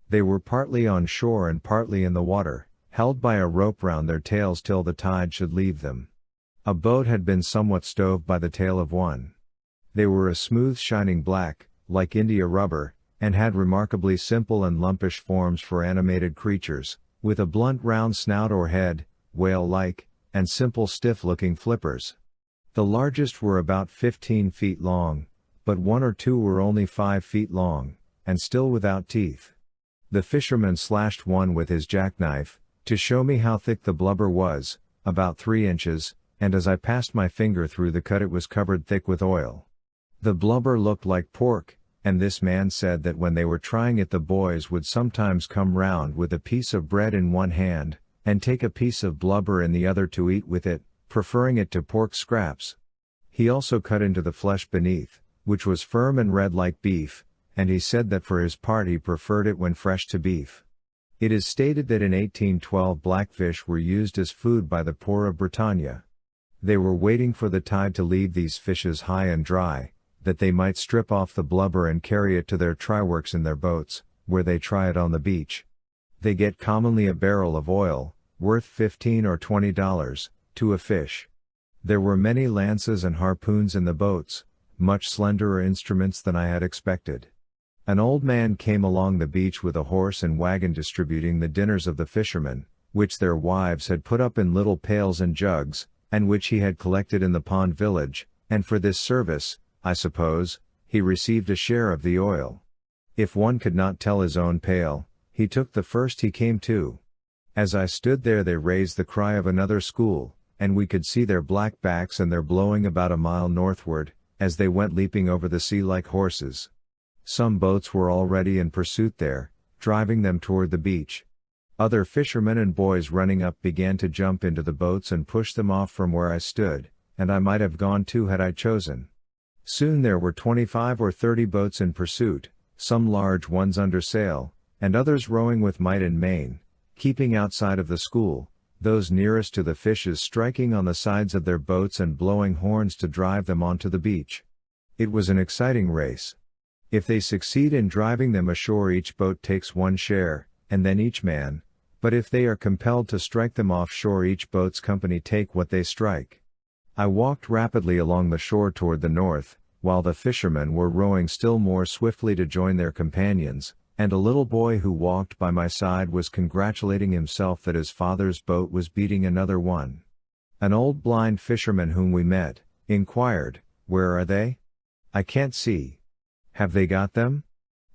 They were partly on shore and partly in the water, held by a rope round their tails till the tide should leave them. A boat had been somewhat stove by the tail of one. They were a smooth shining black, like India rubber, and had remarkably simple and lumpish forms for animated creatures, with a blunt round snout or head, whale-like, and simple stiff-looking flippers. The largest were about 15 feet long, but one or two were only 5 feet long, and still without teeth. The fisherman slashed one with his jackknife, to show me how thick the blubber was, about 3 inches, and as I passed my finger through the cut it was covered thick with oil. The blubber looked like pork, and this man said that when they were trying it the boys would sometimes come round with a piece of bread in one hand, and take a piece of blubber in the other to eat with it, preferring it to pork scraps. He also cut into the flesh beneath, which was firm and red like beef, and he said that for his part he preferred it when fresh to beef. It is stated that in 1812 blackfish were used as food by the poor of Britannia. They were waiting for the tide to leave these fishes high and dry, that they might strip off the blubber and carry it to their tryworks in their boats, where they try it on the beach. They get commonly a barrel of oil, worth $15 or $20, to a fish. There were many lances and harpoons in the boats, much slenderer instruments than I had expected. An old man came along the beach with a horse and wagon distributing the dinners of the fishermen, which their wives had put up in little pails and jugs, and which he had collected in the pond village, and for this service, I suppose, he received a share of the oil. If one could not tell his own pail, he took the first he came to. As I stood there they raised the cry of another school, and we could see their black backs and their blowing about a mile northward, as they went leaping over the sea like horses. Some boats were already in pursuit there, driving them toward the beach. Other fishermen and boys running up began to jump into the boats and push them off from where I stood, and I might have gone too had I chosen. Soon there were 25 or 30 boats in pursuit, some large ones under sail, and others rowing with might and main, keeping outside of the school, those nearest to the fishes striking on the sides of their boats and blowing horns to drive them onto the beach. It was an exciting race. If they succeed in driving them ashore each boat takes one share, and then each man, but if they are compelled to strike them offshore each boat's company take what they strike. I walked rapidly along the shore toward the north, while the fishermen were rowing still more swiftly to join their companions, and a little boy who walked by my side was congratulating himself that his father's boat was beating another one. An old blind fisherman whom we met, inquired, "Where are they? I can't see. Have they got them?"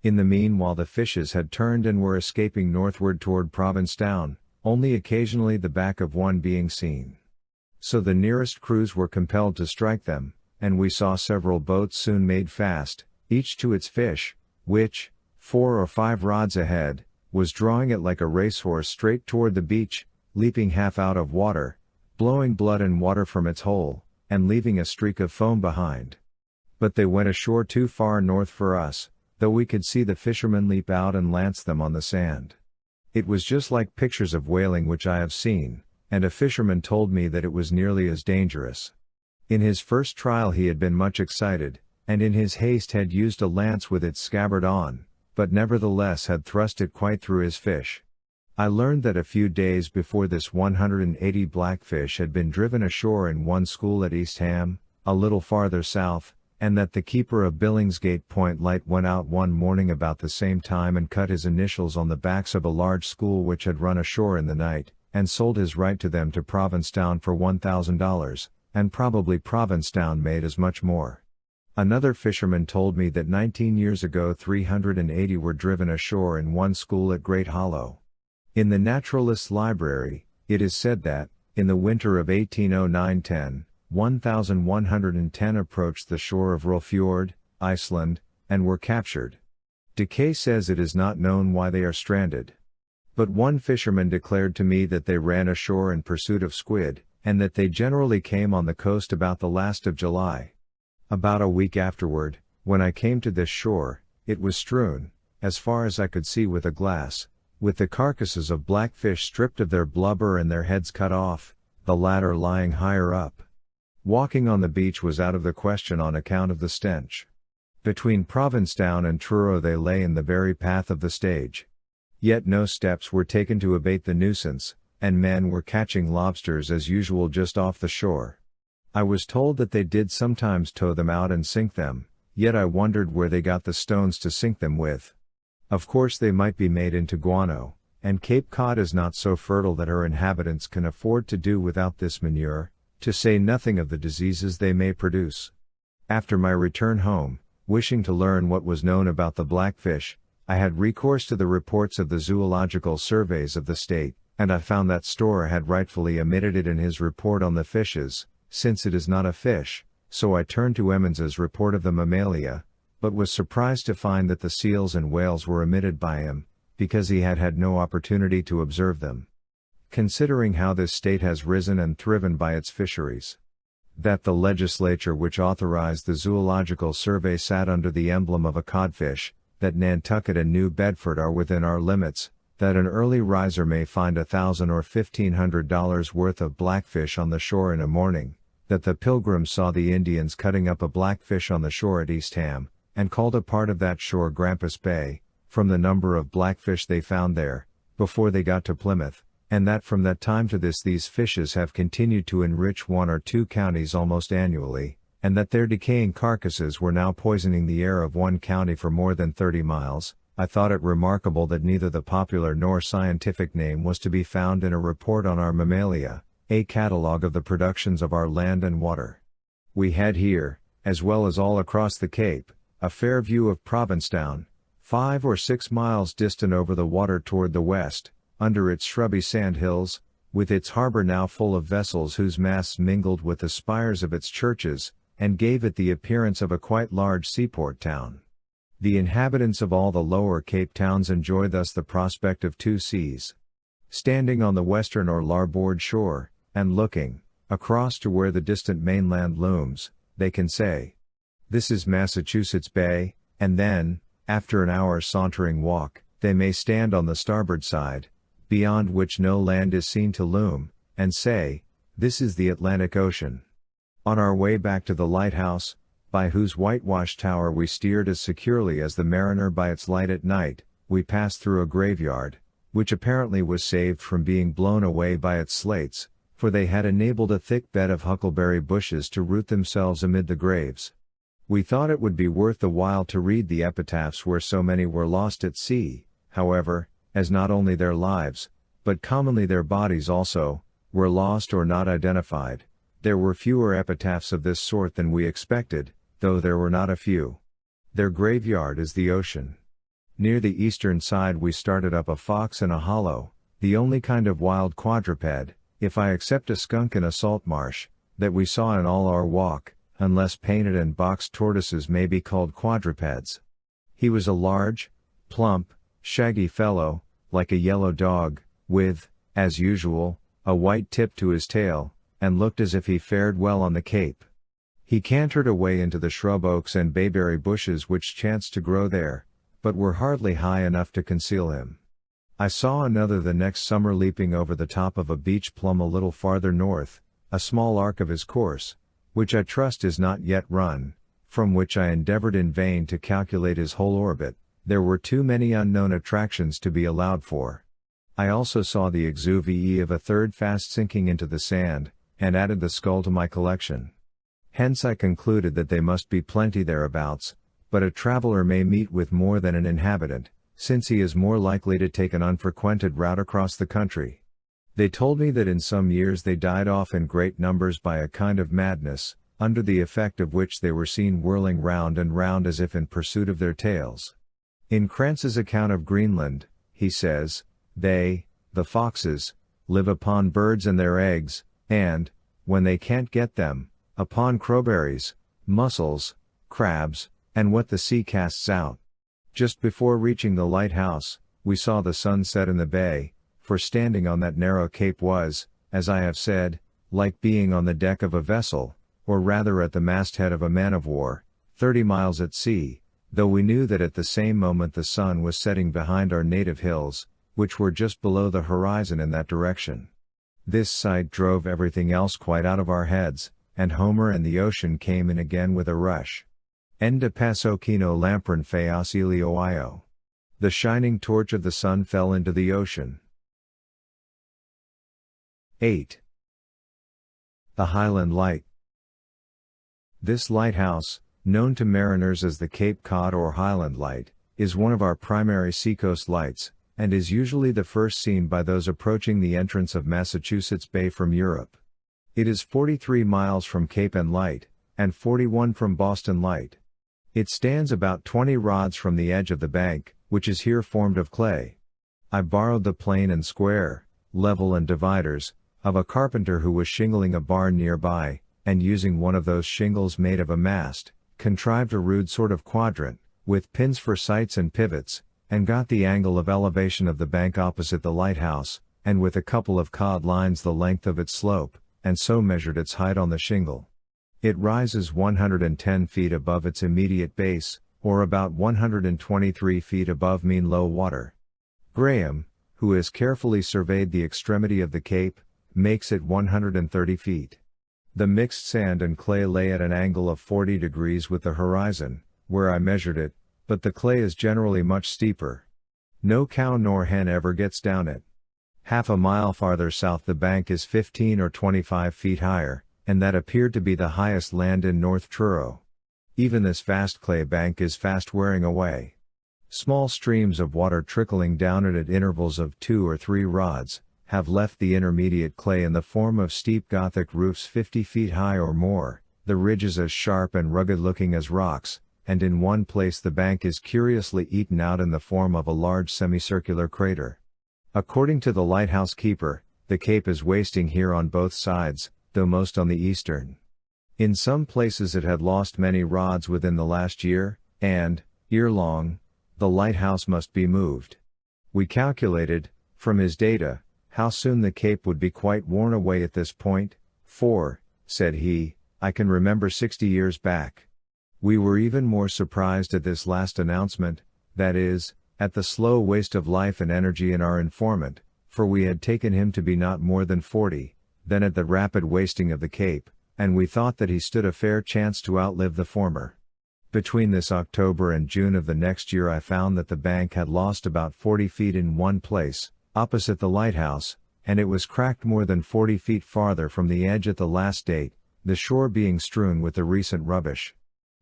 In the meanwhile the fishes had turned and were escaping northward toward Provincetown, only occasionally the back of one being seen. So the nearest crews were compelled to strike them, and we saw several boats soon made fast, each to its fish, which, 4 or 5 rods ahead, was drawing it like a racehorse straight toward the beach, leaping half out of water, blowing blood and water from its hole, and leaving a streak of foam behind. But they went ashore too far north for us, though we could see the fishermen leap out and lance them on the sand. It was just like pictures of whaling which I have seen, and a fisherman told me that it was nearly as dangerous. In his first trial he had been much excited, and in his haste had used a lance with its scabbard on, but nevertheless had thrust it quite through his fish. I learned that a few days before this 180 blackfish had been driven ashore in one school at East Ham, a little farther south, and that the keeper of Billingsgate Point Light went out one morning about the same time and cut his initials on the backs of a large school which had run ashore in the night, and sold his right to them to Provincetown for $1,000, and probably Provincetown made as much more. Another fisherman told me that 19 years ago 380 were driven ashore in one school at Great Hollow. In the Naturalist's Library, it is said that, in the winter of 1809-10, 1,110 approached the shore of Rolfjord, Iceland, and were captured. Decay says it is not known why they are stranded. But one fisherman declared to me that they ran ashore in pursuit of squid, and that they generally came on the coast about the last of July. About a week afterward, when I came to this shore, it was strewn, as far as I could see with a glass, with the carcasses of blackfish stripped of their blubber and their heads cut off, the latter lying higher up. Walking on the beach was out of the question on account of the stench. Between Provincetown and Truro they lay in the very path of the stage. Yet no steps were taken to abate the nuisance, and men were catching lobsters as usual just off the shore. I was told that they did sometimes tow them out and sink them, yet I wondered where they got the stones to sink them with. Of course they might be made into guano, and Cape Cod is not so fertile that her inhabitants can afford to do without this manure, to say nothing of the diseases they may produce. After my return home, wishing to learn what was known about the blackfish, I had recourse to the reports of the zoological surveys of the state, and I found that Storer had rightfully omitted it in his report on the fishes, since it is not a fish, so I turned to Emmons's report of the mammalia, but was surprised to find that the seals and whales were omitted by him, because he had had no opportunity to observe them. Considering how this state has risen and thriven by its fisheries, that the legislature which authorized the Zoological Survey sat under the emblem of a codfish, that Nantucket and New Bedford are within our limits, that an early riser may find $1,000 or $1,500 worth of blackfish on the shore in a morning, that the Pilgrims saw the Indians cutting up a blackfish on the shore at East Ham, and called a part of that shore Grampus Bay, from the number of blackfish they found there, before they got to Plymouth, and that from that time to this these fishes have continued to enrich one or two counties almost annually, and that their decaying carcasses were now poisoning the air of one county for more than 30 miles, I thought it remarkable that neither the popular nor scientific name was to be found in a report on our mammalia, a catalogue of the productions of our land and water. We had here, as well as all across the Cape, a fair view of Provincetown, 5 or 6 miles distant over the water toward the west, under its shrubby sandhills, with its harbor now full of vessels whose masts mingled with the spires of its churches, and gave it the appearance of a quite large seaport town. The inhabitants of all the lower Cape towns enjoy thus the prospect of two seas. Standing on the western or larboard shore, and looking across to where the distant mainland looms, they can say, "This is Massachusetts Bay," and then, after an hour's sauntering walk, they may stand on the starboard side, beyond which no land is seen to loom, and say, "This is the Atlantic Ocean." On our way back to the lighthouse, by whose whitewashed tower we steered as securely as the mariner by its light at night, we passed through a graveyard, which apparently was saved from being blown away by its slates, for they had enabled a thick bed of huckleberry bushes to root themselves amid the graves. We thought it would be worth the while to read the epitaphs where so many were lost at sea, however, as not only their lives, but commonly their bodies also, were lost or not identified. There were fewer epitaphs of this sort than we expected, though there were not a few. Their graveyard is the ocean. Near the eastern side we started up a fox in a hollow, the only kind of wild quadruped, if I except a skunk in a salt marsh, that we saw in all our walk, unless painted and boxed tortoises may be called quadrupeds. He was a large, plump, shaggy fellow, like a yellow dog, with, as usual, a white tip to his tail, and looked as if he fared well on the Cape. He cantered away into the shrub oaks and bayberry bushes which chanced to grow there, but were hardly high enough to conceal him. I saw another the next summer leaping over the top of a beech plum a little farther north, a small arc of his course, which I trust is not yet run, from which I endeavored in vain to calculate his whole orbit. There were too many unknown attractions to be allowed for. I also saw the exuvee of a third fast sinking into the sand, and added the skull to my collection. Hence I concluded that they must be plenty thereabouts, but a traveler may meet with more than an inhabitant, since he is more likely to take an unfrequented route across the country. They told me that in some years they died off in great numbers by a kind of madness, under the effect of which they were seen whirling round and round as if in pursuit of their tails. In Kranz's account of Greenland, he says, they, the foxes, live upon birds and their eggs, and, when they can't get them, upon crowberries, mussels, crabs, and what the sea casts out. Just before reaching the lighthouse, we saw the sun set in the bay, for standing on that narrow cape was, as I have said, like being on the deck of a vessel, or rather at the masthead of a man-of-war, 30 miles at sea, though we knew that at the same moment the sun was setting behind our native hills, which were just below the horizon in that direction. This sight drove everything else quite out of our heads, and Homer and the ocean came in again with a rush. Enda paso kino lampron fe auxilio io. The shining torch of the sun fell into the ocean. 8. The Highland Light. This lighthouse, known to mariners as the Cape Cod or Highland Light, is one of our primary seacoast lights, and is usually the first seen by those approaching the entrance of Massachusetts Bay from Europe. It is 43 miles from Cape and Light, and 41 from Boston Light. It stands about 20 rods from the edge of the bank, which is here formed of clay. I borrowed the plane and square, level and dividers, of a carpenter who was shingling a barn nearby, and using one of those shingles made of a mast, contrived a rude sort of quadrant, with pins for sights and pivots, and got the angle of elevation of the bank opposite the lighthouse, and with a couple of cod lines the length of its slope, and so measured its height on the shingle. It rises 110 feet above its immediate base, or about 123 feet above mean low water. Graham, who has carefully surveyed the extremity of the cape, makes it 130 feet. The mixed sand and clay lay at an angle of 40 degrees with the horizon, where I measured it, but the clay is generally much steeper. No cow nor hen ever gets down it. Half a mile farther south the bank is 15 or 25 feet higher, and that appeared to be the highest land in North Truro. Even this vast clay bank is fast wearing away. Small streams of water trickling down it at intervals of 2 or 3 rods, have left the intermediate clay in the form of steep Gothic roofs 50 feet high or more, the ridges as sharp and rugged looking as rocks, and in one place the bank is curiously eaten out in the form of a large semicircular crater. According to the lighthouse keeper, the cape is wasting here on both sides, though most on the eastern. In some places it had lost many rods within the last year, and, ere long, the lighthouse must be moved. We calculated, from his data, how soon the cape would be quite worn away at this point, for, said he, I can remember 60 years back. We were even more surprised at this last announcement, that is, at the slow waste of life and energy in our informant, for we had taken him to be not more than 40, than at the rapid wasting of the cape, and we thought that he stood a fair chance to outlive the former. Between this October and June of the next year I found that the bank had lost about 40 feet in one place, opposite the lighthouse, and it was cracked more than 40 feet farther from the edge at the last date, the shore being strewn with the recent rubbish.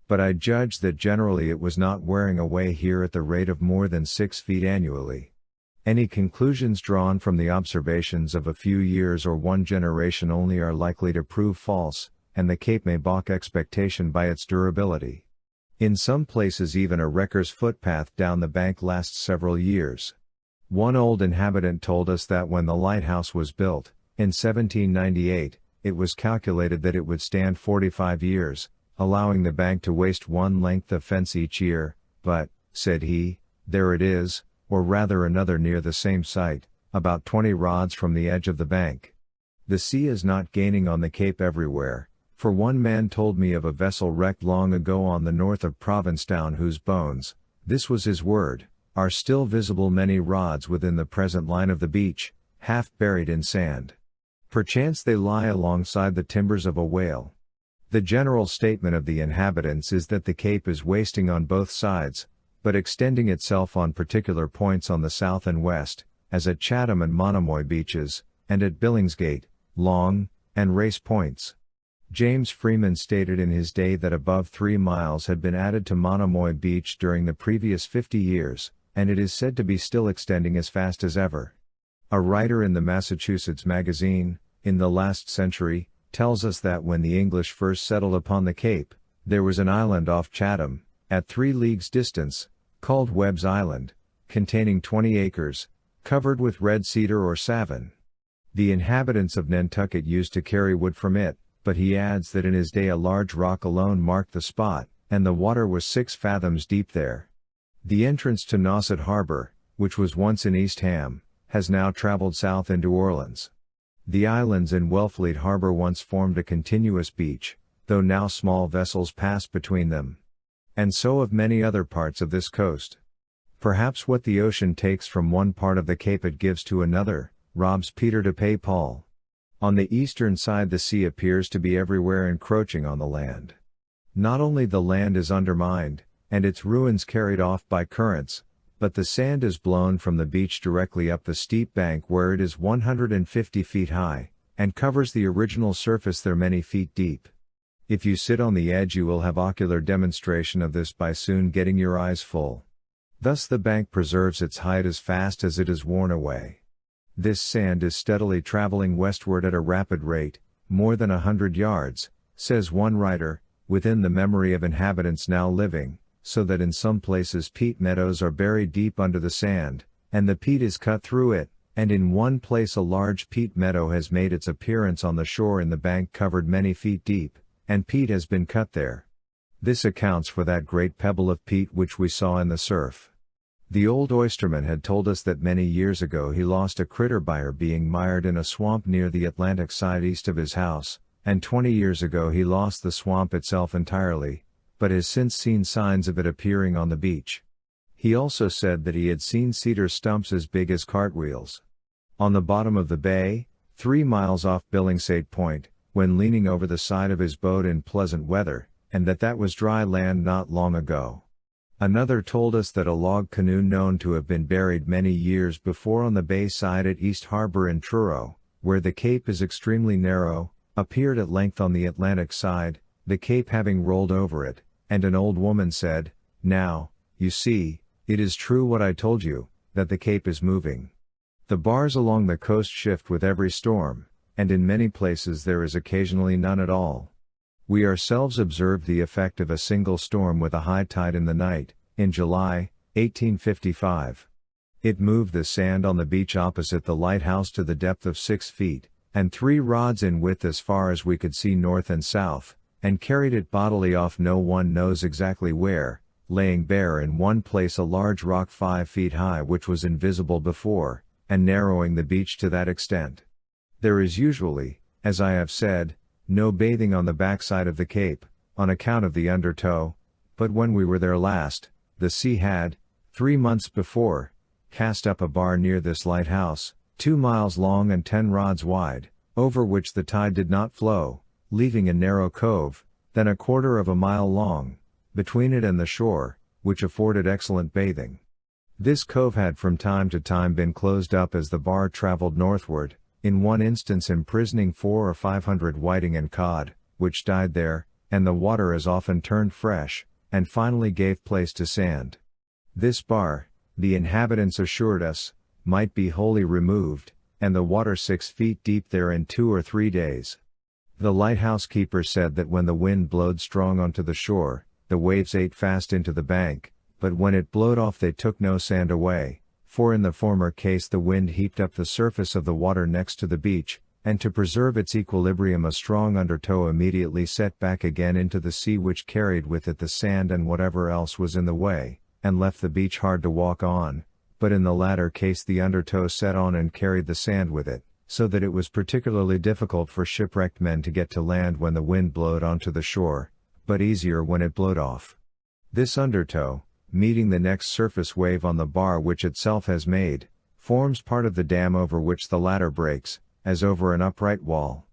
But I judged that generally it was not wearing away here at the rate of more than 6 feet annually. Any conclusions drawn from the observations of a few years or one generation only are likely to prove false, and the cape may balk expectation by its durability. In some places even a wrecker's footpath down the bank lasts several years. One old inhabitant told us that when the lighthouse was built, in 1798, it was calculated that it would stand 45 years, allowing the bank to waste one length of fence each year, but, said he, there it is, or rather another near the same site, about 20 rods from the edge of the bank. The sea is not gaining on the cape everywhere, for one man told me of a vessel wrecked long ago on the north of Provincetown whose bones, this was his word, are still visible many rods within the present line of the beach, half buried in sand. Perchance they lie alongside the timbers of a whale. The general statement of the inhabitants is that the cape is wasting on both sides, but extending itself on particular points on the south and west, as at Chatham and Monomoy beaches, and at Billingsgate, Long, and Race Points. James Freeman stated in his day that above 3 miles had been added to Monomoy Beach during the previous 50 years, and it is said to be still extending as fast as ever. A writer in the Massachusetts Magazine, in the last century, tells us that when the English first settled upon the Cape, there was an island off Chatham, at 3 leagues distance, called Webb's Island, containing 20 acres, covered with red cedar or savin. The inhabitants of Nantucket used to carry wood from it, but he adds that in his day a large rock alone marked the spot, and the water was 6 fathoms deep there. The entrance to Nauset Harbor, which was once in East Ham, has now traveled south into Orleans. The islands in Wellfleet Harbor once formed a continuous beach, though now small vessels pass between them. And so of many other parts of this coast. Perhaps what the ocean takes from one part of the Cape it gives to another, robs Peter to pay Paul. On the eastern side the sea appears to be everywhere encroaching on the land. Not only the land is undermined, and its ruins carried off by currents, but the sand is blown from the beach directly up the steep bank where it is 150 feet high, and covers the original surface there many feet deep. If you sit on the edge you will have ocular demonstration of this by soon getting your eyes full. Thus the bank preserves its height as fast as it is worn away. This sand is steadily traveling westward at a rapid rate, more than 100 yards, says one writer, within the memory of inhabitants now living, so that in some places peat meadows are buried deep under the sand, and the peat is cut through it, and in one place a large peat meadow has made its appearance on the shore in the bank covered many feet deep, and peat has been cut there. This accounts for that great pebble of peat which we saw in the surf. The old oysterman had told us that many years ago he lost a critter by her being mired in a swamp near the Atlantic side east of his house, and 20 years ago he lost the swamp itself entirely, but has since seen signs of it appearing on the beach. He also said that he had seen cedar stumps as big as cartwheels on the bottom of the bay, 3 miles off Billingsgate Point, when leaning over the side of his boat in pleasant weather, and that was dry land not long ago. Another told us that a log canoe known to have been buried many years before on the bay side at East Harbor in Truro, where the cape is extremely narrow, appeared at length on the Atlantic side, the cape having rolled over it, and an old woman said, "Now, you see, it is true what I told you, that the cape is moving. The bars along the coast shift with every storm, and in many places there is occasionally none at all. We ourselves observed the effect of a single storm with a high tide in the night, in July, 1855. It moved the sand on the beach opposite the lighthouse to the depth of 6 feet, and 3 rods in width as far as we could see north and south, and carried it bodily off no one knows exactly where, laying bare in one place a large rock 5 feet high which was invisible before, and narrowing the beach to that extent. There is usually, as I have said, no bathing on the backside of the cape, on account of the undertow, but when we were there last, the sea had, 3 months before, cast up a bar near this lighthouse, 2 miles long and 10 rods wide, over which the tide did not flow, leaving a narrow cove, then 1/4 of a mile long, between it and the shore, which afforded excellent bathing. This cove had from time to time been closed up as the bar traveled northward, in one instance imprisoning 400 or 500 whiting and cod, which died there, and the water as often turned fresh, and finally gave place to sand. This bar, the inhabitants assured us, might be wholly removed, and the water 6 feet deep there in 2 or 3 days. The lighthouse keeper said that when the wind blowed strong onto the shore, the waves ate fast into the bank, but when it blowed off they took no sand away, for in the former case the wind heaped up the surface of the water next to the beach, and to preserve its equilibrium a strong undertow immediately set back again into the sea which carried with it the sand and whatever else was in the way, and left the beach hard to walk on, but in the latter case the undertow set on and carried the sand with it, so that it was particularly difficult for shipwrecked men to get to land when the wind blowed onto the shore, but easier when it blowed off. This undertow, meeting the next surface wave on the bar which itself has made, forms part of the dam over which the latter breaks, as over an upright wall.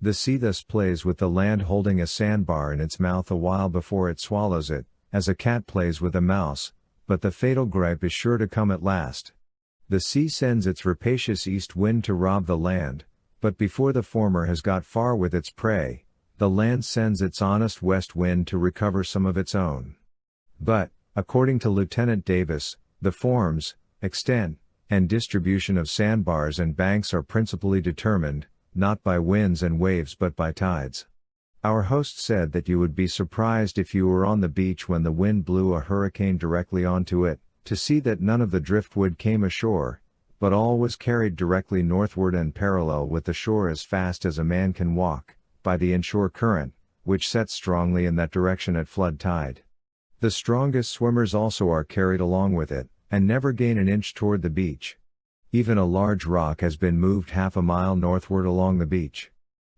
The sea thus plays with the land holding a sandbar in its mouth a while before it swallows it, as a cat plays with a mouse, but the fatal gripe is sure to come at last. The sea sends its rapacious east wind to rob the land, but before the former has got far with its prey, the land sends its honest west wind to recover some of its own. But, according to Lieutenant Davis, the forms, extent, and distribution of sandbars and banks are principally determined, not by winds and waves but by tides. Our host said that you would be surprised if you were on the beach when the wind blew a hurricane directly onto it, to see that none of the driftwood came ashore, but all was carried directly northward and parallel with the shore as fast as a man can walk, by the inshore current, which sets strongly in that direction at flood tide. The strongest swimmers also are carried along with it, and never gain an inch toward the beach. Even a large rock has been moved half a mile northward along the beach.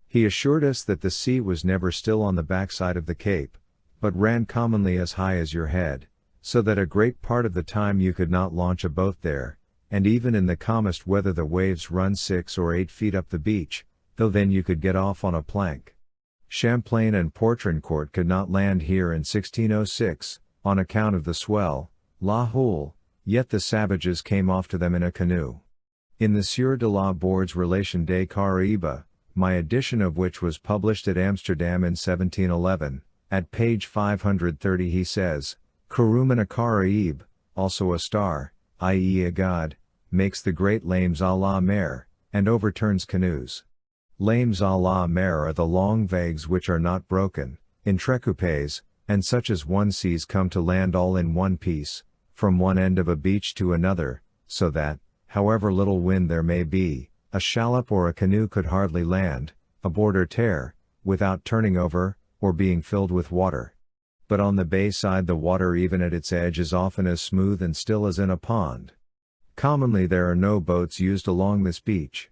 He assured us that the sea was never still on the backside of the cape, but ran commonly as high as your head, so that a great part of the time you could not launch a boat there, and even in the calmest weather the waves run 6 or 8 feet up the beach, though then you could get off on a plank. Champlain and Poutrincourt could not land here in 1606, on account of the swell, La Houle, yet the savages came off to them in a canoe. In the Sieur de la Borde's Relation des Caraïbes, my edition of which was published at Amsterdam in 1711, at page 530 he says, Kuruman a Caraïbe, also a star, i.e. a god, makes the great lames à la mer, and overturns canoes. Lames à la mer are the long vagues which are not broken, entrecoupés, and such as one sees come to land all in one piece, from one end of a beach to another, so that, however little wind there may be, a shallop or a canoe could hardly land, aboard or tear, without turning over, or being filled with water. But on the bay side the water even at its edge is often as smooth and still as in a pond. Commonly there are no boats used along this beach.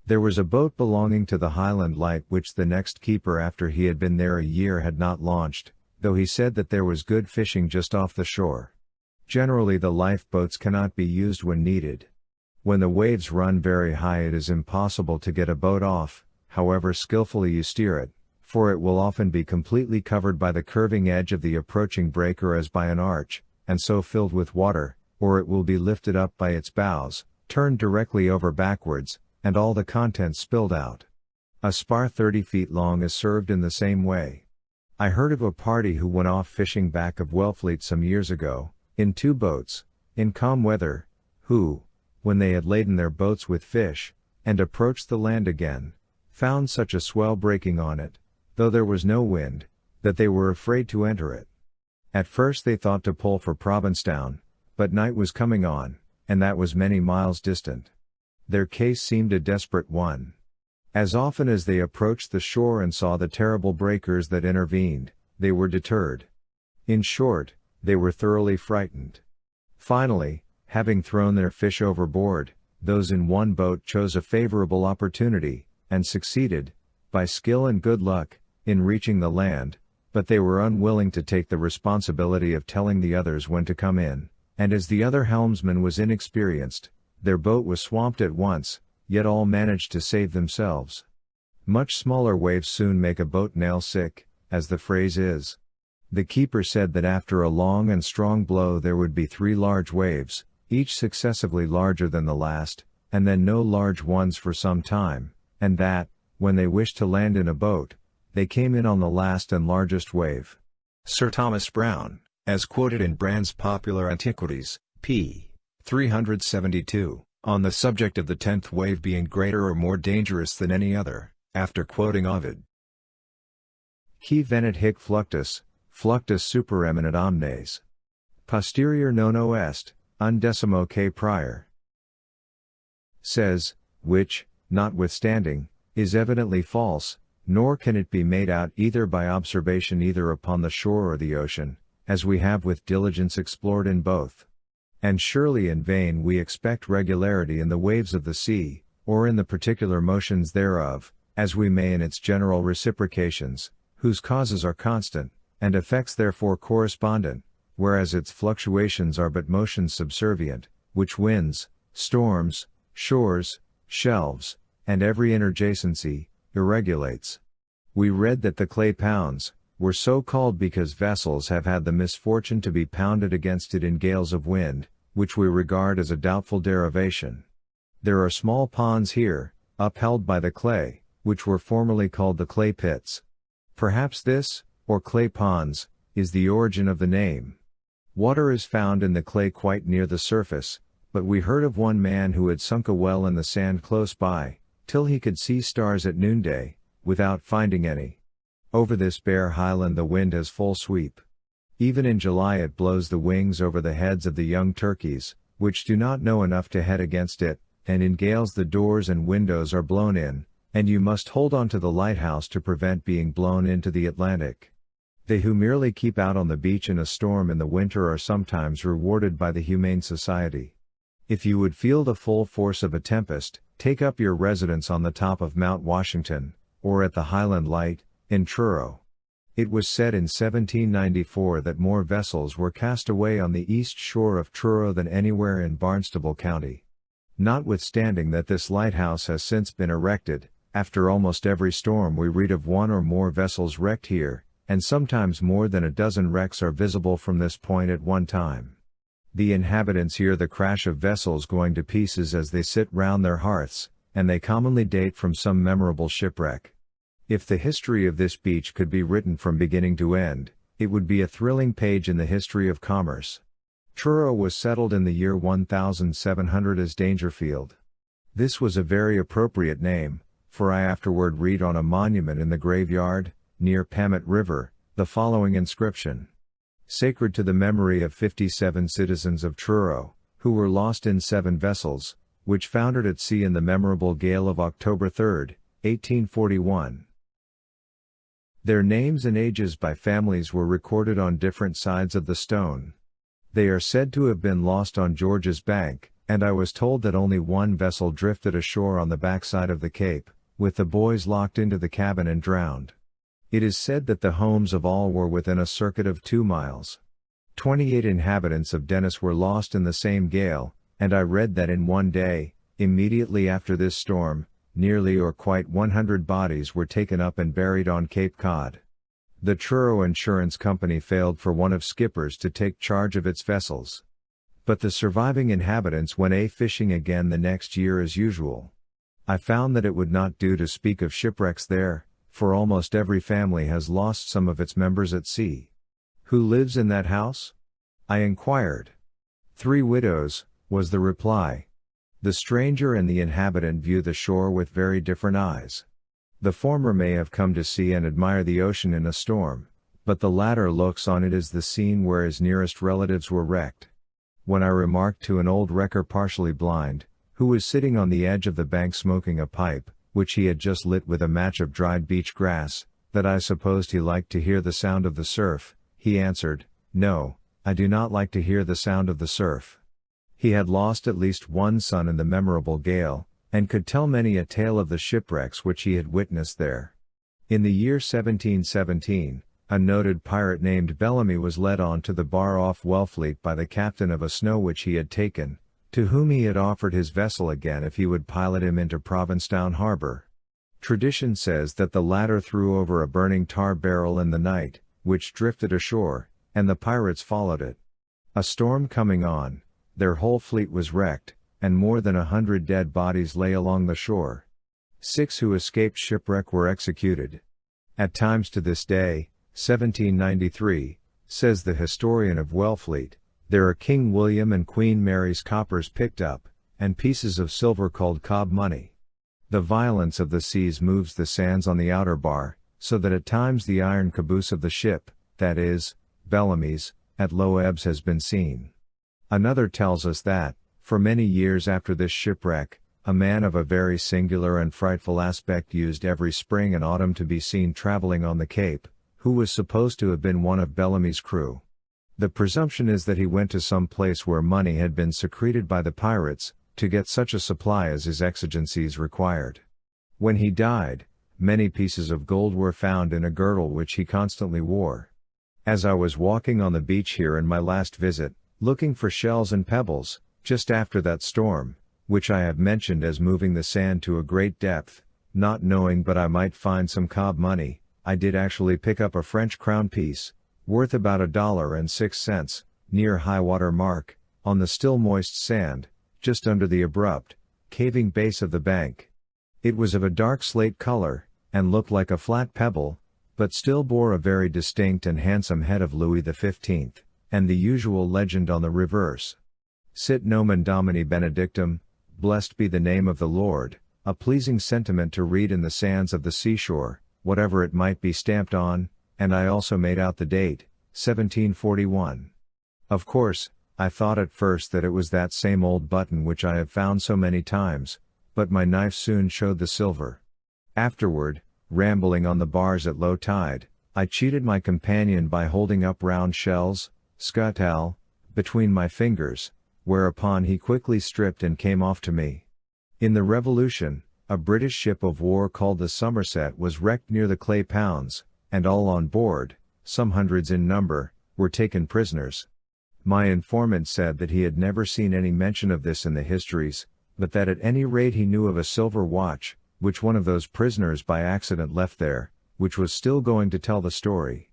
There was a boat belonging to the Highland Light which the next keeper after he had been there a year had not launched, though he said that there was good fishing just off the shore. Generally the lifeboats cannot be used when needed. When the waves run very high it is impossible to get a boat off, however skillfully you steer it, for it will often be completely covered by the curving edge of the approaching breaker as by an arch, and so filled with water, or it will be lifted up by its bows, turned directly over backwards, and all the contents spilled out. A spar 30 feet long is served in the same way. I heard of a party who went off fishing back of Wellfleet some years ago, in 2 boats, in calm weather, who, when they had laden their boats with fish, and approached the land again, found such a swell breaking on it, though there was no wind, that they were afraid to enter it. At first they thought to pull for Provincetown, but night was coming on, and that was many miles distant. Their case seemed a desperate one. As often as they approached the shore and saw the terrible breakers that intervened, they were deterred. In short, they were thoroughly frightened. Finally, having thrown their fish overboard, those in one boat chose a favorable opportunity, and succeeded, by skill and good luck, in reaching the land, but they were unwilling to take the responsibility of telling the others when to come in, and as the other helmsman was inexperienced, their boat was swamped at once, yet all managed to save themselves. Much smaller waves soon make a boat nail sick, as the phrase is. The keeper said that after a long and strong blow there would be 3 large waves, each successively larger than the last, and then no large ones for some time, and that, when they wished to land in a boat, they came in on the last and largest wave. Sir Thomas Browne, as quoted in Brand's Popular Antiquities, p. 372, on the subject of the 10th wave being greater or more dangerous than any other, after quoting Ovid. Qui venit hic fluctus, fluctus supereminent omnes. Posterior nono est, undecimo que prior. Says, which, notwithstanding, is evidently false, nor can it be made out either by observation either upon the shore or the ocean, as we have with diligence explored in both. And surely in vain we expect regularity in the waves of the sea, or in the particular motions thereof, as we may in its general reciprocations, whose causes are constant, and effects therefore correspondent, whereas its fluctuations are but motions subservient, which winds, storms, shores, shelves, and every interjacency, irregulates. We read that the clay pounds were so called because vessels have had the misfortune to be pounded against it in gales of wind, which we regard as a doubtful derivation. There are small ponds here, upheld by the clay, which were formerly called the clay pits. Perhaps this, or clay ponds, is the origin of the name. Water is found in the clay quite near the surface, but we heard of one man who had sunk a well in the sand close by, till he could see stars at noonday, without finding any. Over this bare highland the wind has full sweep. Even in July it blows the wings over the heads of the young turkeys, which do not know enough to head against it, and in gales the doors and windows are blown in, and you must hold on to the lighthouse to prevent being blown into the Atlantic. They who merely keep out on the beach in a storm in the winter are sometimes rewarded by the Humane Society. If you would feel the full force of a tempest, take up your residence on the top of Mount Washington, or at the Highland Light, in Truro. It was said in 1794 that more vessels were cast away on the east shore of Truro than anywhere in Barnstable County. Notwithstanding that this lighthouse has since been erected, after almost every storm we read of one or more vessels wrecked here, and sometimes more than a dozen wrecks are visible from this point at one time. The inhabitants hear the crash of vessels going to pieces as they sit round their hearths, and they commonly date from some memorable shipwreck. If the history of this beach could be written from beginning to end, it would be a thrilling page in the history of commerce. Truro was settled in the year 1700 as Dangerfield. This was a very appropriate name, for I afterward read on a monument in the graveyard, near Pamet River, the following inscription: "Sacred to the memory of 57 citizens of Truro, who were lost in 7 vessels, which foundered at sea in the memorable gale of October 3, 1841. Their names and ages by families were recorded on different sides of the stone. They are said to have been lost on George's Bank, and I was told that only one vessel drifted ashore on the backside of the Cape, with the boys locked into the cabin and drowned. It is said that the homes of all were within a circuit of 2 miles. 28 inhabitants of Dennis were lost in the same gale, and I read that in one day, immediately after this storm, nearly or quite 100 bodies were taken up and buried on Cape Cod. The Truro Insurance Company failed for want of skippers to take charge of its vessels. But the surviving inhabitants went a-fishing again the next year as usual. I found that it would not do to speak of shipwrecks there, for almost every family has lost some of its members at sea. Who lives in that house? I inquired. 3 widows, was the reply. The stranger and the inhabitant view the shore with very different eyes. The former may have come to see and admire the ocean in a storm, but the latter looks on it as the scene where his nearest relatives were wrecked. When I remarked to an old wrecker partially blind, who was sitting on the edge of the bank smoking a pipe, which he had just lit with a match of dried beach grass, that I supposed he liked to hear the sound of the surf, he answered, "No, I do not like to hear the sound of the surf." He had lost at least one son in the memorable gale, and could tell many a tale of the shipwrecks which he had witnessed there. In the year 1717, a noted pirate named Bellamy was led on to the bar off Wellfleet by the captain of a snow which he had taken, to whom he had offered his vessel again if he would pilot him into Provincetown harbor. Tradition says that the latter threw over a burning tar barrel in the night, which drifted ashore, and the pirates followed it. A storm coming on, their whole fleet was wrecked, and more than 100 dead bodies lay along the shore. 6 who escaped shipwreck were executed. At times to this day, 1793, says the historian of Wellfleet, there are King William and Queen Mary's coppers picked up, and pieces of silver called cob money. The violence of the seas moves the sands on the outer bar, so that at times the iron caboose of the ship, that is, Bellamy's, at low ebbs has been seen. Another tells us that, for many years after this shipwreck, a man of a very singular and frightful aspect used every spring and autumn to be seen traveling on the Cape, who was supposed to have been one of Bellamy's crew. The presumption is that he went to some place where money had been secreted by the pirates, to get such a supply as his exigencies required. When he died, many pieces of gold were found in a girdle which he constantly wore. As I was walking on the beach here in my last visit, looking for shells and pebbles, just after that storm, which I have mentioned as moving the sand to a great depth, not knowing but I might find some cob money, I did actually pick up a French crown piece, worth about $1.06, near high water mark, on the still moist sand, just under the abrupt, caving base of the bank. It was of a dark slate color, and looked like a flat pebble, but still bore a very distinct and handsome head of Louis XV, and the usual legend on the reverse. Sit nomen Domini benedictum, blessed be the name of the Lord, a pleasing sentiment to read in the sands of the seashore, whatever it might be stamped on, and I also made out the date, 1741. Of course, I thought at first that it was that same old button which I have found so many times, but my knife soon showed the silver. Afterward, rambling on the bars at low tide, I cheated my companion by holding up round shells, scuttle, between my fingers, whereupon he quickly stripped and came off to me. In the Revolution, a British ship of war called the Somerset was wrecked near the Clay Pounds, and all on board, some hundreds in number, were taken prisoners. My informant said that he had never seen any mention of this in the histories, but that at any rate he knew of a silver watch, which one of those prisoners by accident left there, which was still going to tell the story.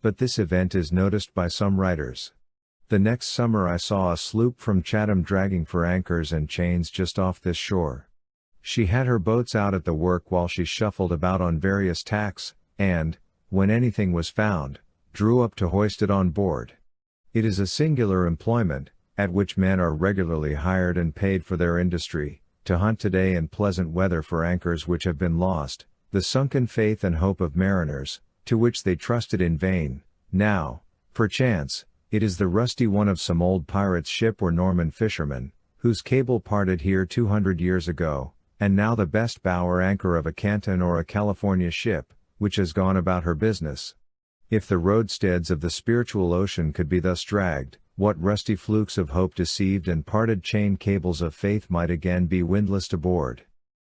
But this event is noticed by some writers. The next summer I saw a sloop from Chatham dragging for anchors and chains just off this shore. She had her boats out at the work while she shuffled about on various tacks, and, when anything was found, drew up to hoist it on board. It is a singular employment, at which men are regularly hired and paid for their industry, to hunt today in pleasant weather for anchors which have been lost, the sunken faith and hope of mariners, to which they trusted in vain. Now, perchance, it is the rusty one of some old pirate's ship or Norman fisherman, whose cable parted here 200 years ago, and now the best bow or anchor of a Canton or a California ship, which has gone about her business. If the roadsteads of the spiritual ocean could be thus dragged, what rusty flukes of hope deceived and parted chain cables of faith might again be windlassed aboard?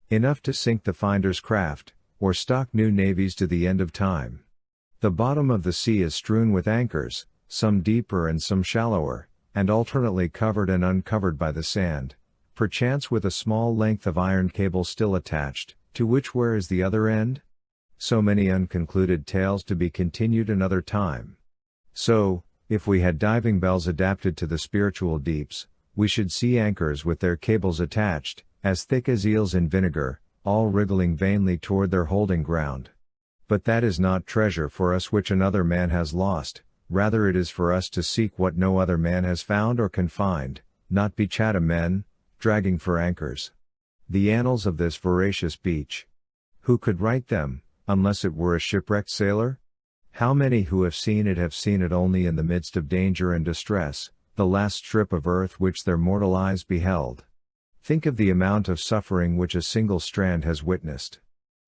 Enough to sink the finder's craft, or stock new navies to the end of time. The bottom of the sea is strewn with anchors, some deeper and some shallower, and alternately covered and uncovered by the sand, perchance with a small length of iron cable still attached, to which where is the other end? So many unconcluded tales to be continued another time. So, if we had diving bells adapted to the spiritual deeps, we should see anchors with their cables attached, as thick as eels in vinegar, all wriggling vainly toward their holding ground. But that is not treasure for us which another man has lost, rather it is for us to seek what no other man has found or can find, not be Chatham men, dragging for anchors. The annals of this voracious beach. Who could write them, unless it were a shipwrecked sailor? How many who have seen it only in the midst of danger and distress, the last strip of earth which their mortal eyes beheld. Think of the amount of suffering which a single strand has witnessed.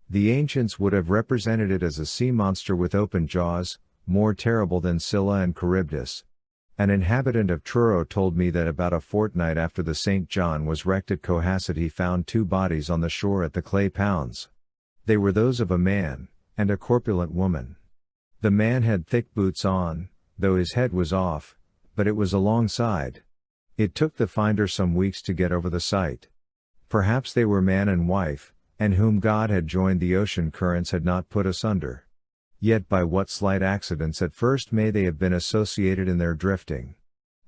The ancients would have represented it as a sea monster with open jaws, more terrible than Scylla and Charybdis. An inhabitant of Truro told me that about a fortnight after the St. John was wrecked at Cohasset he found two bodies on the shore at the Clay Pounds. They were those of a man, and a corpulent woman. The man had thick boots on, though his head was off, but it was alongside. It took the finder some weeks to get over the sight. Perhaps they were man and wife, and whom God had joined the ocean currents had not put asunder. Yet by what slight accidents at first may they have been associated in their drifting.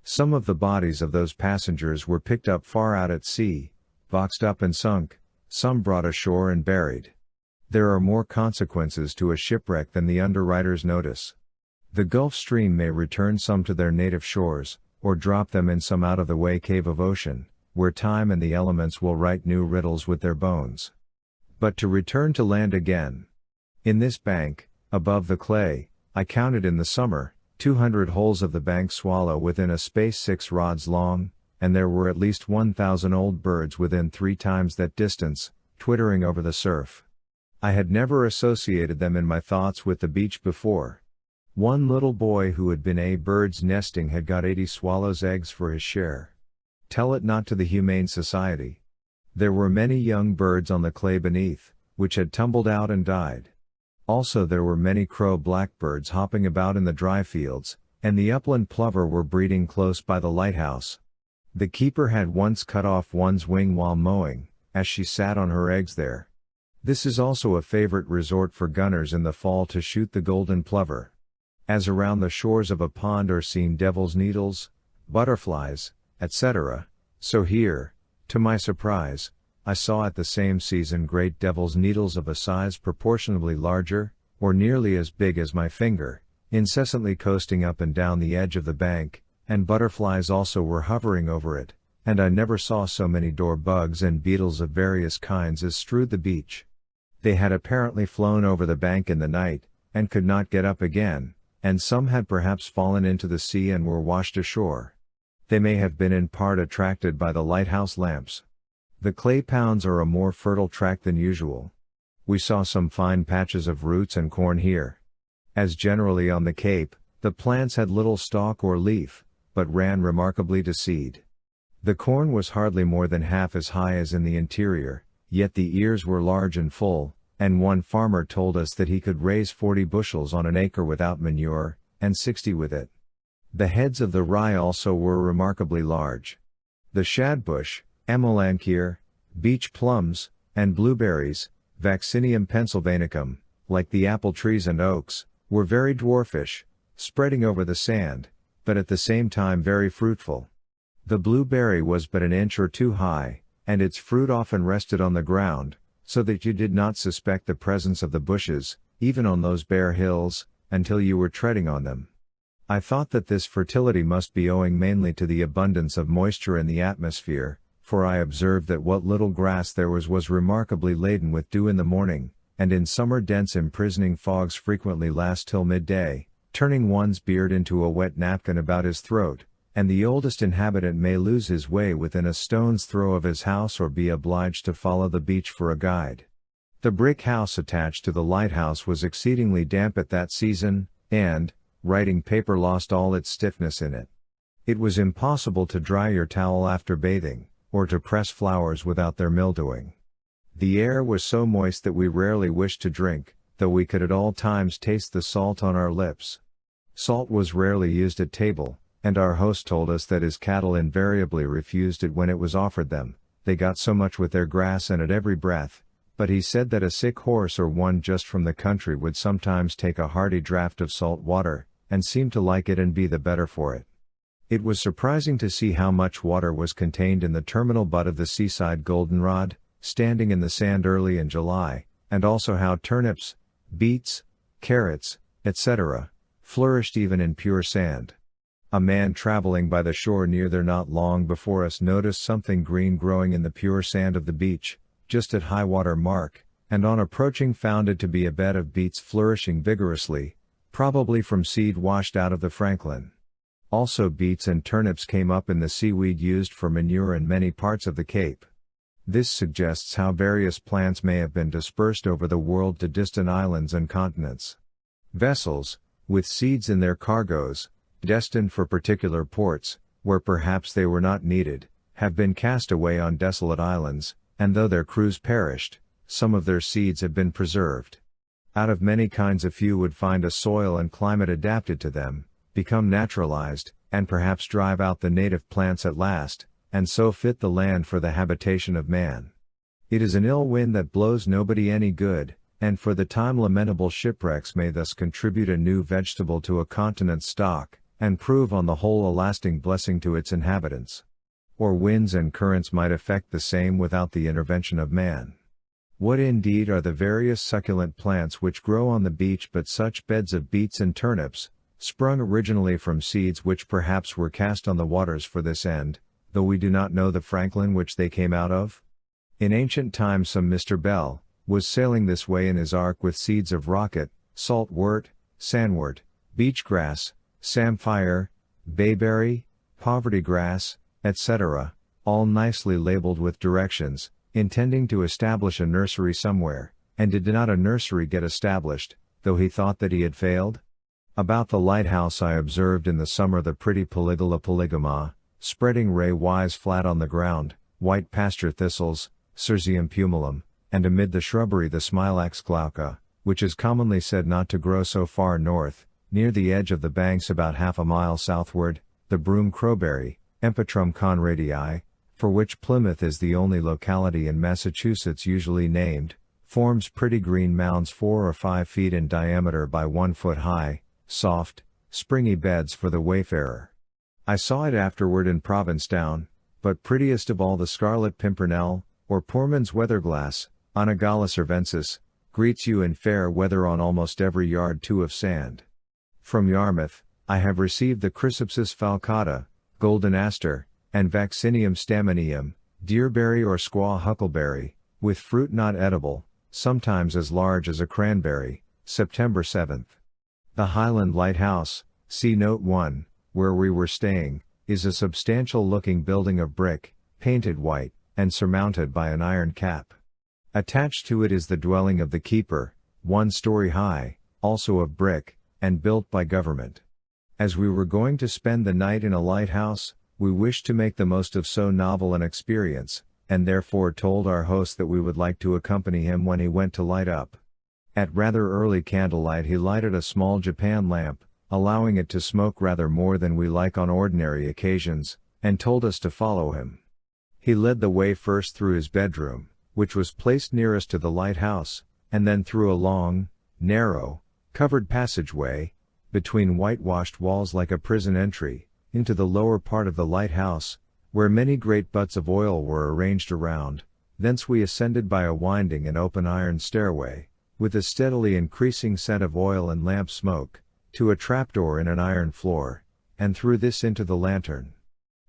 Some of the bodies of those passengers were picked up far out at sea, boxed up and sunk, some brought ashore and buried. There are more consequences to a shipwreck than the underwriters notice. The Gulf Stream may return some to their native shores, or drop them in some out-of-the-way cave of ocean, where time and the elements will write new riddles with their bones. But to return to land again. In this bank, above the clay, I counted in the summer, 200 holes of the bank swallow within a space 6 rods long, and there were at least 1,000 old birds within 3 times that distance, twittering over the surf. I had never associated them in my thoughts with the beach before. One little boy who had been a bird's nesting had got 80 swallows' eggs for his share. Tell it not to the Humane Society. There were many young birds on the clay beneath, which had tumbled out and died. Also there were many crow blackbirds hopping about in the dry fields, and the upland plover were breeding close by the lighthouse. The keeper had once cut off one's wing while mowing, as she sat on her eggs there. This is also a favorite resort for gunners in the fall to shoot the golden plover. As around the shores of a pond are seen devil's needles, butterflies, etc., so here, to my surprise, I saw at the same season great devil's needles of a size proportionably larger, or nearly as big as my finger, incessantly coasting up and down the edge of the bank, and butterflies also were hovering over it, and I never saw so many door bugs and beetles of various kinds as strewed the beach. They had apparently flown over the bank in the night, and could not get up again, and some had perhaps fallen into the sea and were washed ashore. They may have been in part attracted by the lighthouse lamps. The clay pounds are a more fertile tract than usual. We saw some fine patches of roots and corn here. As generally on the Cape, the plants had little stalk or leaf, but ran remarkably to seed. The corn was hardly more than half as high as in the interior, yet the ears were large and full, and one farmer told us that he could raise 40 bushels on an acre without manure, and 60 with it. The heads of the rye also were remarkably large. The shadbush, Amelanchier, beech plums, and blueberries, Vaccinium pennsylvanicum, like the apple trees and oaks, were very dwarfish, spreading over the sand, but at the same time very fruitful. The blueberry was but an inch or two high, and its fruit often rested on the ground, so that you did not suspect the presence of the bushes, even on those bare hills, until you were treading on them. I thought that this fertility must be owing mainly to the abundance of moisture in the atmosphere, for I observed that what little grass there was remarkably laden with dew in the morning, and in summer dense imprisoning fogs frequently last till midday, turning one's beard into a wet napkin about his throat, and the oldest inhabitant may lose his way within a stone's throw of his house or be obliged to follow the beach for a guide. The brick house attached to the lighthouse was exceedingly damp at that season, and, writing paper lost all its stiffness in it. It was impossible to dry your towel after bathing, or to press flowers without their mildewing. The air was so moist that we rarely wished to drink, though we could at all times taste the salt on our lips. Salt was rarely used at table, and our host told us that his cattle invariably refused it when it was offered them. They got so much with their grass and at every breath, but he said that a sick horse or one just from the country would sometimes take a hearty draught of salt water, and seem to like it and be the better for it. It was surprising to see how much water was contained in the terminal butt of the seaside goldenrod, standing in the sand early in July, and also how turnips, beets, carrots, etc., flourished even in pure sand. A man traveling by the shore near there not long before us noticed something green growing in the pure sand of the beach, just at high water mark, and on approaching found it to be a bed of beets flourishing vigorously, probably from seed washed out of the Franklin. Also beets and turnips came up in the seaweed used for manure in many parts of the Cape. This suggests how various plants may have been dispersed over the world to distant islands and continents. Vessels, with seeds in their cargoes, destined for particular ports, where perhaps they were not needed, have been cast away on desolate islands, and though their crews perished, some of their seeds have been preserved. Out of many kinds a few would find a soil and climate adapted to them, become naturalized, and perhaps drive out the native plants at last, and so fit the land for the habitation of man. It is an ill wind that blows nobody any good, and for the time lamentable shipwrecks may thus contribute a new vegetable to a continent's stock, and prove on the whole a lasting blessing to its inhabitants. Or winds and currents might effect the same without the intervention of man. What indeed are the various succulent plants which grow on the beach but such beds of beets and turnips, sprung originally from seeds which perhaps were cast on the waters for this end, though we do not know the Franklin which they came out of? In ancient times some Mr. Bell was sailing this way in his ark with seeds of rocket, saltwort, sandwort, beach grass, samphire, bayberry, poverty grass, etc., all nicely labeled with directions, intending to establish a nursery somewhere, and did not a nursery get established, though he thought that he had failed? About the lighthouse I observed in the summer the pretty Polygala polygama, spreading ray-wise flat on the ground, white pasture thistles, Cirsium pumilum, and amid the shrubbery the Smilax glauca, which is commonly said not to grow so far north, near the edge of the banks about half a mile southward, the broom crowberry, Empetrum conradii, for which Plymouth is the only locality in Massachusetts usually named, forms pretty green mounds 4 or 5 feet in diameter by 1 foot high, soft, springy beds for the wayfarer. I saw it afterward in Provincetown, but prettiest of all the scarlet pimpernel, or Poorman's weatherglass, Onagala cervensis, greets you in fair weather on almost every yard too of sand. From Yarmouth, I have received the Chrysopsis falcata, golden aster, and Vaccinium stamineum, deerberry or squaw huckleberry, with fruit not edible, sometimes as large as a cranberry, September 7th. The Highland Lighthouse, see Note 1, where we were staying, is a substantial-looking building of brick, painted white, and surmounted by an iron cap. Attached to it is the dwelling of the keeper, 1 story high, also of brick, and built by government. As we were going to spend the night in a lighthouse, we wished to make the most of so novel an experience, and therefore told our host that we would like to accompany him when he went to light up. At rather early candlelight he lighted a small Japan lamp, allowing it to smoke rather more than we like on ordinary occasions, and told us to follow him. He led the way first through his bedroom, which was placed nearest to the lighthouse, and then through a long, narrow, covered passageway, between whitewashed walls like a prison entry, into the lower part of the lighthouse, where many great butts of oil were arranged around. Thence we ascended by a winding and open iron stairway, with a steadily increasing scent of oil and lamp smoke, to a trapdoor in an iron floor, and through this into the lantern.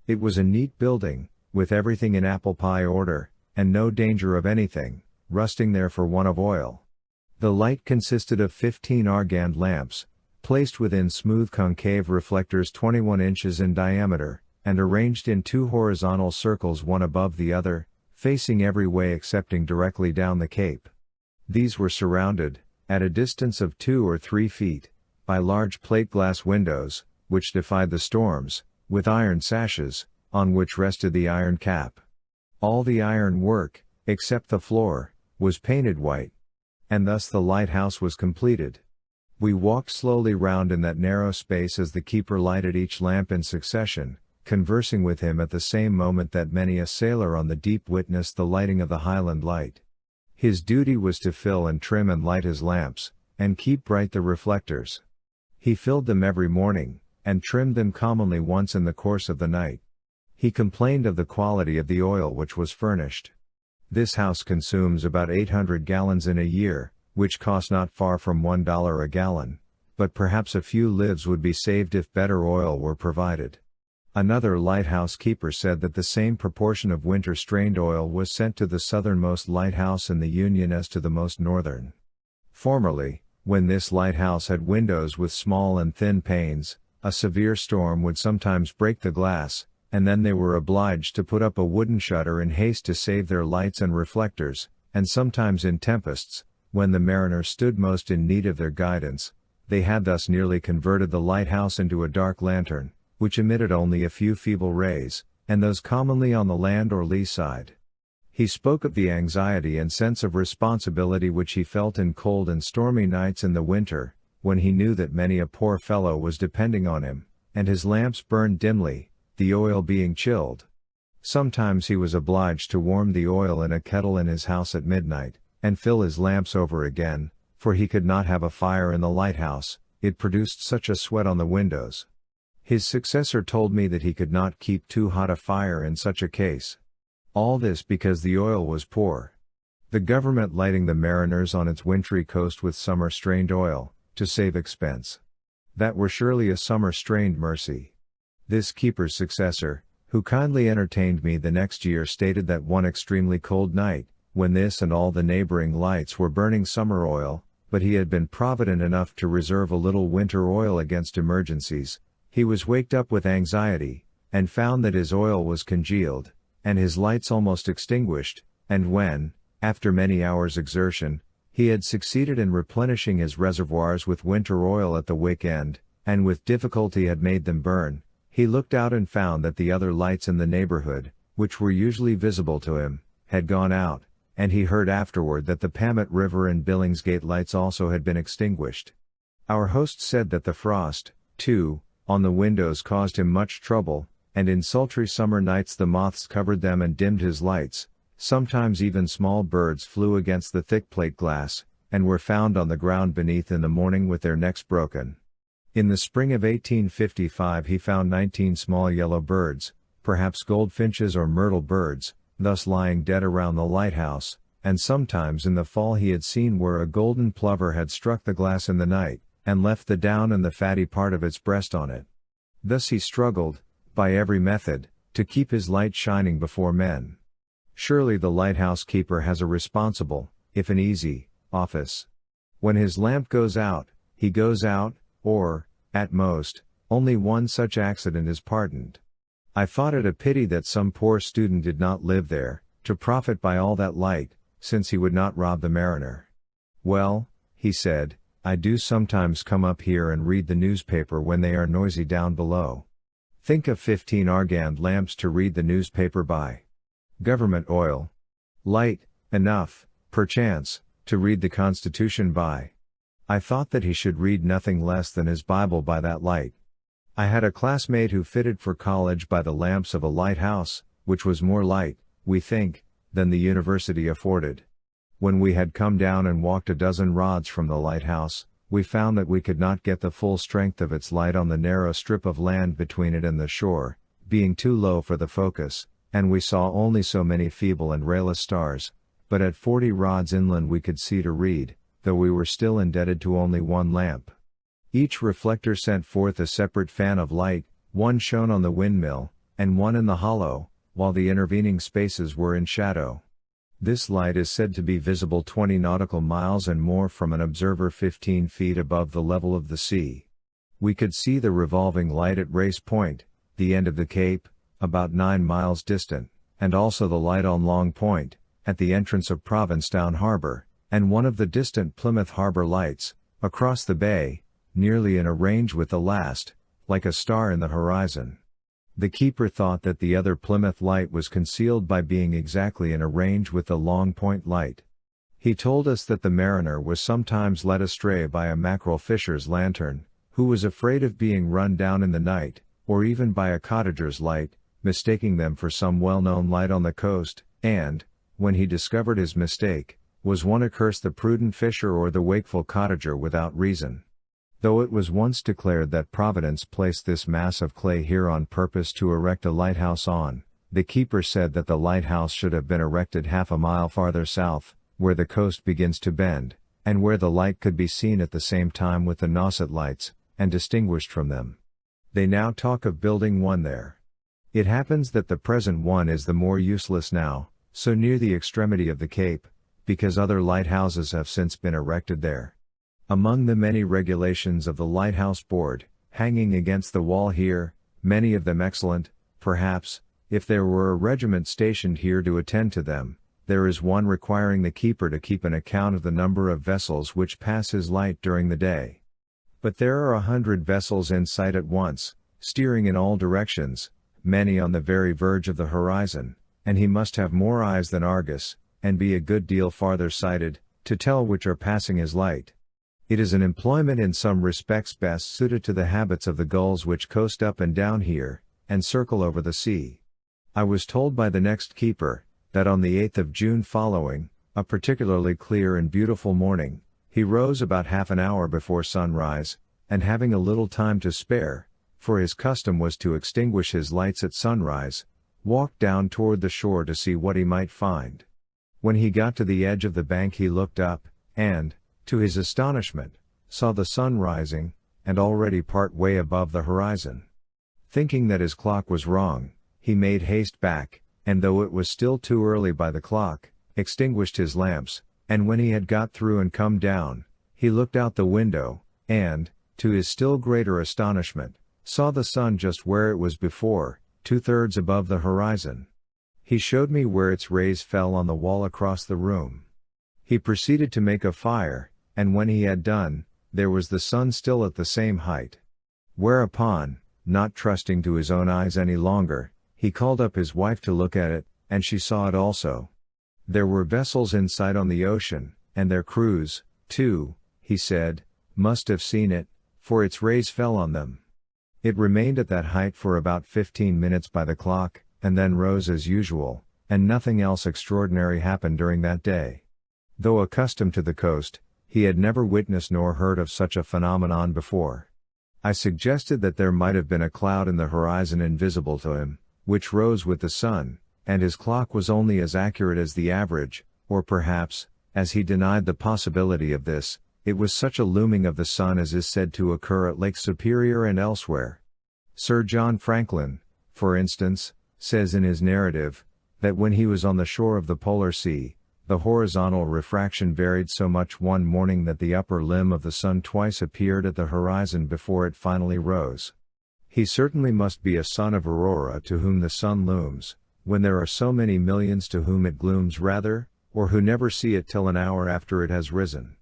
It was a neat building, with everything in apple pie order, and no danger of anything rusting there for want of oil. The light consisted of 15 argand lamps, placed within smooth concave reflectors 21 inches in diameter, and arranged in 2 horizontal circles one above the other, facing every way excepting directly down the cape. These were surrounded, at a distance of 2 or 3 feet, by large plate glass windows, which defied the storms, with iron sashes, on which rested the iron cap. All the iron work, except the floor, was painted white. And thus the lighthouse was completed. We walked slowly round in that narrow space as the keeper lighted each lamp in succession, conversing with him at the same moment that many a sailor on the deep witnessed the lighting of the Highland light. His duty was to fill and trim and light his lamps, and keep bright the reflectors. He filled them every morning, and trimmed them commonly once in the course of the night. He complained of the quality of the oil which was furnished. This house consumes about 800 gallons in a year, which cost not far from $1 a gallon, but perhaps a few lives would be saved if better oil were provided. Another lighthouse keeper said that the same proportion of winter-strained oil was sent to the southernmost lighthouse in the Union as to the most northern. Formerly, when this lighthouse had windows with small and thin panes, a severe storm would sometimes break the glass, and then they were obliged to put up a wooden shutter in haste to save their lights and reflectors, and sometimes in tempests, when the mariners stood most in need of their guidance, they had thus nearly converted the lighthouse into a dark lantern, which emitted only a few feeble rays, and those commonly on the land or lee side. He spoke of the anxiety and sense of responsibility which he felt in cold and stormy nights in the winter, when he knew that many a poor fellow was depending on him, and his lamps burned dimly, the oil being chilled. Sometimes he was obliged to warm the oil in a kettle in his house at midnight, and fill his lamps over again, for he could not have a fire in the lighthouse, it produced such a sweat on the windows. His successor told me that he could not keep too hot a fire in such a case. All this because the oil was poor. The government lighting the mariners on its wintry coast with summer-strained oil, to save expense. That were surely a summer-strained mercy. This keeper's successor, who kindly entertained me the next year, stated that one extremely cold night, when this and all the neighboring lights were burning summer oil, but he had been provident enough to reserve a little winter oil against emergencies, he was waked up with anxiety, and found that his oil was congealed, and his lights almost extinguished, and when, after many hours' exertion, he had succeeded in replenishing his reservoirs with winter oil at the wick end, and with difficulty had made them burn, he looked out and found that the other lights in the neighborhood, which were usually visible to him, had gone out, and he heard afterward that the Pamet River and Billingsgate lights also had been extinguished. Our host said that the frost, too, on the windows caused him much trouble, and in sultry summer nights the moths covered them and dimmed his lights. Sometimes even small birds flew against the thick plate glass, and were found on the ground beneath in the morning with their necks broken. In the spring of 1855 he found 19 small yellow birds, perhaps goldfinches or myrtle birds, thus lying dead around the lighthouse, and sometimes in the fall he had seen where a golden plover had struck the glass in the night, and left the down and the fatty part of its breast on it. Thus he struggled, by every method, to keep his light shining before men. Surely the lighthouse keeper has a responsible, if an easy, office. When his lamp goes out, he goes out, or, at most, only one such accident is pardoned. I thought it a pity that some poor student did not live there, to profit by all that light, since he would not rob the mariner. Well, he said, I do sometimes come up here and read the newspaper when they are noisy down below. Think of 15 argand lamps to read the newspaper by. Government oil. Light, enough, perchance, to read the Constitution by. I thought that he should read nothing less than his Bible by that light. I had a classmate who fitted for college by the lamps of a lighthouse, which was more light, we think, than the university afforded. When we had come down and walked a dozen rods from the lighthouse, we found that we could not get the full strength of its light on the narrow strip of land between it and the shore, being too low for the focus, and we saw only so many feeble and rayless stars, but at 40 rods inland we could see to read, though we were still indebted to only one lamp. Each reflector sent forth a separate fan of light, one shone on the windmill, and one in the hollow, while the intervening spaces were in shadow. This light is said to be visible 20 nautical miles and more from an observer 15 feet above the level of the sea. We could see the revolving light at Race Point, the end of the cape, about 9 miles distant, and also the light on Long Point, at the entrance of Provincetown Harbor, and one of the distant Plymouth Harbor lights, across the bay, nearly in a range with the last, like a star in the horizon. The keeper thought that the other Plymouth light was concealed by being exactly in a range with the Long Point light. He told us that the mariner was sometimes led astray by a mackerel fisher's lantern, who was afraid of being run down in the night, or even by a cottager's light, mistaking them for some well-known light on the coast, and, when he discovered his mistake, was one to curse the prudent fisher or the wakeful cottager without reason. Though it was once declared that Providence placed this mass of clay here on purpose to erect a lighthouse on, the keeper said that the lighthouse should have been erected half a mile farther south, where the coast begins to bend, and where the light could be seen at the same time with the Nauset lights, and distinguished from them. They now talk of building one there. It happens that the present one is the more useless now, so near the extremity of the cape, because other lighthouses have since been erected there. Among the many regulations of the Lighthouse Board, hanging against the wall here, many of them excellent, perhaps, if there were a regiment stationed here to attend to them, there is one requiring the keeper to keep an account of the number of vessels which pass his light during the day. But there are 100 vessels in sight at once, steering in all directions, many on the very verge of the horizon, and he must have more eyes than Argus, and be a good deal farther sighted, to tell which are passing his light. It is an employment in some respects best suited to the habits of the gulls which coast up and down here, and circle over the sea. I was told by the next keeper, that on the 8th of June following, a particularly clear and beautiful morning, he rose about half an hour before sunrise, and having a little time to spare, for his custom was to extinguish his lights at sunrise, walked down toward the shore to see what he might find. When he got to the edge of the bank he looked up, and, to his astonishment, saw the sun rising, and already part way above the horizon. Thinking that his clock was wrong, he made haste back, and though it was still too early by the clock, extinguished his lamps, and when he had got through and come down, he looked out the window, and, to his still greater astonishment, saw the sun just where it was before, 2/3 above the horizon. He showed me where its rays fell on the wall across the room. He proceeded to make a fire, and when he had done, there was the sun still at the same height. Whereupon, not trusting to his own eyes any longer, he called up his wife to look at it, and she saw it also. There were vessels in sight on the ocean, and their crews, too, he said, must have seen it, for its rays fell on them. It remained at that height for about 15 minutes by the clock, and then rose as usual, and nothing else extraordinary happened during that day. Though accustomed to the coast, he had never witnessed nor heard of such a phenomenon before. I suggested that there might have been a cloud in the horizon invisible to him, which rose with the sun, and his clock was only as accurate as the average, or perhaps, as he denied the possibility of this, it was such a looming of the sun as is said to occur at Lake Superior and elsewhere. Sir John Franklin, for instance, says in his narrative, that when he was on the shore of the Polar Sea, the horizontal refraction varied so much one morning that the upper limb of the sun twice appeared at the horizon before it finally rose. He certainly must be a son of Aurora to whom the sun looms, when there are so many millions to whom it glooms rather, or who never see it till an hour after it has risen.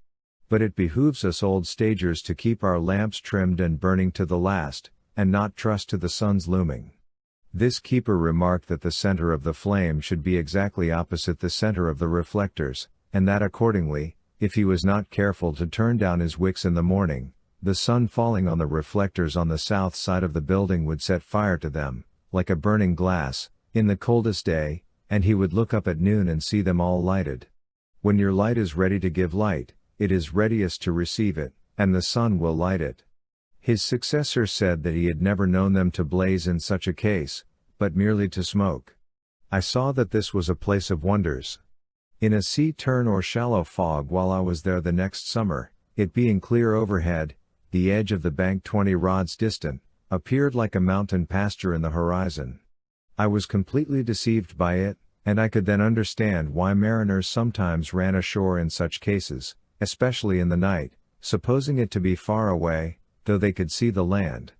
But it behooves us old stagers to keep our lamps trimmed and burning to the last, and not trust to the sun's looming. This keeper remarked that the center of the flame should be exactly opposite the center of the reflectors, and that accordingly, if he was not careful to turn down his wicks in the morning, the sun falling on the reflectors on the south side of the building would set fire to them, like a burning glass, in the coldest day, and he would look up at noon and see them all lighted. When your light is ready to give light, it is readiest to receive it, and the sun will light it. His successor said that he had never known them to blaze in such a case, but merely to smoke. I saw that this was a place of wonders. In a sea turn or shallow fog while I was there the next summer, it being clear overhead, the edge of the bank 20 rods distant, appeared like a mountain pasture in the horizon. I was completely deceived by it, and I could then understand why mariners sometimes ran ashore in such cases, especially in the night, supposing it to be far away, though they could see the land.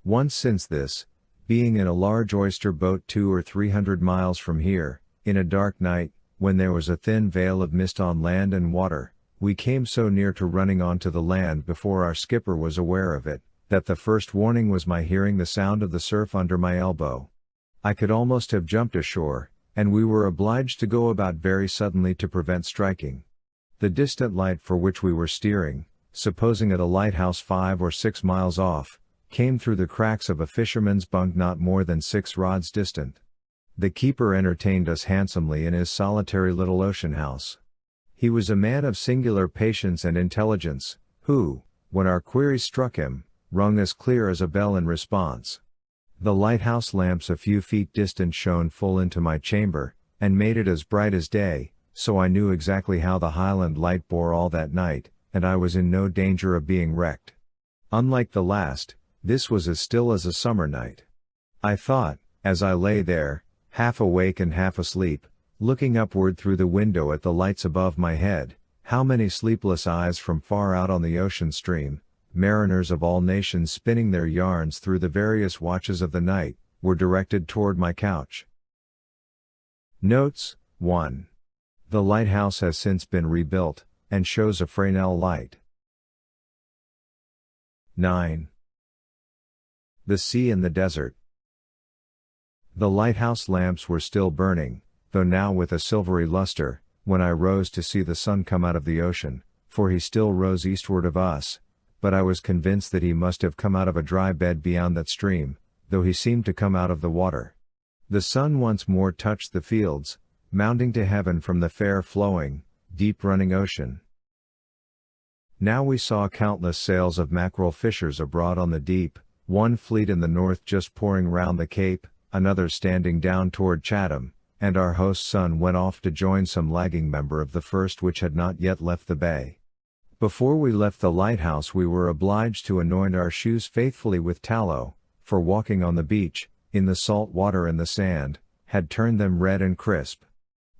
Once since this, being in a large oyster boat 200 or 300 miles from here, in a dark night, when there was a thin veil of mist on land and water, we came so near to running onto the land before our skipper was aware of it, that the first warning was my hearing the sound of the surf under my elbow. I could almost have jumped ashore, and we were obliged to go about very suddenly to prevent striking. The distant light for which we were steering, supposing it a lighthouse 5 or 6 miles off, came through the cracks of a fisherman's bunk not more than 6 rods distant. The keeper entertained us handsomely in his solitary little ocean house. He was a man of singular patience and intelligence, who, when our queries struck him, rung as clear as a bell in response. The lighthouse lamps a few feet distant shone full into my chamber, and made it as bright as day, so I knew exactly how the Highland light bore all that night, and I was in no danger of being wrecked. Unlike the last, this was as still as a summer night. I thought, as I lay there, half awake and half asleep, looking upward through the window at the lights above my head, how many sleepless eyes from far out on the ocean stream, mariners of all nations spinning their yarns through the various watches of the night, were directed toward my couch. Notes: 1. The lighthouse has since been rebuilt, and shows a Fresnel light. 9. The sea and the desert. The lighthouse lamps were still burning, though now with a silvery luster, when I rose to see the sun come out of the ocean, for he still rose eastward of us, but I was convinced that he must have come out of a dry bed beyond that stream, though he seemed to come out of the water. The sun once more touched the fields, mounting to heaven from the fair flowing, deep-running ocean. Now we saw countless sails of mackerel fishers abroad on the deep, one fleet in the north just pouring round the Cape, another standing down toward Chatham, and our host's son went off to join some lagging member of the first which had not yet left the bay. Before we left the lighthouse we were obliged to anoint our shoes faithfully with tallow, for walking on the beach, in the salt water and the sand, had turned them red and crisp.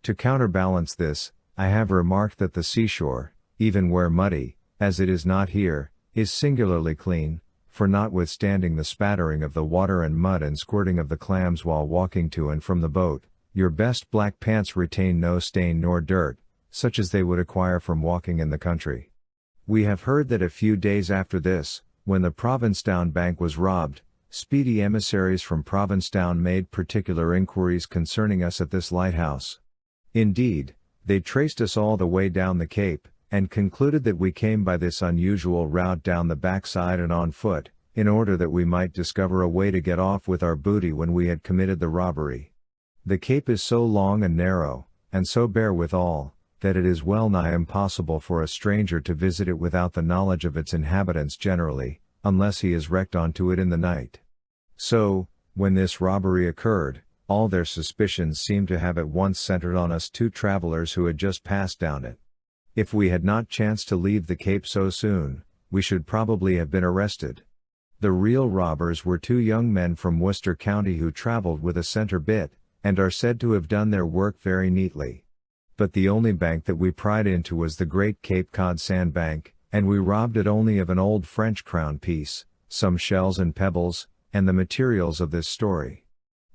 To counterbalance this, I have remarked that the seashore, even where muddy, as it is not here, is singularly clean, for notwithstanding the spattering of the water and mud and squirting of the clams while walking to and from the boat, your best black pants retain no stain nor dirt, such as they would acquire from walking in the country. We have heard that a few days after this, when the Provincetown bank was robbed, speedy emissaries from Provincetown made particular inquiries concerning us at this lighthouse. Indeed, they traced us all the way down the Cape, and concluded that we came by this unusual route down the backside and on foot, in order that we might discover a way to get off with our booty when we had committed the robbery. The Cape is so long and narrow, and so bare withal, that it is well nigh impossible for a stranger to visit it without the knowledge of its inhabitants generally, unless he is wrecked onto it in the night. So, when this robbery occurred, all their suspicions seemed to have at once centered on us 2 travelers who had just passed down it. If we had not chanced to leave the Cape so soon, we should probably have been arrested. The real robbers were two young men from Worcester County who traveled with a center bit, and are said to have done their work very neatly. But the only bank that we pried into was the Great Cape Cod Sand Bank, and we robbed it only of an old French crown piece, some shells and pebbles, and the materials of this story.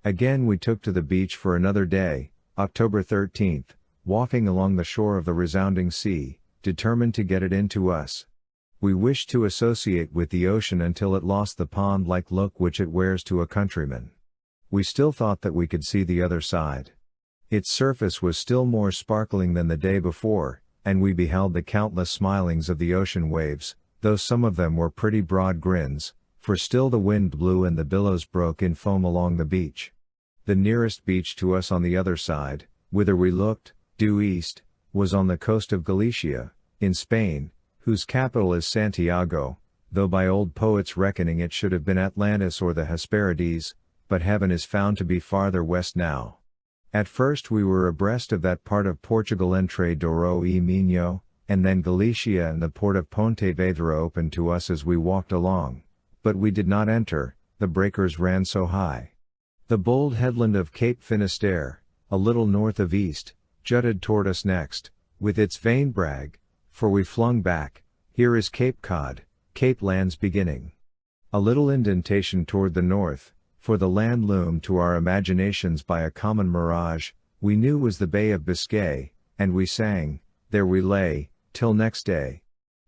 Again we took to the beach for another day, October 13th, walking along the shore of the resounding sea, determined to get it into us. We wished to associate with the ocean until it lost the pond-like look which it wears to a countryman. We still thought that we could see the other side. Its surface was still more sparkling than the day before, and we beheld the countless smilings of the ocean waves, though some of them were pretty broad grins, for still the wind blew and the billows broke in foam along the beach. The nearest beach to us on the other side, whither we looked, due east, was on the coast of Galicia, in Spain, whose capital is Santiago, though by old poets' reckoning it should have been Atlantis or the Hesperides, but heaven is found to be farther west now. At first we were abreast of that part of Portugal entre Douro e Minho, and then Galicia and the port of Pontevedra opened to us as we walked along, but we did not enter, the breakers ran so high. The bold headland of Cape Finisterre, a little north of east, jutted toward us next, with its vain brag, for we flung back, "Here is Cape Cod, Cape Land's beginning." A little indentation toward the north, for the land loomed to our imaginations by a common mirage, we knew was the Bay of Biscay, and we sang, "There we lay, till next day."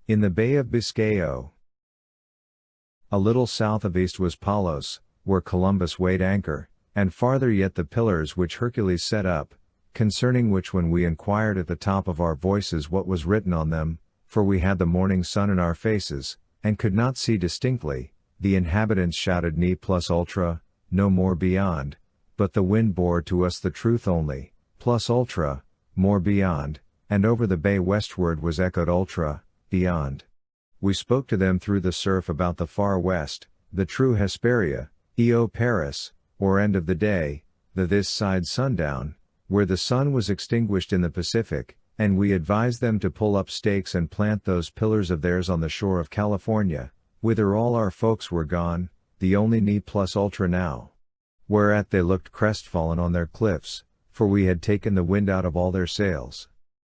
In the Bay of Biscay, a little south of east was Palos, where Columbus weighed anchor, and farther yet the pillars which Hercules set up, concerning which when we inquired at the top of our voices what was written on them, for we had the morning sun in our faces, and could not see distinctly, the inhabitants shouted ne plus ultra, no more beyond, but the wind bore to us the truth only, plus ultra, more beyond, and over the bay westward was echoed ultra, beyond. We spoke to them through the surf about the far west, the true Hesperia, Eo Paris, or end of the day, the this side sundown, where the sun was extinguished in the Pacific, and we advised them to pull up stakes and plant those pillars of theirs on the shore of California, whither all our folks were gone, the only ne plus ultra now. Whereat they looked crestfallen on their cliffs, for we had taken the wind out of all their sails.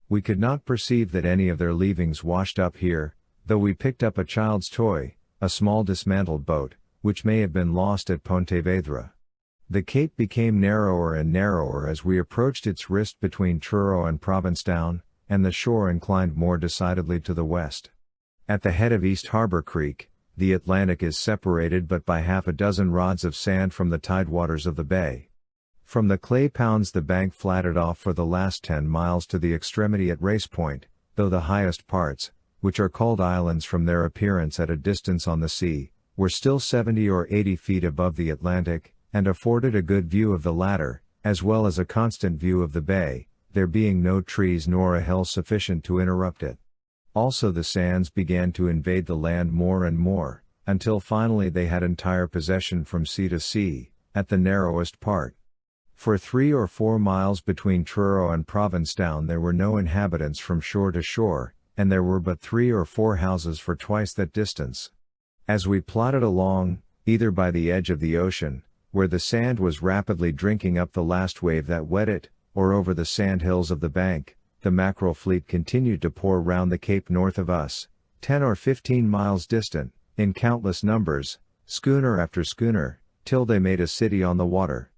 We could not perceive that any of their leavings washed up here, though we picked up a child's toy, a small dismantled boat, which may have been lost at Pontevedra. The cape became narrower and narrower as we approached its wrist between Truro and Provincetown, and the shore inclined more decidedly to the west. At the head of East Harbor Creek, the Atlantic is separated but by half a dozen rods of sand from the tidewaters of the bay. From the clay pounds the bank flatted off for the last 10 miles to the extremity at Race Point, though the highest parts, which are called islands from their appearance at a distance on the sea, were still 70 or 80 feet above the Atlantic, and afforded a good view of the latter, as well as a constant view of the bay, there being no trees nor a hill sufficient to interrupt it. Also the sands began to invade the land more and more, until finally they had entire possession from sea to sea, at the narrowest part. For 3 or 4 miles between Truro and Provincetown there were no inhabitants from shore to shore, and there were but 3 or 4 houses for twice that distance. As we plodded along, either by the edge of the ocean, where the sand was rapidly drinking up the last wave that wet it, or over the sand hills of the bank, the mackerel fleet continued to pour round the cape north of us, 10 or 15 miles distant, in countless numbers, schooner after schooner, till they made a city on the water.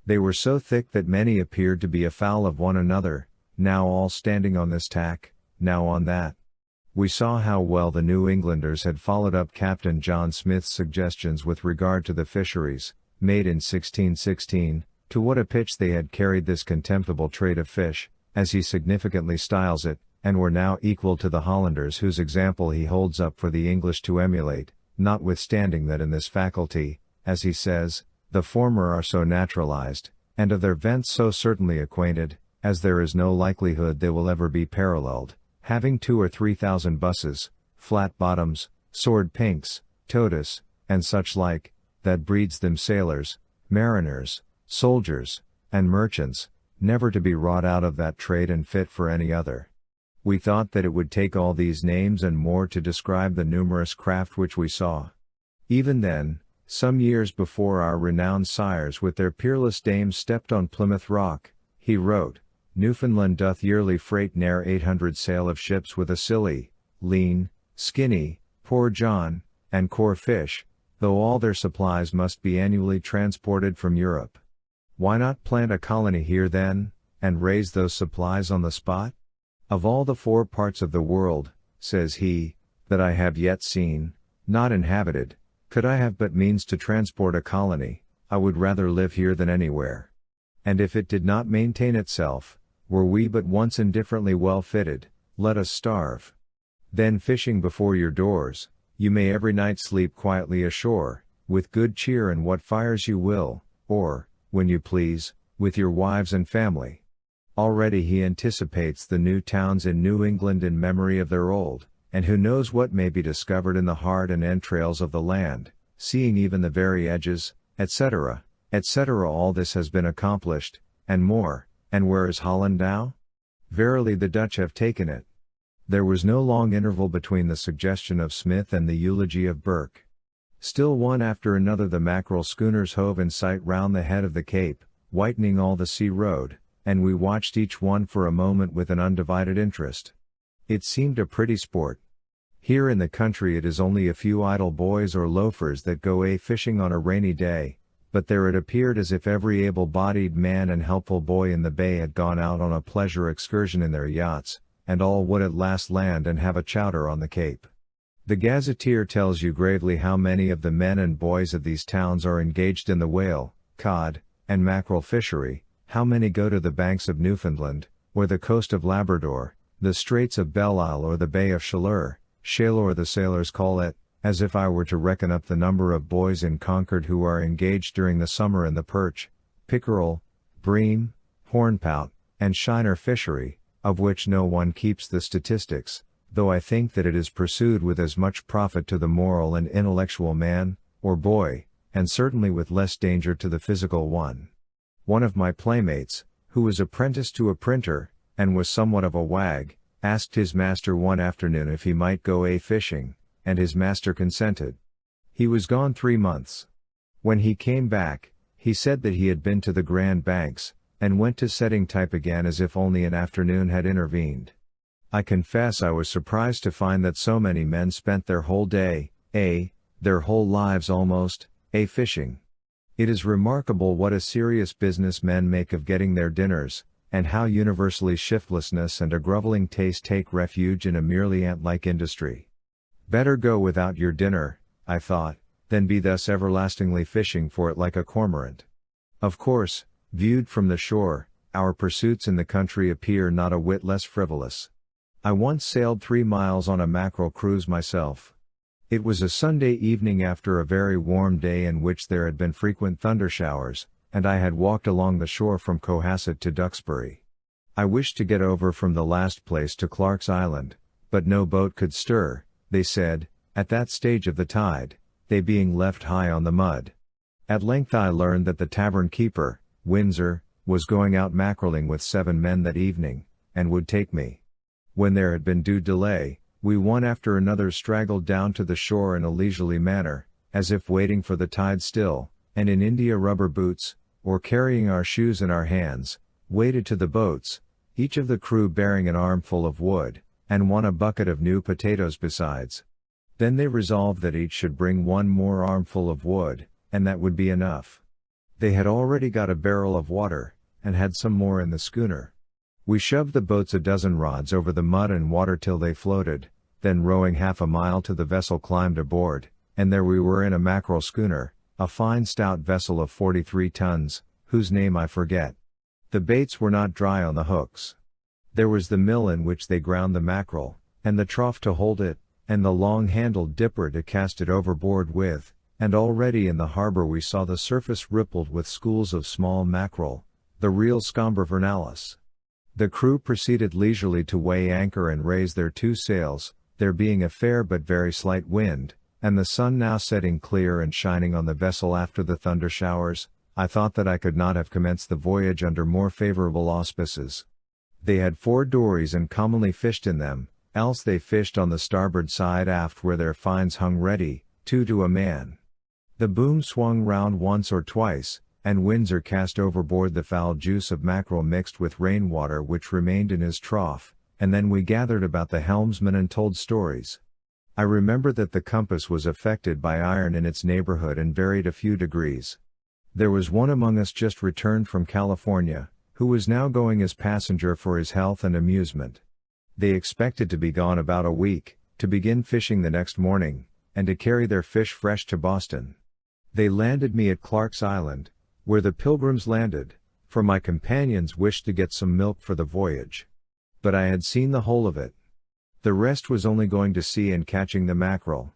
They were so thick that many appeared to be afoul of one another, now all standing on this tack, now on that. We saw how well the New Englanders had followed up Captain John Smith's suggestions with regard to the fisheries, made in 1616, to what a pitch they had carried this contemptible trade of fish, as he significantly styles it, and were now equal to the Hollanders whose example he holds up for the English to emulate, notwithstanding that in this faculty, as he says, the former are so naturalized, and of their vents so certainly acquainted, as there is no likelihood they will ever be paralleled, having 2 or 3,000 busses, flat bottoms, sword pinks, totus, and such like, that breeds them sailors, mariners, soldiers, and merchants, never to be wrought out of that trade and fit for any other. We thought that it would take all these names and more to describe the numerous craft which we saw. Even then, some years before our renowned sires with their peerless dames stepped on Plymouth Rock, he wrote, Newfoundland doth yearly freight near 800 sail of ships with a silly, lean, skinny, poor John, and core fish, though all their supplies must be annually transported from Europe. Why not plant a colony here then, and raise those supplies on the spot? Of all the 4 parts of the world, says he, that I have yet seen, not inhabited, could I have but means to transport a colony, I would rather live here than anywhere. And if it did not maintain itself, were we but once indifferently well fitted, let us starve. Then fishing before your doors, you may every night sleep quietly ashore, with good cheer and what fires you will, or, when you please, with your wives and family. Already he anticipates the new towns in New England in memory of their old, and who knows what may be discovered in the heart and entrails of the land, seeing even the very edges, etc., etc. All this has been accomplished, and more, and where is Holland now? Verily the Dutch have taken it. There was no long interval between the suggestion of Smith and the eulogy of Burke. Still one after another the mackerel schooners hove in sight round the head of the cape, whitening all the sea road, and we watched each one for a moment with an undivided interest. It seemed a pretty sport. Here in the country it is only a few idle boys or loafers that go fishing on a rainy day, but there it appeared as if every able-bodied man and helpful boy in the bay had gone out on a pleasure excursion in their yachts, and all would at last land and have a chowder on the Cape. The gazetteer tells you gravely how many of the men and boys of these towns are engaged in the whale, cod, and mackerel fishery, how many go to the banks of Newfoundland, or the coast of Labrador, the Straits of Belle Isle or the Bay of Chaleur the sailors call it, as if I were to reckon up the number of boys in Concord who are engaged during the summer in the perch, pickerel, bream, hornpout, and shiner fishery, of which no one keeps the statistics, though I think that it is pursued with as much profit to the moral and intellectual man, or boy, and certainly with less danger to the physical one. One of my playmates, who was apprenticed to a printer, and was somewhat of a wag, asked his master one afternoon if he might go fishing, and his master consented. He was gone 3 months. When he came back, he said that he had been to the Grand Banks, and went to setting type again as if only an afternoon had intervened. I confess I was surprised to find that so many men spent their whole day, their whole lives almost, fishing. It is remarkable what a serious business men make of getting their dinners, and how universally shiftlessness and a groveling taste take refuge in a merely ant-like industry. Better go without your dinner, I thought, than be thus everlastingly fishing for it like a cormorant. Of course, viewed from the shore, our pursuits in the country appear not a whit less frivolous. I once sailed 3 miles on a mackerel cruise myself. It was a Sunday evening after a very warm day in which there had been frequent thunder showers, and I had walked along the shore from Cohasset to Duxbury. I wished to get over from the last place to Clark's Island, but no boat could stir, they said, at that stage of the tide, they being left high on the mud. At length I learned that the tavern keeper, Windsor, was going out mackereling with 7 men that evening, and would take me. When there had been due delay, we one after another straggled down to the shore in a leisurely manner, as if waiting for the tide still, and in India rubber boots, or carrying our shoes in our hands, waded to the boats, each of the crew bearing an armful of wood, and one a bucket of new potatoes besides. Then they resolved that each should bring one more armful of wood, and that would be enough. They had already got a barrel of water, and had some more in the schooner. We shoved the boats a dozen rods over the mud and water till they floated, then rowing half a mile to the vessel climbed aboard, and there we were in a mackerel schooner, a fine stout vessel of 43 tons, whose name I forget. The baits were not dry on the hooks. There was the mill in which they ground the mackerel, and the trough to hold it, and the long-handled dipper to cast it overboard with, and already in the harbor we saw the surface rippled with schools of small mackerel, the real Scomber vernalis. The crew proceeded leisurely to weigh anchor and raise their 2 sails, there being a fair but very slight wind, and the sun now setting clear and shining on the vessel after the thunder showers. I thought that I could not have commenced the voyage under more favorable auspices. They had 4 dories and commonly fished in them, else they fished on the starboard side aft where their finds hung ready, 2 to a man. The boom swung round once or twice, and Windsor cast overboard the foul juice of mackerel mixed with rainwater which remained in his trough, and then we gathered about the helmsman and told stories. I remember that the compass was affected by iron in its neighborhood and varied a few degrees. There was one among us just returned from California, who was now going as passenger for his health and amusement. They expected to be gone about a week, to begin fishing the next morning, and to carry their fish fresh to Boston. They landed me at Clark's Island, where the Pilgrims landed, for my companions wished to get some milk for the voyage. But I had seen the whole of it. The rest was only going to sea and catching the mackerel.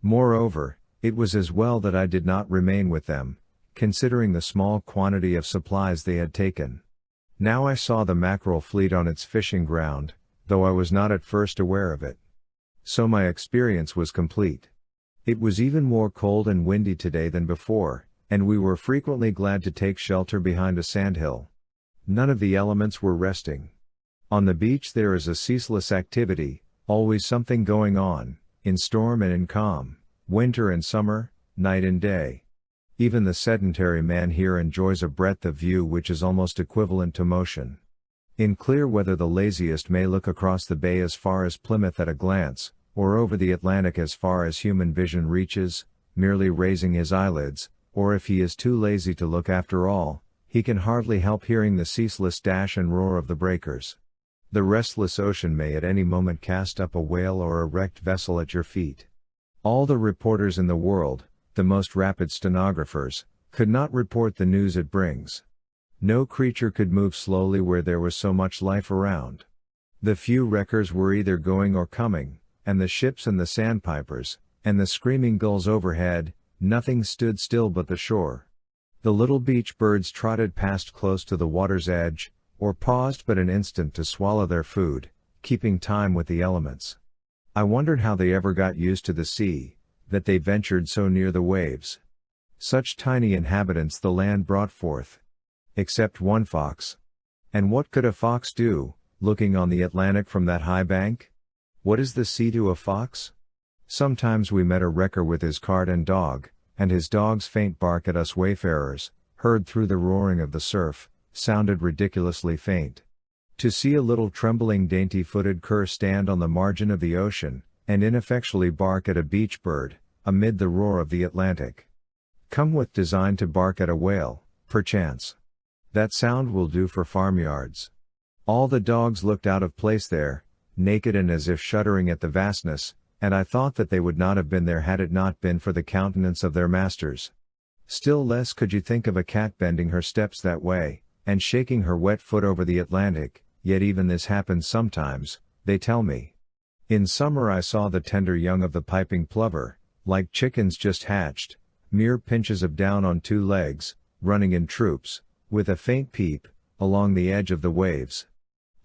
Moreover, it was as well that I did not remain with them, considering the small quantity of supplies they had taken. Now I saw the mackerel fleet on its fishing ground, though I was not at first aware of it. So my experience was complete. It was even more cold and windy today than before, and we were frequently glad to take shelter behind a sandhill. None of the elements were resting. On the beach there is a ceaseless activity, always something going on, in storm and in calm, winter and summer, night and day. Even the sedentary man here enjoys a breadth of view which is almost equivalent to motion. In clear weather the laziest may look across the bay as far as Plymouth at a glance, or over the Atlantic as far as human vision reaches, merely raising his eyelids, or if he is too lazy to look after all, he can hardly help hearing the ceaseless dash and roar of the breakers. The restless ocean may at any moment cast up a whale or a wrecked vessel at your feet. All the reporters in the world, the most rapid stenographers, could not report the news it brings. No creature could move slowly where there was so much life around. The few wreckers were either going or coming, and the ships and the sandpipers, and the screaming gulls overhead, nothing stood still but the shore. The little beach birds trotted past close to the water's edge, or paused but an instant to swallow their food, keeping time with the elements. I wondered how they ever got used to the sea, that they ventured so near the waves. Such tiny inhabitants the land brought forth. Except one fox. And what could a fox do, looking on the Atlantic from that high bank? What is the sea to a fox? Sometimes we met a wrecker with his cart and his dog's faint bark at us wayfarers, heard through the roaring of the surf, sounded ridiculously faint. To see a little trembling dainty-footed cur stand on the margin of the ocean, and ineffectually bark at a beach bird, amid the roar of the Atlantic. Come with design to bark at a whale, perchance. That sound will do for farmyards. All the dogs looked out of place there, naked and as if shuddering at the vastness, and I thought that they would not have been there had it not been for the countenance of their masters. Still less could you think of a cat bending her steps that way, and shaking her wet foot over the Atlantic, yet even this happens sometimes, they tell me. In summer I saw the tender young of the piping plover, like chickens just hatched, mere pinches of down on 2 legs, running in troops, with a faint peep, along the edge of the waves.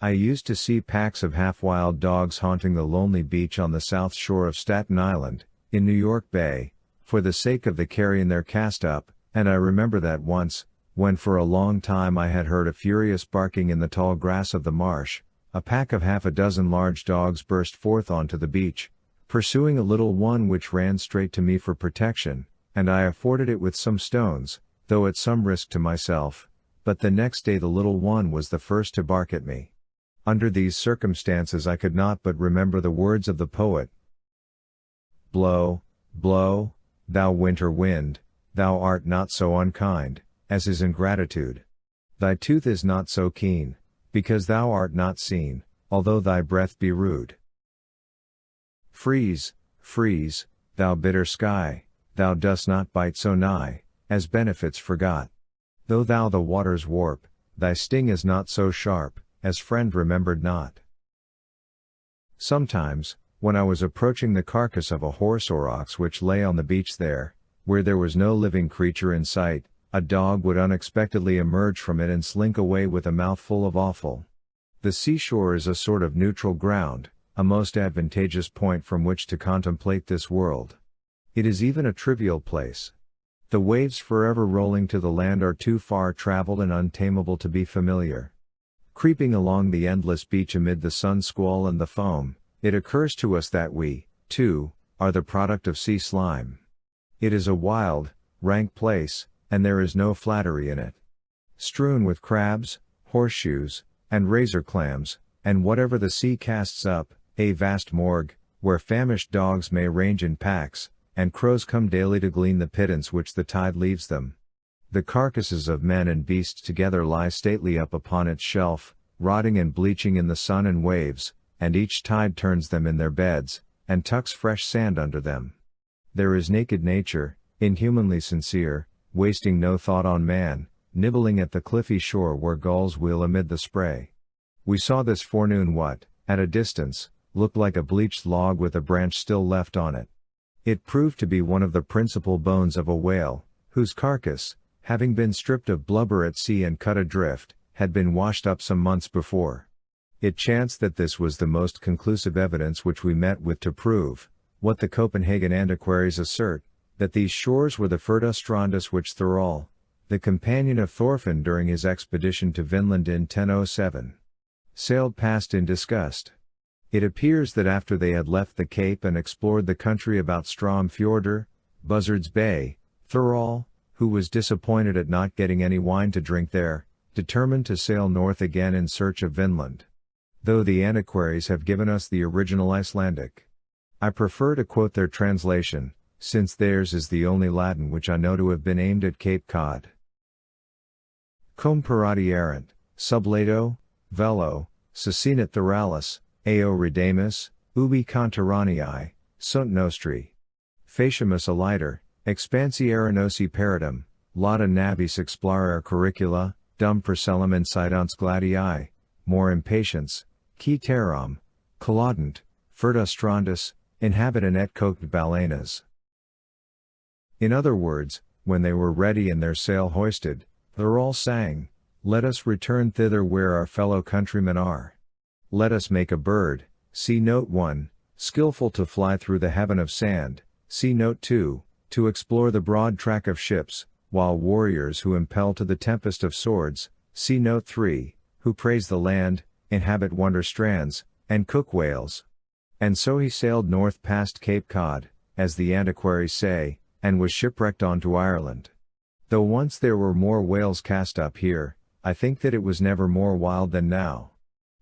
I used to see packs of half-wild dogs haunting the lonely beach on the south shore of Staten Island, in New York Bay, for the sake of the carrion they're cast up, and I remember that once, when for a long time I had heard a furious barking in the tall grass of the marsh, a pack of half a dozen large dogs burst forth onto the beach, pursuing a little one which ran straight to me for protection, and I afforded it with some stones, though at some risk to myself, but the next day the little one was the first to bark at me. Under these circumstances I could not but remember the words of the poet. Blow, blow, thou winter wind, thou art not so unkind, as is ingratitude. Thy tooth is not so keen, because thou art not seen, although thy breath be rude. Freeze, freeze, thou bitter sky, thou dost not bite so nigh, as benefits forgot. Though thou the waters warp, thy sting is not so sharp, as friend remembered not. Sometimes, when I was approaching the carcass of a horse or ox which lay on the beach there, where there was no living creature in sight, a dog would unexpectedly emerge from it and slink away with a mouthful of offal. The seashore is a sort of neutral ground, a most advantageous point from which to contemplate this world. It is even a trivial place. The waves forever rolling to the land are too far traveled and untamable to be familiar. Creeping along the endless beach amid the sun squall and the foam, it occurs to us that we, too, are the product of sea slime. It is a wild, rank place, and there is no flattery in it. Strewn with crabs, horseshoes, and razor clams, and whatever the sea casts up, a vast morgue, where famished dogs may range in packs, and crows come daily to glean the pittance which the tide leaves them. The carcasses of men and beasts together lie stately up upon its shelf, rotting and bleaching in the sun and waves, and each tide turns them in their beds, and tucks fresh sand under them. There is naked nature, inhumanly sincere, wasting no thought on man, nibbling at the cliffy shore where gulls wheel amid the spray. We saw this forenoon what, at a distance, looked like a bleached log with a branch still left on it. It proved to be one of the principal bones of a whale, whose carcass, having been stripped of blubber at sea and cut adrift, had been washed up some months before. It chanced that this was the most conclusive evidence which we met with to prove, what the Copenhagen antiquaries assert, that these shores were the Furdastrandus which Thoreau, the companion of Thorfinn during his expedition to Vinland in 1007, sailed past in disgust. It appears that after they had left the Cape and explored the country about Stromfjordur, Buzzard's Bay, Thoreau, who was disappointed at not getting any wine to drink there, determined to sail north again in search of Vinland. Though the antiquaries have given us the original Icelandic, I prefer to quote their translation, since theirs is the only Latin which I know to have been aimed at Cape Cod. Cum parati errant, sublato, velo, succinit thoralis, eo redemus, ubi conterranii, sunt nostri. Faciamus aliter, expansiera nosi paradum, lauda nabis explorare curricula, dum procellum incidans gladii, more impatience, qui terram, collodant, furdastrandus, inhabitant et coqued balenas. In other words, when they were ready and their sail hoisted, Thoreau sang, "Let us return thither where our fellow countrymen are. Let us make a bird," see note 1, skillful to fly through the heaven of sand, see note 2, to explore the broad track of ships, while warriors who impel to the tempest of swords, see note 3, who praise the land, inhabit wonder strands, and cook whales. And so he sailed north past Cape Cod, as the antiquaries say, and was shipwrecked on to Ireland. Though once there were more whales cast up here, I think that it was never more wild than now.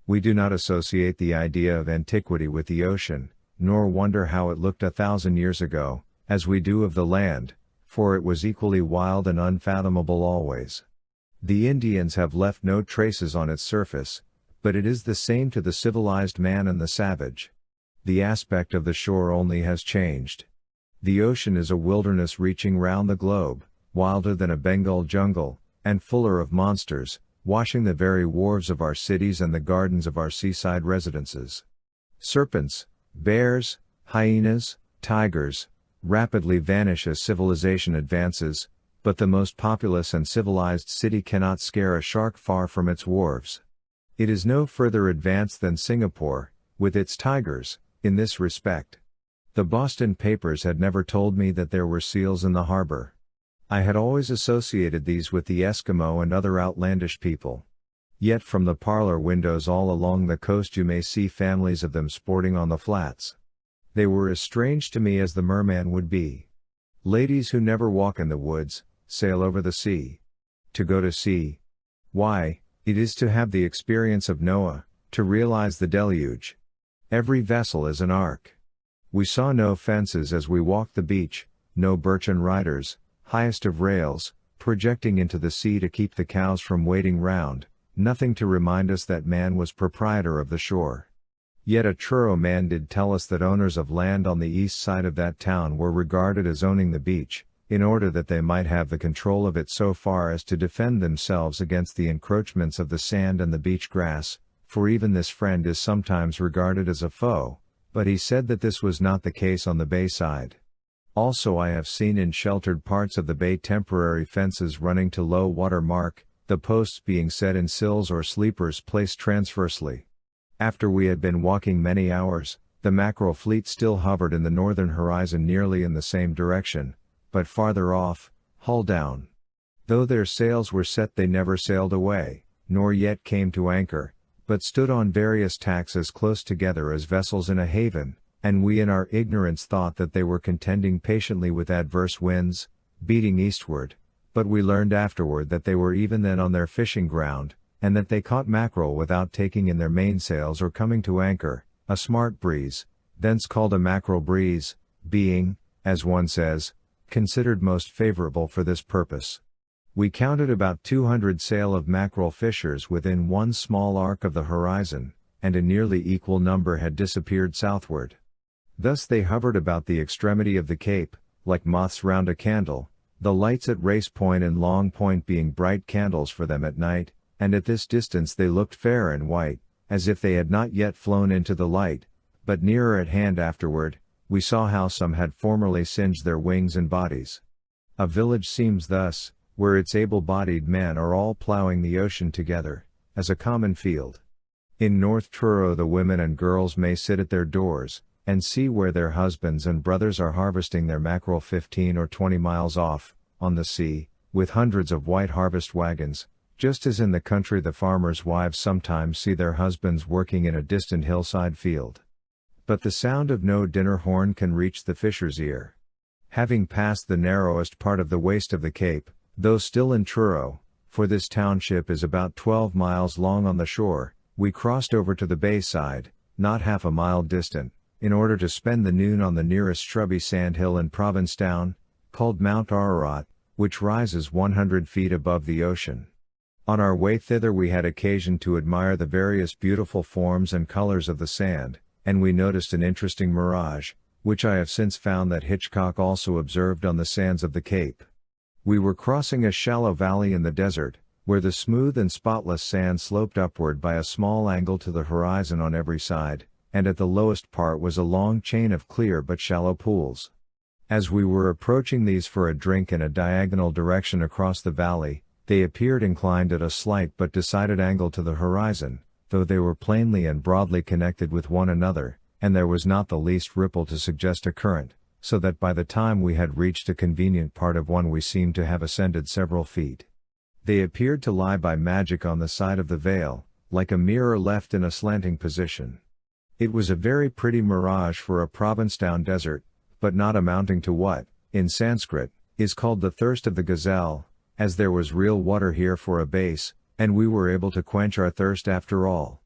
We do not associate the idea of antiquity with the ocean, nor wonder how it looked 1,000 years ago, as we do of the land, for it was equally wild and unfathomable always. The Indians have left no traces on its surface, but it is the same to the civilized man and the savage. The aspect of the shore only has changed. The ocean is a wilderness reaching round the globe, wilder than a Bengal jungle, and fuller of monsters, washing the very wharves of our cities and the gardens of our seaside residences. Serpents, bears, hyenas, tigers, rapidly vanish as civilization advances, but the most populous and civilized city cannot scare a shark far from its wharves. It is no further advanced than Singapore, with its tigers, in this respect. The Boston papers had never told me that there were seals in the harbor. I had always associated these with the Eskimo and other outlandish people. Yet from the parlor windows all along the coast you may see families of them sporting on the flats. They were as strange to me as the merman would be. Ladies who never walk in the woods, sail over the sea. To go to sea? Why, it is to have the experience of Noah, to realize the deluge. Every vessel is an ark. We saw no fences as we walked the beach, no birchen riders, highest of rails, projecting into the sea to keep the cows from wading round, nothing to remind us that man was proprietor of the shore. Yet a Truro man did tell us that owners of land on the east side of that town were regarded as owning the beach, in order that they might have the control of it so far as to defend themselves against the encroachments of the sand and the beach grass, for even this friend is sometimes regarded as a foe, but he said that this was not the case on the bay side. Also I have seen in sheltered parts of the bay temporary fences running to low water mark, the posts being set in sills or sleepers placed transversely. After we had been walking many hours, the mackerel fleet still hovered in the northern horizon nearly in the same direction, but farther off, hull down. Though their sails were set they never sailed away, nor yet came to anchor, but stood on various tacks as close together as vessels in a haven, and we in our ignorance thought that they were contending patiently with adverse winds, beating eastward, but we learned afterward that they were even then on their fishing ground, and that they caught mackerel without taking in their mainsails or coming to anchor, a smart breeze, thence called a mackerel breeze, being, as one says, considered most favorable for this purpose. We counted about 200 sail of mackerel fishers within one small arc of the horizon, and a nearly equal number had disappeared southward. Thus they hovered about the extremity of the cape, like moths round a candle, the lights at Race Point and Long Point being bright candles for them at night, and at this distance they looked fair and white, as if they had not yet flown into the light, but nearer at hand afterward, we saw how some had formerly singed their wings and bodies. A village seems thus, where its able-bodied men are all ploughing the ocean together, as a common field. In North Truro the women and girls may sit at their doors, and see where their husbands and brothers are harvesting their mackerel 15 or 20 miles off, on the sea, with hundreds of white harvest wagons, just as in the country the farmers' wives sometimes see their husbands working in a distant hillside field. But the sound of no dinner horn can reach the fisher's ear. Having passed the narrowest part of the waist of the cape, though still in Truro, for this township is about 12 miles long on the shore, we crossed over to the bay side, not half a mile distant, in order to spend the noon on the nearest shrubby sandhill in Provincetown, called Mount Ararat, which rises 100 feet above the ocean. On our way thither we had occasion to admire the various beautiful forms and colors of the sand, and we noticed an interesting mirage, which I have since found that Hitchcock also observed on the sands of the Cape. We were crossing a shallow valley in the desert, where the smooth and spotless sand sloped upward by a small angle to the horizon on every side, and at the lowest part was a long chain of clear but shallow pools. As we were approaching these for a drink in a diagonal direction across the valley, they appeared inclined at a slight but decided angle to the horizon, though they were plainly and broadly connected with one another, and there was not the least ripple to suggest a current, so that by the time we had reached a convenient part of one we seemed to have ascended several feet. They appeared to lie by magic on the side of the vale, like a mirror left in a slanting position. It was a very pretty mirage for a Provincetown desert, but not amounting to what, in Sanskrit, is called the thirst of the gazelle, as there was real water here for a base, and we were able to quench our thirst after all.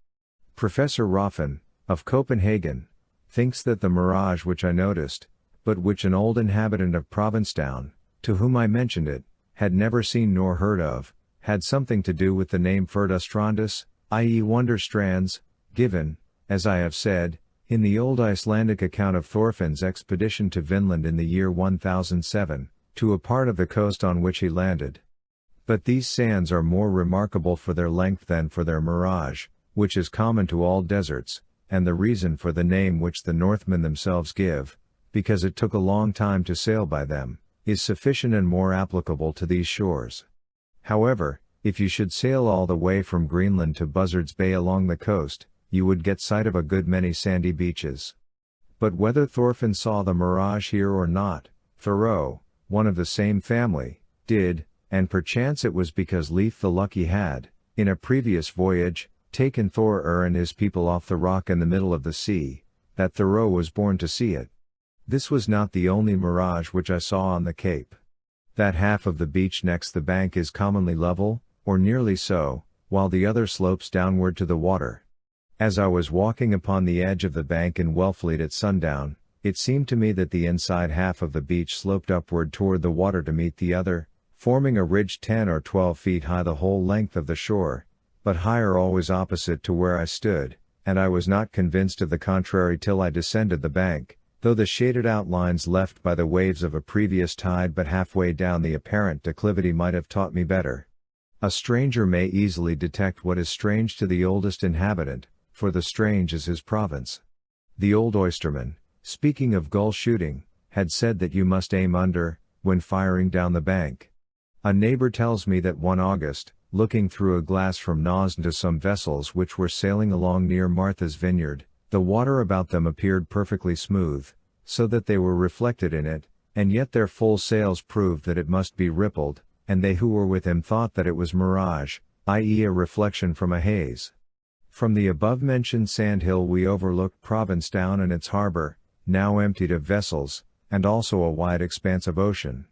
Professor Roffin, of Copenhagen, thinks that the mirage which I noticed, but which an old inhabitant of Provincetown, to whom I mentioned it, had never seen nor heard of, had something to do with the name Furdastrandus, i.e. wonder strands, given, as I have said, in the old Icelandic account of Thorfinn's expedition to Vinland in the year 1007, to a part of the coast on which he landed. But these sands are more remarkable for their length than for their mirage, which is common to all deserts, and the reason for the name which the Northmen themselves give, because it took a long time to sail by them, is sufficient and more applicable to these shores. However, if you should sail all the way from Greenland to Buzzards Bay along the coast, you would get sight of a good many sandy beaches. But whether Thorfinn saw the mirage here or not, Thoreau, one of the same family, did, and perchance it was because Leif the Lucky had, in a previous voyage, taken Thorir and his people off the rock in the middle of the sea, that Thoreau was born to see it. This was not the only mirage which I saw on the Cape. That half of the beach next the bank is commonly level, or nearly so, while the other slopes downward to the water. As I was walking upon the edge of the bank in Wellfleet at sundown, it seemed to me that the inside half of the beach sloped upward toward the water to meet the other, forming a ridge 10 or 12 feet high the whole length of the shore, but higher always opposite to where I stood, and I was not convinced of the contrary till I descended the bank, though the shaded outlines left by the waves of a previous tide but halfway down the apparent declivity might have taught me better. A stranger may easily detect what is strange to the oldest inhabitant, for the strange is his province. The old oysterman, speaking of gull shooting, had said that you must aim under, when firing down the bank. A neighbor tells me that one August, looking through a glass from Naas into some vessels which were sailing along near Martha's Vineyard, the water about them appeared perfectly smooth, so that they were reflected in it, and yet their full sails proved that it must be rippled, and they who were with him thought that it was mirage, i.e. a reflection from a haze. From the above-mentioned sandhill we overlooked Provincetown and its harbor, now emptied of vessels, and also a wide expanse of ocean.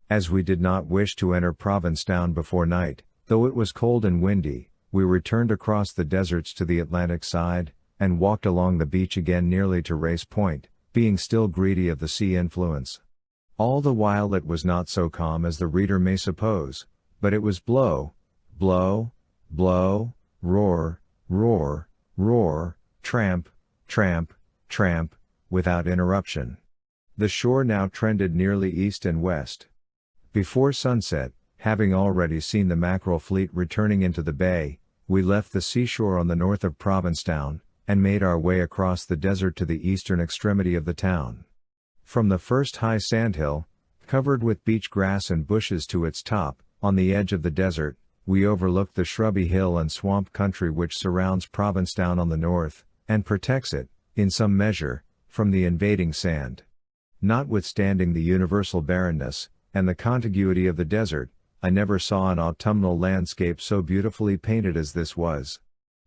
As we did not wish to enter Provincetown before night, though it was cold and windy, we returned across the deserts to the Atlantic side, and walked along the beach again nearly to Race Point, being still greedy of the sea influence. All the while it was not so calm as the reader may suppose, but it was blow, blow, blow, roar, roar, roar, tramp, tramp, tramp, without interruption. The shore now trended nearly east and west. Before sunset, having already seen the mackerel fleet returning into the bay, we left the seashore on the north of Provincetown, and made our way across the desert to the eastern extremity of the town. From the first high sandhill, covered with beach grass and bushes to its top, on the edge of the desert, we overlooked the shrubby hill and swamp country which surrounds Provincetown on the north, and protects it, in some measure, from the invading sand. Notwithstanding the universal barrenness, and the contiguity of the desert, I never saw an autumnal landscape so beautifully painted as this was.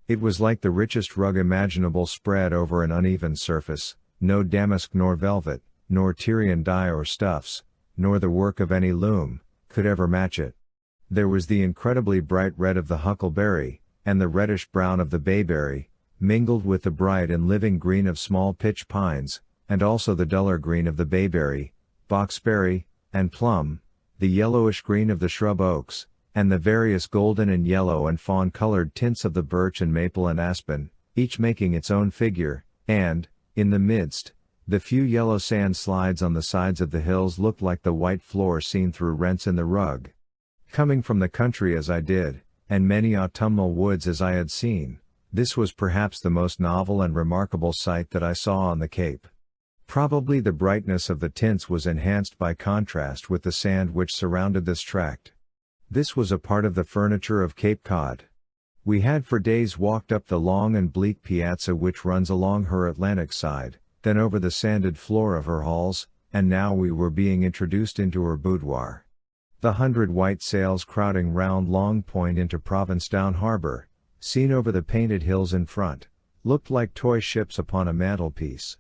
It was like the richest rug imaginable spread over an uneven surface, no damask nor velvet, nor Tyrian dye or stuffs, nor the work of any loom, could ever match it. There was the incredibly bright red of the huckleberry, and the reddish brown of the bayberry, mingled with the bright and living green of small pitch pines, and also the duller green of the bayberry, boxberry, and plum, the yellowish green of the shrub oaks, and the various golden and yellow and fawn-colored tints of the birch and maple and aspen, each making its own figure, and, in the midst, the few yellow sand slides on the sides of the hills looked like the white floor seen through rents in the rug. Coming from the country as I did, and many autumnal woods as I had seen, this was perhaps the most novel and remarkable sight that I saw on the Cape. Probably the brightness of the tints was enhanced by contrast with the sand which surrounded this tract. This was a part of the furniture of Cape Cod. We had for days walked up the long and bleak piazza which runs along her Atlantic side, then over the sanded floor of her halls, and now we were being introduced into her boudoir. The 100 white sails crowding round Long Point into Provincetown harbor, seen over the painted hills in front, looked like toy ships upon a mantelpiece.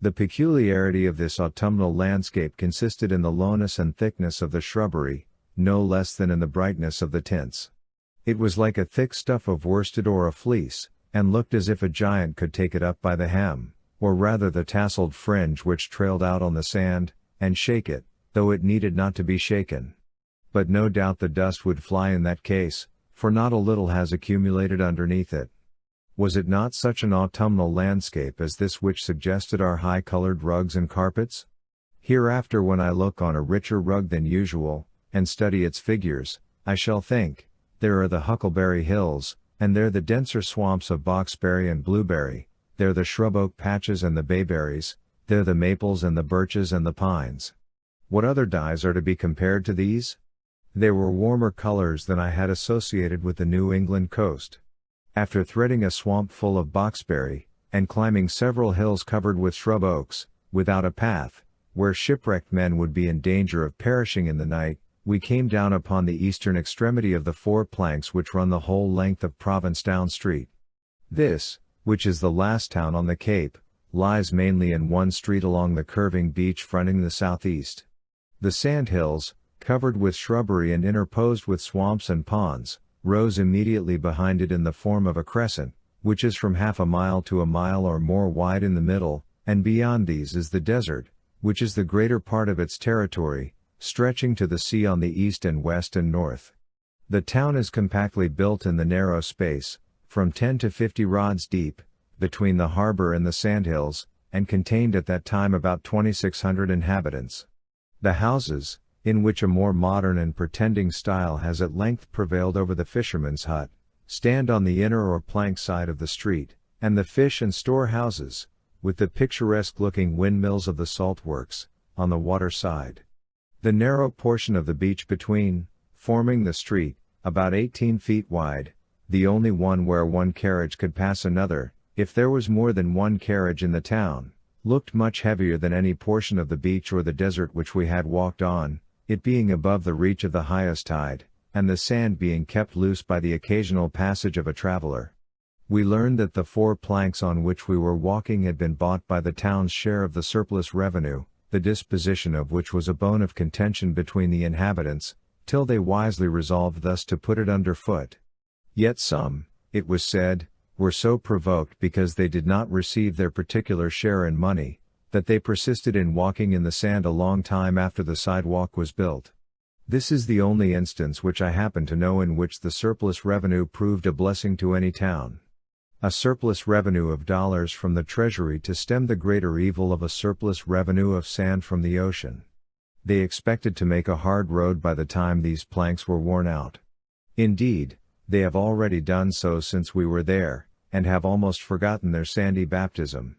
The peculiarity of this autumnal landscape consisted in the lowness and thickness of the shrubbery, no less than in the brightness of the tints. It was like a thick stuff of worsted or a fleece, and looked as if a giant could take it up by the hem, or rather the tasseled fringe which trailed out on the sand, and shake it, though it needed not to be shaken. But no doubt the dust would fly in that case, for not a little has accumulated underneath it. Was it not such an autumnal landscape as this which suggested our high-colored rugs and carpets? Hereafter when I look on a richer rug than usual, and study its figures, I shall think, there are the huckleberry hills, and there the denser swamps of boxberry and blueberry, there the shrub oak patches and the bayberries, there the maples and the birches and the pines. What other dyes are to be compared to these? They were warmer colors than I had associated with the New England coast. After threading a swamp full of boxberry, and climbing several hills covered with shrub oaks, without a path, where shipwrecked men would be in danger of perishing in the night, we came down upon the eastern extremity of the 4 planks which run the whole length of Provincetown Street. This, which is the last town on the Cape, lies mainly in one street along the curving beach fronting the southeast. The sandhills, covered with shrubbery and interposed with swamps and ponds, rose immediately behind it in the form of a crescent, which is from half a mile to a mile or more wide in the middle, and beyond these is the desert, which is the greater part of its territory, stretching to the sea on the east and west and north. The town is compactly built in the narrow space, from 10 to 50 rods deep, between the harbor and the sandhills, and contained at that time about 2,600 inhabitants. The houses, in which a more modern and pretending style has at length prevailed over the fisherman's hut, stand on the inner or plank side of the street, and the fish and store houses, with the picturesque-looking windmills of the salt works, on the water side. The narrow portion of the beach between, forming the street, about 18 feet wide, the only one where one carriage could pass another, if there was more than one carriage in the town, looked much heavier than any portion of the beach or the desert which we had walked on, it being above the reach of the highest tide, and the sand being kept loose by the occasional passage of a traveler. We learned that the 4 planks on which we were walking had been bought by the town's share of the surplus revenue, the disposition of which was a bone of contention between the inhabitants, till they wisely resolved thus to put it under foot. Yet some, it was said, were so provoked because they did not receive their particular share in money, that they persisted in walking in the sand a long time after the sidewalk was built. This is the only instance which I happen to know in which the surplus revenue proved a blessing to any town. A surplus revenue of dollars from the treasury to stem the greater evil of a surplus revenue of sand from the ocean. They expected to make a hard road by the time these planks were worn out. Indeed, they have already done so since we were there, and have almost forgotten their sandy baptism.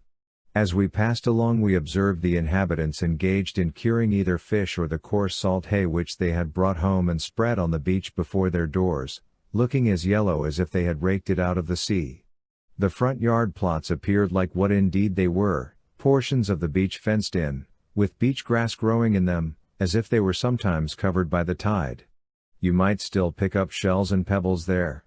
As we passed along we observed the inhabitants engaged in curing either fish or the coarse salt hay which they had brought home and spread on the beach before their doors, looking as yellow as if they had raked it out of the sea. The front yard plots appeared like what indeed they were, portions of the beach fenced in, with beach grass growing in them, as if they were sometimes covered by the tide. You might still pick up shells and pebbles there.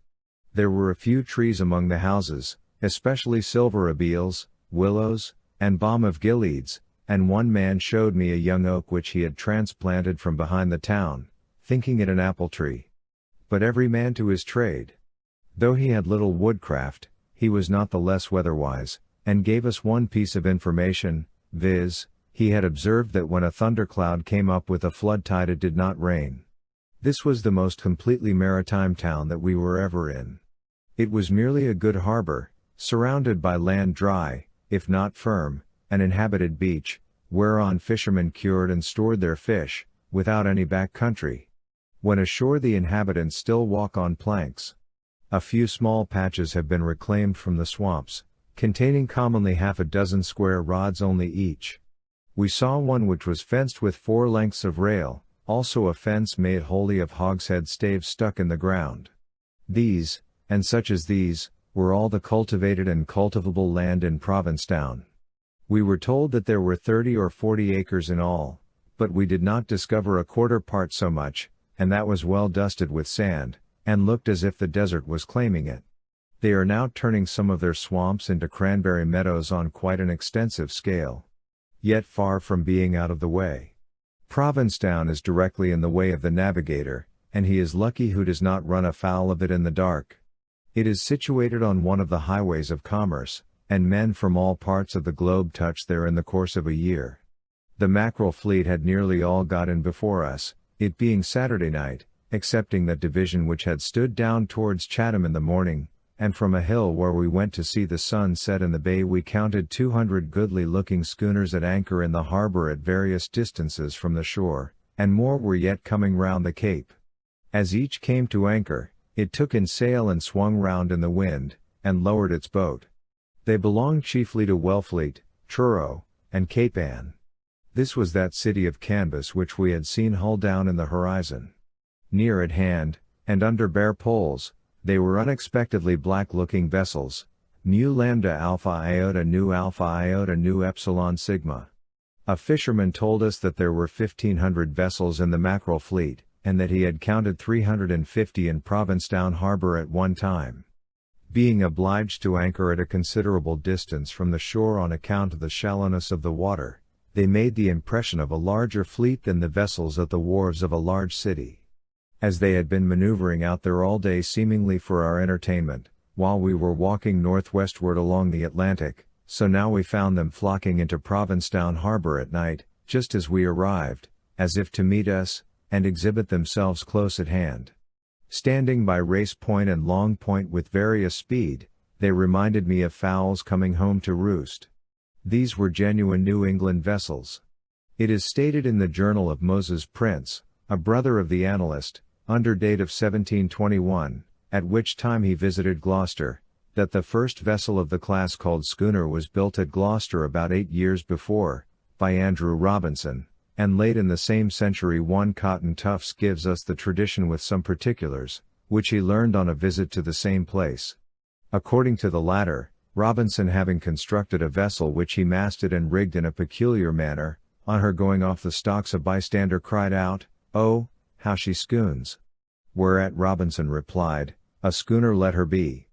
There were a few trees among the houses, especially silver abeles, willows, and balm of Gileads, and one man showed me a young oak which he had transplanted from behind the town, thinking it an apple tree. But every man to his trade. Though he had little woodcraft, he was not the less weatherwise, and gave us one piece of information, viz., he had observed that when a thundercloud came up with a flood tide it did not rain. This was the most completely maritime town that we were ever in. It was merely a good harbor, surrounded by land dry, if not firm, an inhabited beach, whereon fishermen cured and stored their fish, without any back country. When ashore the inhabitants still walk on planks. A few small patches have been reclaimed from the swamps, containing commonly half a dozen square rods only each. We saw one which was fenced with 4 lengths of rail, also a fence made wholly of hogshead staves stuck in the ground. These, and such as these, were all the cultivated and cultivable land in Provincetown. We were told that there were 30 or 40 acres in all, but we did not discover a quarter part so much, and that was well dusted with sand, and looked as if the desert was claiming it. They are now turning some of their swamps into cranberry meadows on quite an extensive scale. Yet far from being out of the way. Provincetown is directly in the way of the navigator, and he is lucky who does not run afoul of it in the dark. It is situated on one of the highways of commerce, and men from all parts of the globe touch there in the course of a year. The mackerel fleet had nearly all got in before us, it being Saturday night, excepting that division which had stood down towards Chatham in the morning, and from a hill where we went to see the sun set in the bay we counted 200 goodly-looking schooners at anchor in the harbor at various distances from the shore, and more were yet coming round the cape. As each came to anchor, it took in sail and swung round in the wind, and lowered its boat. They belonged chiefly to Wellfleet, Truro, and Cape Ann. This was that city of canvas which we had seen hull down in the horizon. Near at hand, and under bare poles, they were unexpectedly black-looking vessels, mu lambda alpha iota nu epsilon sigma. A fisherman told us that there were 1,500 vessels in the mackerel fleet, and that he had counted 350 in Provincetown harbor at one time. Being obliged to anchor at a considerable distance from the shore on account of the shallowness of the water, they made the impression of a larger fleet than the vessels at the wharves of a large city. As they had been maneuvering out there all day seemingly for our entertainment, while we were walking northwestward along the Atlantic, so now we found them flocking into Provincetown harbor at night, just as we arrived, as if to meet us, and exhibit themselves close at hand. Standing by Race Point and Long Point with various speed, they reminded me of fowls coming home to roost. These were genuine New England vessels. It is stated in the Journal of Moses Prince, a brother of the annalist, under date of 1721, at which time he visited Gloucester, that the first vessel of the class called schooner was built at Gloucester about 8 years before, by Andrew Robinson, and late in the same century. One Cotton Tufts gives us the tradition with some particulars, which he learned on a visit to the same place. According to the latter, Robinson having constructed a vessel which he masted and rigged in a peculiar manner, on her going off the stocks a bystander cried out, "Oh, how she scoons!" Whereat Robinson replied, "A schooner let her be."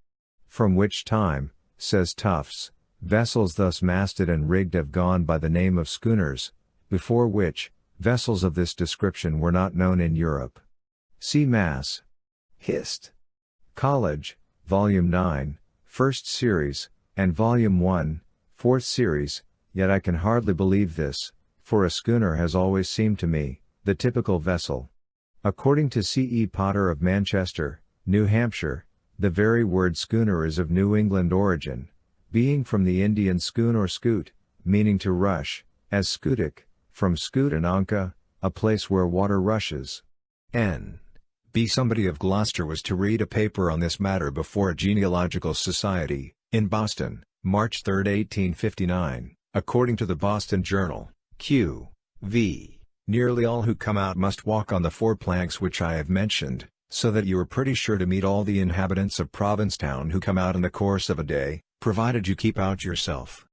from which time, says Tufts, vessels thus masted and rigged have gone by the name of schooners, before which, vessels of this description were not known in Europe. See Mass. Hist. College, Volume 9, First Series, and Volume 1, Fourth Series, yet I can hardly believe this, for a schooner has always seemed to me, the typical vessel. According to C. E. Potter of Manchester, New Hampshire, the very word schooner is of New England origin, being from the Indian schoon or scoot, meaning to rush, as scootic, from scoot and anka, a place where water rushes. N. B. Somebody of Gloucester was to read a paper on this matter before a genealogical society, in Boston, March 3, 1859, according to the Boston Journal, Q. V. Nearly all who come out must walk on the 4 planks which I have mentioned, so that you are pretty sure to meet all the inhabitants of Provincetown who come out in the course of a day, provided you keep out yourself.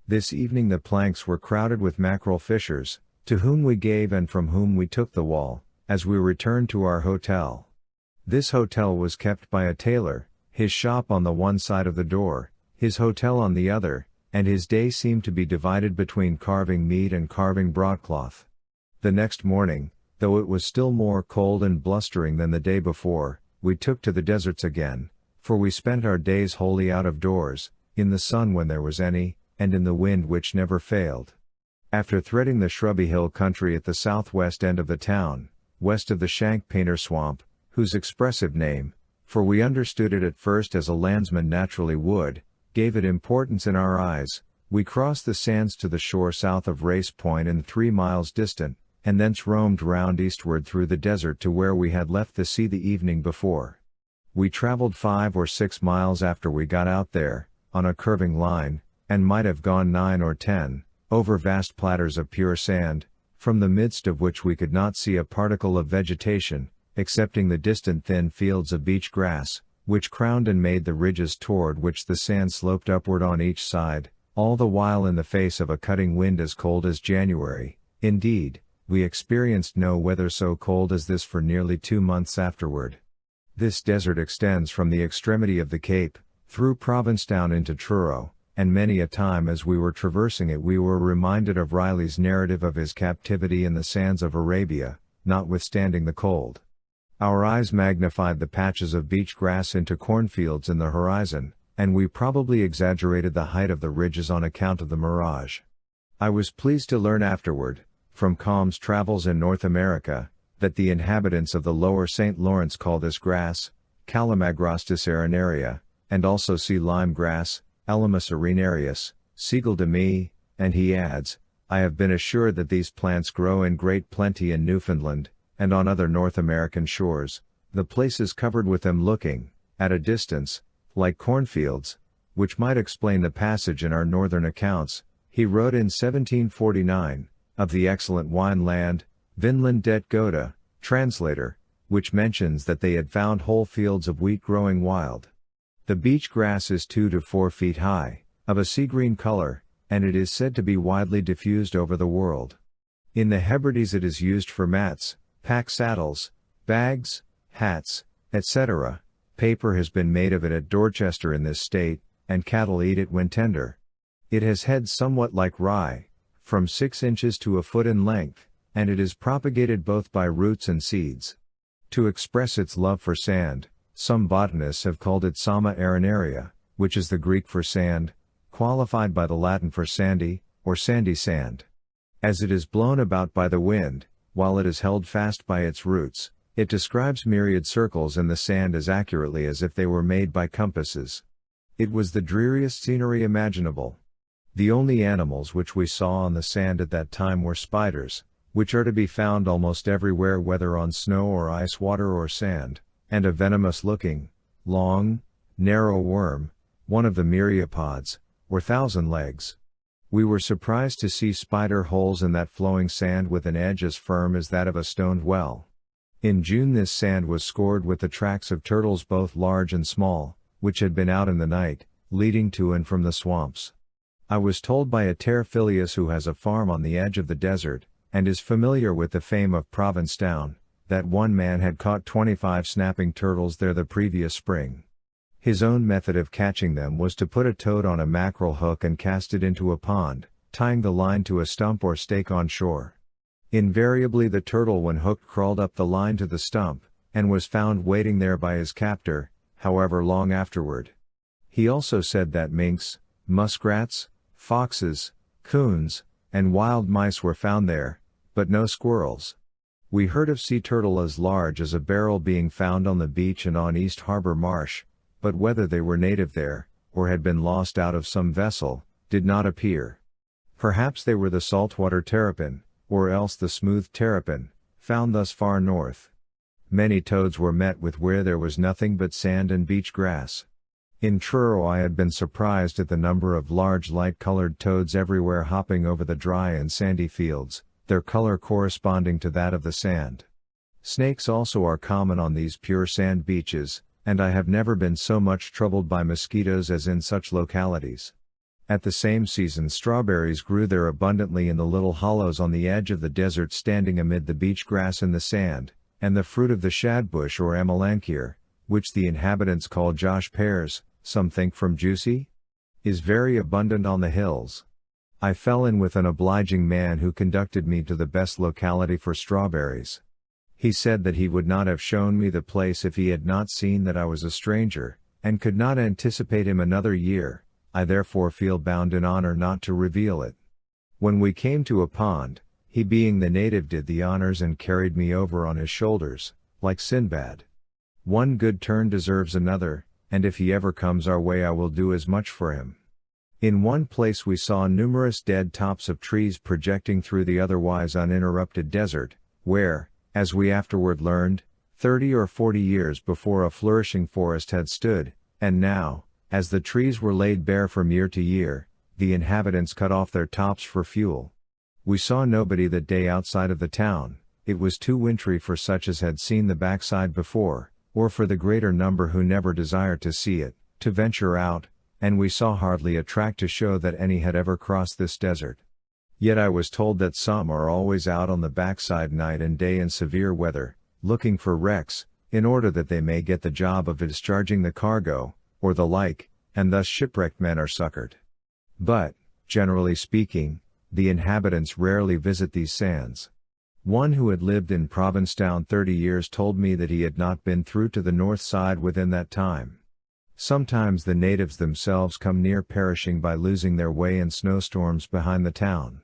This evening the planks were crowded with mackerel fishers, to whom we gave and from whom we took the wall, as we returned to our hotel. This hotel was kept by a tailor, his shop on the one side of the door, his hotel on the other, and his day seemed to be divided between carving meat and carving broadcloth. The next morning, though it was still more cold and blustering than the day before, we took to the deserts again, for we spent our days wholly out of doors, in the sun when there was any, and in the wind which never failed. After threading the shrubby hill country at the southwest end of the town, west of the Shank Painter Swamp, whose expressive name, for we understood it at first as a landsman naturally would, gave it importance in our eyes, we crossed the sands to the shore south of Race Point and 3 miles distant, and thence roamed round eastward through the desert to where we had left the sea the evening before. We traveled 5 or 6 miles after we got out there, on a curving line, and might have gone 9 or 10, over vast platters of pure sand, from the midst of which we could not see a particle of vegetation, excepting the distant thin fields of beach grass, which crowned and made the ridges toward which the sand sloped upward on each side, all the while in the face of a cutting wind as cold as January. Indeed, we experienced no weather so cold as this for nearly 2 months afterward. This desert extends from the extremity of the Cape, through Provincetown into Truro, and many a time as we were traversing it we were reminded of Riley's narrative of his captivity in the sands of Arabia, notwithstanding the cold. Our eyes magnified the patches of beach grass into cornfields in the horizon, and we probably exaggerated the height of the ridges on account of the mirage. I was pleased to learn afterward, from Calm's travels in North America, that the inhabitants of the lower St. Lawrence call this grass, Calamagrostis arenaria, and also sea lime grass, Elamus arenarius, Siegel de me, and he adds, I have been assured that these plants grow in great plenty in Newfoundland, and on other North American shores, the places covered with them looking, at a distance, like cornfields, which might explain the passage in our northern accounts, he wrote in 1749, of the excellent wine land, Vinland det Gode, translator, which mentions that they had found whole fields of wheat growing wild. The beach grass is 2 to 4 feet high, of a sea-green color, and it is said to be widely diffused over the world. In the Hebrides it is used for mats, pack saddles, bags, hats, etc. Paper has been made of it at Dorchester in this state, and cattle eat it when tender. It has heads somewhat like rye, from 6 inches to a foot in length, and it is propagated both by roots and seeds. To express its love for sand, some botanists have called it Sama arenaria, which is the Greek for sand, qualified by the Latin for sandy, or sandy sand. As it is blown about by the wind, while it is held fast by its roots, it describes myriad circles in the sand as accurately as if they were made by compasses. It was the dreariest scenery imaginable. The only animals which we saw on the sand at that time were spiders, which are to be found almost everywhere whether on snow or ice water or sand, and a venomous-looking, long, narrow worm, one of the myriapods, or 1,000 legs. We were surprised to see spider holes in that flowing sand with an edge as firm as that of a stoned well. In June this sand was scored with the tracks of turtles both large and small, which had been out in the night, leading to and from the swamps. I was told by a Terphilius who has a farm on the edge of the desert, and is familiar with the fame of Provincetown, that one man had caught 25 snapping turtles there the previous spring. His own method of catching them was to put a toad on a mackerel hook and cast it into a pond, tying the line to a stump or stake on shore. Invariably the turtle when hooked crawled up the line to the stump, and was found waiting there by his captor, however long afterward. He also said that minks, muskrats, foxes, coons, and wild mice were found there, but no squirrels. We heard of sea turtle as large as a barrel being found on the beach and on East Harbor Marsh, but whether they were native there, or had been lost out of some vessel, did not appear. Perhaps they were the saltwater terrapin, or else the smooth terrapin, found thus far north. Many toads were met with where there was nothing but sand and beach grass. In Truro I had been surprised at the number of large light-colored toads everywhere hopping over the dry and sandy fields, their color corresponding to that of the sand. Snakes also are common on these pure sand beaches, and I have never been so much troubled by mosquitoes as in such localities. At the same season strawberries grew there abundantly in the little hollows on the edge of the desert standing amid the beach grass and the sand, and the fruit of the shadbush or amelanchier, which the inhabitants call Josh pears, some think from juicy, is very abundant on the hills. I fell in with an obliging man who conducted me to the best locality for strawberries. He said that he would not have shown me the place if he had not seen that I was a stranger, and could not anticipate him another year. I therefore feel bound in honor not to reveal it. When we came to a pond, he being the native did the honors and carried me over on his shoulders, like Sinbad. One good turn deserves another, and if he ever comes our way I will do as much for him. In one place we saw numerous dead tops of trees projecting through the otherwise uninterrupted desert, where, as we afterward learned, 30 or 40 years before a flourishing forest had stood, and now, as the trees were laid bare from year to year, the inhabitants cut off their tops for fuel. We saw nobody that day outside of the town. It was too wintry for such as had seen the backside before, or for the greater number who never desired to see it, to venture out, and we saw hardly a track to show that any had ever crossed this desert. Yet I was told that some are always out on the backside night and day in severe weather, looking for wrecks, in order that they may get the job of discharging the cargo, or the like, and thus shipwrecked men are succored. But, generally speaking, the inhabitants rarely visit these sands. One who had lived in Provincetown 30 years told me that he had not been through to the north side within that time. Sometimes the natives themselves come near perishing by losing their way in snowstorms behind the town.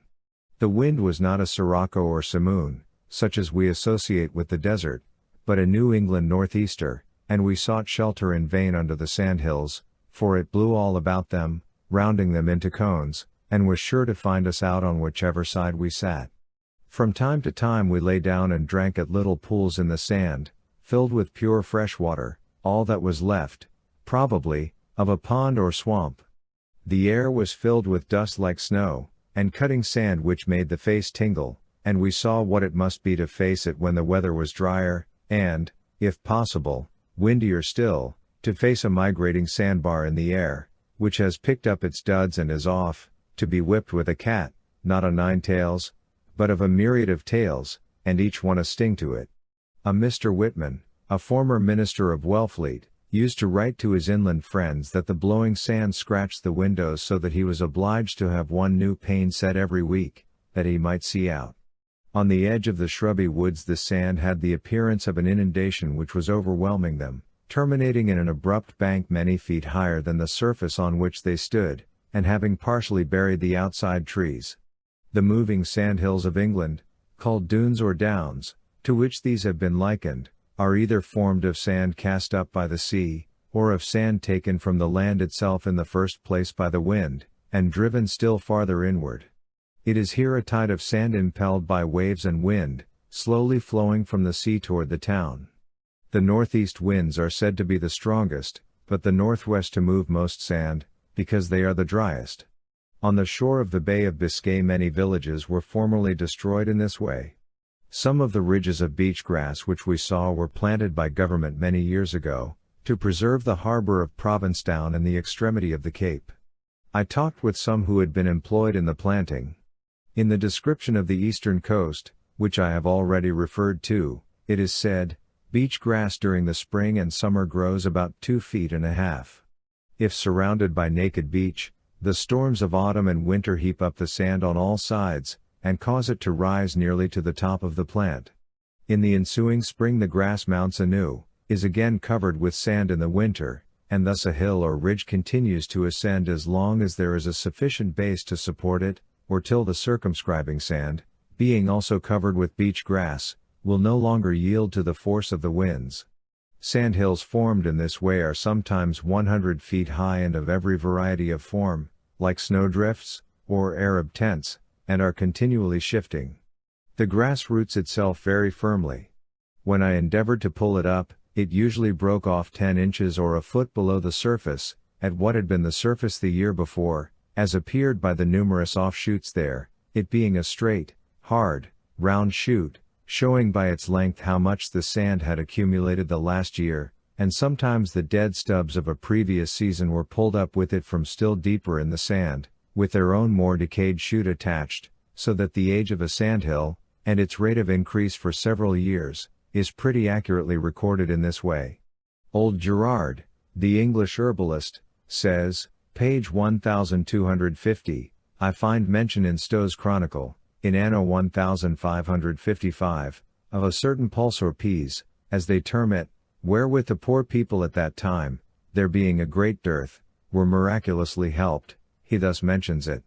The wind was not a sirocco or simoon, such as we associate with the desert, but a New England northeaster, and we sought shelter in vain under the sandhills, for it blew all about them, rounding them into cones, and was sure to find us out on whichever side we sat. From time to time we lay down and drank at little pools in the sand, filled with pure fresh water, all that was left, probably, of a pond or swamp. The air was filled with dust like snow, and cutting sand which made the face tingle, and we saw what it must be to face it when the weather was drier, and, if possible, windier still, to face a migrating sandbar in the air, which has picked up its duds and is off, to be whipped with a cat, not a 9 tails, but of a myriad of tails, and each one a sting to it. A Mr. Whitman, a former minister of Wellfleet, used to write to his inland friends that the blowing sand scratched the windows so that he was obliged to have one new pane set every week, that he might see out. On the edge of the shrubby woods the sand had the appearance of an inundation which was overwhelming them, terminating in an abrupt bank many feet higher than the surface on which they stood, and having partially buried the outside trees. The moving sandhills of England, called dunes or downs, to which these have been likened, are either formed of sand cast up by the sea, or of sand taken from the land itself in the first place by the wind, and driven still farther inward. It is here a tide of sand impelled by waves and wind, slowly flowing from the sea toward the town. The northeast winds are said to be the strongest, but the northwest to move most sand, because they are the driest. On the shore of the Bay of Biscay many villages were formerly destroyed in this way. Some of the ridges of beach grass which we saw were planted by government many years ago, to preserve the harbor of Provincetown and the extremity of the Cape. I talked with some who had been employed in the planting. In the description of the eastern coast, which I have already referred to, it is said, Beach grass during the spring and summer grows about 2.5 feet. If surrounded by naked beach, the storms of autumn and winter heap up the sand on all sides, and cause it to rise nearly to the top of the plant. In the ensuing spring the grass mounts anew, is again covered with sand in the winter, and thus a hill or ridge continues to ascend as long as there is a sufficient base to support it, or till the circumscribing sand, being also covered with beach grass, will no longer yield to the force of the winds. Sand hills formed in this way are sometimes 100 feet high and of every variety of form, like snowdrifts, or Arab tents, and are continually shifting. The grass roots itself very firmly. When I endeavored to pull it up, it usually broke off 10 inches or a foot below the surface, at what had been the surface the year before, as appeared by the numerous offshoots there, it being a straight, hard, round shoot, showing by its length how much the sand had accumulated the last year, and sometimes the dead stubs of a previous season were pulled up with it from still deeper in the sand, with their own more decayed shoot attached, so that the age of a sandhill, and its rate of increase for several years, is pretty accurately recorded in this way. Old Gerard, the English herbalist, says, page 1250, I find mention in Stow's Chronicle, in Anno 1555, of a certain pulse or pease, as they term it, wherewith the poor people at that time, there being a great dearth, were miraculously helped. He thus mentions it.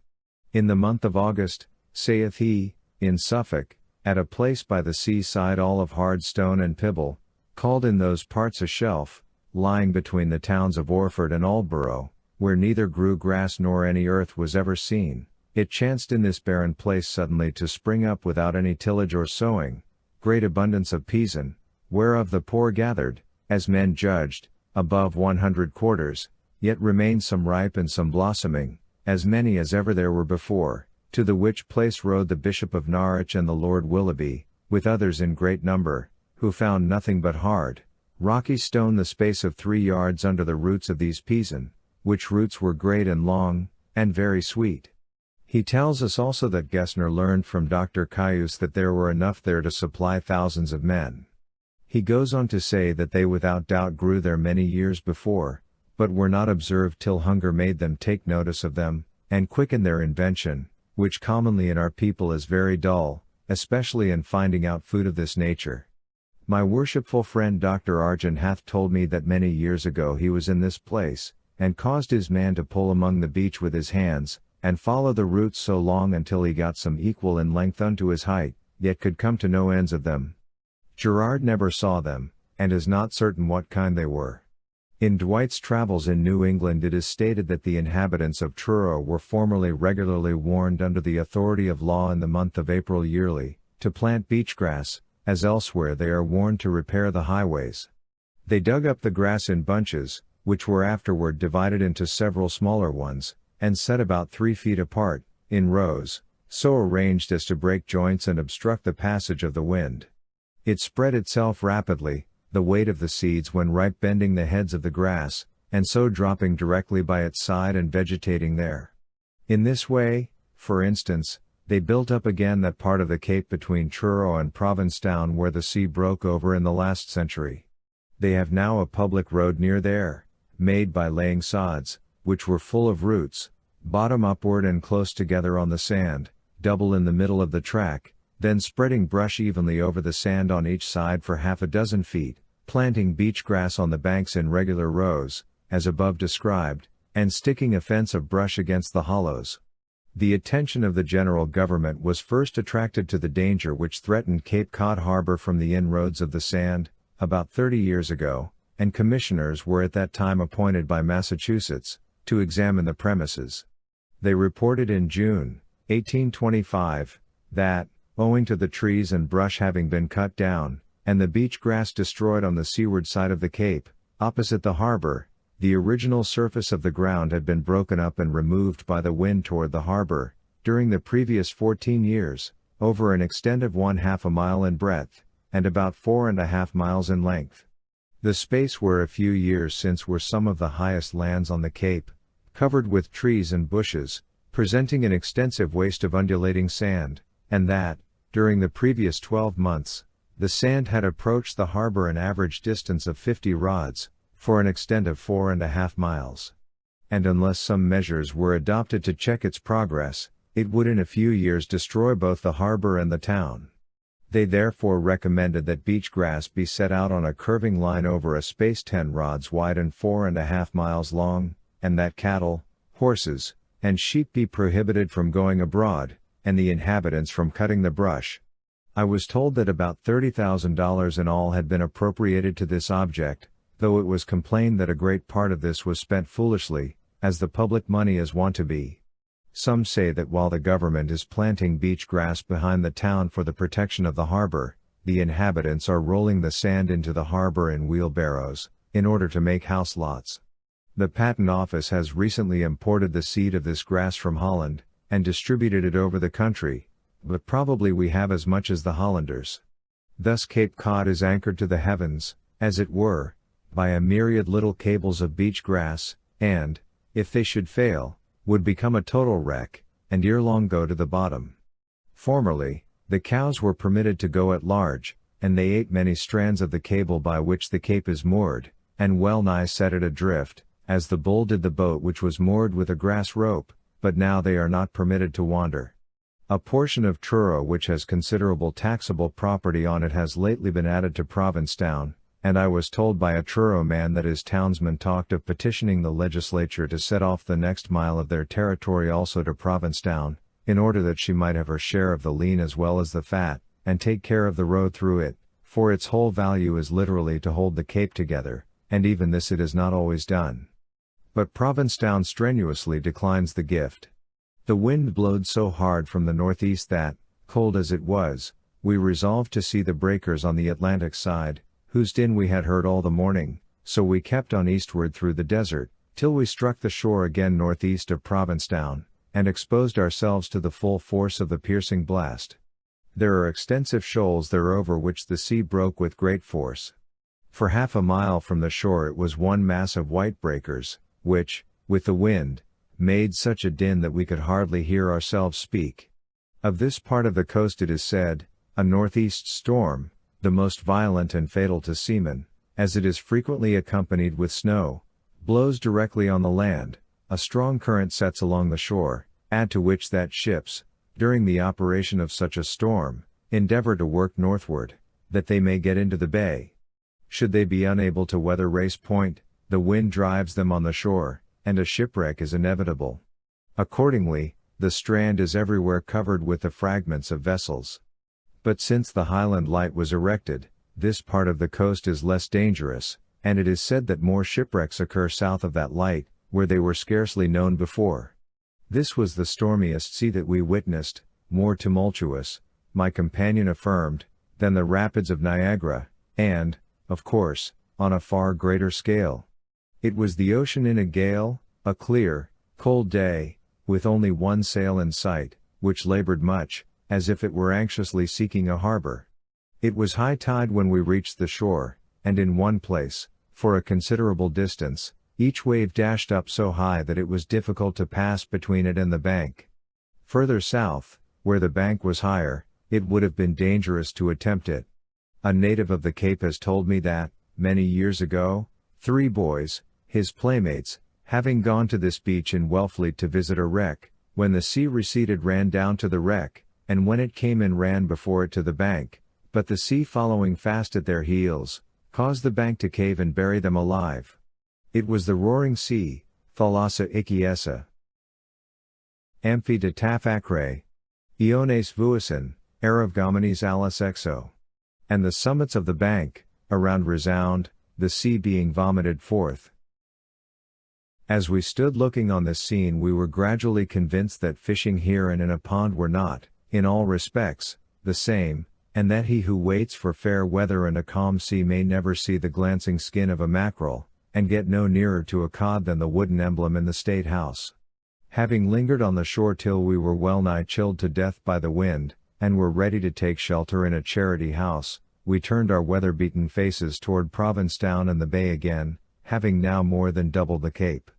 In the month of August, saith he, in Suffolk, at a place by the seaside all of hard stone and pibble, called in those parts a shelf, lying between the towns of Orford and Aldborough, where neither grew grass nor any earth was ever seen, it chanced in this barren place suddenly to spring up without any tillage or sowing, great abundance of peason, whereof the poor gathered, as men judged, above 100 quarters, yet remained some ripe and some blossoming, as many as ever there were before, to the which place rode the Bishop of Norwich and the Lord Willoughby, with others in great number, who found nothing but hard, rocky stone the space of 3 yards under the roots of these peason, which roots were great and long, and very sweet. He tells us also that Gessner learned from Dr. Caius that there were enough there to supply thousands of men. He goes on to say that they without doubt grew there many years before, but were not observed till hunger made them take notice of them, and quicken their invention, which commonly in our people is very dull, especially in finding out food of this nature. My worshipful friend Dr. Argent hath told me that many years ago he was in this place, and caused his man to pull among the beach with his hands, and follow the roots so long until he got some equal in length unto his height, yet could come to no ends of them. Gerard never saw them, and is not certain what kind they were. In Dwight's Travels in New England it is stated that the inhabitants of Truro were formerly regularly warned under the authority of law in the month of April yearly, to plant beachgrass, as elsewhere they are warned to repair the highways. They dug up the grass in bunches, which were afterward divided into several smaller ones, and set about 3 feet apart, in rows, so arranged as to break joints and obstruct the passage of the wind. It spread itself rapidly, the weight of the seeds when ripe bending the heads of the grass, and so dropping directly by its side and vegetating there. In this way, for instance, they built up again that part of the cape between Truro and Provincetown where the sea broke over in the last century. They have now a public road near there, made by laying sods, which were full of roots, bottom upward and close together on the sand, double in the middle of the track, then spreading brush evenly over the sand on each side for 6 feet, planting beach grass on the banks in regular rows, as above described, and sticking a fence of brush against the hollows. The attention of the general government was first attracted to the danger which threatened Cape Cod harbor from the inroads of the sand, about 30 years ago, and commissioners were at that time appointed by Massachusetts, to examine the premises. They reported in June, 1825, that, owing to the trees and brush having been cut down, and the beach grass destroyed on the seaward side of the cape, opposite the harbor, the original surface of the ground had been broken up and removed by the wind toward the harbor, during the previous 14 years, over an extent of 1/2 mile in breadth, and about 4.5 miles in length. The space where a few years since were some of the highest lands on the cape, covered with trees and bushes, presenting an extensive waste of undulating sand, and that, during the previous 12 months, The sand had approached the harbor an average distance of 50 rods, for an extent of 4.5 miles. And unless some measures were adopted to check its progress, it would in a few years destroy both the harbor and the town. They therefore recommended that beach grass be set out on a curving line over a space 10 rods wide and 4.5 miles long, and that cattle, horses, and sheep be prohibited from going abroad, and the inhabitants from cutting the brush. I was told that about $30,000 in all had been appropriated to this object, though it was complained that a great part of this was spent foolishly, as the public money is wont to be. Some say that while the government is planting beach grass behind the town for the protection of the harbor, the inhabitants are rolling the sand into the harbor in wheelbarrows, in order to make house lots. The Patent Office has recently imported the seed of this grass from Holland, and distributed it over the country, but probably we have as much as the Hollanders. Thus Cape Cod is anchored to the heavens, as it were, by a myriad little cables of beach grass, and, if they should fail, would become a total wreck, and ere long go to the bottom. Formerly, the cows were permitted to go at large, and they ate many strands of the cable by which the cape is moored, and well nigh set it adrift, as the bull did the boat which was moored with a grass rope, but now they are not permitted to wander. A portion of Truro which has considerable taxable property on it has lately been added to Provincetown, and I was told by a Truro man that his townsmen talked of petitioning the legislature to set off the next mile of their territory also to Provincetown, in order that she might have her share of the lean as well as the fat, and take care of the road through it, for its whole value is literally to hold the cape together, and even this it is not always done. But Provincetown strenuously declines the gift. The wind blowed so hard from the northeast that, cold as it was, we resolved to see the breakers on the Atlantic side, whose din we had heard all the morning, so we kept on eastward through the desert, till we struck the shore again northeast of Provincetown, and exposed ourselves to the full force of the piercing blast. There are extensive shoals there over which the sea broke with great force. For half a mile from the shore it was one mass of white breakers, which, with the wind, made such a din that we could hardly hear ourselves speak. Of this part of the coast it is said, a northeast storm, the most violent and fatal to seamen, as it is frequently accompanied with snow, blows directly on the land, a strong current sets along the shore, add to which that ships, during the operation of such a storm, endeavor to work northward, that they may get into the bay. Should they be unable to weather Race Point, the wind drives them on the shore, and a shipwreck is inevitable. Accordingly, the strand is everywhere covered with the fragments of vessels. But since the Highland Light was erected, this part of the coast is less dangerous, and it is said that more shipwrecks occur south of that light, where they were scarcely known before. This was the stormiest sea that we witnessed, more tumultuous, my companion affirmed, than the rapids of Niagara, and, of course, on a far greater scale. It was the ocean in a gale, a clear, cold day, with only one sail in sight, which labored much, as if it were anxiously seeking a harbor. It was high tide when we reached the shore, and in one place, for a considerable distance, each wave dashed up so high that it was difficult to pass between it and the bank. Further south, where the bank was higher, it would have been dangerous to attempt it. A native of the Cape has told me that, many years ago, 3 boys, his playmates, having gone to this beach in Wellfleet to visit a wreck, when the sea receded ran down to the wreck, and when it came in ran before it to the bank, but the sea following fast at their heels, caused the bank to cave and bury them alive. It was the roaring sea, Thalassa Ikiesa. Amphi de Tafakre. Iones Vuasin, Eravgomenes Alis Exo. And the summits of the bank, around resound, the sea being vomited forth. As we stood looking on this scene we were gradually convinced that fishing here and in a pond were not, in all respects, the same, and that he who waits for fair weather and a calm sea may never see the glancing skin of a mackerel, and get no nearer to a cod than the wooden emblem in the State House. Having lingered on the shore till we were well nigh chilled to death by the wind, and were ready to take shelter in a charity house, we turned our weather-beaten faces toward Provincetown and the bay again, having now more than doubled the Cape.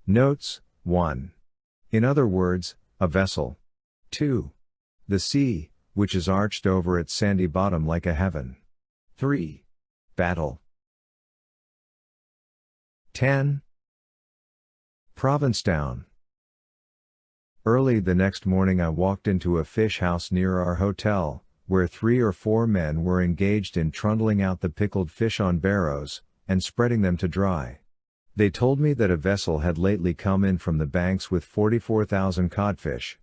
Notes: 1. In other words, a vessel. 2. The sea, which is arched over its sandy bottom like a heaven. 3. Battle. 10. Provincetown. Early the next morning I walked into a fish house near our hotel, where 3 or 4 men were engaged in trundling out the pickled fish on barrows, and spreading them to dry. They told me that a vessel had lately come in from the banks with 44,000 codfish.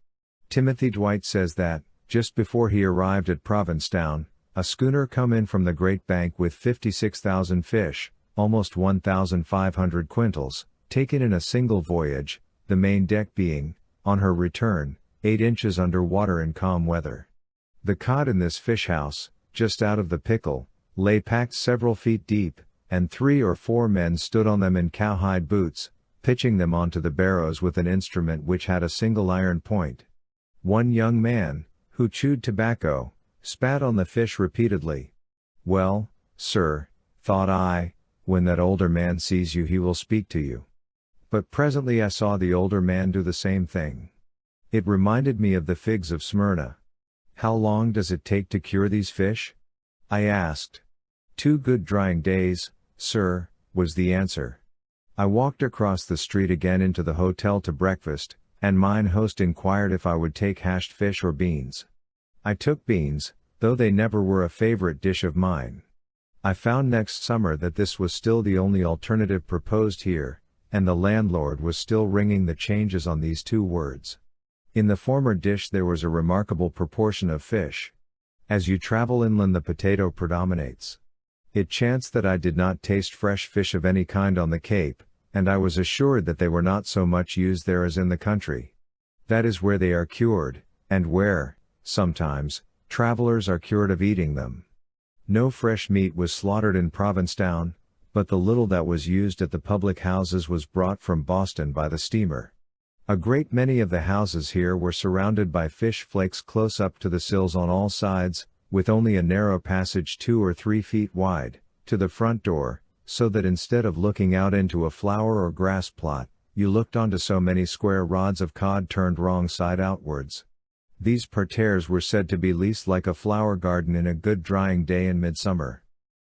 Timothy Dwight says that, just before he arrived at Provincetown, a schooner come in from the Great Bank with 56,000 fish, almost 1,500 quintals, taken in a single voyage, the main deck being, on her return, 8 inches under water in calm weather. The cod in this fish house, just out of the pickle, lay packed several feet deep, and 3 or 4 men stood on them in cowhide boots, pitching them onto the barrows with an instrument which had a single iron point. One young man, who chewed tobacco, spat on the fish repeatedly. Well, sir, thought I, when that older man sees you he will speak to you. But presently I saw the older man do the same thing. It reminded me of the figs of Smyrna. How long does it take to cure these fish? I asked. 2 good drying days, sir, was the answer. I walked across the street again into the hotel to breakfast, and mine host inquired if I would take hashed fish or beans. I took beans, though they never were a favorite dish of mine. I found next summer that this was still the only alternative proposed here, and the landlord was still ringing the changes on these 2 words. In the former dish there was a remarkable proportion of fish. As you travel inland the potato predominates. It chanced that I did not taste fresh fish of any kind on the Cape, and I was assured that they were not so much used there as in the country. That is where they are cured, and where, sometimes, travelers are cured of eating them. No fresh meat was slaughtered in Provincetown, but the little that was used at the public houses was brought from Boston by the steamer. A great many of the houses here were surrounded by fish flakes close up to the sills on all sides, with only a narrow passage 2 or 3 feet wide, to the front door, so that instead of looking out into a flower or grass plot, you looked onto so many square rods of cod turned wrong side outwards. These parterres were said to be least like a flower garden in a good drying day in midsummer.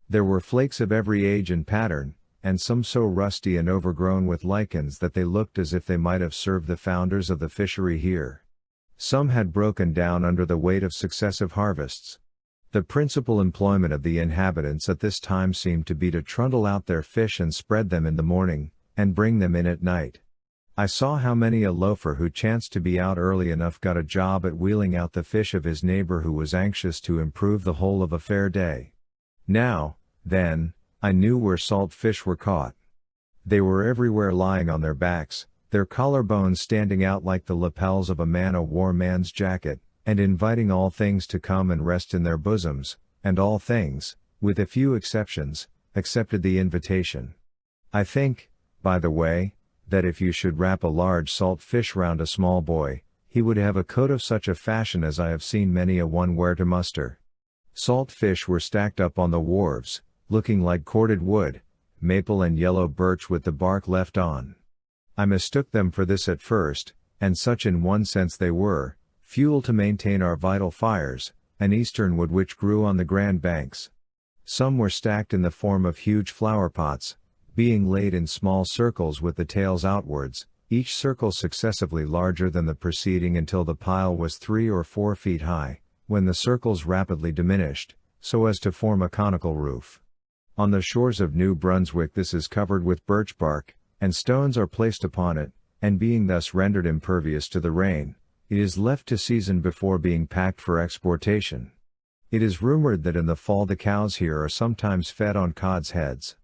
There were flakes of every age and pattern, and some so rusty and overgrown with lichens that they looked as if they might have served the founders of the fishery here. Some had broken down under the weight of successive harvests. The principal employment of the inhabitants at this time seemed to be to trundle out their fish and spread them in the morning, and bring them in at night. I saw how many a loafer who chanced to be out early enough got a job at wheeling out the fish of his neighbor who was anxious to improve the whole of a fair day. Now, then, I knew where salt fish were caught. They were everywhere lying on their backs, their collarbones standing out like the lapels of a man-o'-war man's jacket, and inviting all things to come and rest in their bosoms, and all things, with a few exceptions, accepted the invitation. I think, by the way, that if you should wrap a large salt fish round a small boy, he would have a coat of such a fashion as I have seen many a one wear to muster. Salt fish were stacked up on the wharves, looking like corded wood, maple and yellow birch with the bark left on. I mistook them for this at first, and such in one sense they were, fuel to maintain our vital fires, an eastern wood which grew on the Grand Banks. Some were stacked in the form of huge flower pots, being laid in small circles with the tails outwards, each circle successively larger than the preceding until the pile was 3 or 4 feet high, when the circles rapidly diminished, so as to form a conical roof. On the shores of New Brunswick this is covered with birch bark, and stones are placed upon it, and being thus rendered impervious to the rain, it is left to season before being packed for exportation. It is rumored that in the fall the cows here are sometimes fed on cod's heads.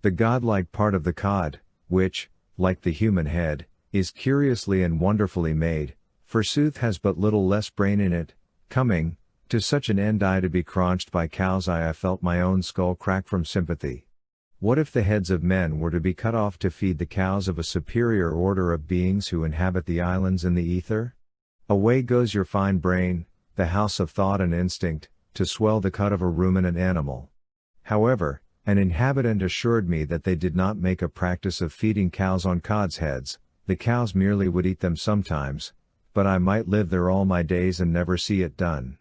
The godlike part of the cod, which, like the human head, is curiously and wonderfully made, forsooth has but little less brain in it, coming, to such an end to be craunched by cows I felt my own skull crack from sympathy. What if the heads of men were to be cut off to feed the cows of a superior order of beings who inhabit the islands in the ether? Away goes your fine brain, the house of thought and instinct, to swell the cud of a ruminant animal. However, an inhabitant assured me that they did not make a practice of feeding cows on cod's heads, the cows merely would eat them sometimes, but I might live there all my days and never see it done.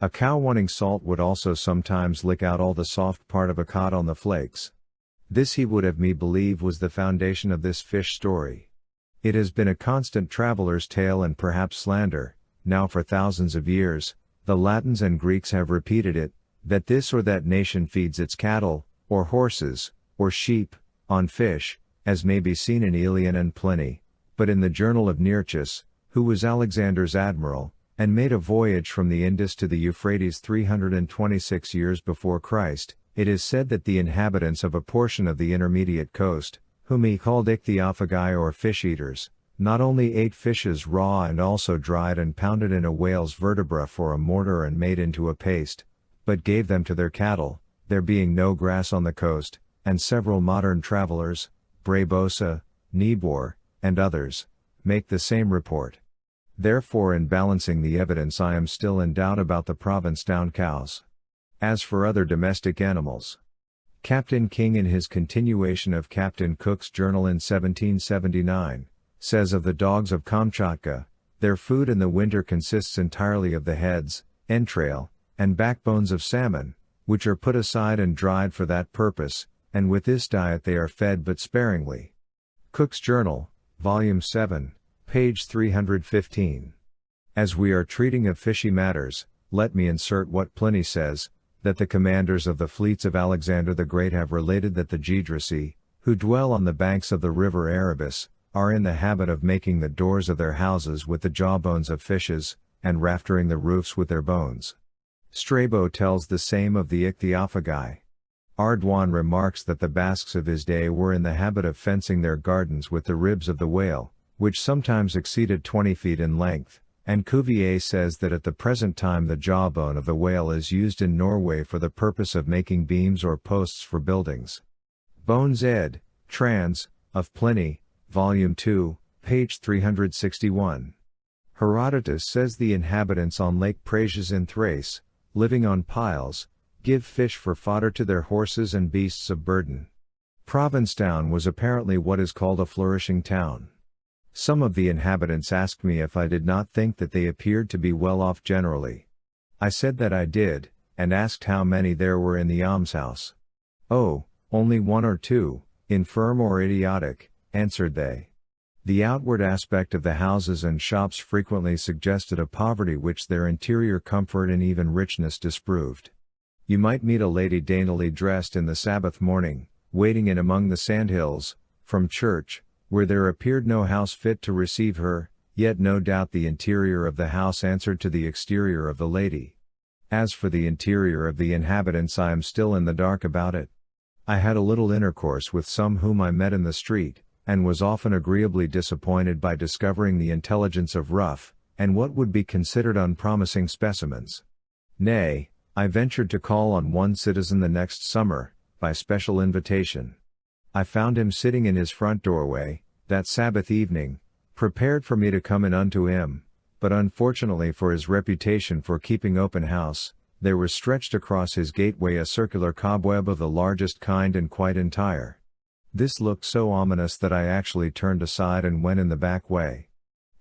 A cow wanting salt would also sometimes lick out all the soft part of a cod on the flakes. This he would have me believe was the foundation of this fish story. It has been a constant traveler's tale and perhaps slander, now for thousands of years. The Latins and Greeks have repeated it, that this or that nation feeds its cattle, or horses, or sheep, on fish, as may be seen in Aelian and Pliny, but in the journal of Nearchus, who was Alexander's admiral, and made a voyage from the Indus to the Euphrates 326 years before Christ, it is said that the inhabitants of a portion of the intermediate coast, whom he called ichthyophagi or fish-eaters, not only ate fishes raw and also dried and pounded in a whale's vertebra for a mortar and made into a paste, but gave them to their cattle, there being no grass on the coast, and several modern travelers, Brabosa, Niebuhr, and others, make the same report. Therefore, in balancing the evidence, I am still in doubt about the Provincetown cows. As for other domestic animals, Captain King, in his continuation of Captain Cook's journal in 1779, says of the dogs of Kamchatka, their food in the winter consists entirely of the heads, entrail, and backbones of salmon, which are put aside and dried for that purpose, and with this diet they are fed but sparingly. Cook's Journal, Volume 7, page 315. As we are treating of fishy matters, let me insert what Pliny says, that the commanders of the fleets of Alexander the Great have related that the Gidrasi, who dwell on the banks of the river Erebus, are in the habit of making the doors of their houses with the jawbones of fishes, and raftering the roofs with their bones. Strabo tells the same of the ichthyophagi. Ardouin remarks that the Basques of his day were in the habit of fencing their gardens with the ribs of the whale, which sometimes exceeded 20 feet in length, and Cuvier says that at the present time the jawbone of the whale is used in Norway for the purpose of making beams or posts for buildings. Bones ed. Trans. of Pliny, Volume 2, page 361. Herodotus says the inhabitants on Lake Prasius in Thrace, living on piles, give fish for fodder to their horses and beasts of burden. Provincetown was apparently what is called a flourishing town. Some of the inhabitants asked me if I did not think that they appeared to be well off generally. I said that I did, and asked how many there were in the almshouse. "Oh, only one or two, infirm or idiotic," answered they. The outward aspect of the houses and shops frequently suggested a poverty which their interior comfort and even richness disproved. You might meet a lady daintily dressed in the Sabbath morning, wading in among the sandhills, from church, where there appeared no house fit to receive her, yet no doubt the interior of the house answered to the exterior of the lady. As for the interior of the inhabitants, I am still in the dark about it. I had a little intercourse with some whom I met in the street, and was often agreeably disappointed by discovering the intelligence of rough, and what would be considered unpromising specimens. Nay, I ventured to call on one citizen the next summer, by special invitation. I found him sitting in his front doorway, that Sabbath evening, prepared for me to come in unto him, but unfortunately for his reputation for keeping open house, there was stretched across his gateway a circular cobweb of the largest kind and quite entire. This looked so ominous that I actually turned aside and went in the back way.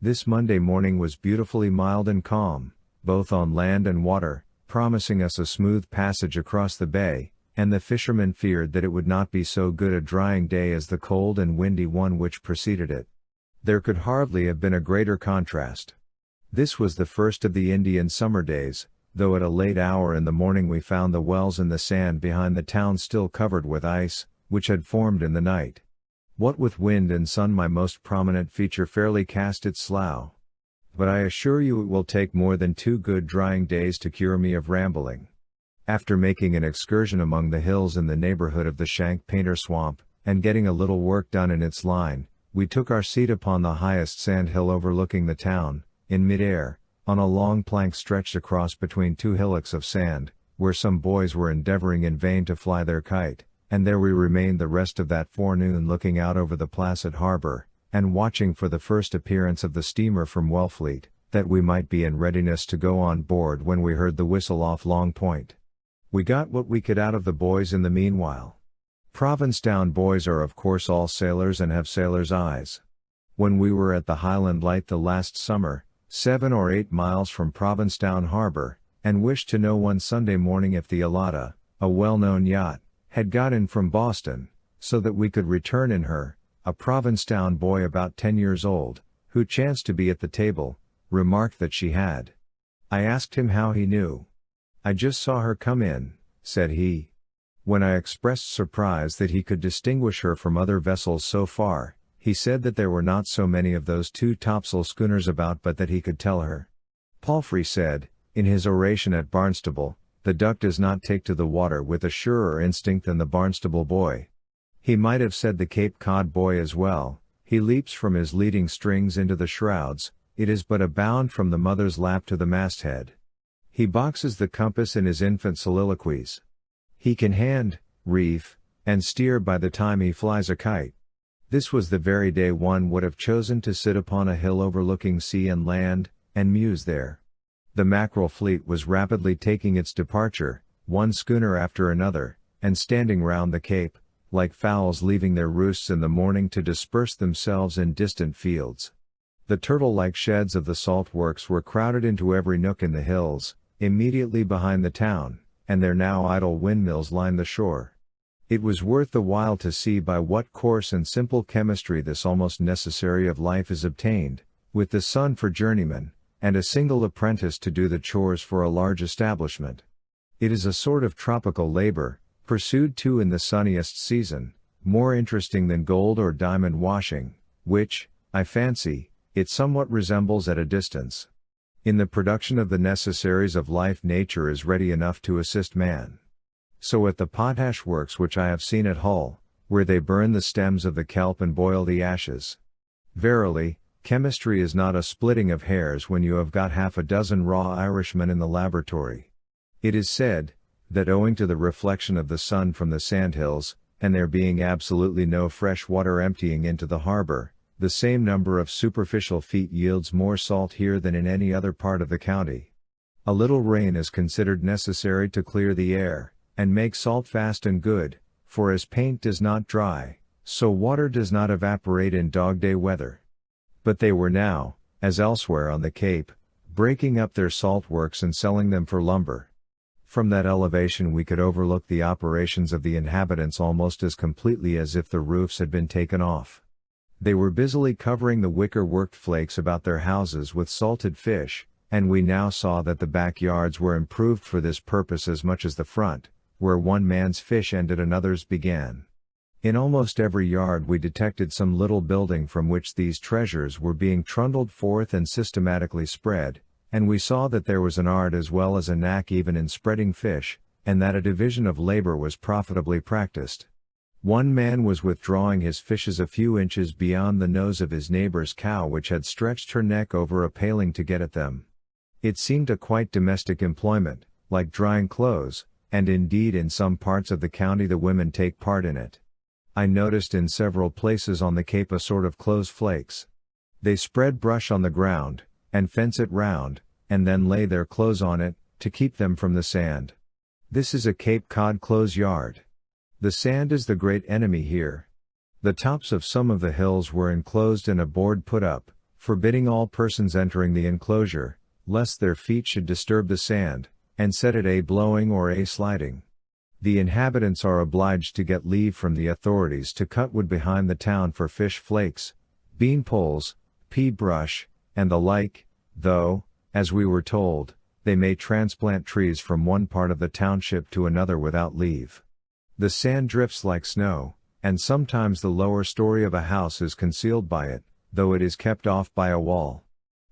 This Monday morning was beautifully mild and calm, both on land and water, promising us a smooth passage across the bay, and the fishermen feared that it would not be so good a drying day as the cold and windy one which preceded it. There could hardly have been a greater contrast. This was the first of the Indian summer days, though at a late hour in the morning we found the wells in the sand behind the town still covered with ice, which had formed in the night. What with wind and sun, my most prominent feature fairly cast its slough. But I assure you it will take more than 2 good drying days to cure me of rambling. After making an excursion among the hills in the neighborhood of the Shank Painter Swamp, and getting a little work done in its line, we took our seat upon the highest sand hill overlooking the town, in mid-air, on a long plank stretched across between 2 hillocks of sand, where some boys were endeavoring in vain to fly their kite, and there we remained the rest of that forenoon looking out over the placid harbor, and watching for the first appearance of the steamer from Wellfleet, that we might be in readiness to go on board when we heard the whistle off Long Point. We got what we could out of the boys in the meanwhile. Provincetown boys are of course all sailors and have sailors' eyes. When we were at the Highland Light the last summer, 7 or 8 miles from Provincetown harbor, and wished to know one Sunday morning if the Alada, a well-known yacht, had got in from Boston, so that we could return in her. A Provincetown boy about 10 years old, who chanced to be at the table, remarked that she had. I asked him how he knew. "I just saw her come in," said he. When I expressed surprise that he could distinguish her from other vessels so far, he said that there were not so many of those two topsail schooners about, but that he could tell her. Palfrey said, in his oration at Barnstable, the duck does not take to the water with a surer instinct than the Barnstable boy. He might have said the Cape Cod boy as well. He leaps from his leading strings into the shrouds, it is but a bound from the mother's lap to the masthead. He boxes the compass in his infant soliloquies. He can hand, reef, and steer by the time he flies a kite. This was the very day one would have chosen to sit upon a hill overlooking sea and land, and muse there. The mackerel fleet was rapidly taking its departure, one schooner after another, and standing round the Cape, like fowls leaving their roosts in the morning to disperse themselves in distant fields. The turtle-like sheds of the salt works were crowded into every nook in the hills, immediately behind the town, and their now idle windmills lined the shore. It was worth the while to see by what coarse and simple chemistry this almost necessary of life is obtained, with the sun for journeyman, and a single apprentice to do the chores for a large establishment. It is a sort of tropical labor, pursued too in the sunniest season, more interesting than gold or diamond washing, which, I fancy, it somewhat resembles at a distance. In the production of the necessaries of life nature is ready enough to assist man. So at the potash works which I have seen at Hull, where they burn the stems of the kelp and boil the ashes. Verily, chemistry is not a splitting of hairs when you have got half a dozen raw Irishmen in the laboratory. It is said, that owing to the reflection of the sun from the sandhills, and there being absolutely no fresh water emptying into the harbor, the same number of superficial feet yields more salt here than in any other part of the county. A little rain is considered necessary to clear the air, and make salt fast and good, for as paint does not dry, so water does not evaporate in dog-day weather. But they were now, as elsewhere on the Cape, breaking up their salt works and selling them for lumber. From that elevation we could overlook the operations of the inhabitants almost as completely as if the roofs had been taken off. They were busily covering the wicker-worked flakes about their houses with salted fish, and we now saw that the backyards were improved for this purpose as much as the front, where one man's fish ended another's began. In almost every yard we detected some little building from which these treasures were being trundled forth and systematically spread, and we saw that there was an art as well as a knack even in spreading fish, and that a division of labor was profitably practiced. One man was withdrawing his fishes a few inches beyond the nose of his neighbor's cow which had stretched her neck over a paling to get at them. It seemed a quite domestic employment, like drying clothes, and indeed in some parts of the county the women take part in it. I noticed in several places on the Cape a sort of clothes flakes. They spread brush on the ground, and fence it round, and then lay their clothes on it, to keep them from the sand. This is a Cape Cod clothes yard. The sand is the great enemy here. The tops of some of the hills were enclosed and a board put up, forbidding all persons entering the enclosure, lest their feet should disturb the sand, and set it a-blowing or a-sliding. The inhabitants are obliged to get leave from the authorities to cut wood behind the town for fish flakes, bean poles, pea brush, and the like, though, as we were told, they may transplant trees from one part of the township to another without leave. The sand drifts like snow, and sometimes the lower story of a house is concealed by it, though it is kept off by a wall.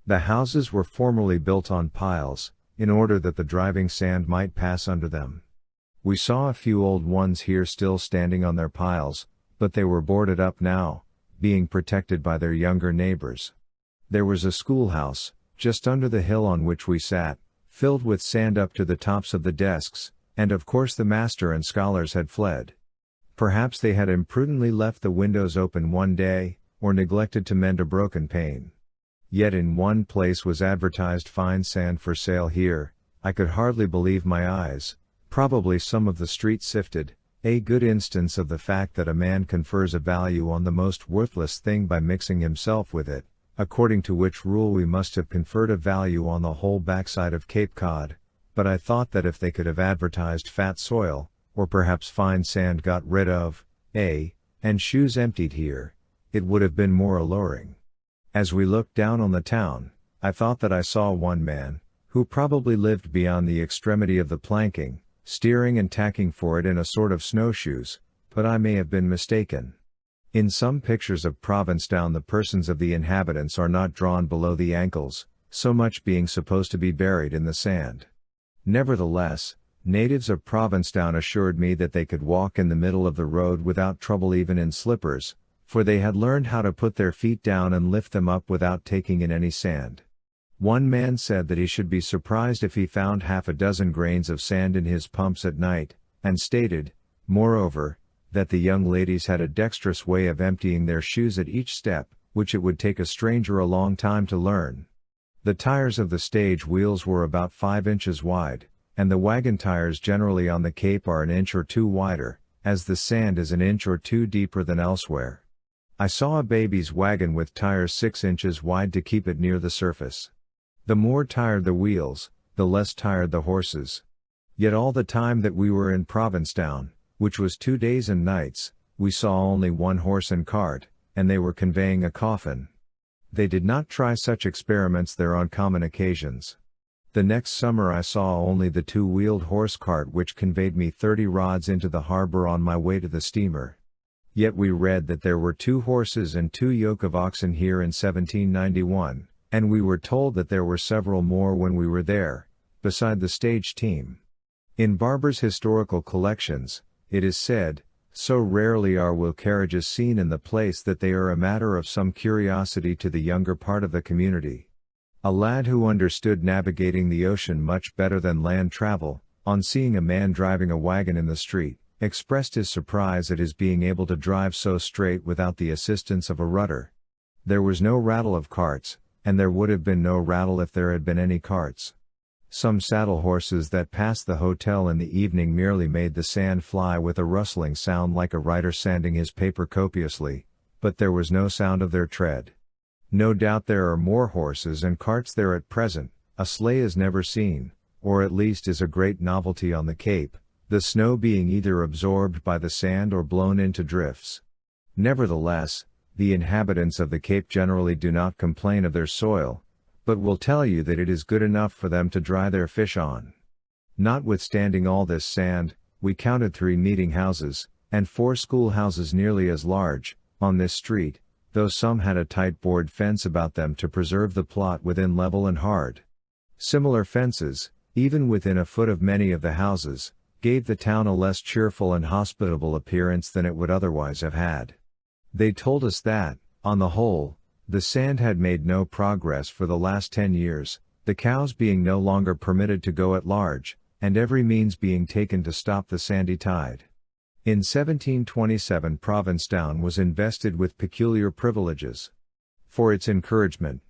The houses were formerly built on piles, in order that the driving sand might pass under them. We saw a few old ones here still standing on their piles, but they were boarded up now, being protected by their younger neighbors. There was a schoolhouse, just under the hill on which we sat, filled with sand up to the tops of the desks, and of course the master and scholars had fled. Perhaps they had imprudently left the windows open one day, or neglected to mend a broken pane. Yet in one place was advertised fine sand for sale here. I could hardly believe my eyes. Probably some of the street sifted, a good instance of the fact that a man confers a value on the most worthless thing by mixing himself with it, according to which rule we must have conferred a value on the whole backside of Cape Cod, but I thought that if they could have advertised fat soil, or perhaps fine sand got rid of, and shoes emptied here, it would have been more alluring. As we looked down on the town, I thought that I saw one man, who probably lived beyond the extremity of the planking, steering and tacking for it in a sort of snowshoes, but I may have been mistaken. In some pictures of Provincetown the persons of the inhabitants are not drawn below the ankles, so much being supposed to be buried in the sand. Nevertheless, natives of Provincetown assured me that they could walk in the middle of the road without trouble even in slippers, for they had learned how to put their feet down and lift them up without taking in any sand. One man said that he should be surprised if he found half a dozen grains of sand in his pumps at night, and stated, moreover, that the young ladies had a dexterous way of emptying their shoes at each step, which it would take a stranger a long time to learn. The tires of the stage wheels were about 5 inches wide, and the wagon tires generally on the Cape are an inch or two wider, as the sand is an inch or two deeper than elsewhere. I saw a baby's wagon with tires 6 inches wide to keep it near the surface. The more tired the wheels, the less tired the horses. Yet all the time that we were in Provincetown, which was 2 days and nights, we saw only one horse and cart, and they were conveying a coffin. They did not try such experiments there on common occasions. The next summer I saw only the 2-wheeled horse cart which conveyed me 30 rods into the harbor on my way to the steamer. Yet we read that there were 2 horses and 2 yoke of oxen here in 1791, and we were told that there were several more when we were there, beside the stage team. In Barber's historical collections, it is said, so rarely are wheel carriages seen in the place that they are a matter of some curiosity to the younger part of the community. A lad who understood navigating the ocean much better than land travel, on seeing a man driving a wagon in the street, expressed his surprise at his being able to drive so straight without the assistance of a rudder. There was no rattle of carts, and there would have been no rattle if there had been any carts. Some saddle horses that passed the hotel in the evening merely made the sand fly with a rustling sound like a writer sanding his paper copiously, but there was no sound of their tread. No doubt there are more horses and carts there at present. A sleigh is never seen, or at least is a great novelty on the Cape, the snow being either absorbed by the sand or blown into drifts. Nevertheless, the inhabitants of the Cape generally do not complain of their soil, but will tell you that it is good enough for them to dry their fish on. Notwithstanding all this sand, we counted 3 meeting houses, and 4 schoolhouses nearly as large, on this street, though some had a tight board fence about them to preserve the plot within level and hard. Similar fences, even within a foot of many of the houses, gave the town a less cheerful and hospitable appearance than it would otherwise have had. They told us that, on the whole, the sand had made no progress for the last 10 years, the cows being no longer permitted to go at large, and every means being taken to stop the sandy tide. In 1727 Provincetown was invested with peculiar privileges. For its encouragement.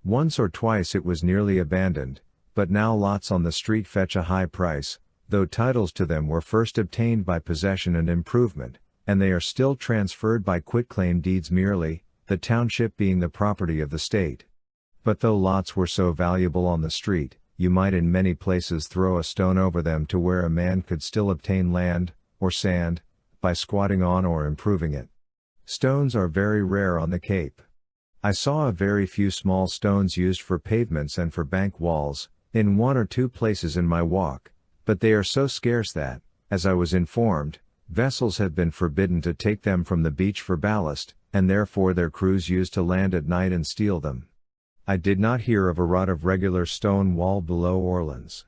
Once or twice it was nearly abandoned, but now lots on the street fetch a high price, though titles to them were first obtained by possession and improvement, and they are still transferred by quitclaim deeds merely, the township being the property of the state. But though lots were so valuable on the street, you might in many places throw a stone over them to where a man could still obtain land, or sand, by squatting on or improving it. Stones are very rare on the Cape. I saw a very few small stones used for pavements and for bank walls, in 1 or 2 places in my walk, but they are so scarce that, as I was informed, vessels have been forbidden to take them from the beach for ballast, and therefore their crews used to land at night and steal them. I did not hear of a rod of regular stone wall below Orleans.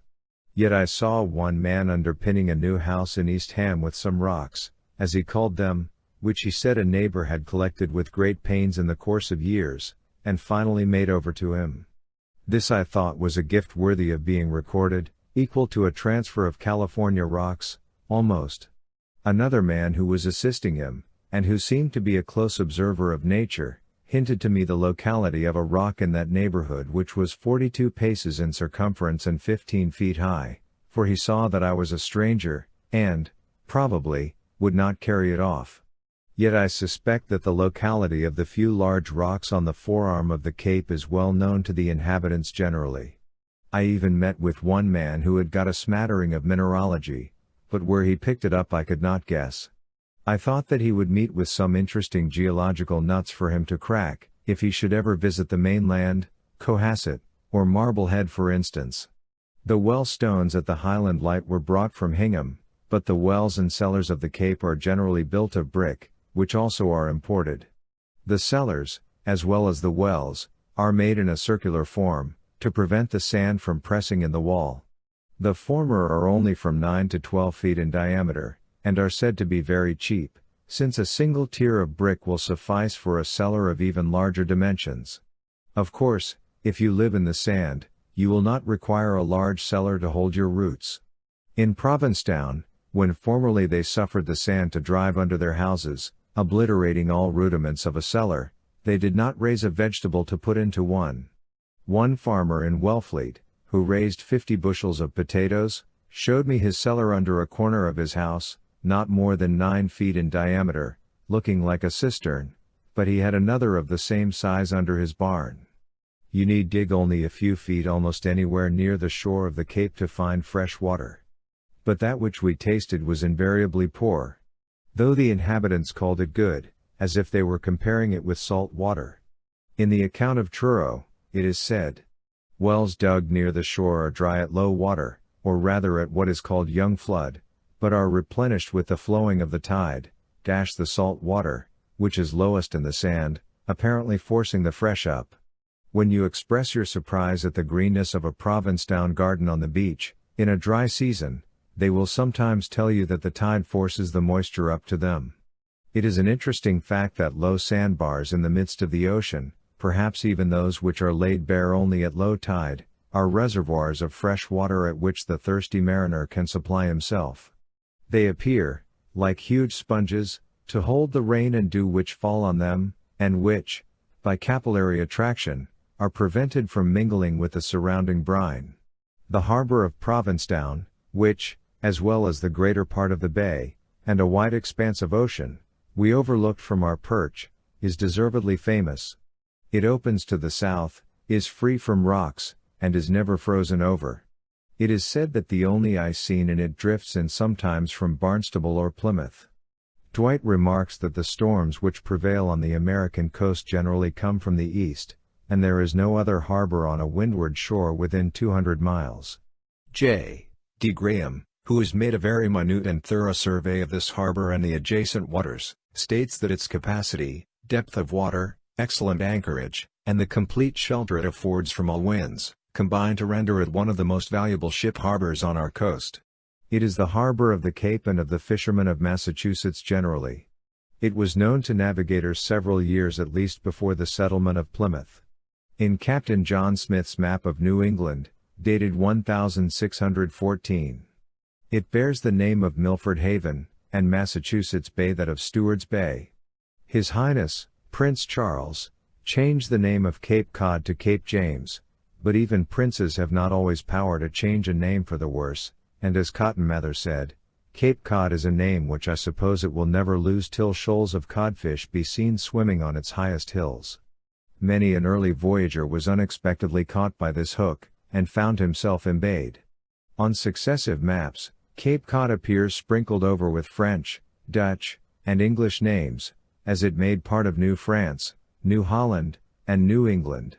Yet I saw one man underpinning a new house in East Ham with some rocks, as he called them, which he said a neighbor had collected with great pains in the course of years, and finally made over to him. This I thought was a gift worthy of being recorded, equal to a transfer of California rocks, almost. Another man who was assisting him, and who seemed to be a close observer of nature, hinted to me the locality of a rock in that neighborhood which was 42 paces in circumference and 15 feet high, for he saw that I was a stranger, and, probably, would not carry it off. Yet I suspect that the locality of the few large rocks on the forearm of the Cape is well known to the inhabitants generally. I even met with one man who had got a smattering of mineralogy, but where he picked it up I could not guess. I thought that he would meet with some interesting geological nuts for him to crack, if he should ever visit the mainland, Cohasset, or Marblehead for instance. The well stones at the Highland Light were brought from Hingham, but the wells and cellars of the Cape are generally built of brick, which also are imported. The cellars, as well as the wells, are made in a circular form, to prevent the sand from pressing in the wall. The former are only from 9 to 12 feet in diameter, and are said to be very cheap, since a single tier of brick will suffice for a cellar of even larger dimensions. Of course, if you live in the sand, you will not require a large cellar to hold your roots. In Provincetown, when formerly they suffered the sand to drive under their houses, obliterating all rudiments of a cellar, they did not raise a vegetable to put into one. One farmer in Wellfleet, who raised 50 bushels of potatoes, showed me his cellar under a corner of his house, not more than 9 feet in diameter, looking like a cistern, but he had another of the same size under his barn. You need dig only a few feet almost anywhere near the shore of the Cape to find fresh water. But that which we tasted was invariably poor, though the inhabitants called it good, as if they were comparing it with salt water. In the account of Thoreau, it is said, "Wells dug near the shore are dry at low water, or rather at what is called young flood, but are replenished with the flowing of the tide, the salt water, which is lowest in the sand, apparently forcing the fresh up." When you express your surprise at the greenness of a Provincetown garden on the beach, in a dry season, they will sometimes tell you that the tide forces the moisture up to them. It is an interesting fact that low sandbars in the midst of the ocean, perhaps even those which are laid bare only at low tide, are reservoirs of fresh water at which the thirsty mariner can supply himself. They appear, like huge sponges, to hold the rain and dew which fall on them, and which, by capillary attraction, are prevented from mingling with the surrounding brine. The harbor of Provincetown, which, as well as the greater part of the bay, and a wide expanse of ocean, we overlooked from our perch, is deservedly famous. It opens to the south, is free from rocks, and is never frozen over. It is said that the only ice seen in it drifts in sometimes from Barnstable or Plymouth. Dwight remarks that the storms which prevail on the American coast generally come from the east, and there is no other harbor on a windward shore within 200 miles. J. D. Graham, who has made a very minute and thorough survey of this harbor and the adjacent waters, states that its capacity, depth of water, excellent anchorage, and the complete shelter it affords from all winds, combine to render it one of the most valuable ship harbors on our coast. It is the harbor of the Cape and of the fishermen of Massachusetts generally. It was known to navigators several years at least before the settlement of Plymouth. In Captain John Smith's map of New England, dated 1614, it bears the name of Milford Haven, and Massachusetts Bay that of Stewart's Bay. His Highness, Prince Charles, changed the name of Cape Cod to Cape James, but even princes have not always power to change a name for the worse, and as Cotton Mather said, Cape Cod is a name which I suppose it will never lose till shoals of codfish be seen swimming on its highest hills. Many an early voyager was unexpectedly caught by this hook, and found himself embayed. On successive maps, Cape Cod appears sprinkled over with French, Dutch, and English names, as it made part of New France, New Holland, and New England.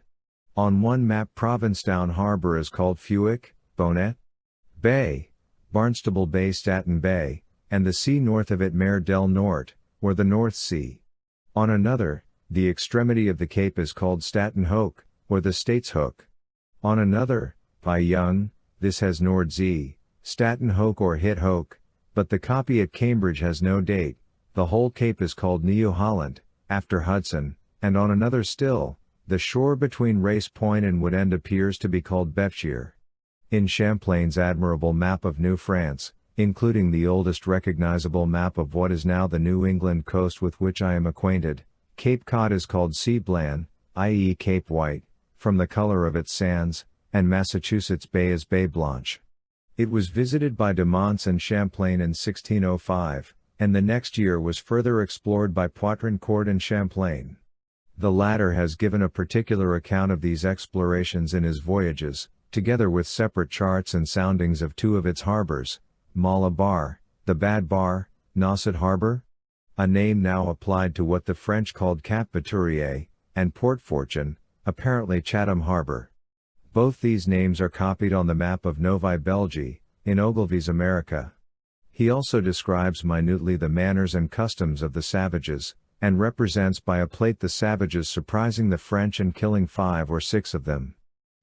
On one map Provincetown Harbor is called Fuick, Bonnet Bay, Barnstable Bay, Staten Bay, and the sea north of it Mer del Norte, or the North Sea. On another, the extremity of the cape is called Staten Hook, or the States Hook. On another, by Young, this has Nordsee, Staten Hook or Hit Hook, but the copy at Cambridge has no date. The whole cape is called New Holland, after Hudson, and on another still, the shore between Race Point and Wood End appears to be called Betshire. In Champlain's admirable map of New France, including the oldest recognizable map of what is now the New England coast with which I am acquainted, Cape Cod is called Sea Blanc, i.e. Cape White, from the color of its sands, and Massachusetts Bay is Bay Blanche. It was visited by de Monts and Champlain in 1605, and the next year was further explored by Poutrincourt and Champlain. The latter has given a particular account of these explorations in his Voyages, together with separate charts and soundings of two of its harbors, Malabar, the Bad Bar, Nauset Harbor, a name now applied to what the French called Cap Baturier, and Port Fortune, apparently Chatham Harbor. Both these names are copied on the map of Novi Belgi, in Ogilvy's America. He also describes minutely the manners and customs of the savages, and represents by a plate the savages surprising the French and killing 5 or 6 of them.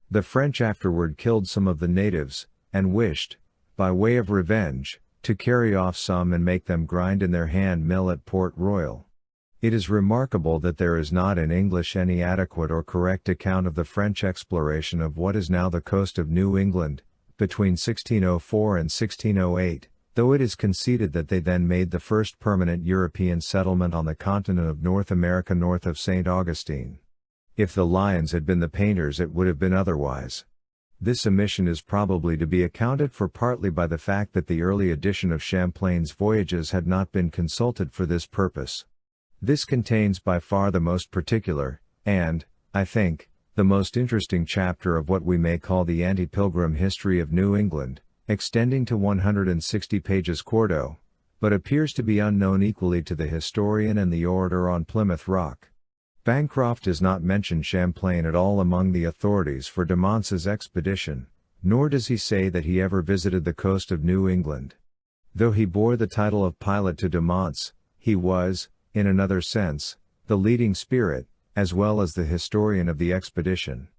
The French afterward killed some of the natives, and wished, by way of revenge, to carry off some and make them grind in their hand mill at Port Royal. It is remarkable that there is not in English any adequate or correct account of the French exploration of what is now the coast of New England, between 1604 and 1608, though it is conceded that they then made the first permanent European settlement on the continent of North America north of St. Augustine. If the lions had been the painters, it would have been otherwise. This omission is probably to be accounted for partly by the fact that the early edition of Champlain's Voyages had not been consulted for this purpose. This contains by far the most particular, and, I think, the most interesting chapter of what we may call the anti-pilgrim history of New England, extending to 160 pages quarto, but appears to be unknown equally to the historian and the orator on Plymouth Rock. Bancroft does not mention Champlain at all among the authorities for de Monts' expedition, nor does he say that he ever visited the coast of New England. Though he bore the title of pilot to de Monts, he was, in another sense, the leading spirit, as well as the historian of the expedition.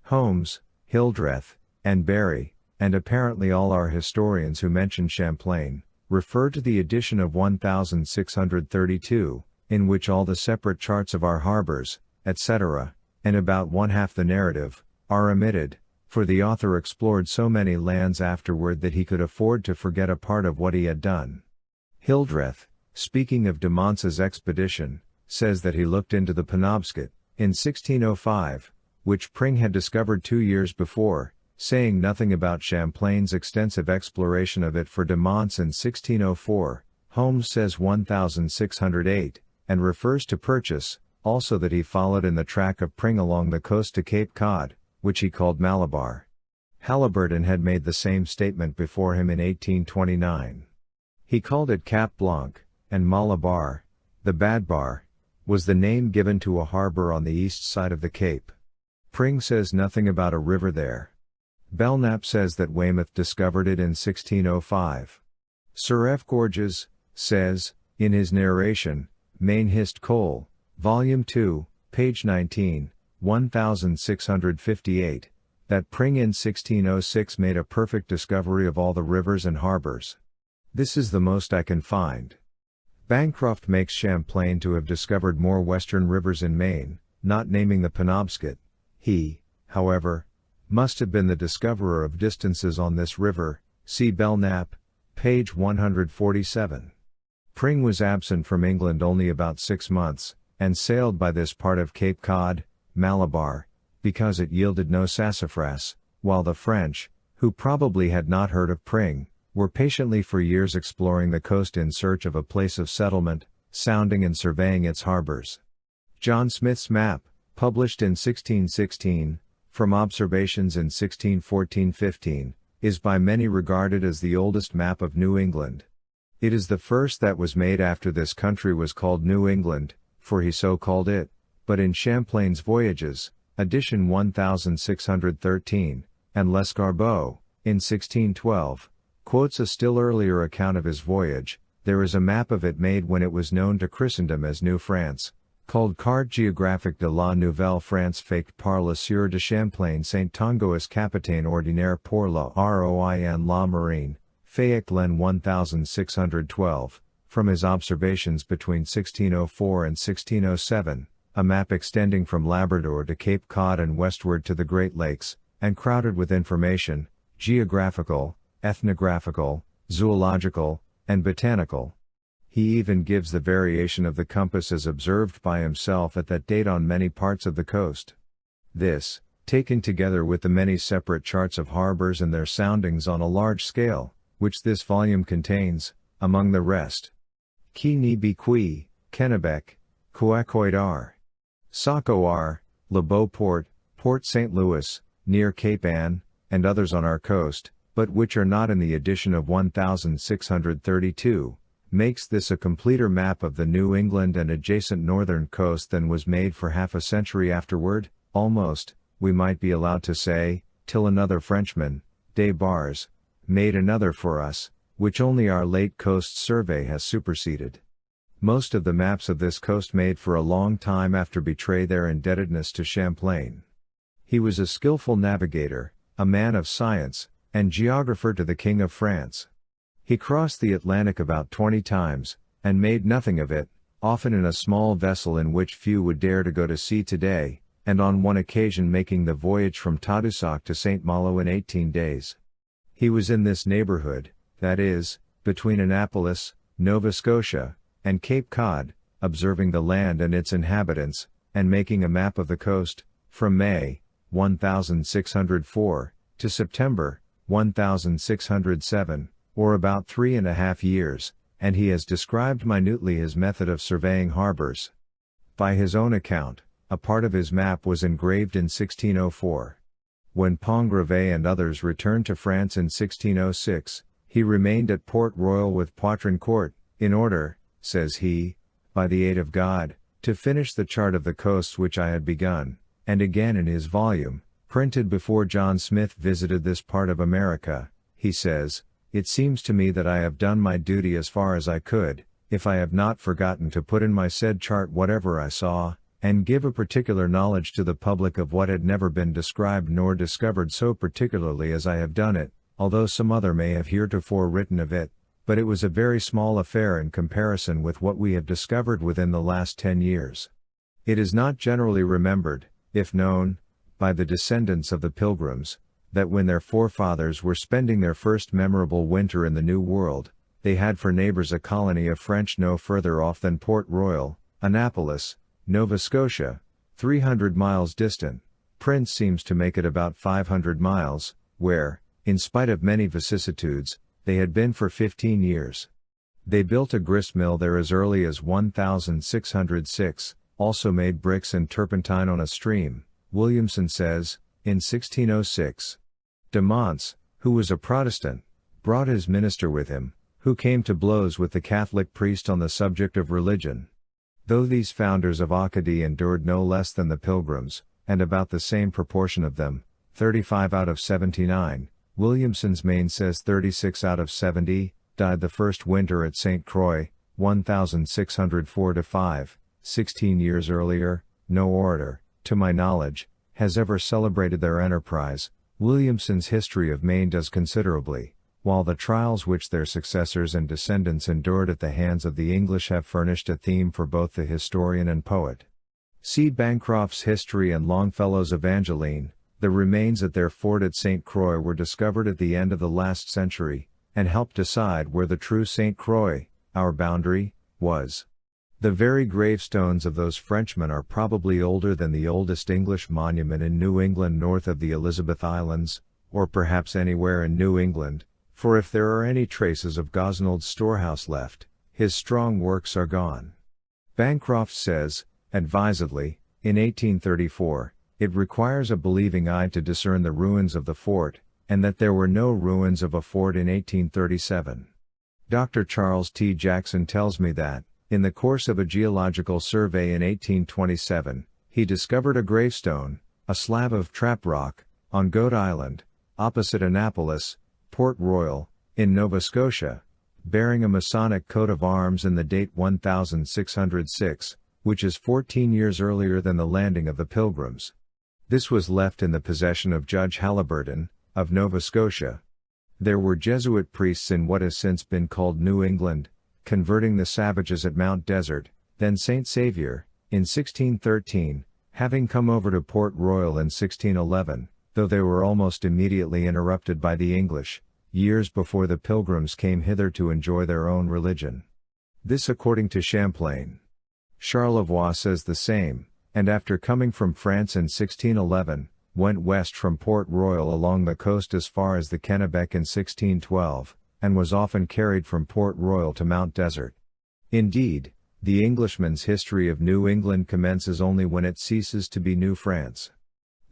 Holmes, Hildreth, and Barry, and apparently all our historians who mention Champlain, refer to the edition of 1632, in which all the separate charts of our harbors, etc., and about one-half the narrative, are omitted, for the author explored so many lands afterward that he could afford to forget a part of what he had done. Hildreth, speaking of de Monts' expedition, says that he looked into the Penobscot, in 1605, which Pring had discovered 2 years before, saying nothing about Champlain's extensive exploration of it for de Monts in 1604, Holmes says 1608, and refers to Purchas, also that he followed in the track of Pring along the coast to Cape Cod, which he called Malabar. Halliburton had made the same statement before him in 1829. He called it Cap Blanc, and Malabar, the Bad Bar, was the name given to a harbor on the east side of the Cape. Pring says nothing about a river there. Belknap says that Weymouth discovered it in 1605. Sir F. Gorges says, in his narration, Main Hist Cole, Volume 2, page 19, 1658, that Pring in 1606 made a perfect discovery of all the rivers and harbors. This is the most I can find. Bancroft makes Champlain to have discovered more western rivers in Maine, not naming the Penobscot. He, however, must have been the discoverer of distances on this river, see Belknap, page 147. Pring was absent from England only about 6 months, and sailed by this part of Cape Cod, Malabar, because it yielded no sassafras, while the French, who probably had not heard of Pring, were patiently for years exploring the coast in search of a place of settlement, sounding and surveying its harbors. John Smith's map, published in 1616, from observations in 1614-15, is by many regarded as the oldest map of New England. It is the first that was made after this country was called New England, for he so called it, but in Champlain's Voyages, edition 1613, and Lescarbot, in 1612, quotes a still earlier account of his voyage. There is a map of it made when it was known to Christendom as New France, called Carte géographique de la Nouvelle France faite par le Sieur de Champlain Saint-Tongois capitaine ordinaire pour la Roin la Marine, Fayette Len 1612, from his observations between 1604 and 1607, a map extending from Labrador to Cape Cod and westward to the Great Lakes, and crowded with information, geographical, ethnographical, zoological, and botanical. He even gives the variation of the compass as observed by himself at that date on many parts of the coast. This, taken together with the many separate charts of harbors and their soundings on a large scale, which this volume contains, among the rest, Qui ni Bequi, Kennebec, Coacoidar, Sacoar, Le Beau Port, Port St. Louis, near Cape Ann, and others on our coast, but which are not in the edition of 1632, makes this a completer map of the New England and adjacent northern coast than was made for half a century afterward, almost, we might be allowed to say, till another Frenchman, Des Barres, made another for us, which only our late coast survey has superseded. Most of the maps of this coast made for a long time after betray their indebtedness to Champlain. He was a skillful navigator, a man of science, and geographer to the King of France. He crossed the Atlantic about 20 times, and made nothing of it, often in a small vessel in which few would dare to go to sea today, and on one occasion making the voyage from Tadoussac to St. Malo in 18 days. He was in this neighborhood, that is, between Annapolis, Nova Scotia, and Cape Cod, observing the land and its inhabitants, and making a map of the coast, from May, 1604, to September, 1607, or about 3.5 years, and he has described minutely his method of surveying harbors. By his own account, a part of his map was engraved in 1604. When Pongrevet and others returned to France in 1606, he remained at Port Royal with Poutrincourt, in order, says he, by the aid of God, to finish the chart of the coasts which I had begun, and again in his volume, printed before John Smith visited this part of America, he says, "It seems to me that I have done my duty as far as I could, if I have not forgotten to put in my said chart whatever I saw, and give a particular knowledge to the public of what had never been described nor discovered so particularly as I have done it, although some other may have heretofore written of it, but it was a very small affair in comparison with what we have discovered within the last 10 years. It is not generally remembered, if known, by the descendants of the Pilgrims, that when their forefathers were spending their first memorable winter in the New World, they had for neighbors a colony of French no further off than Port Royal, Annapolis, Nova Scotia, 300 miles distant. Prince seems to make it about 500 miles, where, in spite of many vicissitudes, they had been for 15 years. They built a grist mill there as early as 1606, also made bricks and turpentine on a stream, Williamson says, in 1606. De Monts, who was a Protestant, brought his minister with him, who came to blows with the Catholic priest on the subject of religion. Though these founders of Acadie endured no less than the Pilgrims, and about the same proportion of them, 35 out of 79, Williamson's Main says 36 out of 70, died the first winter at St. Croix, 1604-5, 16 years earlier. No orator, to my knowledge, has ever celebrated their enterprise. Williamson's History of Maine does considerably, while the trials which their successors and descendants endured at the hands of the English have furnished a theme for both the historian and poet. See Bancroft's History and Longfellow's Evangeline. The remains at their fort at St. Croix were discovered at the end of the last century, and helped decide where the true St. Croix, our boundary, was. The very gravestones of those Frenchmen are probably older than the oldest English monument in New England north of the Elizabeth Islands, or perhaps anywhere in New England, for if there are any traces of Gosnold's storehouse left, his strong works are gone. Bancroft says, advisedly, in 1834, it requires a believing eye to discern the ruins of the fort, and that there were no ruins of a fort in 1837. Dr. Charles T. Jackson tells me that, in the course of a geological survey in 1827, he discovered a gravestone, a slab of trap rock, on Goat Island, opposite Annapolis, Port Royal, in Nova Scotia, bearing a Masonic coat of arms and the date 1606, which is 14 years earlier than the landing of the Pilgrims. This was left in the possession of Judge Haliburton, of Nova Scotia. There were Jesuit priests in what has since been called New England, converting the savages at Mount Desert, then St. Saviour, in 1613, having come over to Port Royal in 1611, though they were almost immediately interrupted by the English, years before the Pilgrims came hither to enjoy their own religion. This according to Champlain. Charlevoix says the same, and after coming from France in 1611, went west from Port Royal along the coast as far as the Kennebec in 1612, and was often carried from Port Royal to Mount Desert. Indeed, the Englishman's history of New England commences only when it ceases to be New France.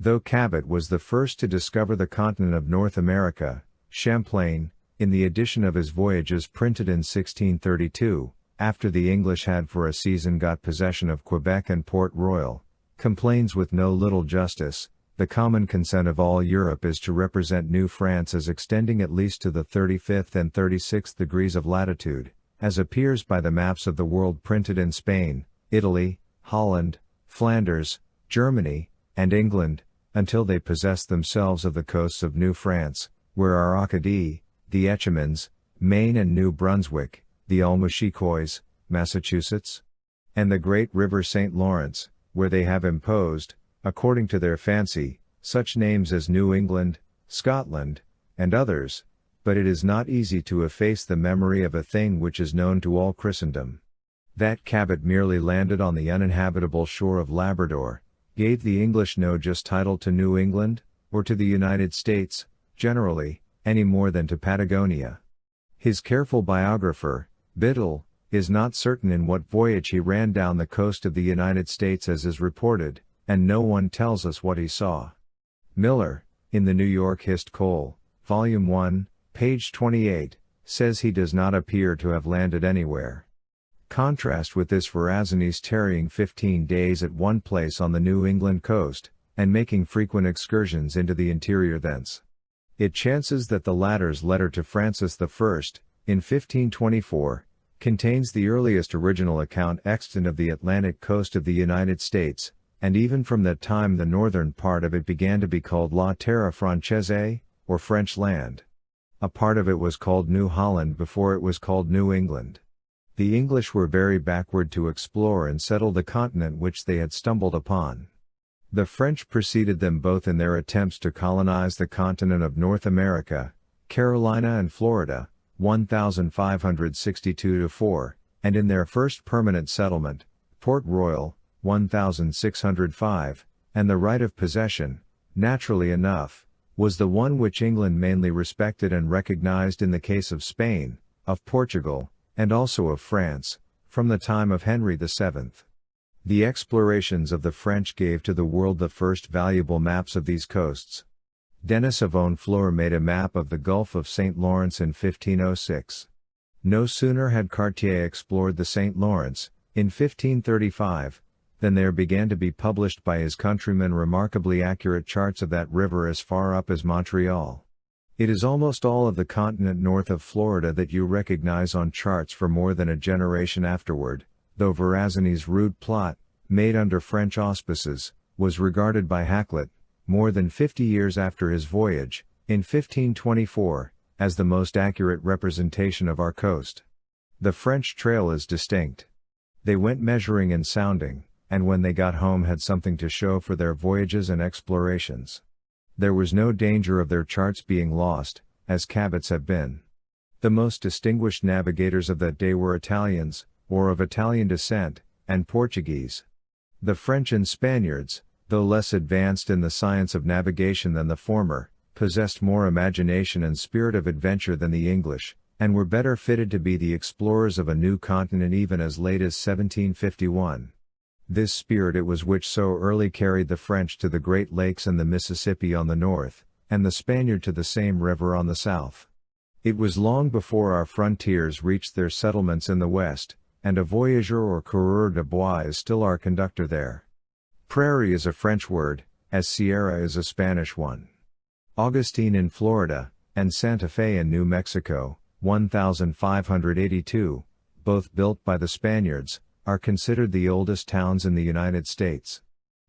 Though Cabot was the first to discover the continent of North America, Champlain, in the edition of his Voyages printed in 1632, after the English had for a season got possession of Quebec and Port Royal, complains with no little justice, the common consent of all Europe is to represent New France as extending at least to the 35th and 36th degrees of latitude, as appears by the maps of the world printed in Spain, Italy, Holland, Flanders, Germany, and England, until they possess themselves of the coasts of New France, where are Acadie, the Etchemins, Maine and New Brunswick, the Almachicois, Massachusetts, and the great river St. Lawrence, where they have imposed, according to their fancy, such names as New England, Scotland, and others, but it is not easy to efface the memory of a thing which is known to all Christendom. That Cabot merely landed on the uninhabitable shore of Labrador, gave the English no just title to New England, or to the United States, generally, any more than to Patagonia. His careful biographer, Biddle, is not certain in what voyage he ran down the coast of the United States as is reported, and no one tells us what he saw. Miller, in the New York Hist. Cole, Volume 1, page 28, says he does not appear to have landed anywhere. Contrast with this Verrazani's tarrying 15 days at one place on the New England coast, and making frequent excursions into the interior thence. It chances that the latter's letter to Francis I, in 1524, contains the earliest original account extant of the Atlantic coast of the United States, and even from that time the northern part of it began to be called La Terre Française, or French land. A part of it was called New Holland before it was called New England. The English were very backward to explore and settle the continent which they had stumbled upon. The French preceded them both in their attempts to colonize the continent of North America, Carolina and Florida, 1562-4, and in their first permanent settlement, Port Royal, 1605, and the right of possession, naturally enough, was the one which England mainly respected and recognized in the case of Spain, of Portugal, and also of France, from the time of Henry VII. The explorations of the French gave to the world the first valuable maps of these coasts. Denis of Honfleur made a map of the Gulf of St. Lawrence in 1506. No sooner had Cartier explored the St. Lawrence, in 1535, than there began to be published by his countrymen remarkably accurate charts of that river as far up as Montreal. It is almost all of the continent north of Florida that you recognize on charts for more than a generation afterward, though Verrazani's rude plot, made under French auspices, was regarded by Hakluyt, more than 50 years after his voyage, in 1524, as the most accurate representation of our coast. The French trail is distinct. They went measuring and sounding, and when they got home had something to show for their voyages and explorations. There was no danger of their charts being lost, as Cabot's have been. The most distinguished navigators of that day were Italians, or of Italian descent, and Portuguese. The French and Spaniards, though less advanced in the science of navigation than the former, possessed more imagination and spirit of adventure than the English, and were better fitted to be the explorers of a new continent even as late as 1751. This spirit it was which so early carried the French to the Great Lakes and the Mississippi on the north, and the Spaniard to the same river on the south. It was long before our frontiers reached their settlements in the west, and a voyageur or coureur de bois is still our conductor there. Prairie is a French word, as Sierra is a Spanish one. Augustine in Florida, and Santa Fe in New Mexico, 1582, both built by the Spaniards, are considered the oldest towns in the United States.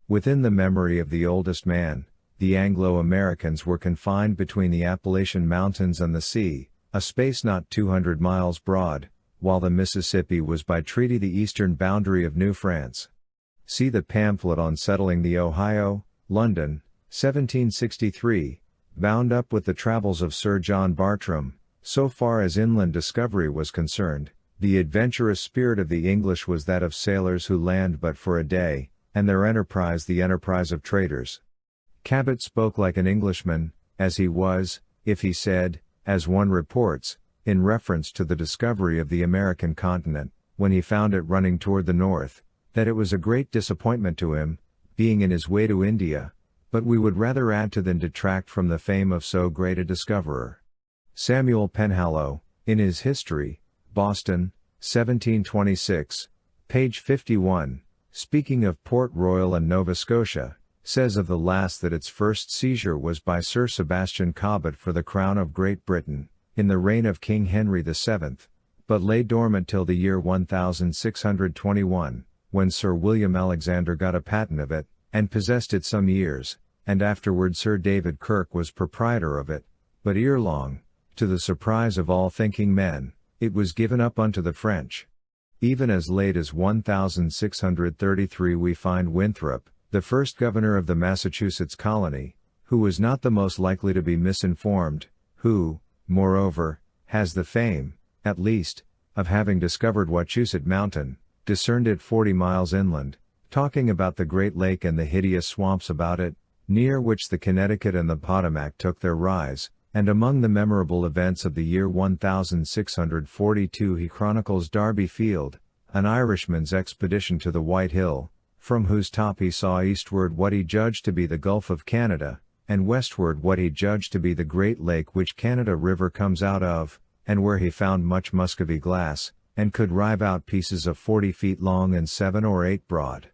Within the memory of the oldest man, the Anglo-Americans were confined between the Appalachian Mountains and the sea, a space not 200 miles broad, while the Mississippi was by treaty the eastern boundary of New France. See the pamphlet on settling the Ohio, London, 1763, bound up with the travels of Sir John Bartram. So far as inland discovery was concerned, the adventurous spirit of the English was that of sailors who land but for a day, and their enterprise the enterprise of traders. Cabot spoke like an Englishman, as he was, if he said, as one reports, in reference to the discovery of the American continent, when he found it running toward the north, that it was a great disappointment to him, being in his way to India, but we would rather add to than detract from the fame of so great a discoverer. Samuel Penhallow, in his History, Boston, 1726, page 51, speaking of Port Royal and Nova Scotia, says of the last that its first seizure was by Sir Sebastian Cobbett for the crown of Great Britain, in the reign of King Henry VII, but lay dormant till the year 1621, when Sir William Alexander got a patent of it, and possessed it some years, and afterward Sir David Kirke was proprietor of it, but ere long, to the surprise of all thinking men, it was given up unto the French. Even as late as 1633 we find Winthrop, the first governor of the Massachusetts colony, who was not the most likely to be misinformed, who, moreover, has the fame, at least, of having discovered Wachusett Mountain, discerned it 40 miles inland, talking about the Great Lake and the hideous swamps about it, near which the Connecticut and the Potomac took their rise, and among the memorable events of the year 1642 he chronicles Darby Field, an Irishman's expedition to the White Hill, from whose top he saw eastward what he judged to be the Gulf of Canada, and westward what he judged to be the Great Lake which Canada River comes out of, and where he found much Muscovy glass, and could rive out pieces of 40 feet long and 7 or 8 broad.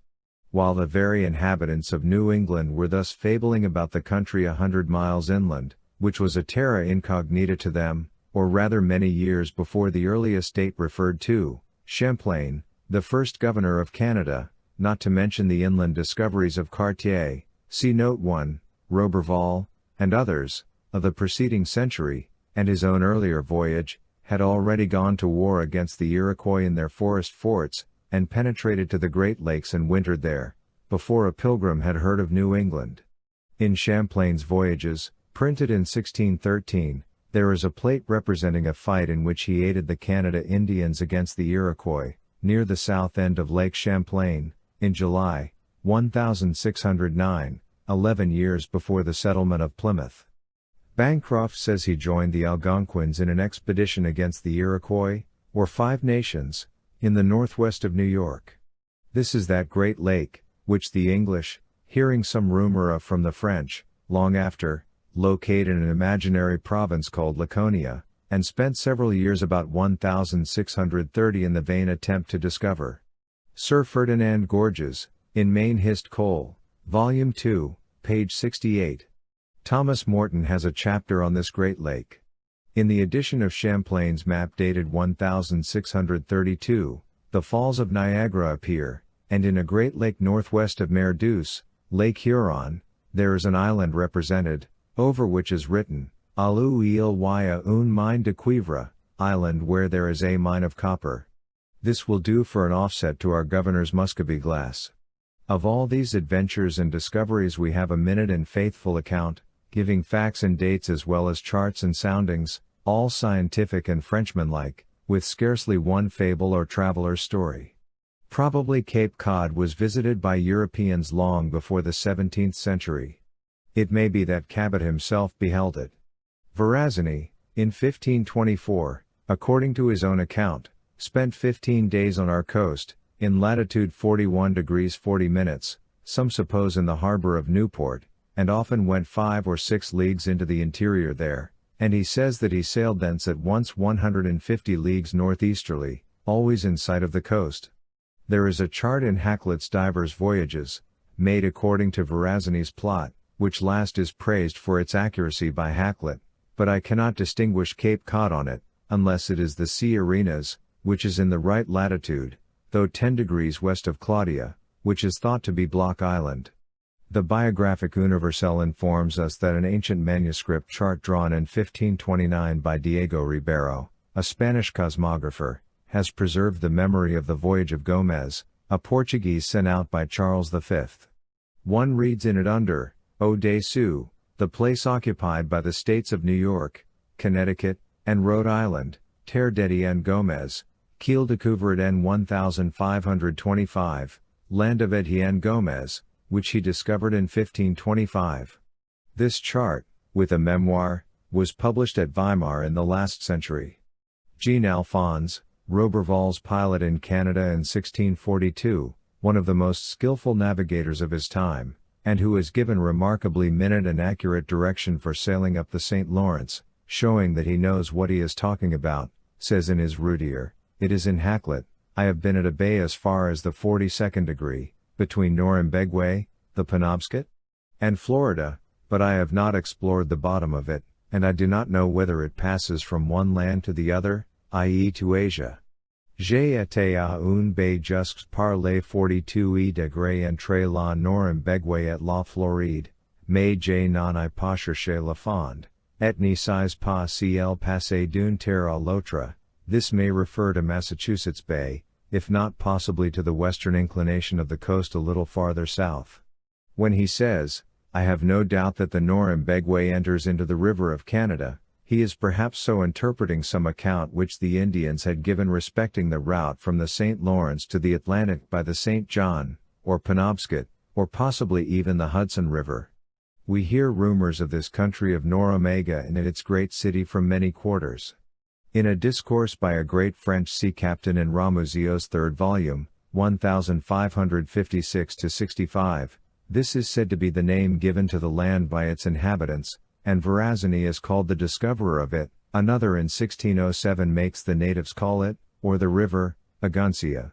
While the very inhabitants of New England were thus fabling about the country 100 miles inland, which was a terra incognita to them, or rather many years before the earliest date referred to, Champlain, the first governor of Canada, not to mention the inland discoveries of Cartier, see Note 1, Roberval, and others, of the preceding century, and his own earlier voyage, had already gone to war against the Iroquois in their forest forts, and penetrated to the Great Lakes and wintered there, before a pilgrim had heard of New England. In Champlain's Voyages, printed in 1613, there is a plate representing a fight in which he aided the Canada Indians against the Iroquois, near the south end of Lake Champlain, in July, 1609, 11 years before the settlement of Plymouth. Bancroft says he joined the Algonquins in an expedition against the Iroquois, or Five Nations, in the northwest of New York. This is that great lake, which the English, hearing some rumor of from the French, long after, located an imaginary province called Laconia, and spent several years about 1630 in the vain attempt to discover. Sir Ferdinand Gorges, in Maine Hist Cole, Volume 2, page 68. Thomas Morton has a chapter on this great lake. In the edition of Champlain's map dated 1632, the Falls of Niagara appear, and in a great lake northwest of Mer Douce, Lake Huron, there is an island represented, over which is written, Alu il y a une mine de cuivre, island where there is a mine of copper. This will do for an offset to our governor's Muscovy glass. Of all these adventures and discoveries we have a minute and faithful account, giving facts and dates as well as charts and soundings, all scientific and Frenchmanlike, with scarcely one fable or traveler's story. Probably Cape Cod was visited by Europeans long before the 17th century. It may be that Cabot himself beheld it. Verrazani, in 1524, according to his own account, spent 15 days on our coast, in latitude 41 degrees 40 minutes, some suppose in the harbor of Newport, and often went 5 or 6 leagues into the interior there, and he says that he sailed thence at once 150 leagues northeasterly, always in sight of the coast. There is a chart in Hakluyt's Divers Voyages, made according to Verrazani's plot, which last is praised for its accuracy by Hakluyt, but I cannot distinguish Cape Cod on it, unless it is the Sea Arenas, which is in the right latitude, though 10 degrees west of Claudia, which is thought to be Block Island. The Biographic Universelle informs us that an ancient manuscript chart drawn in 1529 by Diego Ribeiro, a Spanish cosmographer, has preserved the memory of the voyage of Gomez, a Portuguese sent out by Charles V. One reads in it under, O de Sioux, the place occupied by the states of New York, Connecticut, and Rhode Island, Terre d'Etienne Gomez, Kiel découvert en 1525, land of Etienne Gomez, which he discovered in 1525. This chart, with a memoir, was published at Weimar in the last century. Jean-Alphonse, Roberval's pilot in Canada in 1642, one of the most skillful navigators of his time, and who is given remarkably minute and accurate direction for sailing up the St. Lawrence, showing that he knows what he is talking about, says in his Routier, "It is in Hakluyt. I have been at a bay as far as the 42nd degree, between Norumbegwe, the Penobscot, and Florida, but I have not explored the bottom of it, and I do not know whether it passes from one land to the other, i.e. to Asia. J'ai été à une baie jusqu'à par les 42 degrés entre la Norumbegwe et la Floride, mais je n'en ai pas cherché le fond, et ne sais pas si elle passe d'une terre à l'autre." This may refer to Massachusetts Bay, if not possibly to the western inclination of the coast a little farther south. When he says, "I have no doubt that the Norumbegwe enters into the River of Canada," he is perhaps so interpreting some account which the Indians had given respecting the route from the St. Lawrence to the Atlantic by the St. John, or Penobscot, or possibly even the Hudson River. We hear rumors of this country of Noromega and its great city from many quarters. In a discourse by a great French sea captain in Ramusio's third volume, 1556-65, this is said to be the name given to the land by its inhabitants, and Verrazani is called the discoverer of it. Another in 1607 makes the natives call it, or the river, Aguncia.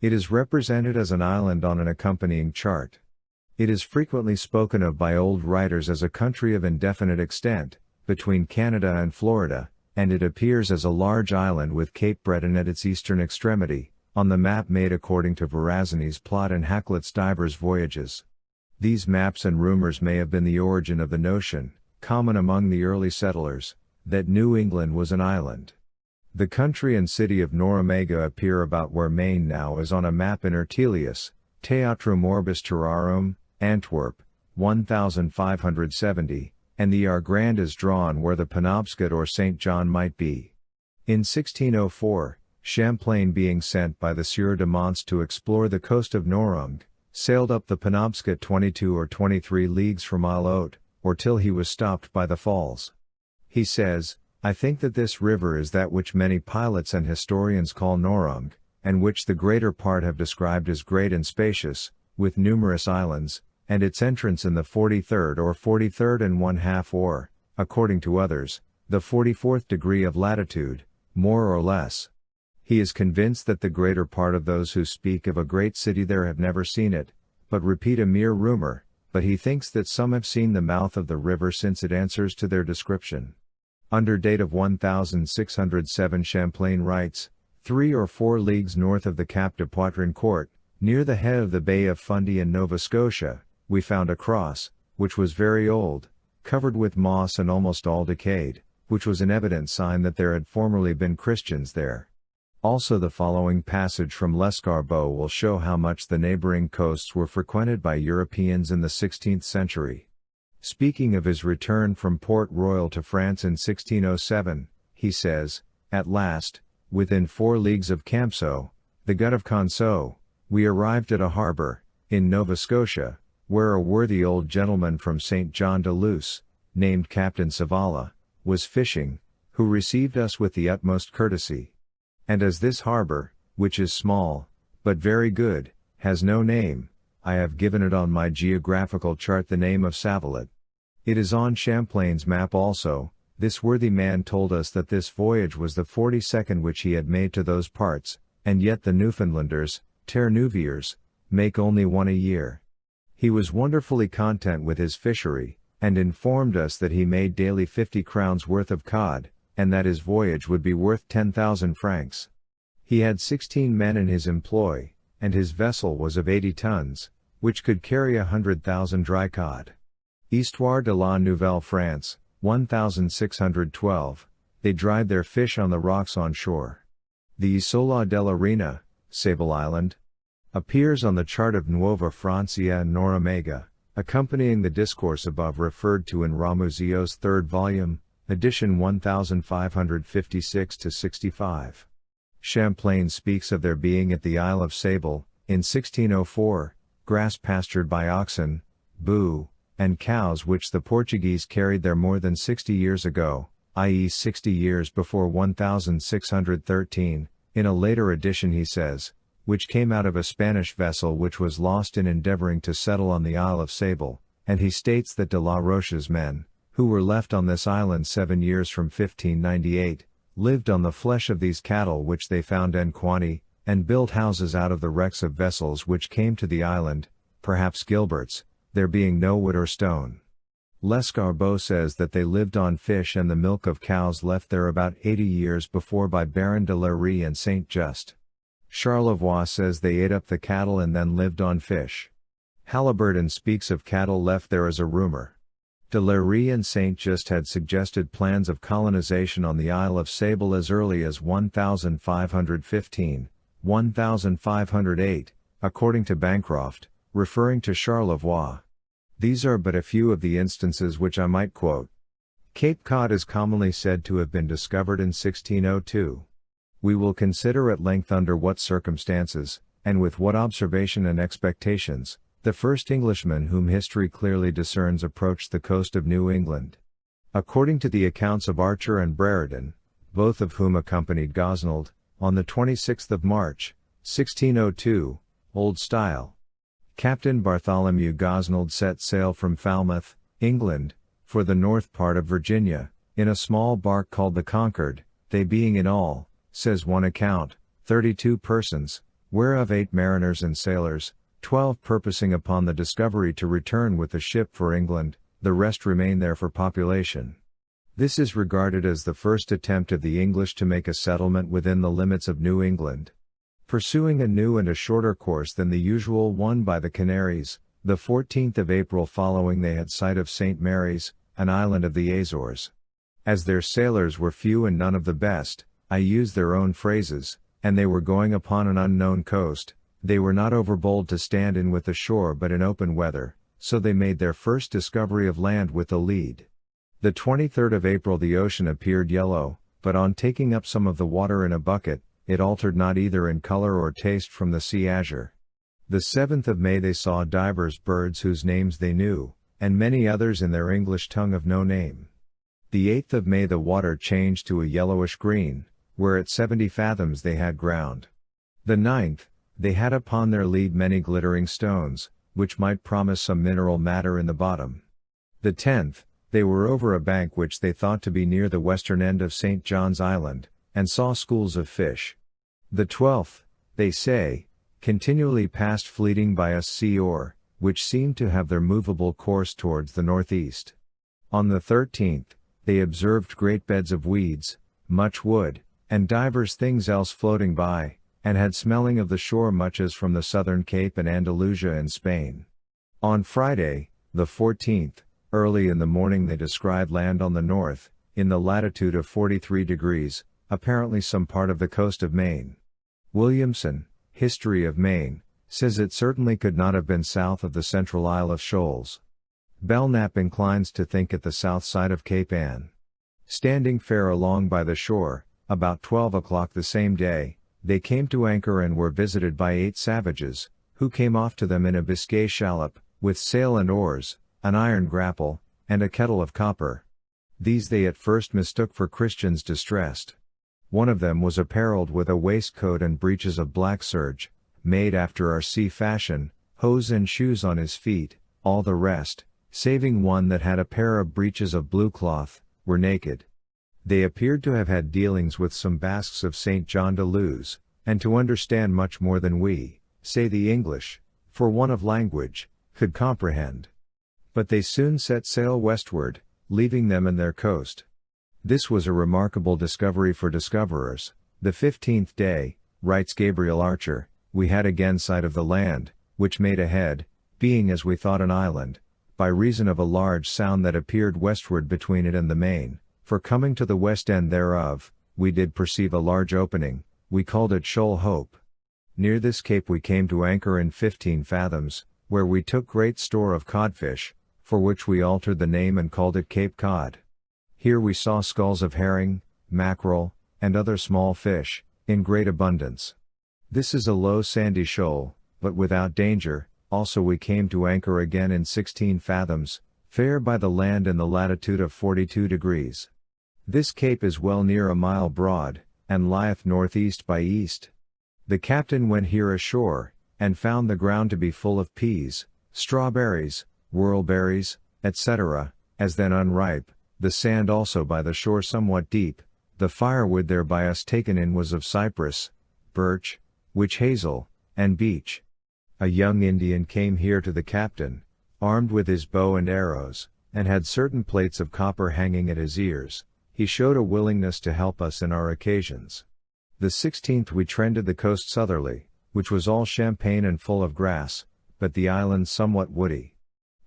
It is represented as an island on an accompanying chart. It is frequently spoken of by old writers as a country of indefinite extent, between Canada and Florida, and it appears as a large island with Cape Breton at its eastern extremity, on the map made according to Verrazani's plot and Hakluyt's divers voyages. These maps and rumors may have been the origin of the notion, common among the early settlers, that New England was an island. The country and city of Norumbega appear about where Maine now is on a map in Ortelius, Teatrum Orbis Terrarum, Antwerp, 1570, and the Argrand is drawn where the Penobscot or St. John might be. In 1604, Champlain, being sent by the Sieur de Monts to explore the coast of Norung, sailed up the Penobscot 22 or 23 leagues from Isle Haute, or till he was stopped by the falls. He says, "I think that this river is that which many pilots and historians call Norung, and which the greater part have described as great and spacious, with numerous islands, and its entrance in the 43rd or 43rd and 1/2 or, according to others, the 44th degree of latitude, more or less." He is convinced that the greater part of those who speak of a great city there have never seen it, but repeat a mere rumor, but he thinks that some have seen the mouth of the river since it answers to their description. Under date of 1607 Champlain writes, 3 or 4 leagues north of the Cap de Poitrincourt, near the head of the Bay of Fundy in Nova Scotia, we found a cross, which was very old, covered with moss and almost all decayed, which was an evident sign that there had formerly been Christians there. Also the following passage from L'Escarbot will show how much the neighboring coasts were frequented by Europeans in the 16th century. Speaking of his return from Port Royal to France in 1607, he says, "At last, within 4 leagues of Campso, the Gut of Conso, we arrived at a harbor, in Nova Scotia, where a worthy old gentleman from St. John de Luz, named Captain Savala, was fishing, who received us with the utmost courtesy. And as this harbor, which is small, but very good, has no name, I have given it on my geographical chart the name of Savalet. It is on Champlain's map also." This worthy man told us that this voyage was the 42nd which he had made to those parts, and yet the Newfoundlanders, Terre-Neuviers, make only one a year. He was wonderfully content with his fishery, and informed us that he made daily 50 crowns worth of cod, and that his voyage would be worth 10,000 francs. He had 16 men in his employ, and his vessel was of 80 tons, which could carry 100,000 dry cod. Histoire de la Nouvelle-France, 1612, they dried their fish on the rocks on shore. The Isola della Reina, Sable Island, appears on the chart of Nuova Francia and Norumbega, accompanying the discourse above referred to in Ramusio's third volume, edition 1556-65. Champlain speaks of their being at the Isle of Sable, in 1604, grass pastured by oxen, boo, and cows which the Portuguese carried there more than 60 years ago, i.e. 60 years before 1613. In a later edition he says, which came out of a Spanish vessel which was lost in endeavoring to settle on the Isle of Sable, and he states that de la Roche's men, who were left on this island 7 years from 1598, lived on the flesh of these cattle which they found en quantity, and built houses out of the wrecks of vessels which came to the island, perhaps Gilbert's, there being no wood or stone. Lescarbot says that they lived on fish and the milk of cows left there about 80 years before by Baron de Lery and Saint Just. Charlevoix says they ate up the cattle and then lived on fish. Halliburton speaks of cattle left there as a rumor. De Lery and Saint Just had suggested plans of colonization on the Isle of Sable as early as 1515, 1508, according to Bancroft, referring to Charlevoix. These are but a few of the instances which I might quote. Cape Cod is commonly said to have been discovered in 1602. We will consider at length under what circumstances, and with what observation and expectations, the first Englishmen whom history clearly discerns approached the coast of New England. According to the accounts of Archer and Brereton, both of whom accompanied Gosnold, on the 26th of March, 1602, Old Style, Captain Bartholomew Gosnold set sail from Falmouth, England, for the north part of Virginia, in a small bark called the Concord, they being in all, says one account, 32 persons, whereof 8 mariners and sailors, 12 purposing upon the discovery to return with the ship for England, the rest remain there for population. This is regarded as the first attempt of the English to make a settlement within the limits of New England. Pursuing a new and a shorter course than the usual one by the Canaries, the 14th of April following they had sight of St. Mary's, an island of the Azores. As their sailors were few and none of the best, I use their own phrases, and they were going upon an unknown coast, they were not overbold to stand in with the shore but in open weather, so they made their first discovery of land with the lead. The 23rd of April the ocean appeared yellow, but on taking up some of the water in a bucket, it altered not either in color or taste from the sea azure. The 7th of May they saw divers birds whose names they knew, and many others in their English tongue of no name. The 8th of May the water changed to a yellowish green, where at 70 fathoms they had ground. The 9th, they had upon their lead many glittering stones, which might promise some mineral matter in the bottom. The 10th, they were over a bank which they thought to be near the western end of St. John's Island, and saw schools of fish. The 12th, they say, continually passed fleeting by us sea-or, which seemed to have their movable course towards the northeast. On the 13th, they observed great beds of weeds, much wood, and divers things else floating by, and had smelling of the shore much as from the southern Cape and Andalusia in Spain. On Friday, the 14th, early in the morning they descried land on the north, in the latitude of 43 degrees, apparently some part of the coast of Maine. Williamson, History of Maine, says it certainly could not have been south of the central Isle of Shoals. Belknap inclines to think at the south side of Cape Ann. Standing fair along by the shore, about 12 o'clock the same day, they came to anchor and were visited by 8 savages, who came off to them in a Biscay shallop, with sail and oars, an iron grapple, and a kettle of copper. These they at first mistook for Christians distressed. One of them was apparelled with a waistcoat and breeches of black serge, made after our sea fashion, hose and shoes on his feet, all the rest, saving one that had a pair of breeches of blue cloth, were naked. They appeared to have had dealings with some Basques of St. John de Luz, and to understand much more than we, say the English, for want of language, could comprehend. But they soon set sail westward, leaving them and their coast. This was a remarkable discovery for discoverers. The 15th day, writes Gabriel Archer, we had again sight of the land, which made ahead, being as we thought an island, by reason of a large sound that appeared westward between it and the main. For coming to the west end thereof, we did perceive a large opening, we called it Shoal Hope. Near this cape we came to anchor in 15 fathoms, where we took great store of codfish, for which we altered the name and called it Cape Cod. Here we saw skulls of herring, mackerel, and other small fish, in great abundance. This is a low sandy shoal, but without danger. Also we came to anchor again in 16 fathoms, fair by the land in the latitude of 42 degrees. This cape is well near a mile broad, and lieth northeast by east. The captain went here ashore, and found the ground to be full of peas, strawberries, whortleberries, etc., as then unripe, the sand also by the shore somewhat deep, the firewood there by us taken in was of cypress, birch, witch hazel, and beech. A young Indian came here to the captain, armed with his bow and arrows, and had certain plates of copper hanging at his ears. He showed a willingness to help us in our occasions. The 16th we trended the coast southerly, which was all champaign and full of grass, but the island somewhat woody.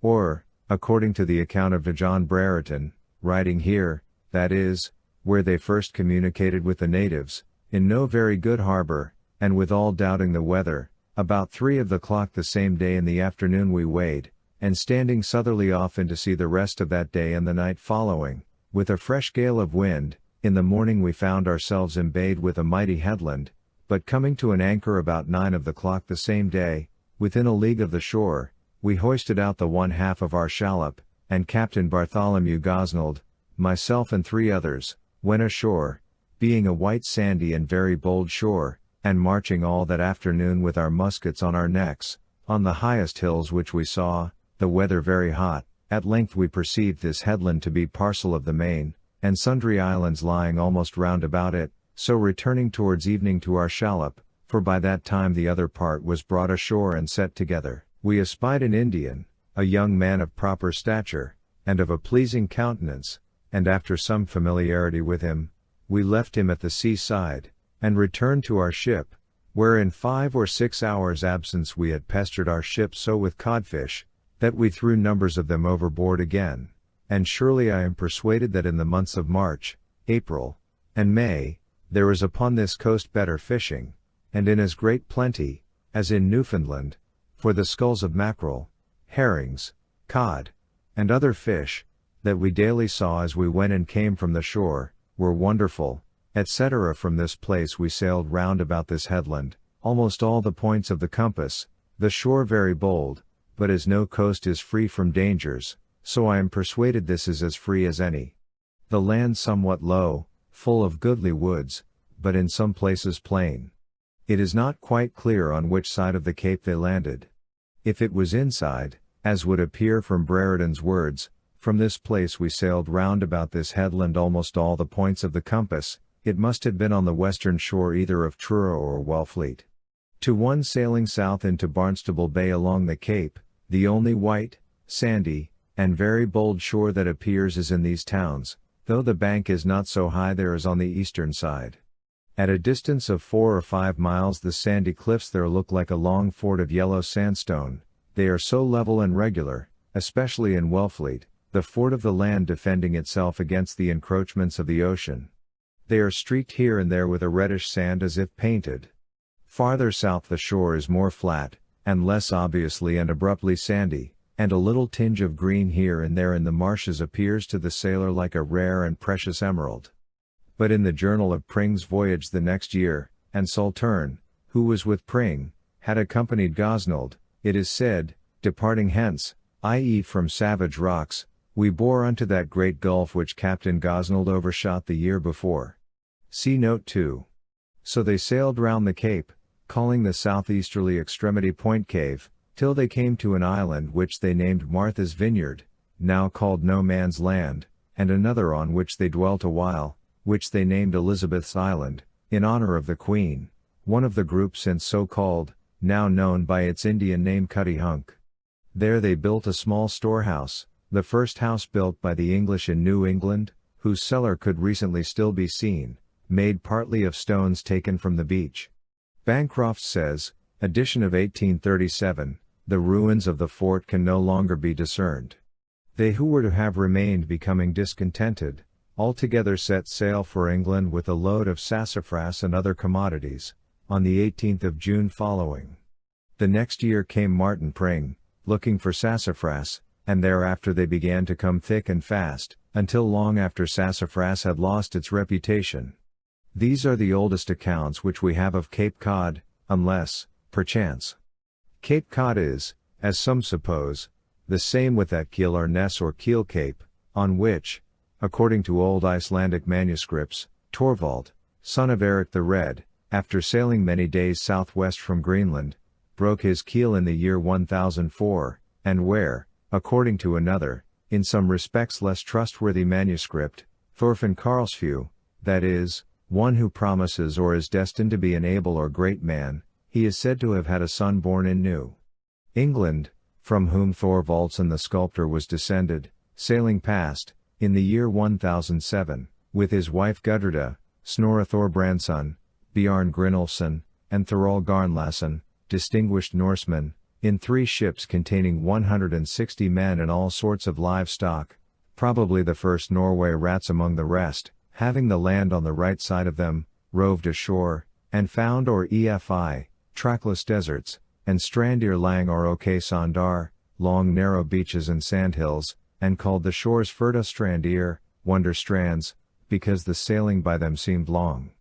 Or, according to the account of de John Brereton, writing here, that is, where they first communicated with the natives, in no very good harbor, and withal doubting the weather, about 3 of the clock the same day in the afternoon we weighed, and standing southerly off into sea the rest of that day and the night following, with a fresh gale of wind, in the morning we found ourselves embayed with a mighty headland, but coming to an anchor about 9 of the clock the same day, within a league of the shore, we hoisted out the one half of our shallop, and Captain Bartholomew Gosnold, myself and 3 others, went ashore, being a white sandy and very bold shore, and marching all that afternoon with our muskets on our necks, on the highest hills which we saw, the weather very hot. At length we perceived this headland to be parcel of the main, and sundry islands lying almost round about it, so returning towards evening to our shallop, for by that time the other part was brought ashore and set together, we espied an Indian, a young man of proper stature, and of a pleasing countenance, and after some familiarity with him, we left him at the seaside, and returned to our ship, where in 5 or 6 hours' absence we had pestered our ship so with codfish, that we threw numbers of them overboard again, and surely I am persuaded that in the months of March, April, and May, there is upon this coast better fishing, and in as great plenty, as in Newfoundland, for the skulls of mackerel, herrings, cod, and other fish, that we daily saw as we went and came from the shore, were wonderful, etc. From this place we sailed round about this headland, almost all the points of the compass, the shore very bold, but as no coast is free from dangers, so I am persuaded this is as free as any. The land somewhat low, full of goodly woods, but in some places plain. It is not quite clear on which side of the cape they landed. If it was inside, as would appear from Brereton's words, from this place we sailed round about this headland almost all the points of the compass, it must have been on the western shore either of Truro or Wellfleet. To one sailing south into Barnstable Bay along the cape, the only white, sandy, and very bold shore that appears is in these towns, though the bank is not so high there as on the eastern side. At a distance of 4 or 5 miles the sandy cliffs there look like a long fort of yellow sandstone, they are so level and regular, especially in Wellfleet, the fort of the land defending itself against the encroachments of the ocean. They are streaked here and there with a reddish sand as if painted. Farther south the shore is more flat, and less obviously and abruptly sandy, and a little tinge of green here and there in the marshes appears to the sailor like a rare and precious emerald. But in the journal of Pring's voyage the next year, and Saltern, who was with Pring, had accompanied Gosnold, it is said, departing hence, i.e. from Savage Rocks, we bore unto that great gulf which Captain Gosnold overshot the year before. See note 2. So they sailed round the cape, calling the southeasterly extremity Point Cave, till they came to an island which they named Martha's Vineyard, now called No Man's Land, and another on which they dwelt a while, which they named Elizabeth's Island, in honor of the Queen, one of the group since so called, now known by its Indian name Cuttyhunk. There they built a small storehouse, the first house built by the English in New England, whose cellar could recently still be seen, made partly of stones taken from the beach. Bancroft says, edition of 1837, the ruins of the fort can no longer be discerned. They who were to have remained becoming discontented, altogether set sail for England with a load of sassafras and other commodities, on the 18th of June following. The next year came Martin Pring, looking for sassafras, and thereafter they began to come thick and fast, until long after sassafras had lost its reputation. These are the oldest accounts which we have of Cape Cod, unless, perchance, Cape Cod is, as some suppose, the same with that Kiel or Ness or Kiel Cape, on which, according to old Icelandic manuscripts, Torvald, son of Eric the Red, after sailing many days southwest from Greenland, broke his keel in the year 1004, and where, according to another, in some respects less trustworthy manuscript, Thorfinn Karlsfjord, that is, one who promises or is destined to be an able or great man, he is said to have had a son born in New England, from whom Thorvaldsen the sculptor was descended, sailing past, in the year 1007, with his wife Gudrida, Snorre Thorbrandsson, Bjarn Grinolfsson, and Thorald Garnlason, distinguished Norsemen, in 3 ships containing 160 men and all sorts of livestock, probably the first Norway rats among the rest, having the land on the right side of them, roved ashore, and found or EFI, trackless deserts, and Strandir lang or OK Sandar, long narrow beaches and sandhills, and called the shores Furta Strandir, wonder strands, because the sailing by them seemed long.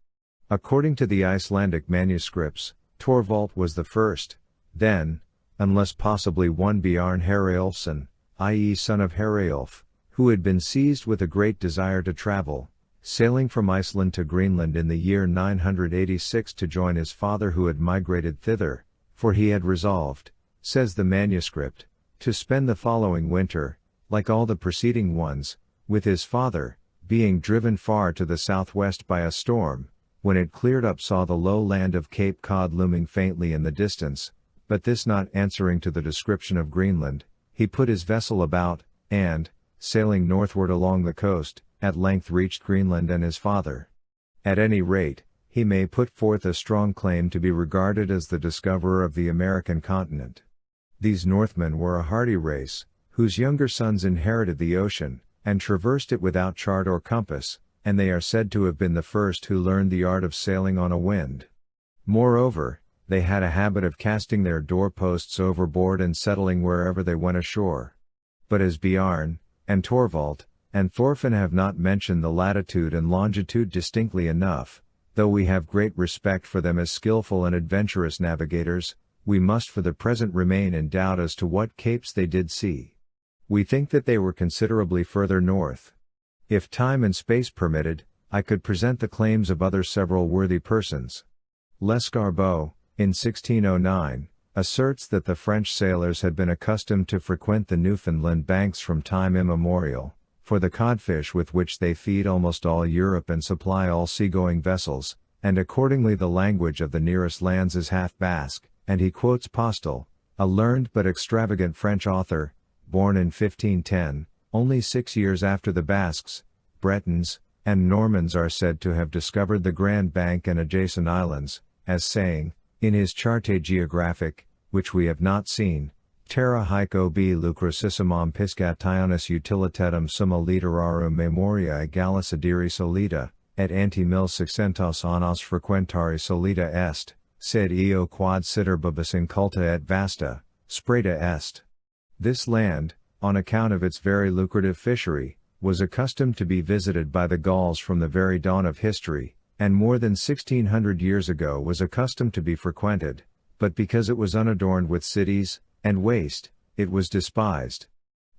According to the Icelandic manuscripts, Torvald was the first, then, unless possibly one Bjarn Herreolfsson, i.e. son of Herreolf, who had been seized with a great desire to travel, sailing from Iceland to Greenland in the year 986 to join his father who had migrated thither, for he had resolved, says the manuscript, to spend the following winter, like all the preceding ones, with his father, being driven far to the southwest by a storm, when it cleared up saw the low land of Cape Cod looming faintly in the distance, but this not answering to the description of Greenland, he put his vessel about, and, sailing northward along the coast, at length reached Greenland and his father. At any rate, he may put forth a strong claim to be regarded as the discoverer of the American continent. These Northmen were a hardy race, whose younger sons inherited the ocean, and traversed it without chart or compass, and they are said to have been the first who learned the art of sailing on a wind. Moreover, they had a habit of casting their doorposts overboard and settling wherever they went ashore. But as Bjarn, and Torvald, and Thorfinn have not mentioned the latitude and longitude distinctly enough, though we have great respect for them as skillful and adventurous navigators, we must for the present remain in doubt as to what capes they did see. We think that they were considerably further north. If time and space permitted, I could present the claims of other several worthy persons. Lescarbot, in 1609, asserts that the French sailors had been accustomed to frequent the Newfoundland banks from time immemorial, for the codfish with which they feed almost all Europe and supply all seagoing vessels, and accordingly the language of the nearest lands is half Basque, and he quotes Postel, a learned but extravagant French author, born in 1510, only 6 years after the Basques, Bretons, and Normans are said to have discovered the Grand Bank and adjacent islands, as saying, in his Charte Geographique, which we have not seen, Terra haec ob lucrosissimam piscationis utilitatem summa literarum memoria egalis adiri solida, et ante 1600 annos frequentari solida est, sed eo quod siterbibus inculta et vasta, spreta est. This land, on account of its very lucrative fishery, was accustomed to be visited by the Gauls from the very dawn of history, and more than 1600 years ago was accustomed to be frequented, but because it was unadorned with cities, and waste, it was despised.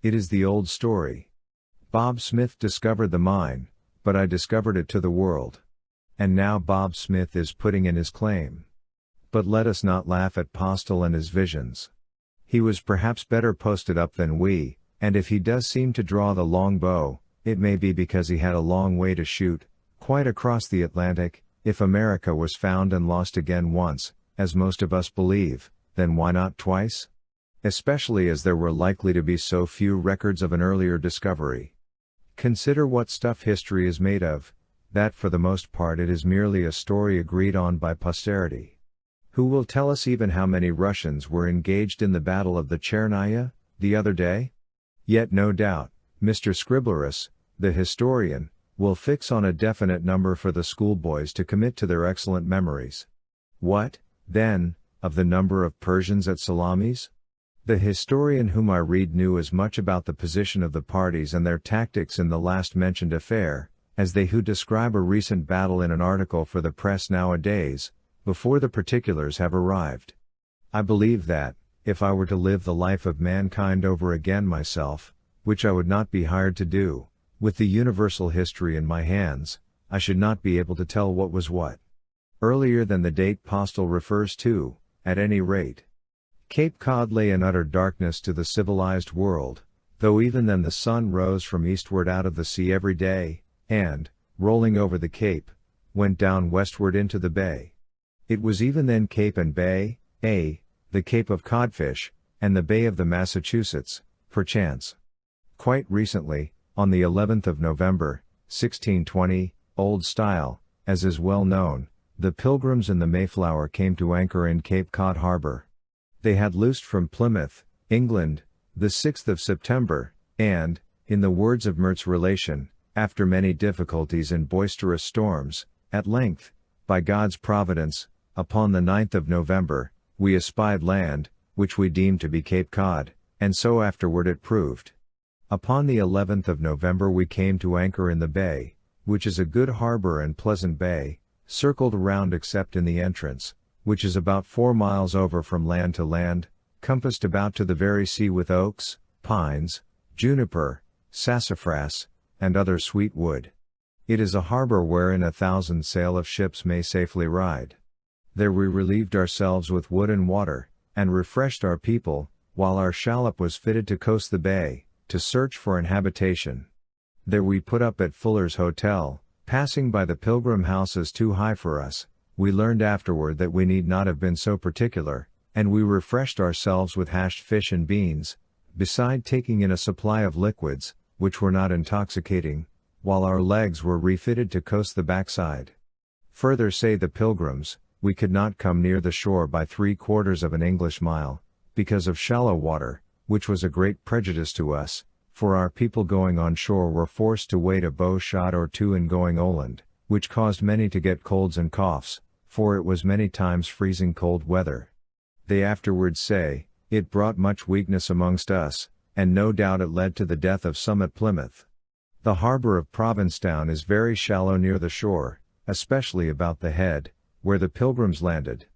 It is the old story. Bob Smith discovered the mine, but I discovered it to the world. And now Bob Smith is putting in his claim. But let us not laugh at Postel and his visions. He was perhaps better posted up than we, and if he does seem to draw the long bow, it may be because he had a long way to shoot, quite across the Atlantic. If America was found and lost again once, as most of us believe, then why not twice? Especially as there were likely to be so few records of an earlier discovery. Consider what stuff history is made of, that for the most part it is merely a story agreed on by posterity. Who will tell us even how many Russians were engaged in the Battle of the Chernaya, the other day? Yet no doubt, Mr. Scriblerus, the historian, will fix on a definite number for the schoolboys to commit to their excellent memories. What, then, of the number of Persians at Salamis? The historian whom I read knew as much about the position of the parties and their tactics in the last mentioned affair, as they who describe a recent battle in an article for the press nowadays, before the particulars have arrived. I believe that, if I were to live the life of mankind over again myself, which I would not be hired to do, with the universal history in my hands, I should not be able to tell what was what. earlier than the date Postel refers to, at any rate. Cape Cod lay in utter darkness to the civilized world, though even then the sun rose from eastward out of the sea every day, and, rolling over the cape, went down westward into the bay. It was even then Cape and Bay, the Cape of Codfish, and the Bay of the Massachusetts, perchance. Quite recently, on the 11th of November, 1620, Old Style, as is well known, the Pilgrims and the Mayflower came to anchor in Cape Cod Harbor. They had loosed from Plymouth, England, the 6th of September, and, in the words of Mert's relation, after many difficulties and boisterous storms, at length, by God's providence, upon the 9th of November, we espied land, which we deemed to be Cape Cod, and so afterward it proved. Upon the 11th of November we came to anchor in the bay, which is a good harbor and pleasant bay, circled around except in the entrance, which is about 4 miles over from land to land, compassed about to the very sea with oaks, pines, juniper, sassafras, and other sweet wood. It is a harbor wherein 1,000 sail of ships may safely ride. There we relieved ourselves with wood and water, and refreshed our people, while our shallop was fitted to coast the bay, to search for an habitation. There we put up at Fuller's Hotel, passing by the Pilgrim houses too high for us. We learned afterward that we need not have been so particular, and we refreshed ourselves with hashed fish and beans, beside taking in a supply of liquids, which were not intoxicating, while our legs were refitted to coast the backside. Further say the Pilgrims, we could not come near the shore by 3/4 of an English mile, because of shallow water, which was a great prejudice to us, for our people going on shore were forced to wait a bow shot or two in going overland, which caused many to get colds and coughs, for it was many times freezing cold weather. They afterwards say, it brought much weakness amongst us, and no doubt it led to the death of some at Plymouth. The harbor of Provincetown is very shallow near the shore, especially about the head, where the Pilgrims landed.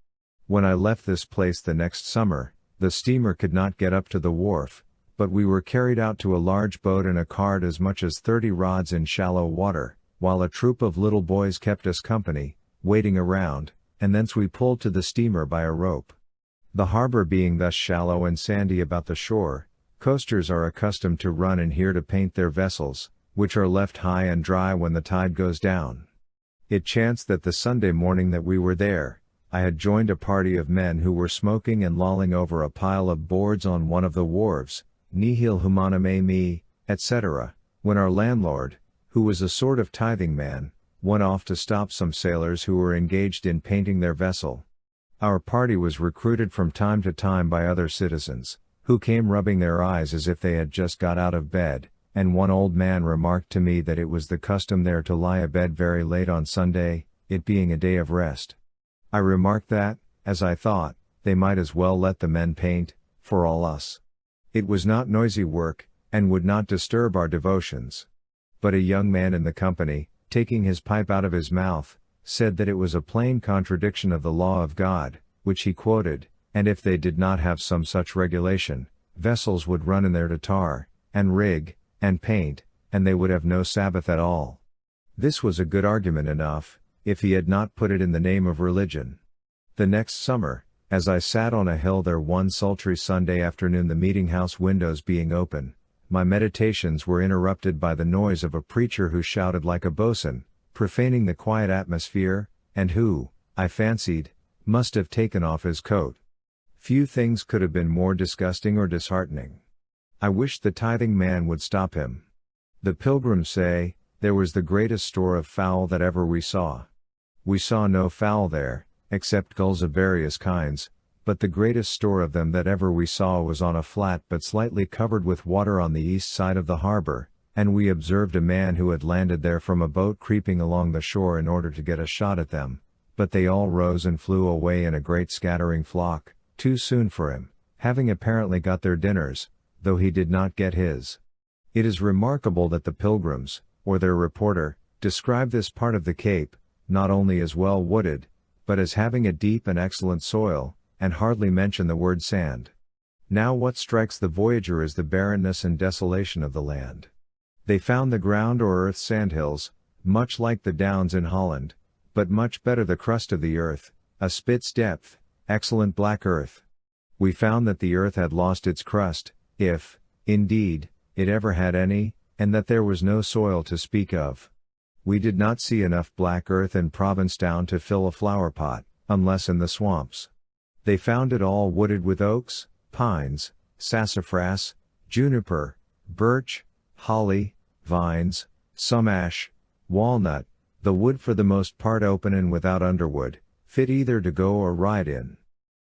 When I left this place the next summer, the steamer could not get up to the wharf, but we were carried out to a large boat in a cart as much as 30 rods in shallow water, while a troop of little boys kept us company, waiting around, and thence we pulled to the steamer by a rope. The harbor being thus shallow and sandy about the shore, coasters are accustomed to run in here to paint their vessels, which are left high and dry when the tide goes down. It chanced that the Sunday morning that we were there, I had joined a party of men who were smoking and lolling over a pile of boards on one of the wharves, nihil humanum me, etc., when our landlord, who was a sort of tithing man, went off to stop some sailors who were engaged in painting their vessel. Our party was recruited from time to time by other citizens, who came rubbing their eyes as if they had just got out of bed, and one old man remarked to me that it was the custom there to lie abed very late on Sunday, it being a day of rest. I remarked that, as I thought, they might as well let the men paint, for all us. It was not noisy work, and would not disturb our devotions. But a young man in the company, taking his pipe out of his mouth, said that it was a plain contradiction of the law of God, which he quoted, and if they did not have some such regulation, vessels would run in there to tar, and rig, and paint, and they would have no Sabbath at all. This was a good argument enough, if he had not put it in the name of religion. The next summer, as I sat on a hill there one sultry Sunday afternoon, the meeting-house windows being open, my meditations were interrupted by the noise of a preacher who shouted like a boatswain, profaning the quiet atmosphere, and who, I fancied, must have taken off his coat. Few things could have been more disgusting or disheartening. I wished the tithing man would stop him. The Pilgrims say, there was the greatest store of fowl that ever we saw. We saw no fowl there, except gulls of various kinds, but the greatest store of them that ever we saw was on a flat but slightly covered with water on the east side of the harbor, and we observed a man who had landed there from a boat creeping along the shore in order to get a shot at them, but they all rose and flew away in a great scattering flock, too soon for him, having apparently got their dinners, though he did not get his. It is remarkable that the Pilgrims, or their reporter, describe this part of the Cape, not only as well wooded, but as having a deep and excellent soil, and hardly mention the word sand. Now what strikes the voyager is the barrenness and desolation of the land. They found the ground or earth sandhills, much like the downs in Holland, but much better the crust of the earth, a spit's depth, excellent black earth. We found that the earth had lost its crust, if, indeed, it ever had any, and that there was no soil to speak of. We did not see enough black earth in Provincetown to fill a flower pot, unless in the swamps. They found it all wooded with oaks, pines, sassafras, juniper, birch, holly, vines, some ash, walnut, the wood for the most part open and without underwood, fit either to go or ride in.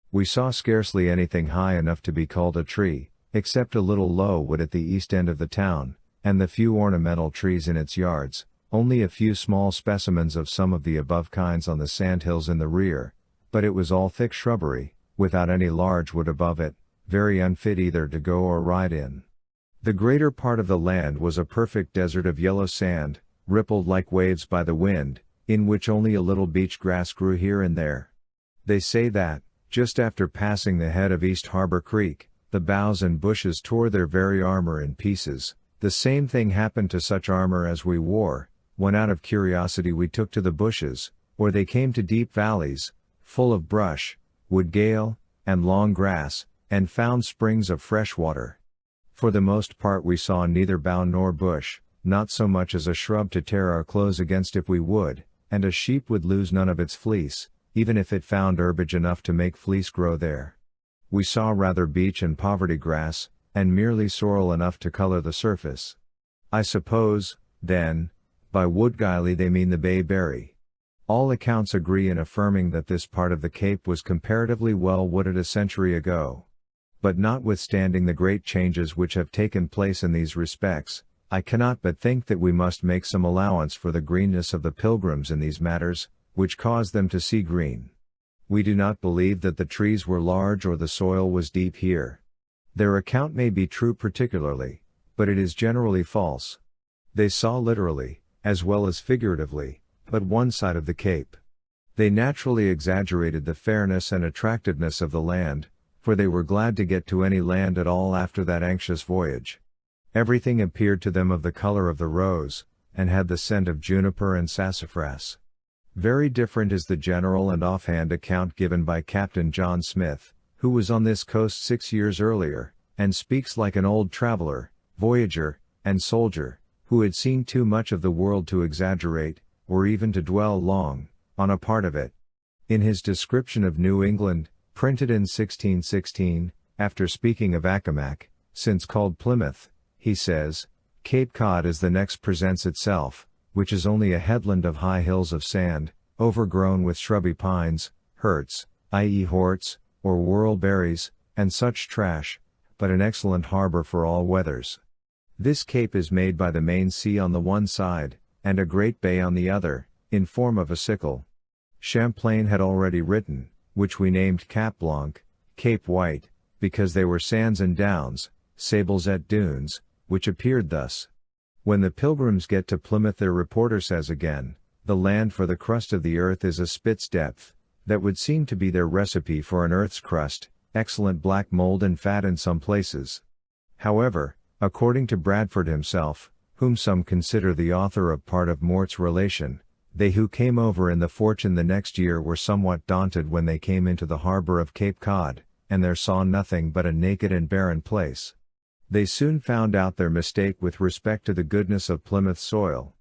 We saw scarcely anything high enough to be called a tree, except a little low wood at the east end of the town, and the few ornamental trees in its yards, only a few small specimens of some of the above kinds on the sandhills in the rear, but it was all thick shrubbery, without any large wood above it, very unfit either to go or ride in. The greater part of the land was a perfect desert of yellow sand, rippled like waves by the wind, in which only a little beach grass grew here and there. They say that, just after passing the head of East Harbor Creek, the boughs and bushes tore their very armor in pieces. The same thing happened to such armor as we wore, when out of curiosity we took to the bushes, or they came to deep valleys, full of brush, wood gale, and long grass, and found springs of fresh water. For the most part we saw neither bough nor bush, not so much as a shrub to tear our clothes against if we would, and a sheep would lose none of its fleece, even if it found herbage enough to make fleece grow there. We saw rather beech and poverty grass, and merely sorrel enough to color the surface. I suppose, then, by woodgiley they mean the bayberry. All accounts agree in affirming that this part of the Cape was comparatively well wooded a century ago. But notwithstanding the great changes which have taken place in these respects, I cannot but think that we must make some allowance for the greenness of the pilgrims in these matters, which caused them to see green. We do not believe that the trees were large or the soil was deep here. Their account may be true particularly, but it is generally false. They saw literally, as well as figuratively, but one side of the Cape. They naturally exaggerated the fairness and attractiveness of the land, for they were glad to get to any land at all after that anxious voyage. Everything appeared to them of the color of the rose, and had the scent of juniper and sassafras. Very different is the general and offhand account given by Captain John Smith, who was on this coast 6 years earlier, and speaks like an old traveler, voyager, and soldier, who had seen too much of the world to exaggerate, or even to dwell long, on a part of it. In his description of New England, printed in 1616, after speaking of Accomac, since called Plymouth, he says, Cape Cod is the next presents itself, which is only a headland of high hills of sand, overgrown with shrubby pines, hurts, i.e. horts, or whorlberries, and such trash, but an excellent harbor for all weathers. This cape is made by the main sea on the one side, and a great bay on the other, in form of a sickle. Champlain had already written, which we named Cap Blanc, Cape White, because they were sands and downs, sables et dunes, which appeared thus. When the pilgrims get to Plymouth, their reporter says again, the land for the crust of the earth is a spit's depth, that would seem to be their recipe for an earth's crust, excellent black mold and fat in some places. However, according to Bradford himself, whom some consider the author of part of Mort's Relation, they who came over in the Fortune the next year were somewhat daunted when they came into the harbor of Cape Cod, and there saw nothing but a naked and barren place. They soon found out their mistake with respect to the goodness of Plymouth soil.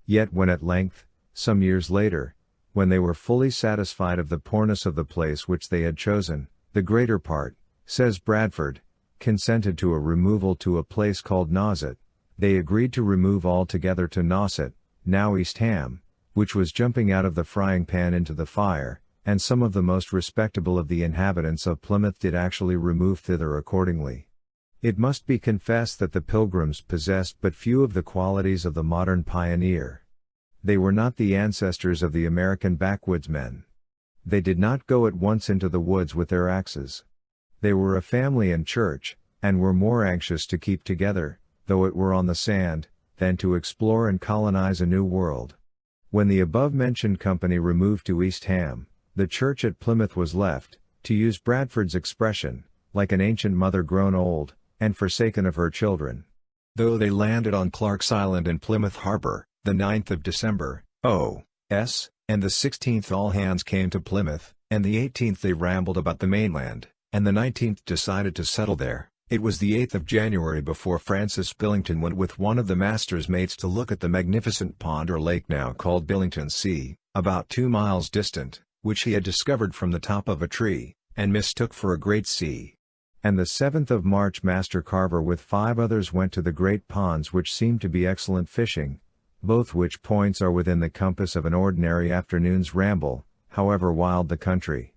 Yet when at length, some years later, when they were fully satisfied of the poorness of the place which they had chosen, the greater part, says Bradford, consented to a removal to a place called Nauset. They agreed to remove altogether to Nauset, now East Ham, which was jumping out of the frying pan into the fire, and some of the most respectable of the inhabitants of Plymouth did actually remove thither accordingly. It must be confessed that the pilgrims possessed but few of the qualities of the modern pioneer. They were not the ancestors of the American backwoodsmen. They did not go at once into the woods with their axes. They were a family and church, and were more anxious to keep together, though it were on the sand, than to explore and colonize a new world. When the above-mentioned company removed to East Ham, the church at Plymouth was left, to use Bradford's expression, like an ancient mother grown old, and forsaken of her children. Though they landed on Clark's Island in Plymouth Harbor, the 9th of December, O.S., And the 16th all hands came to Plymouth, and the 18th they rambled about the mainland, and the 19th decided to settle there. It was the 8th of January before Francis Billington went with one of the master's mates to look at the magnificent pond or lake now called Billington Sea, about 2 miles distant, which he had discovered from the top of a tree, and mistook for a great sea. And the 7th of March Master Carver with 5 others went to the great ponds which seemed to be excellent fishing, both which points are within the compass of an ordinary afternoon's ramble, however wild the country.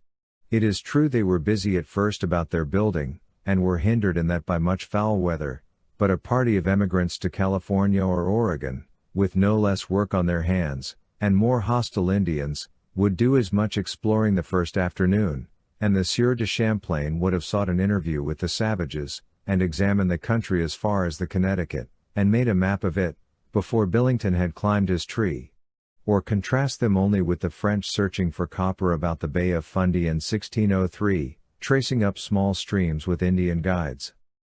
It is true they were busy at first about their building, and were hindered in that by much foul weather, but a party of emigrants to California or Oregon, with no less work on their hands, and more hostile Indians, would do as much exploring the first afternoon, and the Sieur de Champlain would have sought an interview with the savages, and examined the country as far as the Connecticut, and made a map of it, before Billington had climbed his tree. Or contrast them only with the French searching for copper about the Bay of Fundy in 1603, tracing up small streams with Indian guides.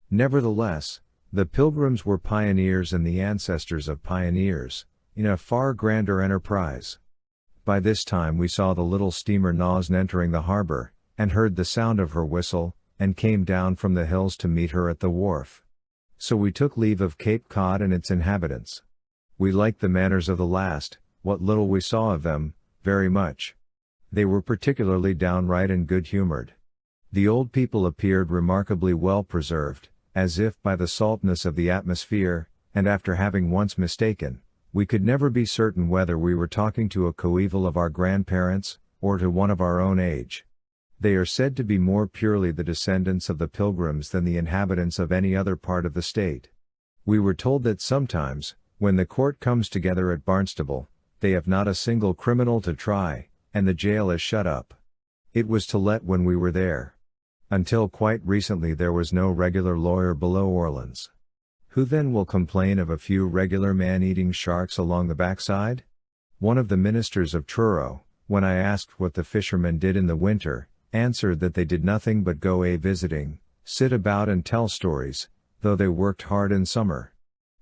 Nevertheless, the Pilgrims were pioneers and the ancestors of pioneers, in a far grander enterprise. By this time we saw the little steamer Nauset entering the harbor, and heard the sound of her whistle, and came down from the hills to meet her at the wharf. So we took leave of Cape Cod and its inhabitants. We liked the manners of the last, what little we saw of them, very much. They were particularly downright and good-humored. The old people appeared remarkably well preserved, as if by the saltness of the atmosphere, and after having once mistaken, we could never be certain whether we were talking to a coeval of our grandparents, or to one of our own age. They are said to be more purely the descendants of the Pilgrims than the inhabitants of any other part of the state. We were told that sometimes, when the court comes together at Barnstable, they have not a single criminal to try, and the jail is shut up. It was to let when we were there. Until quite recently there was no regular lawyer below Orleans. Who then will complain of a few regular man-eating sharks along the backside? One of the ministers of Truro, when I asked what the fishermen did in the winter, answered that they did nothing but go a-visiting, sit about and tell stories, though they worked hard in summer.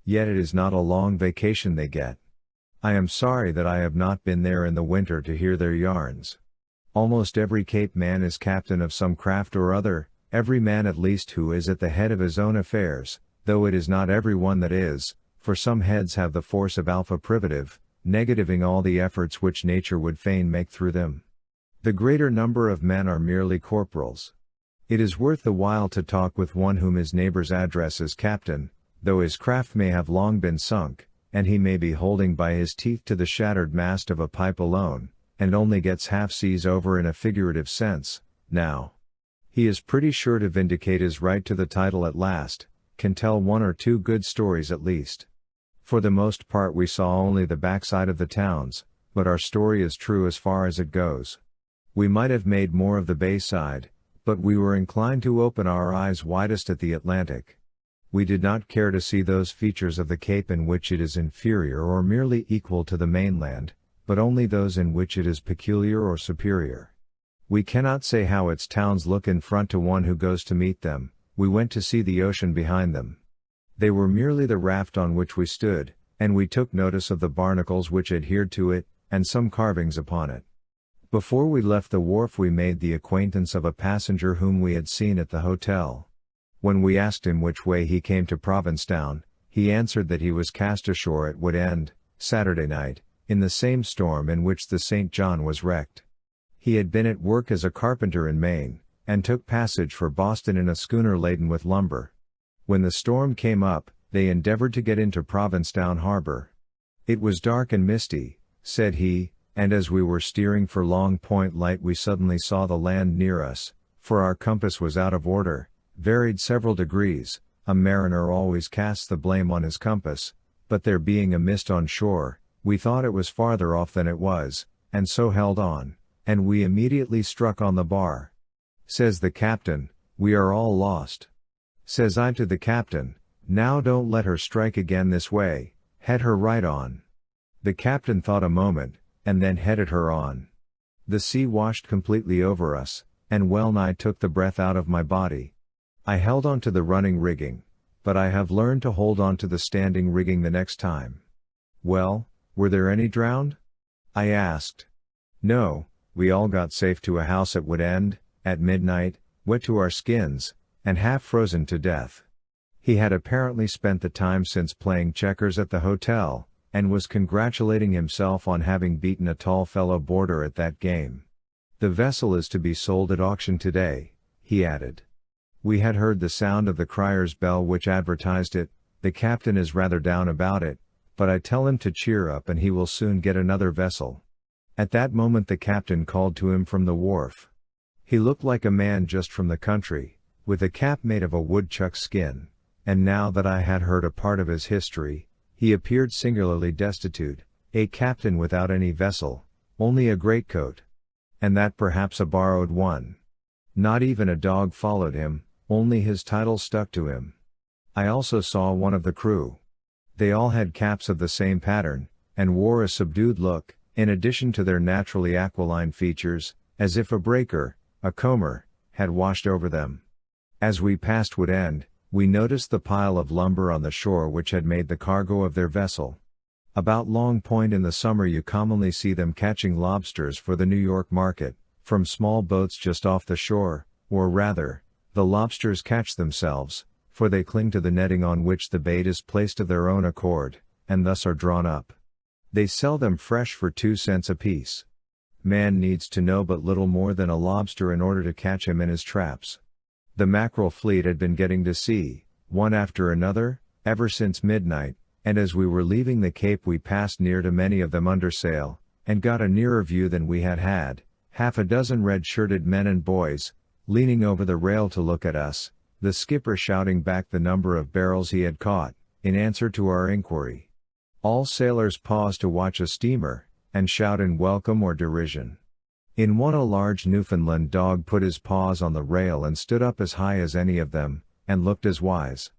Yet it is not a long vacation they get. I am sorry that I have not been there in the winter to hear their yarns. Almost every Cape man is captain of some craft or other, every man at least who is at the head of his own affairs, though it is not every one that is, for some heads have the force of alpha privative, negativing all the efforts which nature would fain make through them. The greater number of men are merely corporals. It is worth the while to talk with one whom his neighbors address as captain, though his craft may have long been sunk, and he may be holding by his teeth to the shattered mast of a pipe alone, and only gets half seas over in a figurative sense, now. He is pretty sure to vindicate his right to the title at last, can tell 1 or 2 good stories at least. For the most part we saw only the backside of the towns, but our story is true as far as it goes. We might have made more of the bay side, but we were inclined to open our eyes widest at the Atlantic. We did not care to see those features of the Cape in which it is inferior or merely equal to the mainland, but only those in which it is peculiar or superior. We cannot say how its towns look in front to one who goes to meet them. We went to see the ocean behind them. They were merely the raft on which we stood, and we took notice of the barnacles which adhered to it, and some carvings upon it. Before we left the wharf we made the acquaintance of a passenger whom we had seen at the hotel. When we asked him which way he came to Provincetown, he answered that he was cast ashore at Wood End, Saturday night, in the same storm in which the St. John was wrecked. He had been at work as a carpenter in Maine, and took passage for Boston in a schooner laden with lumber. When the storm came up, they endeavored to get into Provincetown harbor. It was dark and misty, said he, and as we were steering for Long Point Light we suddenly saw the land near us, for our compass was out of order, varied several degrees. A mariner always casts the blame on his compass, but there being a mist on shore, we thought it was farther off than it was, and so held on, and we immediately struck on the bar. Says the captain, "We are all lost." Says I to the captain, "Now don't let her strike again this way, head her right on." The captain thought a moment, and then headed her on. The sea washed completely over us, and well nigh took the breath out of my body. I held on to the running rigging, but I have learned to hold on to the standing rigging the next time. "Well, were there any drowned?" I asked. No, we all got safe to a house at Woodend, at midnight, wet to our skins, and half frozen to death. He had apparently spent the time since playing checkers at the hotel, and was congratulating himself on having beaten a tall fellow boarder at that game. The vessel is to be sold at auction today, he added. We had heard the sound of the crier's bell which advertised it. The captain is rather down about it, but I tell him to cheer up and he will soon get another vessel. At that moment the captain called to him from the wharf. He looked like a man just from the country, with a cap made of a woodchuck's skin, and now that I had heard a part of his history, he appeared singularly destitute, a captain without any vessel, only a greatcoat. And that perhaps a borrowed one. Not even a dog followed him, only his title stuck to him. I also saw one of the crew. They all had caps of the same pattern, and wore a subdued look, in addition to their naturally aquiline features, as if a breaker, a comber, had washed over them. As we passed Woodend, we noticed the pile of lumber on the shore which had made the cargo of their vessel. About Long Point in the summer you commonly see them catching lobsters for the New York market, from small boats just off the shore, or rather, the lobsters catch themselves, for they cling to the netting on which the bait is placed of their own accord, and thus are drawn up. They sell them fresh for 2 cents apiece. Man needs to know but little more than a lobster in order to catch him in his traps. The mackerel fleet had been getting to sea, one after another, ever since midnight, and as we were leaving the Cape we passed near to many of them under sail, and got a nearer view than we had had, half a dozen red-shirted men and boys, leaning over the rail to look at us, the skipper shouting back the number of barrels he had caught, in answer to our inquiry. All sailors pause to watch a steamer, and shout in welcome or derision. In one a large Newfoundland dog put his paws on the rail and stood up as high as any of them, and looked as wise.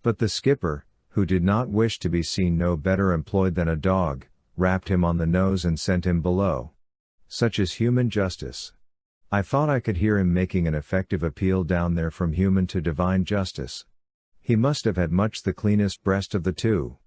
But the skipper, who did not wish to be seen no better employed than a dog, rapped him on the nose and sent him below. Such is human justice. I thought I could hear him making an effective appeal down there from human to divine justice. He must have had much the cleanest breast of the two.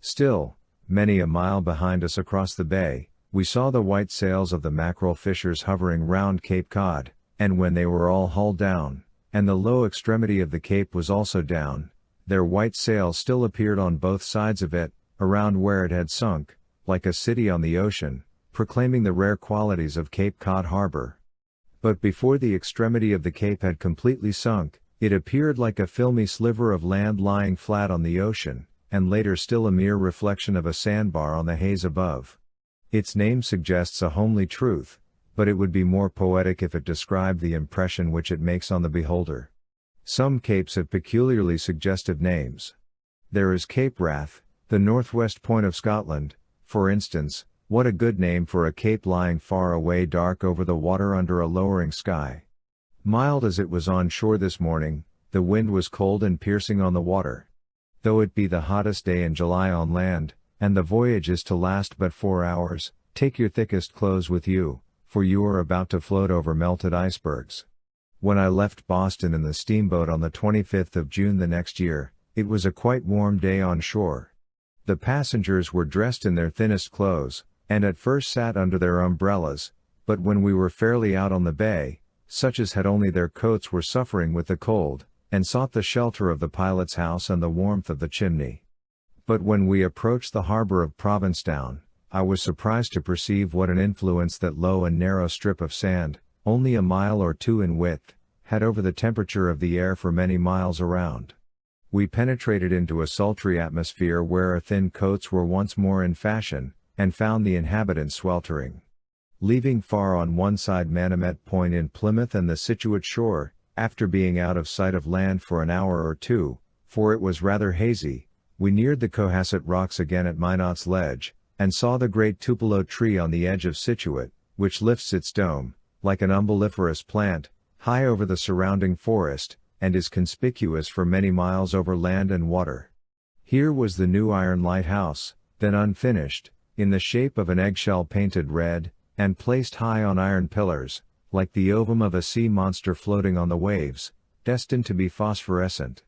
Still, many a mile behind us across the bay, we saw the white sails of the mackerel fishers hovering round Cape Cod, and when they were all hauled down, and the low extremity of the cape was also down, their white sails still appeared on both sides of it, around where it had sunk, like a city on the ocean, proclaiming the rare qualities of Cape Cod harbor. But before the extremity of the cape had completely sunk, it appeared like a filmy sliver of land lying flat on the ocean, and later still a mere reflection of a sandbar on the haze above. Its name suggests a homely truth, but it would be more poetic if it described the impression which it makes on the beholder. Some capes have peculiarly suggestive names. There is Cape Wrath, the northwest point of Scotland, for instance. What a good name for a cape lying far away dark over the water under a lowering sky. Mild as it was on shore this morning, the wind was cold and piercing on the water. Though it be the hottest day in July on land, and the voyage is to last but 4 hours, take your thickest clothes with you, for you are about to float over melted icebergs. When I left Boston in the steamboat on the 25th of June the next year, it was a quite warm day on shore. The passengers were dressed in their thinnest clothes, and at first sat under their umbrellas, but when we were fairly out on the bay, such as had only their coats were suffering with the cold, and sought the shelter of the pilot's house and the warmth of the chimney. But when we approached the harbor of Provincetown, I was surprised to perceive what an influence that low and narrow strip of sand, only a mile or 2 in width, had over the temperature of the air for many miles around. We penetrated into a sultry atmosphere where thin coats were once more in fashion, and found the inhabitants sweltering. Leaving far on one side Manomet Point in Plymouth and the Scituate shore, after being out of sight of land for an hour or 2, for it was rather hazy, we neared the Cohasset Rocks again at Minot's Ledge, and saw the great tupelo tree on the edge of Scituate, which lifts its dome, like an umbelliferous plant, high over the surrounding forest, and is conspicuous for many miles over land and water. Here was the new iron lighthouse, then unfinished, in the shape of an eggshell painted red, and placed high on iron pillars, like the ovum of a sea monster floating on the waves, destined to be phosphorescent.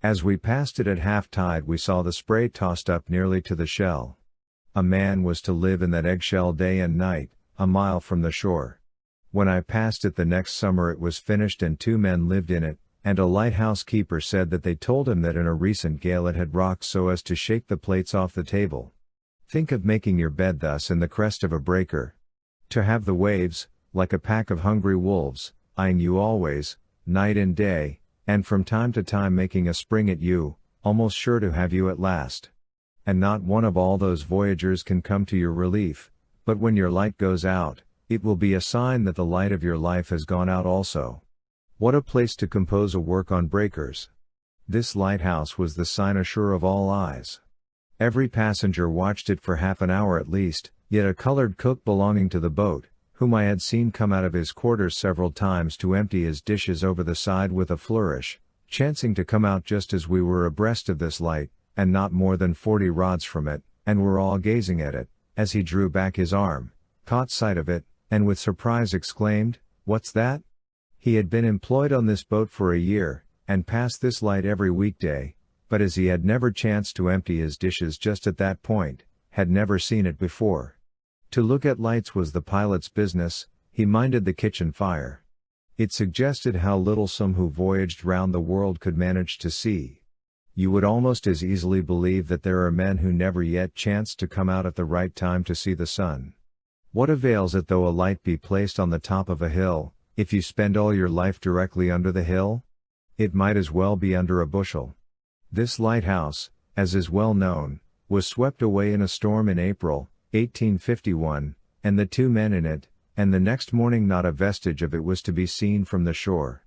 As we passed it at half-tide we saw the spray tossed up nearly to the shell. A man was to live in that eggshell day and night, a mile from the shore. When I passed it the next summer it was finished and 2 men lived in it, and a lighthouse keeper said that they told him that in a recent gale it had rocked so as to shake the plates off the table. Think of making your bed thus in the crest of a breaker. To have the waves, like a pack of hungry wolves, eyeing you always, night and day, and from time to time making a spring at you, almost sure to have you at last. And not one of all those voyagers can come to your relief, but when your light goes out, it will be a sign that the light of your life has gone out also. What a place to compose a work on breakers! This lighthouse was the cynosure of all eyes. Every passenger watched it for half an hour at least, yet a colored cook belonging to the boat, whom I had seen come out of his quarters several times to empty his dishes over the side with a flourish, chancing to come out just as we were abreast of this light, and not more than 40 rods from it, and were all gazing at it, as he drew back his arm, caught sight of it, and with surprise exclaimed, "What's that?" He had been employed on this boat for a year, and passed this light every weekday, but as he had never chanced to empty his dishes just at that point, had never seen it before. To look at lights was the pilot's business, he minded the kitchen fire. It suggested how little some who voyaged round the world could manage to see. You would almost as easily believe that there are men who never yet chanced to come out at the right time to see the sun. What avails it though a light be placed on the top of a hill, if you spend all your life directly under the hill? It might as well be under a bushel. This lighthouse, as is well known, was swept away in a storm in April, 1851, and the 2 men in it, and the next morning not a vestige of it was to be seen from the shore.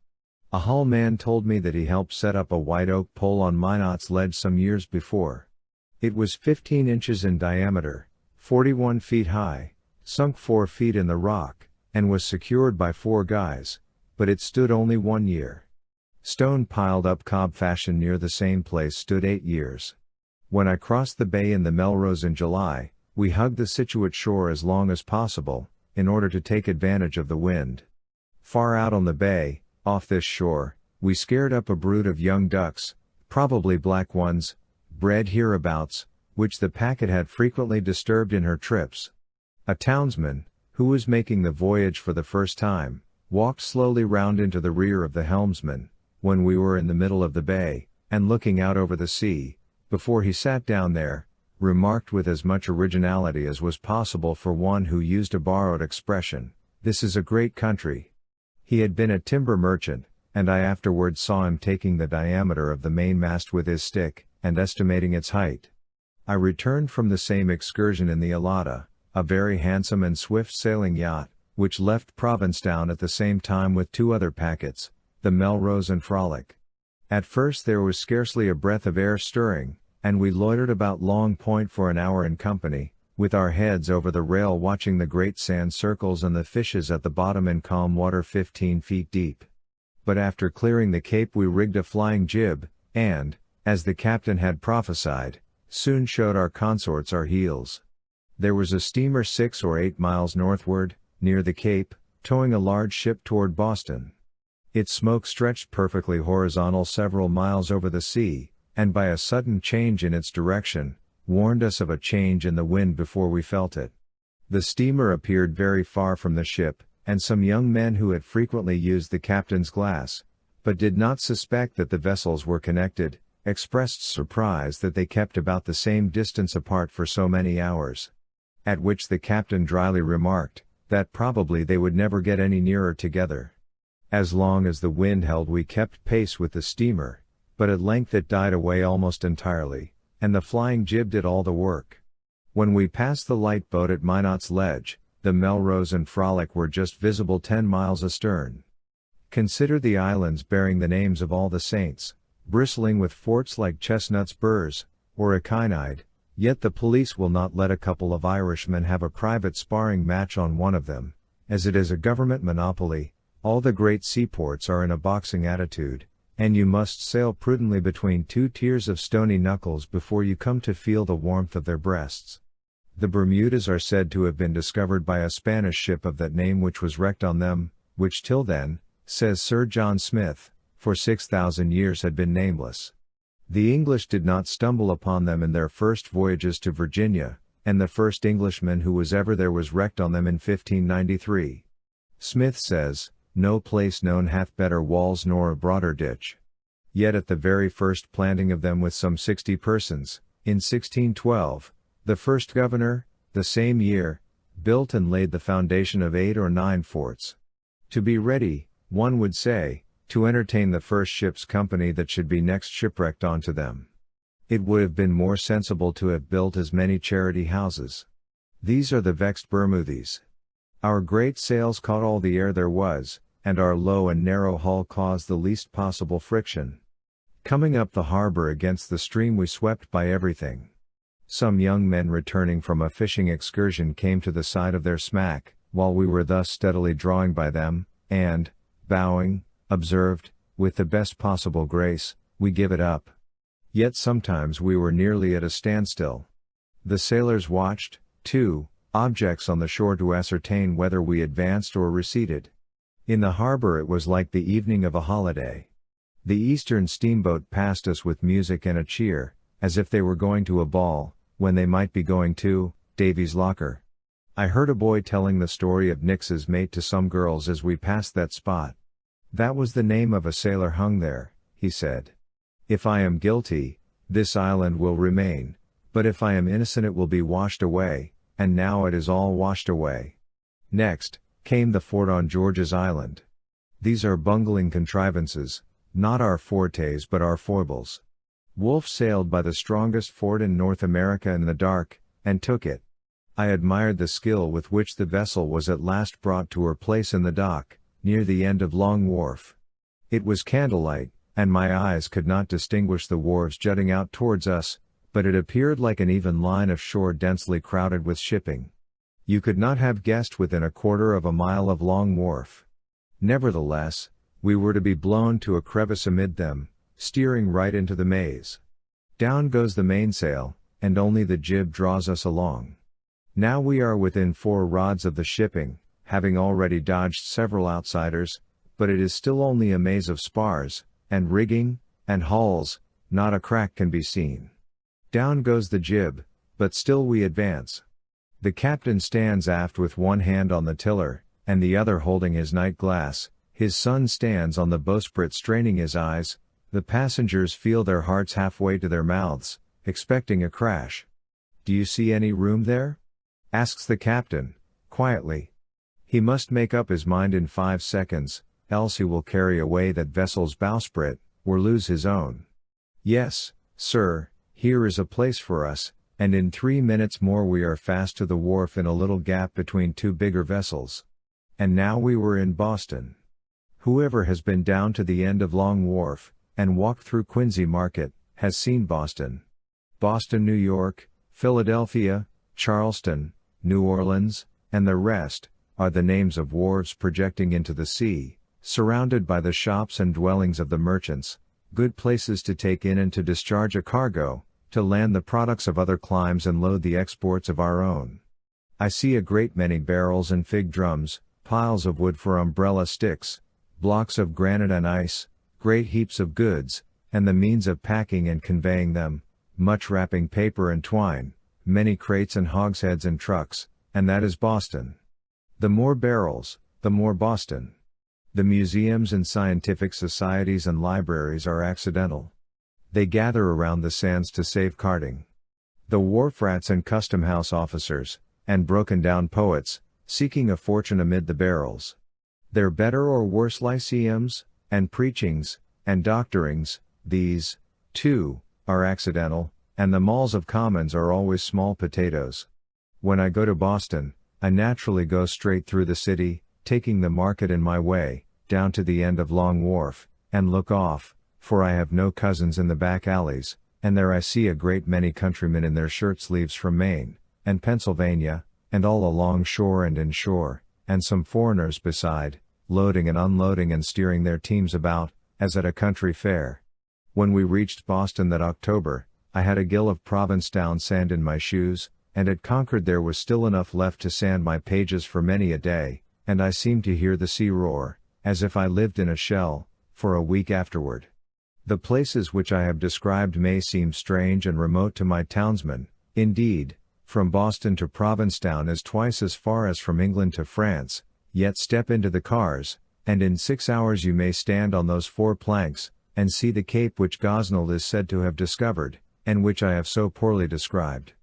A Hull man told me that he helped set up a white oak pole on Minot's Ledge some years before. It was 15 inches in diameter, 41 feet high, sunk 4 feet in the rock, and was secured by 4 guys, but it stood only 1 year. Stone piled up cob fashion near the same place stood 8 years. When I crossed the bay in the Melrose in July, we hugged the Scituate shore as long as possible, in order to take advantage of the wind. Far out on the bay, off this shore, we scared up a brood of young ducks, probably black ones, bred hereabouts, which the packet had frequently disturbed in her trips. A townsman, who was making the voyage for the first time, walked slowly round into the rear of the helmsman, when we were in the middle of the bay, and looking out over the sea, before he sat down there, remarked with as much originality as was possible for one who used a borrowed expression, "This is a great country." He had been a timber merchant, and I afterwards saw him taking the diameter of the mainmast with his stick, and estimating its height. I returned from the same excursion in the Alada, a very handsome and swift sailing yacht, which left Provincetown at the same time with 2 other packets, the Melrose and Frolic. At first there was scarcely a breath of air stirring, and we loitered about Long Point for an hour in company, with our heads over the rail watching the great sand circles and the fishes at the bottom in calm water 15 feet deep. But after clearing the cape we rigged a flying jib, and, as the captain had prophesied, soon showed our consorts our heels. There was a steamer 6 or 8 miles northward, near the Cape, towing a large ship toward Boston. Its smoke stretched perfectly horizontal several miles over the sea, and by a sudden change in its direction, warned us of a change in the wind before we felt it. The steamer appeared very far from the ship, and some young men who had frequently used the captain's glass, but did not suspect that the vessels were connected, expressed surprise that they kept about the same distance apart for so many hours. At which the captain dryly remarked, that probably they would never get any nearer together. As long as the wind held we kept pace with the steamer, but at length it died away almost entirely, and the flying jib did all the work. When we passed the light boat at Minot's Ledge, the Melrose and Frolic were just visible 10 miles astern. Consider the islands bearing the names of all the saints, bristling with forts like chestnut spurs, or echinide, yet the police will not let a couple of Irishmen have a private sparring match on one of them, as it is a government monopoly. All the great seaports are in a boxing attitude, and you must sail prudently between 2 tiers of stony knuckles before you come to feel the warmth of their breasts. The Bermudas are said to have been discovered by a Spanish ship of that name which was wrecked on them, which till then, says Sir John Smith, for 6,000 years had been nameless. The English did not stumble upon them in their first voyages to Virginia, and the first Englishman who was ever there was wrecked on them in 1593. Smith says, "No place known hath better walls nor a broader ditch." Yet at the very first planting of them with some 60 persons, in 1612, the first governor, the same year, built and laid the foundation of 8 or 9 forts. To be ready, one would say, to entertain the first ship's company that should be next shipwrecked onto them. It would have been more sensible to have built as many charity houses. These are the vexed Bermoothes. Our great sails caught all the air there was, and our low and narrow hull caused the least possible friction. Coming up the harbor against the stream we swept by everything. Some young men returning from a fishing excursion came to the side of their smack, while we were thus steadily drawing by them, and, bowing, observed, with the best possible grace, "We give it up." Yet sometimes we were nearly at a standstill. The sailors watched, too, objects on the shore to ascertain whether we advanced or receded. In the harbor it was like the evening of a holiday. The eastern steamboat passed us with music and a cheer, as if they were going to a ball, when they might be going to Davy's Locker. I heard a boy telling the story of Nix's mate to some girls as we passed that spot. "That was the name of a sailor hung there," he said. "If I am guilty, this island will remain, but if I am innocent it will be washed away, and now it is all washed away." Next, came the fort on George's Island. These are bungling contrivances, not our fortes but our foibles. Wolfe sailed by the strongest fort in North America in the dark, and took it. I admired the skill with which the vessel was at last brought to her place in the dock, near the end of Long Wharf. It was candlelight, and my eyes could not distinguish the wharves jutting out towards us, but it appeared like an even line of shore densely crowded with shipping. You could not have guessed within a quarter of a mile of Long Wharf. Nevertheless, we were to be blown to a crevice amid them, steering right into the maze. Down goes the mainsail, and only the jib draws us along. Now we are within 4 rods of the shipping, having already dodged several outsiders, but it is still only a maze of spars, and rigging, and hulls, not a crack can be seen. Down goes the jib, but still we advance. The captain stands aft with one hand on the tiller, and the other holding his night glass, his son stands on the bowsprit straining his eyes, the passengers feel their hearts halfway to their mouths, expecting a crash. "Do you see any room there?" asks the captain, quietly. He must make up his mind in 5 seconds, else he will carry away that vessel's bowsprit, or lose his own. "Yes, sir, here is a place for us," and in 3 minutes more we are fast to the wharf in a little gap between 2 bigger vessels. And now we were in Boston. Whoever has been down to the end of Long Wharf, and walked through Quincy Market, has seen Boston. Boston, New York, Philadelphia, Charleston, New Orleans, and the rest, are the names of wharves projecting into the sea, surrounded by the shops and dwellings of the merchants, good places to take in and to discharge a cargo, to land the products of other climes and load the exports of our own. I see a great many barrels and fig drums, piles of wood for umbrella sticks, blocks of granite and ice, great heaps of goods, and the means of packing and conveying them, much wrapping paper and twine, many crates and hogsheads and trucks, and that is Boston. The more barrels, the more Boston. The museums and scientific societies and libraries are accidental. They gather around the sands to save carting. The wharf rats and custom house officers, and broken down poets, seeking a fortune amid the barrels. Their better or worse lyceums, and preachings, and doctorings, these, too, are accidental, and the malls of commons are always small potatoes. When I go to Boston, I naturally go straight through the city, taking the market in my way, down to the end of Long Wharf, and look off, for I have no cousins in the back alleys, and there I see a great many countrymen in their shirt sleeves from Maine, and Pennsylvania, and all along shore and inshore, and some foreigners beside, loading and unloading and steering their teams about, as at a country fair. When we reached Boston that October, I had a gill of Provincetown sand in my shoes, and at Concord there was still enough left to sand my pages for many a day, and I seemed to hear the sea roar, as if I lived in a shell, for a week afterward. The places which I have described may seem strange and remote to my townsmen, indeed, From Boston to Provincetown is twice as far as from England to France, yet step into the cars, and in 6 hours you may stand on those 4 planks, and see the cape which Gosnold is said to have discovered, and which I have so poorly described.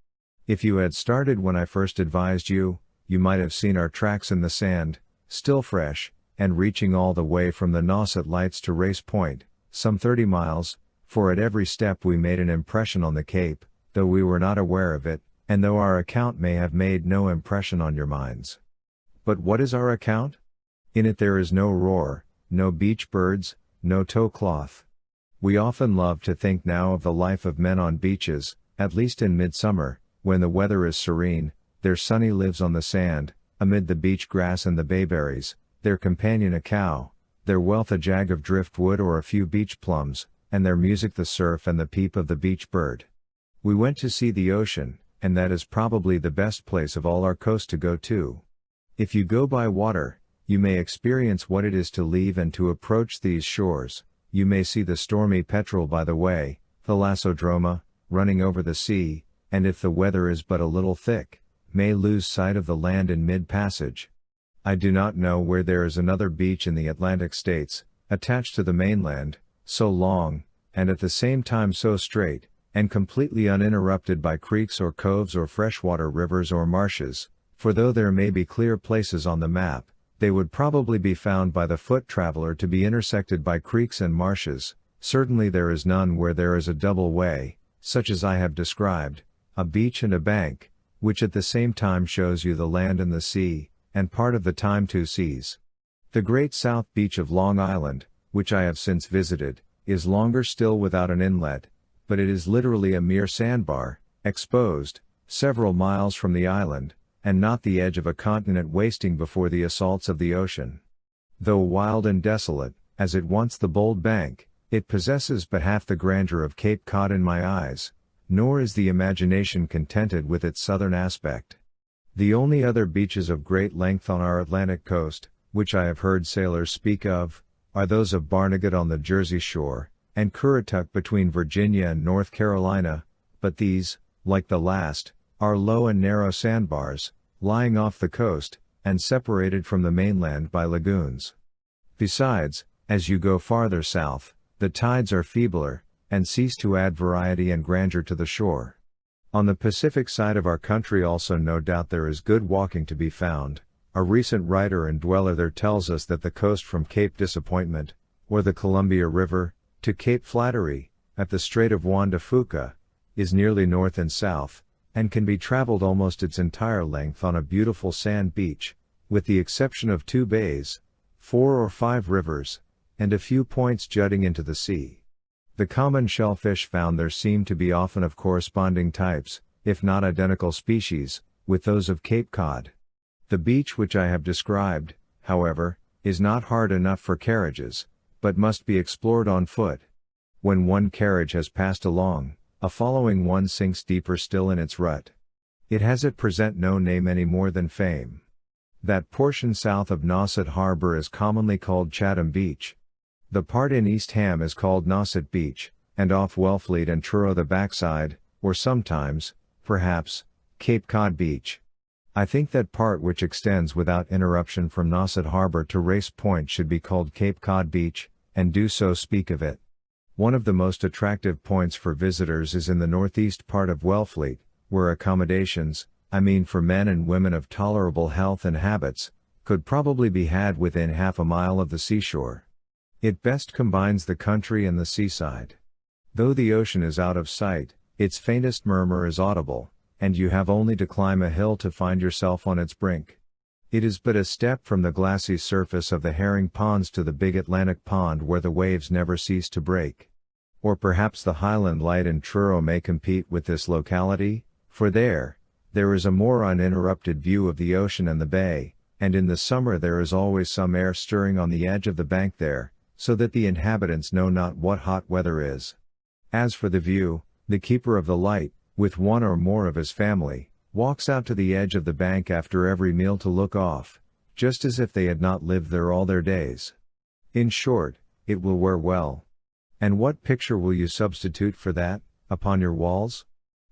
If you had started when I first advised you, you might have seen our tracks in the sand, still fresh, and reaching all the way from the Nauset lights to Race Point, some 30 miles, for at every step we made an impression on the cape, though we were not aware of it, and though our account may have made no impression on your minds. But what is our account? In it there is no roar, no beach birds, no tow cloth. We often love to think now of the life of men on beaches, at least in midsummer, when the weather is serene, their sonny lives on the sand, amid the beach grass and the bayberries, their companion a cow, their wealth a jag of driftwood or a few beach plums, and their music the surf and the peep of the beach bird. We went to see the ocean, and that is probably the best place of all our coast to go to. If you go by water, you may experience what it is to leave and to approach these shores. You may see the stormy petrel by the way, the Lassodroma, running over the sea, and if the weather is but a little thick, may lose sight of the land in mid-passage. I do not know where there is another beach in the Atlantic states, attached to the mainland, so long, and at the same time so straight, and completely uninterrupted by creeks or coves or freshwater rivers or marshes, for though there may be clear places on the map, they would probably be found by the foot traveler to be intersected by creeks and marshes. Certainly there is none where there is a double way, such as I have described, a beach and a bank, which at the same time shows you the land and the sea, and part of the time 2 seas. The great South Beach of Long Island, which I have since visited, is longer still without an inlet, but it is literally a mere sandbar, exposed, several miles from the island, and not the edge of a continent wasting before the assaults of the ocean. Though wild and desolate, as it once the bold bank, it possesses but half the grandeur of Cape Cod in my eyes, nor is the imagination contented with its southern aspect. The only other beaches of great length on our Atlantic coast, which I have heard sailors speak of, are those of Barnegat on the Jersey shore, and Currituck between Virginia and North Carolina, but these, like the last, are low and narrow sandbars, lying off the coast, and separated from the mainland by lagoons. Besides, as you go farther south, the tides are feebler, and cease to add variety and grandeur to the shore. On the Pacific side of our country also no doubt there is good walking to be found. A recent writer and dweller there tells us that the coast from Cape Disappointment, or the Columbia River, to Cape Flattery, at the Strait of Juan de Fuca, is nearly north and south, and can be traveled almost its entire length on a beautiful sand beach, with the exception of 2 bays, 4 or 5 rivers, and a few points jutting into the sea. The common shellfish found there seem to be often of corresponding types, if not identical species, with those of Cape Cod. The beach which I have described, however, is not hard enough for carriages, but must be explored on foot. When one carriage has passed along, a following one sinks deeper still in its rut. It has at present no name any more than fame. That portion south of Nauset Harbor is commonly called Chatham Beach. The part in East Ham is called Nauset Beach, and off Wellfleet and Truro the backside, or sometimes, perhaps, Cape Cod Beach. I think that part which extends without interruption from Nauset Harbor to Race Point should be called Cape Cod Beach, and do so speak of it. One of the most attractive points for visitors is in the northeast part of Wellfleet, where accommodations, I mean for men and women of tolerable health and habits, could probably be had within half a mile of the seashore. It best combines the country and the seaside. Though the ocean is out of sight, its faintest murmur is audible, and you have only to climb a hill to find yourself on its brink. It is but a step from the glassy surface of the herring ponds to the big Atlantic pond where the waves never cease to break. Or perhaps the Highland light in Truro may compete with this locality, for there is a more uninterrupted view of the ocean and the bay, and in the summer there is always some air stirring on the edge of the bank there, so that the inhabitants know not what hot weather is. As for the view, the keeper of the light, with one or more of his family, walks out to the edge of the bank after every meal to look off, just as if they had not lived there all their days. In short, it will wear well. And what picture will you substitute for that, upon your walls?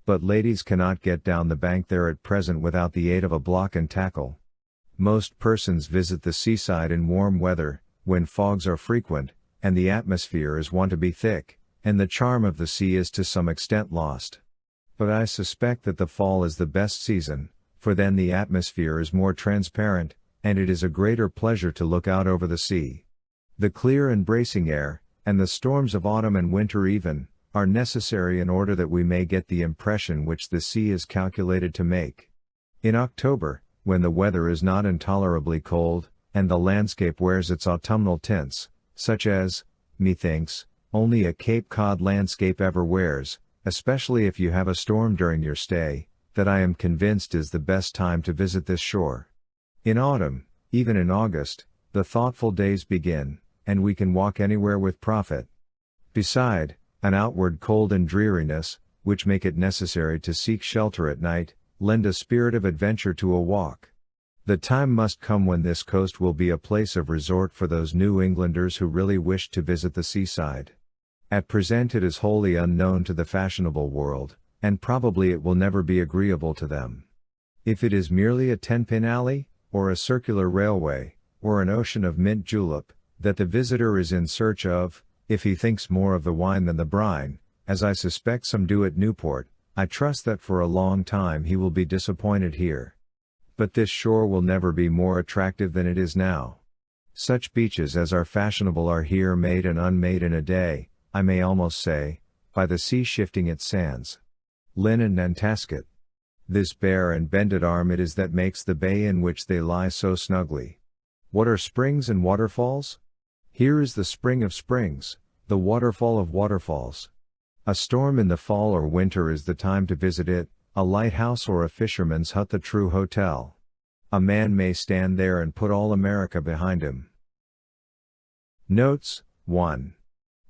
But ladies cannot get down the bank there at present without the aid of a block and tackle. Most persons visit the seaside in warm weather, when fogs are frequent, and the atmosphere is wont to be thick, and the charm of the sea is to some extent lost. But I suspect that the fall is the best season, for then the atmosphere is more transparent, and it is a greater pleasure to look out over the sea. The clear and bracing air, and the storms of autumn and winter even, are necessary in order that we may get the impression which the sea is calculated to make. In October, when the weather is not intolerably cold, and the landscape wears its autumnal tints, such as, methinks, only a Cape Cod landscape ever wears, especially if you have a storm during your stay, that I am convinced is the best time to visit this shore. In autumn, even in August, the thoughtful days begin, and we can walk anywhere with profit. Beside, an outward cold and dreariness, which make it necessary to seek shelter at night, lend a spirit of adventure to a walk. The time must come when this coast will be a place of resort for those New Englanders who really wish to visit the seaside. At present it is wholly unknown to the fashionable world, and probably it will never be agreeable to them. If it is merely a 10-pin alley, or a circular railway, or an ocean of mint julep, that the visitor is in search of, if he thinks more of the wine than the brine, as I suspect some do at Newport, I trust that for a long time he will be disappointed here. But this shore will never be more attractive than it is now. Such beaches as are fashionable are here made and unmade in a day, I may almost say, by the sea shifting its sands. Lynn and Nantasket. This bare and bended arm it is that makes the bay in which they lie so snugly. What are springs and waterfalls? Here is the spring of springs, the waterfall of waterfalls. A storm in the fall or winter is the time to visit it, a lighthouse or a fisherman's hut the true hotel. A man may stand there and put all America behind him. Notes. 1.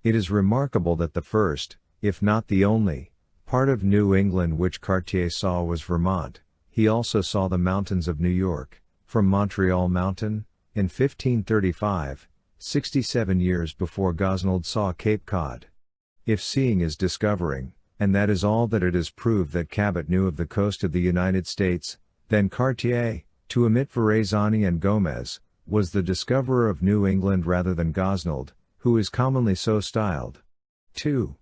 It is remarkable that the first, if not the only, part of New England which Cartier saw was Vermont. He also saw the mountains of New York, from Montreal Mountain, in 1535, 67 years before Gosnold saw Cape Cod. If seeing is discovering, and that is all that it is proved that Cabot knew of the coast of the United States, then Cartier, to omit Verrazzani and Gomez, was the discoverer of New England rather than Gosnold, who is commonly so styled. 2.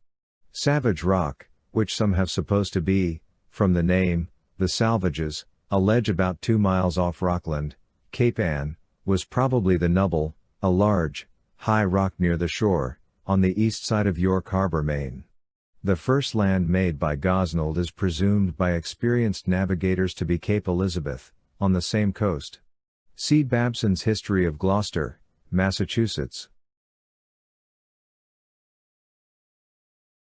Savage Rock, which some have supposed to be, from the name, the Salvages, a ledge about 2 miles off Rockland, Cape Ann, was probably the Nubble, a large, high rock near the shore, on the east side of York Harbor, Maine. The first land made by Gosnold is presumed by experienced navigators to be Cape Elizabeth, on the same coast. See Babson's History of Gloucester, Massachusetts.